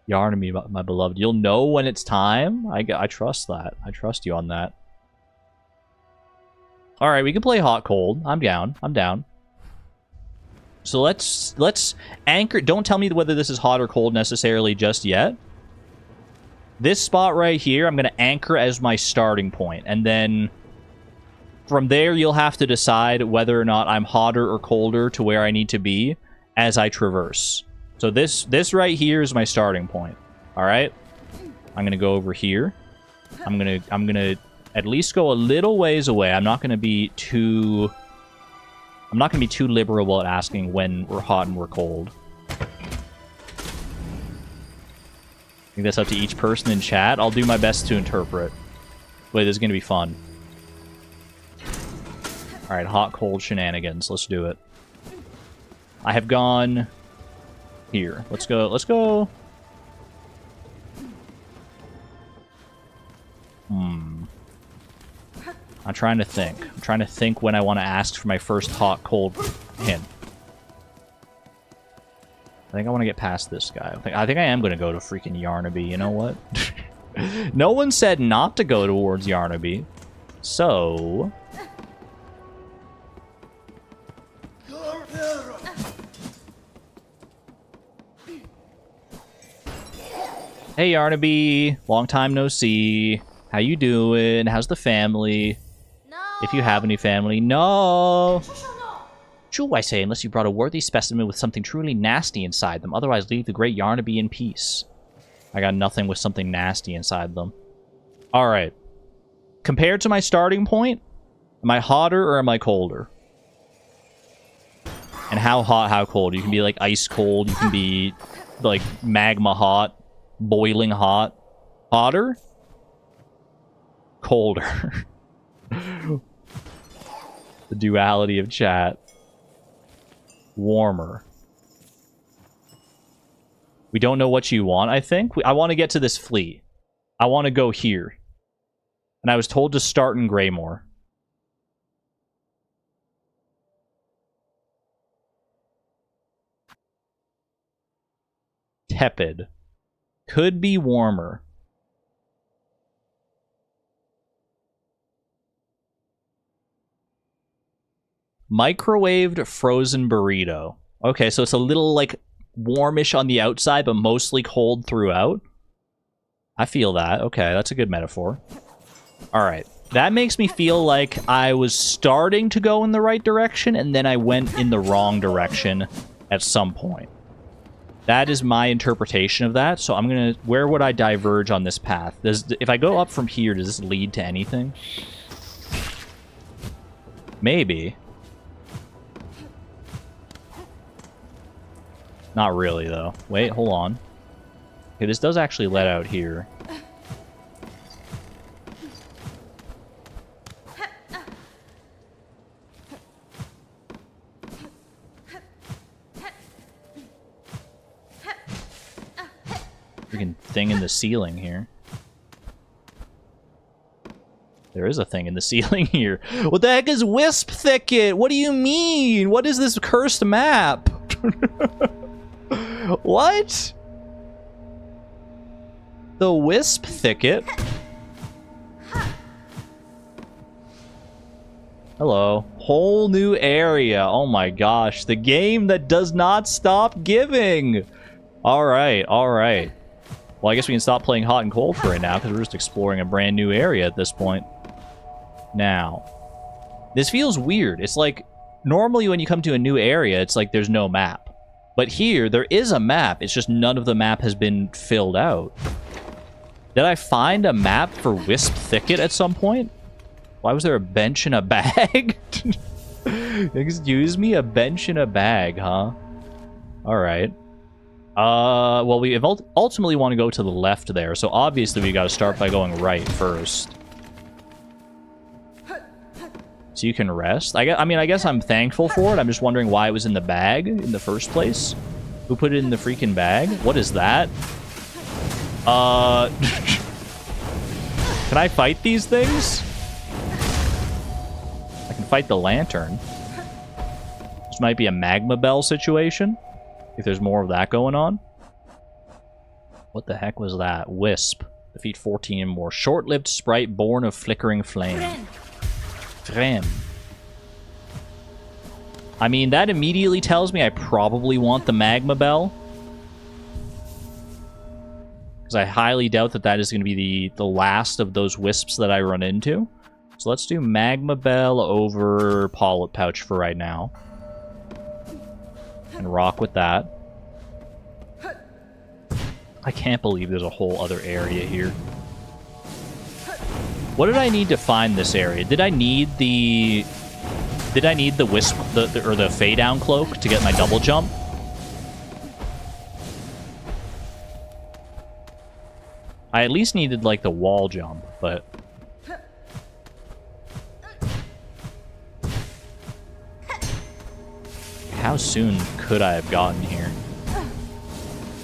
Speaker 1: Yarnaby, my beloved. You'll know when it's time. I trust that. I trust you on that. Alright, we can play hot cold. I'm down. I'm down. So let's anchor. Don't tell me whether this is hot or cold necessarily just yet. This spot right here, I'm going to anchor as my starting point. And then from there, you'll have to decide whether or not I'm hotter or colder to where I need to be as I traverse. So this right here is my starting point. All right? I'm going to go over here. I'm going to at least go a little ways away. I'm not going to be too liberal at asking when we're hot and we're cold. I think that's up to each person in chat. I'll do my best to interpret. Wait, this is going to be fun. Alright, hot, cold shenanigans. Let's do it. I have gone here. Let's go. Let's go. I'm trying to think. I'm trying to think when I want to ask for my first hot, cold hint. I think I want to get past this guy. I think I am going to go to freaking Yarnaby. You know what? No one said not to go towards Yarnaby. So... Hey, Yarnaby. Long time no see. How you doing? How's the family?
Speaker 2: No.
Speaker 1: If you have any family. No! True, I say, unless you brought a worthy specimen with something truly nasty inside them. Otherwise, leave the great Yarnaby in peace. I got nothing with something nasty inside them. Alright. Compared to my starting point, am I hotter or am I colder? And how hot, how cold? You can be like ice cold. You can be like magma hot. Boiling hot. Hotter? Colder. The duality of chat. Warmer. We don't know what you want, I think. I want to get to this Flea. I want to go here. And I was told to start in Greymore. Tepid. Could be warmer. Microwaved frozen burrito. Okay, so it's a little, like, warmish on the outside, but mostly cold throughout. I feel that. Okay, that's a good metaphor. Alright. That makes me feel like I was starting to go in the right direction, and then I went in the wrong direction at some point. That is my interpretation of that, so I'm gonna... Where would I diverge on this path? If I go up from here, does this lead to anything? Maybe. Not really, though. Wait, hold on. Okay, this does actually let out here. Freaking thing in the ceiling here. There is a thing in the ceiling here. What the heck is Wisp thicket? What do you mean? What is this cursed map? What? The Wisp thicket? Hello. Whole new area. Oh my gosh. The game that does not stop giving. Alright, alright. Well, I guess we can stop playing hot and cold for right now because we're just exploring a brand new area at this point. Now, this feels weird. It's like, normally when you come to a new area, it's like there's no map. But here, there is a map. It's just none of the map has been filled out. Did I find a map for Wisp Thicket at some point? Why was there a bench in a bag? Excuse me? A bench in a bag, huh? Alright. Well, we ultimately want to go to the left there, so obviously we got to start by going right first. So you can rest. I mean, I guess I'm thankful for it. I'm just wondering why it was in the bag in the first place. Who put it in the freaking bag? What is that? Can I fight these things? I can fight the lantern. This might be a magma bell situation. If there's more of that going on. What the heck was that? Wisp. Defeat 14 and more. Short-lived sprite born of flickering flame. Frem. I mean, that immediately tells me I probably want the magma bell. Because I highly doubt that that is going to be the last of those wisps that I run into. So let's do magma bell over polyp pouch for right now. And rock with that. I can't believe there's a whole other area here. What did I need to find this area? Did I need the wisp or the fade down cloak to get my double jump? I at least needed like the wall jump, but how soon could I have gotten here?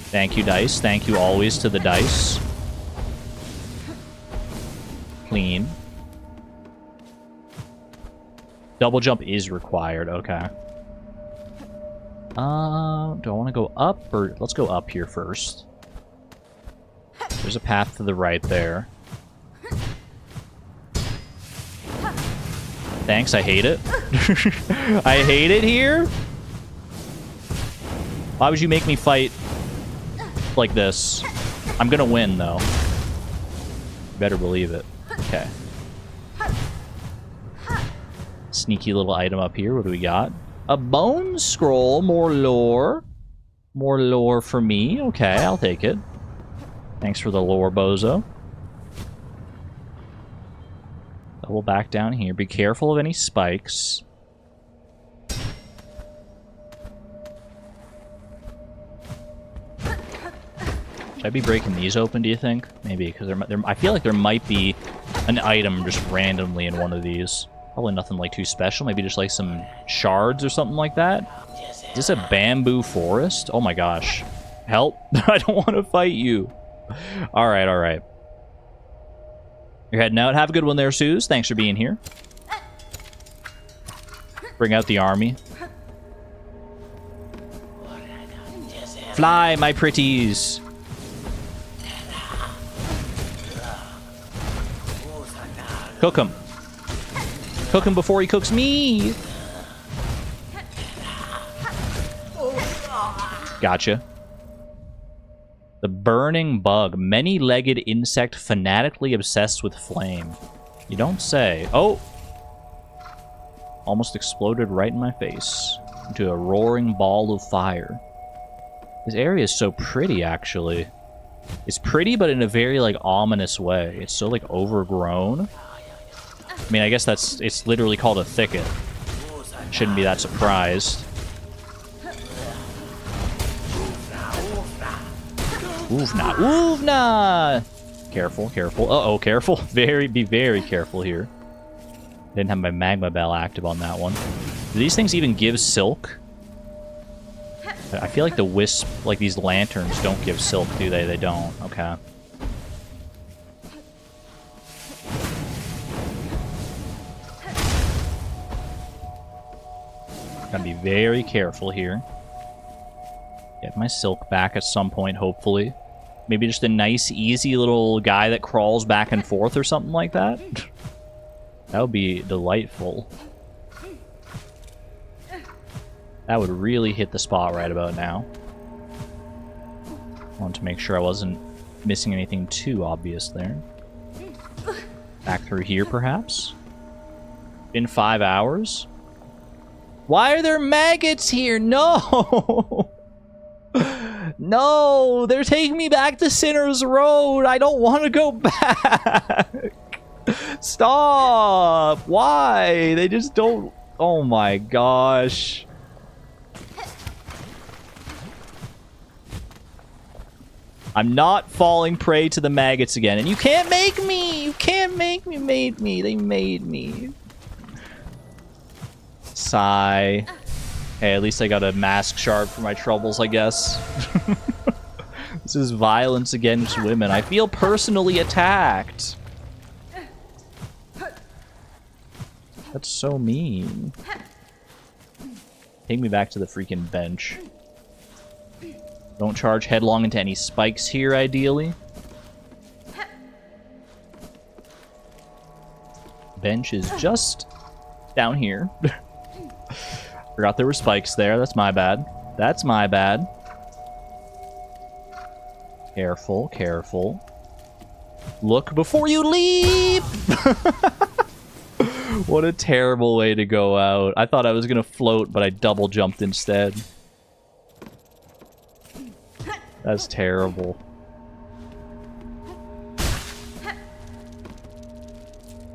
Speaker 1: Thank you, dice. Thank you always to the dice. Clean. Double jump is required. Okay. Do I want to go up or let's go up here first? There's a path to the right there. Thanks, I hate it. I hate it here. Why would you make me fight like this? I'm gonna win, though. You better believe it. Okay. Sneaky little item up here. What do we got? A bone scroll. More lore. More lore for me. Okay, I'll take it. Thanks for the lore, bozo. Double back down here. Be careful of any spikes. Should I be breaking these open, do you think? Maybe, because I feel like there might be an item just randomly in one of these. Probably nothing like too special. Maybe just like some shards or something like that. Is this a bamboo forest? Oh my gosh. Help. I don't want to fight you. Alright, alright. You're heading out. Have a good one there, Suze. Thanks for being here. Bring out the army. Fly, my pretties. Cook him. Cook him before he cooks me. Gotcha. The burning bug. Many-legged insect fanatically obsessed with flame. You don't say. Oh! Almost exploded right in my face. Into a roaring ball of fire. This area is so pretty, actually. It's pretty, but in a very, like, ominous way. It's so, like, overgrown. I mean, I guess it's literally called a thicket. Shouldn't be that surprised. Oofna, oofna! Careful, careful. Uh-oh, careful. Be very careful here. Didn't have my magma bell active on that one. Do these things even give silk? I feel like the wisp, like these lanterns, don't give silk, do they? They don't. Okay. Gotta be very careful here. Get my silk back at some point, hopefully. Maybe just a nice, easy little guy that crawls back and forth or something like that. That would be delightful. That would really hit the spot right about now. Wanted to make sure I wasn't missing anything too obvious there. Back through here, perhaps? Been 5 hours? Why are there maggots here? No! No! They're taking me back to Sinner's Road! I don't want to go back! Stop! Why? They just don't... Oh my gosh. I'm not falling prey to the maggots again. And you can't make me! You can't make me! Made me! They made me. Sigh. Hey, at least I got a mask shard for my troubles, I guess. This is violence against women. I feel personally attacked. That's so mean. Take me back to the freaking bench. Don't charge headlong into any spikes here, ideally. Bench is just down here. Forgot there were spikes there. That's my bad. That's my bad. Careful, careful. Look before you leap! What a terrible way to go out. I thought I was gonna float, but I double jumped instead. That's terrible.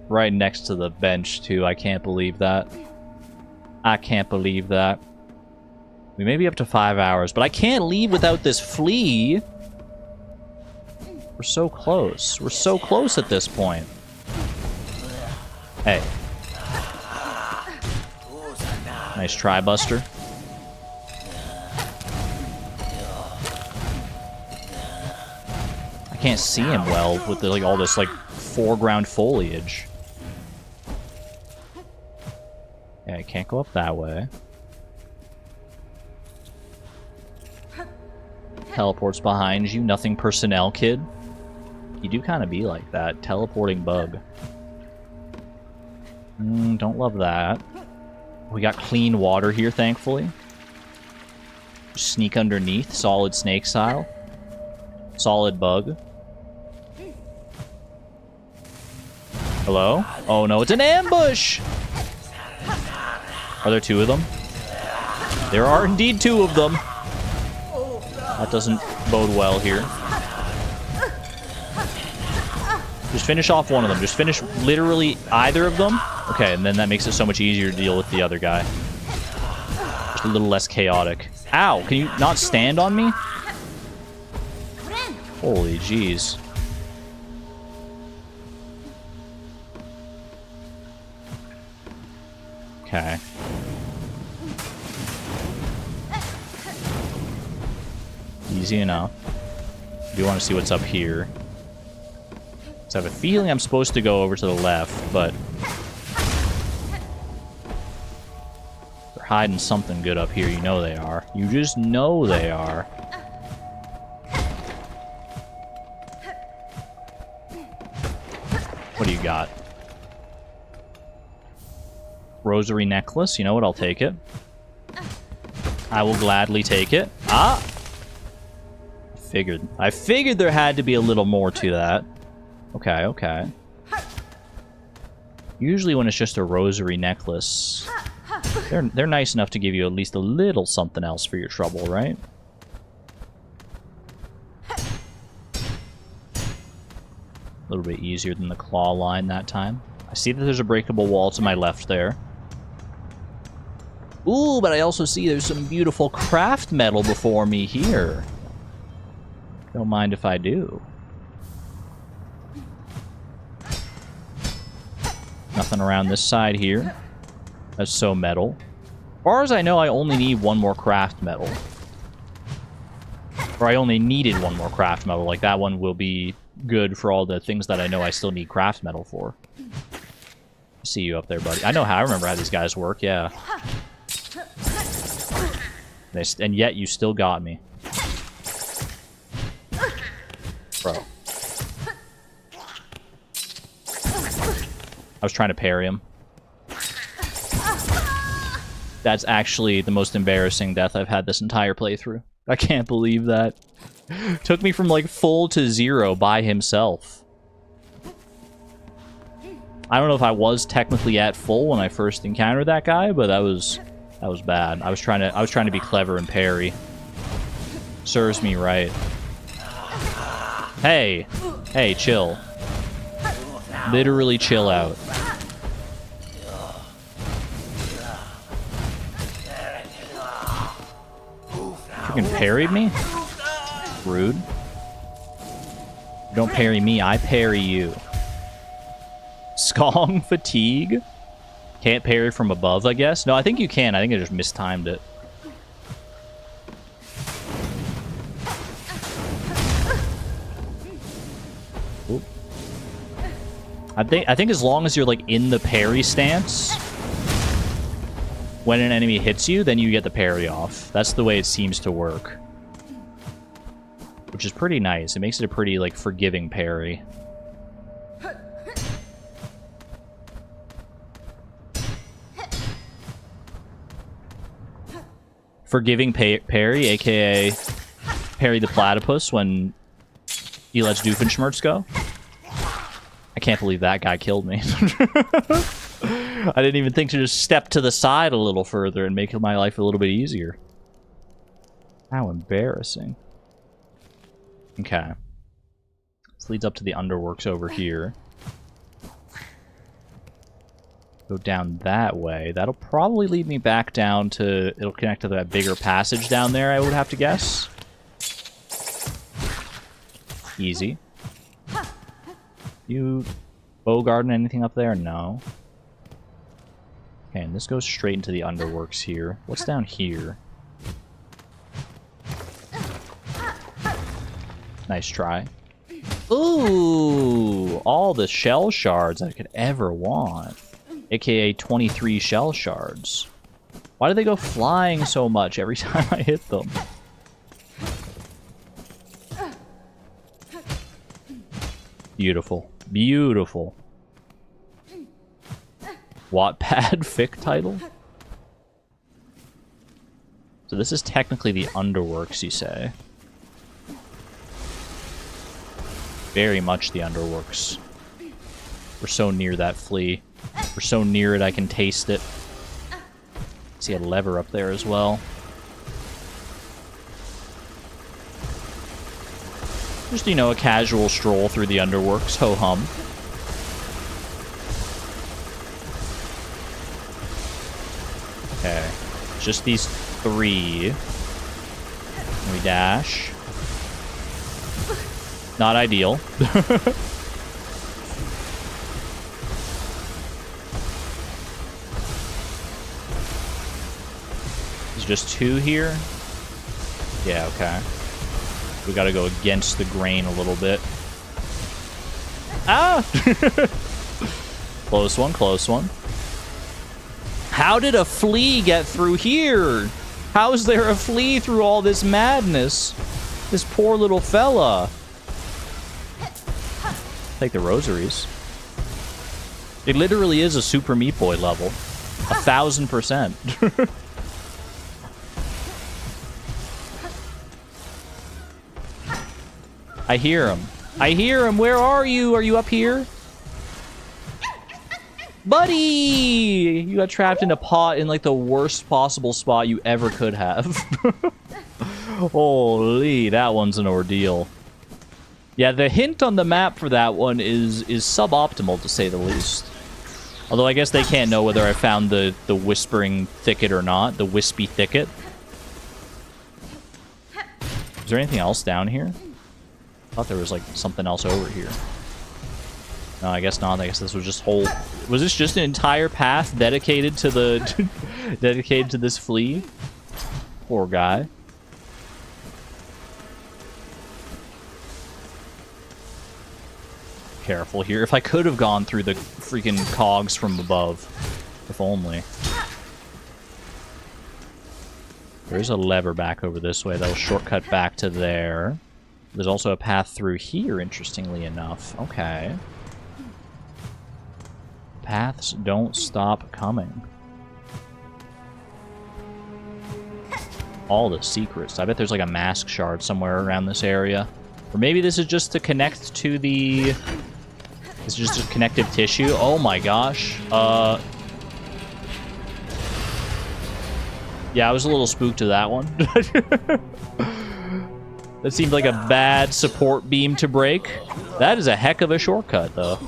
Speaker 1: Right next to the bench, too. I can't believe that. I can't believe that. We may be up to 5 hours, but I can't leave without this flea. We're so close. We're so close at this point. Hey. Nice try, Buster. I can't see him well with the, like all this like foreground foliage. Yeah, I can't go up that way. Teleports behind you. Nothing personnel, kid. You do kind of be like that. Teleporting bug. Don't love that. We got clean water here, thankfully. Just sneak underneath. Solid snake style. Solid bug. Hello? Oh no, it's an ambush! Are there two of them? There are indeed two of them. That doesn't bode well here. Just finish off one of them. Just finish literally either of them. Okay, and then that makes it so much easier to deal with the other guy. Just a little less chaotic. Ow! Can you not stand on me? Holy jeez. Okay. Easy enough. I do want to see what's up here. So I have a feeling I'm supposed to go over to the left, but they're hiding something good up here. You know they are. You just know they are. What do you got? Rosary necklace. You know what? I'll take it. I will gladly take it. Ah! I figured there had to be a little more to that. Okay, okay. Usually when it's just a rosary necklace, they're nice enough to give you at least a little something else for your trouble, right? A little bit easier than the claw line that time. I see that there's a breakable wall to my left there. Ooh, but I also see there's some beautiful craft metal before me here. Don't mind if I do. Nothing around this side here. That's so metal. As far as I know, I only need one more craft metal. Or I only needed one more craft metal. Like, that one will be good for all the things that I know I still need craft metal for. See you up there, buddy. I remember how these guys work, yeah. And yet you still got me. Bro. I was trying to parry him. That's actually the most embarrassing death I've had this entire playthrough. I can't believe that. Took me from like full to 0 by himself. I don't know if I was technically at full when I first encountered that guy, but that was bad. I was trying to be clever and parry. Serves me right. Hey, chill. Literally chill out. Freaking parried me? Rude. Don't parry me, I parry you. Skong fatigue? Can't parry from above, I guess? No, I think you can. I think I just mistimed it. Oop. I think as long as you're like in the parry stance, when an enemy hits you, then you get the parry off. That's the way it seems to work. Which is pretty nice. It makes it a pretty like forgiving parry. Forgiving parry, aka parry the platypus when he lets Doofenshmirtz go. I can't believe that guy killed me. I didn't even think to just step to the side a little further and make my life a little bit easier. How embarrassing. Okay. This leads up to the underworks over here. Go down that way. That'll probably lead me back down to... It'll connect to that bigger passage down there, I would have to guess. Easy. You bow garden anything up there? No. Okay, and this goes straight into the underworks here. What's down here? Nice try. Ooh! All the shell shards I could ever want. AKA 23 shell shards. Why do they go flying so much every time I hit them? Beautiful. Beautiful. Wattpad fic title? So this is technically the underworks, you say? Very much the underworks. We're so near that flea. We're so near it, I can taste it. See a lever up there as well. Just, you know, a casual stroll through the underworks. Ho-hum. Okay. Just these 3. We dash. Not ideal. Just 2 here? Yeah, okay. We gotta go against the grain a little bit. Ah! Close one, close one. How did a flea get through here? How is there a flea through all this madness? This poor little fella. Take the rosaries. It literally is a Super Meat Boy level. 1000%. I hear him. I hear him. Where are you? Are you up here? Buddy! You got trapped in a pot in like the worst possible spot you ever could have. Holy, that one's an ordeal. Yeah, the hint on the map for that one is suboptimal, to say the least. Although I guess they can't know whether I found the whispering thicket or not. The wispy thicket. Is there anything else down here? I thought there was like something else over here. No, I guess not. I guess this was just whole... Was this just an entire path dedicated to the... dedicated to this flea? Poor guy. careful here. If I could have gone through the freaking cogs from above. If only. There's a lever back over this way that'll shortcut back to there. There's also a path through here, interestingly enough. Okay. Paths don't stop coming. All the secrets. I bet there's like a mask shard somewhere around this area. Or maybe this is just to connect to the... This is just connective tissue. Oh my gosh. Yeah, I was a little spooked to that one. That seemed like a bad support beam to break. That is a heck of a shortcut, though.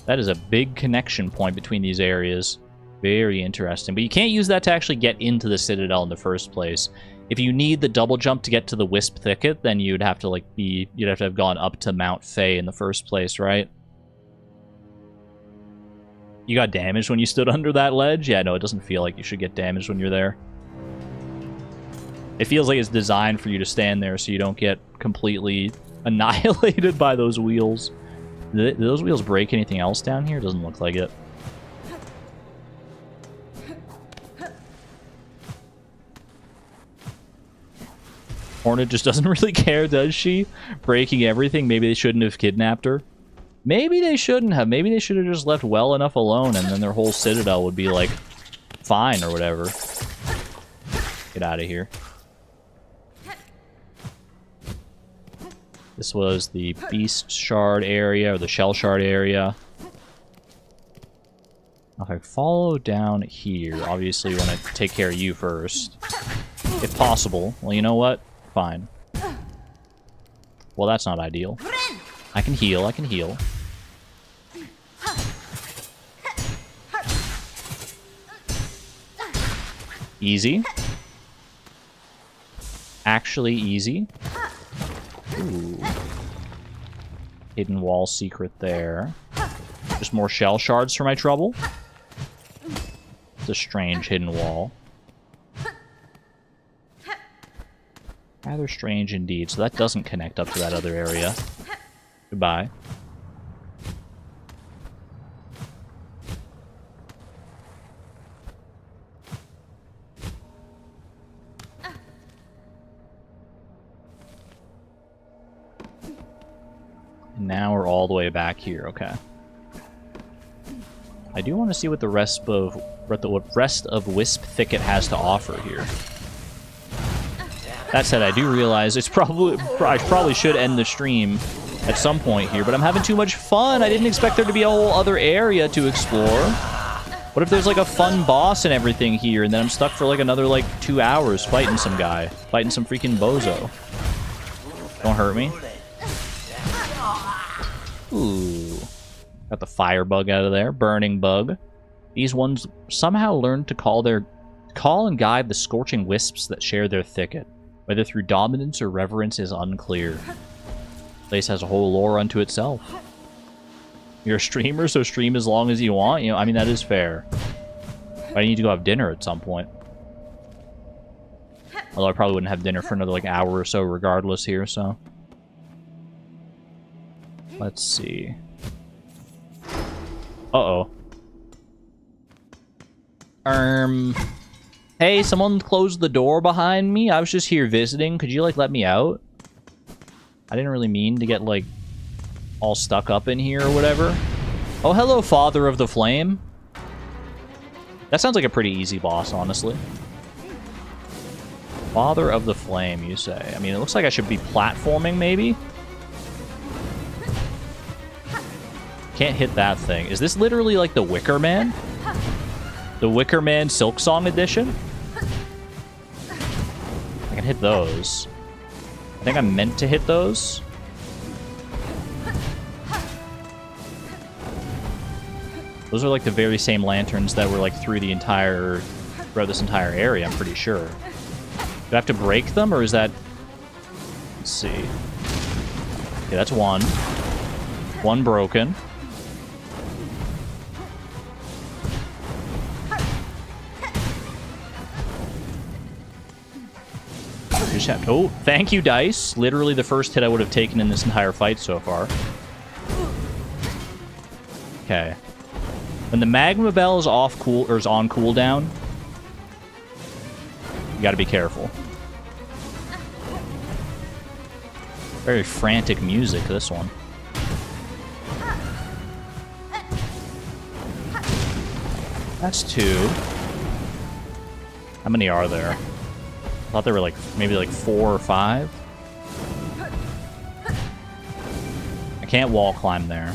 Speaker 1: That is a big connection point between these areas. Very interesting. But you can't use that to actually get into the Citadel in the first place. If you need the double jump to get to the Wisp thicket, then you'd have to you'd have to have gone up to Mount Fae in the first place, right? You got damaged when you stood under that ledge? Yeah, no, it doesn't feel like you should get damaged when you're there. It feels like it's designed for you to stand there so you don't get completely annihilated by those wheels. Do those wheels break anything else down here? Doesn't look like it. Hornet just doesn't really care, does she? Breaking everything. Maybe they shouldn't have kidnapped her. Maybe they shouldn't have. Maybe they should have just left well enough alone and then their whole Citadel would be, like, fine or whatever. Get out of here. This was the Beast Shard area, or the Shell Shard area. If I follow down here, obviously we want to take care of you first. If possible. Well, you know what? Fine. Well, that's not ideal. I can heal, I can heal. Easy. Actually easy. Ooh. Hidden wall secret there. Just more shell shards for my trouble. It's a strange hidden wall. Rather strange indeed. So that doesn't connect up to that other area. Goodbye. And now we're all the way back here. Okay. I do want to see what the rest of Wisp Thicket has to offer here. That said, I do realize I probably should end the stream at some point here, but I'm having too much fun. I didn't expect there to be a whole other area to explore. What if there's like a fun boss and everything here, and then I'm stuck for like another like 2 hours fighting some guy, fighting some freaking bozo? Don't hurt me. Ooh. Got the fire bug out of there. Burning bug. These ones somehow learned to call and guide the scorching wisps that share their thicket. Whether through dominance or reverence is unclear. The place has a whole lore unto itself. You're a streamer, so stream as long as you want. You know, I mean, that is fair. But I need to go have dinner at some point. Although I probably wouldn't have dinner for another like hour or so regardless here, so. Let's see. Uh-oh. Hey, someone closed the door behind me. I was just here visiting. Could you, like, let me out? I didn't really mean to get, like, all stuck up in here or whatever. Oh, hello, Father of the Flame. That sounds like a pretty easy boss, honestly. Father of the Flame, you say. I mean, it looks like I should be platforming, maybe? Can't hit that thing. Is this literally like the Wicker Man? The Wicker Man Silksong edition? I can hit those. I think I'm meant to hit those. Those are like the very same lanterns that were like throughout this entire area, I'm pretty sure. Do I have to break them, or is that... Let's see. Okay, that's one. One broken. Just attempt. Oh, thank you, dice. Literally the first hit I would have taken in this entire fight so far. Okay. When the magma bell is on cooldown, you gotta be careful. Very frantic music, this one. That's 2. How many are there? I thought there were like maybe like 4 or 5. I can't wall climb there.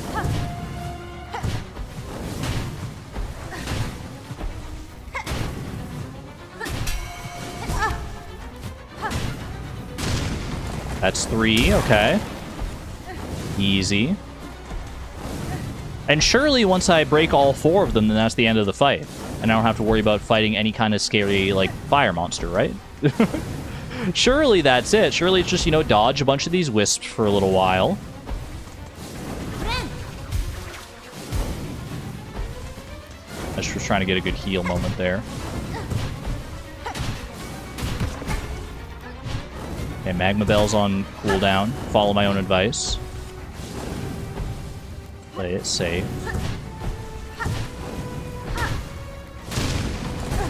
Speaker 1: That's 3, okay. Easy. And surely once I break all 4 of them, then that's the end of the fight. And I don't have to worry about fighting any kind of scary, like, fire monster, right? Surely that's it. Surely it's just, you know, dodge a bunch of these wisps for a little while. I just was trying to get a good heal moment there. Okay, Magma Bell's on cooldown. Follow my own advice. Play it safe.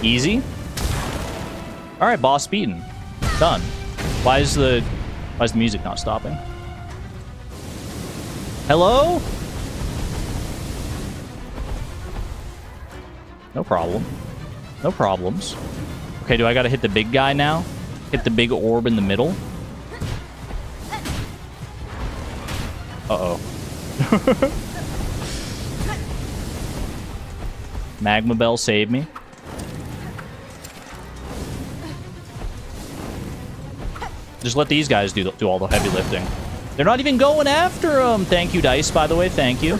Speaker 1: Easy. Alright, boss beaten. Done. Why is the music not stopping? Hello? No problem. No problems. Okay, do I gotta hit the big guy now? Hit the big orb in the middle? Uh-oh. Magma Bell saved me. Just let these guys do all the heavy lifting. They're not even going after him! Thank you, Dice, by the way. Thank you.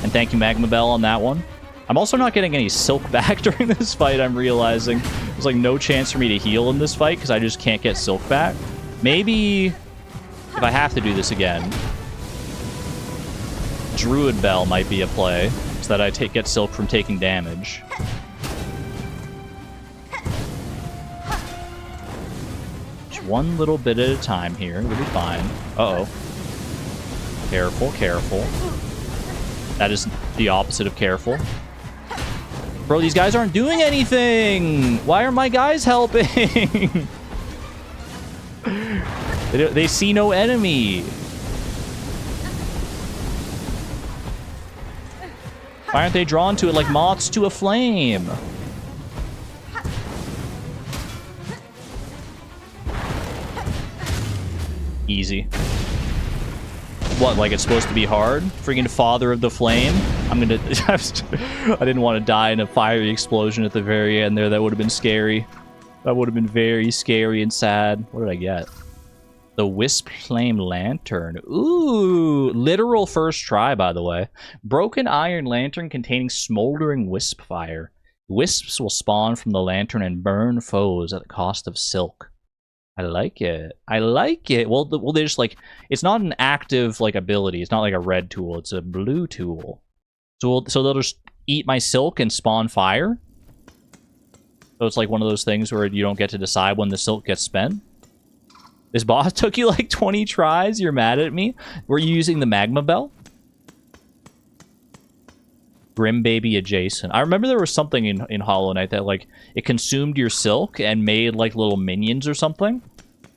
Speaker 1: And thank you, Magma Bell, on that one. I'm also not getting any silk back during this fight, I'm realizing. There's like no chance for me to heal in this fight because I just can't get silk back. Maybe if I have to do this again, Druid Bell might be a play so that I get silk from taking damage. Just one little bit at a time here. We'll be fine. Uh-oh. Careful, careful. That is the opposite of careful. Bro, these guys aren't doing anything! Why are my guys helping? They see no enemy. Why aren't they drawn to it like moths to a flame? Easy. What, like it's supposed to be hard? Freaking father of the flame? I'm gonna... I didn't want to die in a fiery explosion at the very end there. That would have been scary. That would have been very scary and sad. What did I get? The Wisp Flame Lantern. Ooh! Literal first try, by the way. Broken iron lantern containing smoldering wisp fire. Wisps will spawn from the lantern and burn foes at the cost of silk. I like it. I like it. Well, they just like... It's not an active, like, ability. It's not like a red tool. It's a blue tool. So they'll just eat my silk and spawn fire? So it's like one of those things where you don't get to decide when the silk gets spent? This boss took you like 20 tries? You're mad at me? Were you using the Magma Bell? Grim Baby adjacent. I remember there was something in Hollow Knight that, like, it consumed your silk and made, like, little minions or something.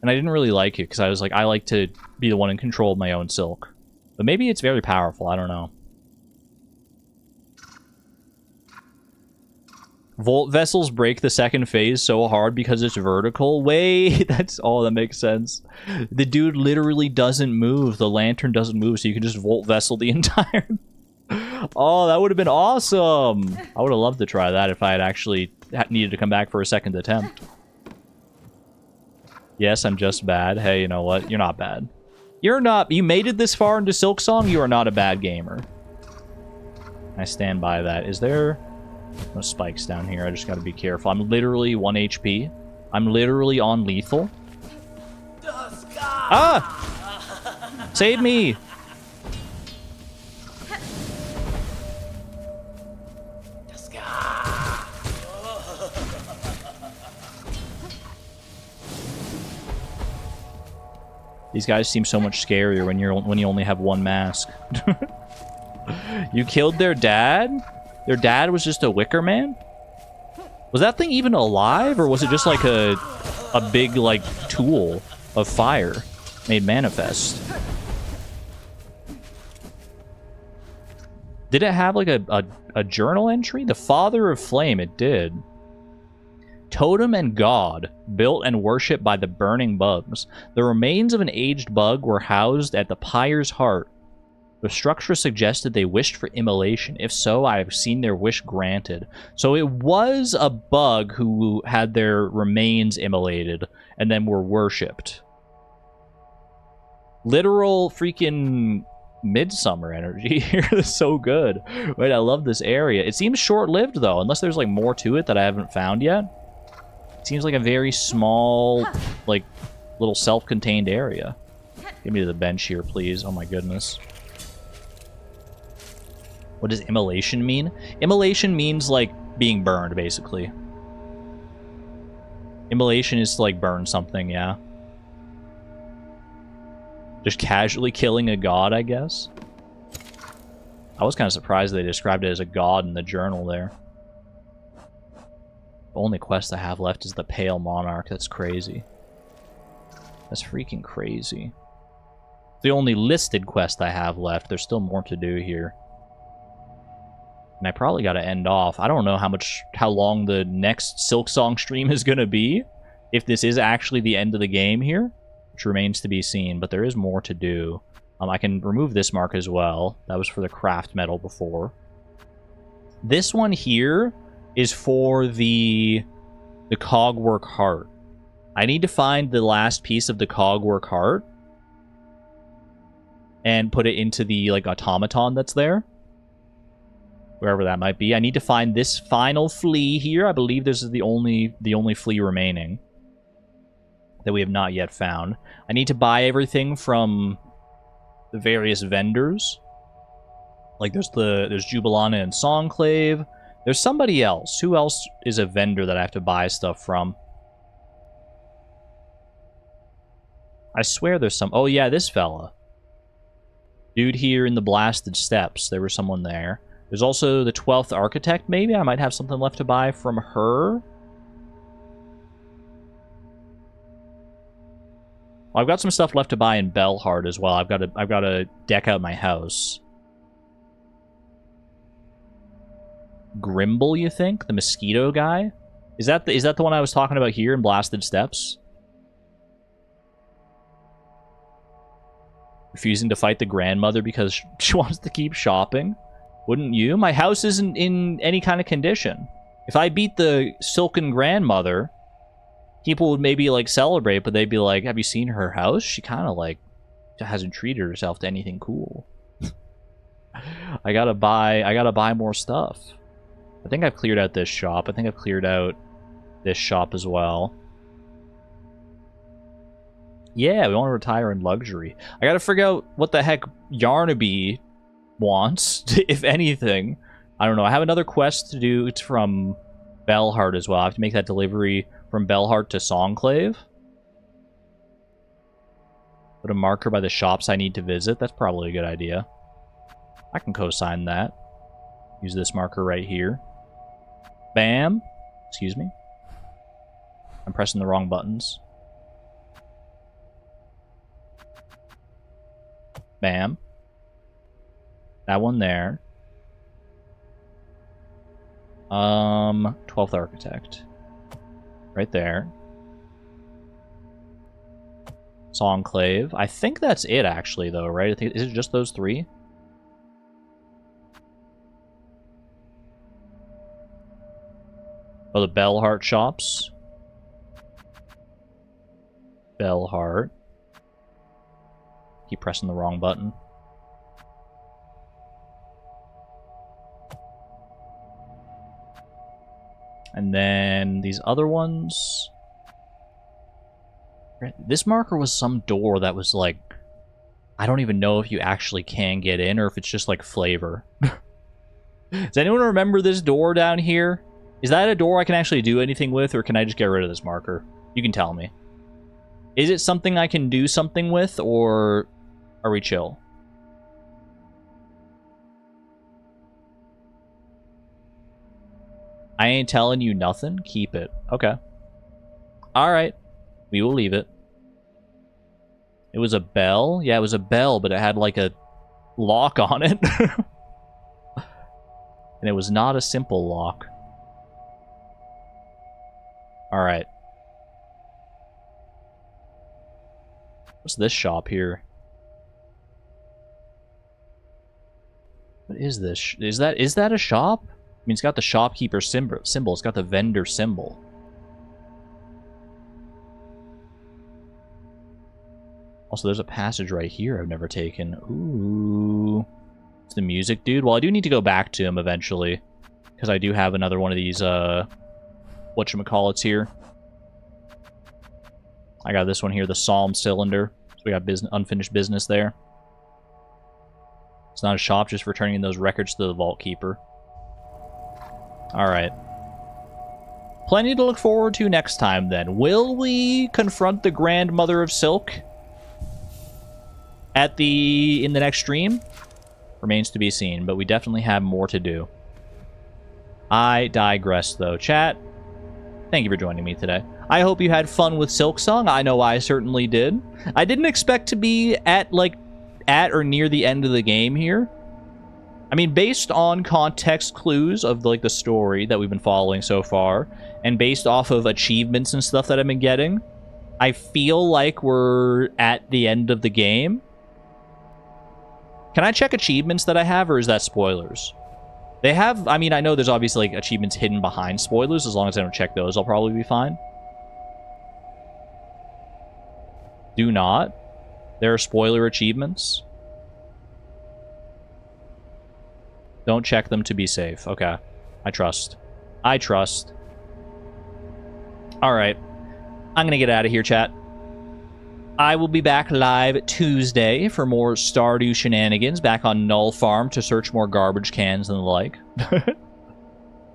Speaker 1: And I didn't really like it, because I was like, I like to be the one in control of my own silk. But maybe it's very powerful, I don't know. Volt vessels break the second phase so hard because it's vertical. Wait, that's... Oh, that makes sense. The dude literally doesn't move. The lantern doesn't move, so you can just volt vessel the entire... Oh, that would have been awesome! I would have loved to try that if I had actually needed to come back for a second attempt. Yes, I'm just bad. Hey, you know what? You're not bad. You're not... You made it this far into Silksong, you are not a bad gamer. I stand by that. Is there... No spikes down here. I just gotta be careful. I'm literally 1 HP. I'm literally on lethal. Ah! Save me! These guys seem so much scarier when you only have one mask. You killed their dad? Their dad was just a wicker man? Was that thing even alive, or was it just like a big like tool of fire made manifest? Did it have like a journal entry? The father of flame, it did. Totem and god, built and worshipped by the burning bugs. The remains of an aged bug were housed at the pyre's heart. The structure suggested they wished for immolation. If so, I have seen their wish granted. So it was a bug who had their remains immolated and then were worshipped. Literal freaking midsummer energy here. Is so good. Wait, I love this area. It seems short-lived though, unless there's like more to it that I haven't found yet. It seems like a very small, like, little self-contained area. Get me to the bench here, please. Oh my goodness. What does immolation mean? Immolation means, like, being burned, basically. Immolation is to, like, burn something, yeah. Just casually killing a god, I guess. I was kind of surprised they described it as a god in the journal there. The only quest I have left is the Pale Monarch. That's crazy. That's freaking crazy. The only listed quest I have left. There's still more to do here. And I probably got to end off. I don't know how long the next Silksong stream is going to be. If this is actually the end of the game here. Which remains to be seen. But there is more to do. I can remove this mark as well. That was for the craft metal before. This one here is for the cogwork heart. I need to find the last piece of the cogwork heart. And put it into the, like, automaton that's there. Wherever that might be. I need to find this final flea here. I believe this is the only flea remaining that we have not yet found. I need to buy everything from the various vendors. Like there's Jubilana and Songclave. There's somebody else. Who else is a vendor that I have to buy stuff from? I swear there's some. Oh yeah, this fella. Dude here in the Blasted Steppes. There was someone there. There's also the 12th Architect, maybe? I might have something left to buy from her. Well, I've got some stuff left to buy in Bellheart as well. I've got to deck out my house. Grimble, you think? The mosquito guy? Is that the one I was talking about here in Blasted Steppes? Refusing to fight the grandmother because she wants to keep shopping? Wouldn't you? My house isn't in any kind of condition. If I beat the silken grandmother, people would maybe, like, celebrate, but they'd be like, have you seen her house? She kind of, like, hasn't treated herself to anything cool. I gotta buy more stuff. I think I've cleared out this shop. I think I've cleared out this shop as well. Yeah, we want to retire in luxury. I gotta figure out what the heck Yarnaby wants, if anything. I don't know. I have another quest to do. It's from Bellheart as well. I have to make that delivery from Bellheart to Songclave. Put a marker by the shops I need to visit. That's probably a good idea. I can co-sign that. Use this marker right here. Bam. Excuse me. I'm pressing the wrong buttons. Bam. That one there. 12th Architect. Right there. Songclave. I think that's it, actually, though, right? I think, is it just those three? Oh, the Bellheart shops. Bellheart. Keep pressing the wrong button. And then these other ones. This marker was some door that was like, I don't even know if you actually can get in or if it's just like flavor. Does anyone remember this door down here? Is that a door I can actually do anything with, or can I just get rid of this marker? You can tell me. Is it something I can do something with, or are we chill? I ain't telling you nothing. Keep it. Okay. Alright. We will leave it. It was a bell? Yeah, it was a bell, but it had like a lock on it. And it was not a simple lock. Alright. What's this shop here? What is this? Is that a shop? I mean, it's got the shopkeeper symbol. It's got the vendor symbol. Also, there's a passage right here I've never taken. Ooh. It's the music dude. Well, I do need to go back to him eventually. Because I do have another one of these, whatchamacallits here. I got this one here, the Psalm Cylinder. So we got unfinished business there. It's not a shop, just returning those records to the Vault Keeper. Alright. Plenty to look forward to next time, then. Will we confront the Grandmother of Silk? In the next stream? Remains to be seen, but we definitely have more to do. I digress, though. Chat, thank you for joining me today. I hope you had fun with Silksong. I know I certainly did. I didn't expect to be at or near the end of the game here. I mean, based on context clues of like the story that we've been following so far, and based off of achievements and stuff that I've been getting, I feel like we're at the end of the game. Can I check achievements that I have, or is that spoilers? They have, I mean, I know there's obviously like achievements hidden behind spoilers. As long as I don't check those, I'll probably be fine. Do not. There are spoiler achievements. Don't check them to be safe. Okay. I trust. I trust. Alright. I'm gonna get out of here, chat. I will be back live Tuesday for more Stardew shenanigans, back on Null Farm to search more garbage cans and the like.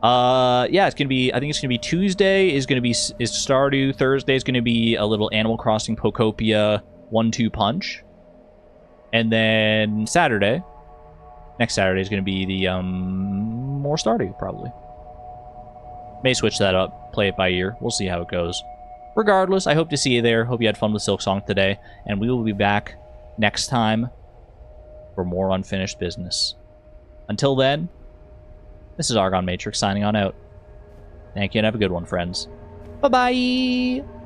Speaker 1: Yeah, it's gonna be, I think it's gonna be Tuesday is Stardew, Thursday is gonna be a little Animal Crossing Pokopia 1-2 punch. And then next Saturday is gonna be the more Stardew, probably. May switch that up, play it by ear. We'll see how it goes. Regardless, I hope to see you there. Hope you had fun with Silksong today. And we will be back next time for more unfinished business. Until then, this is Argon Matrix signing on out. Thank you and have a good one, friends. Bye-bye!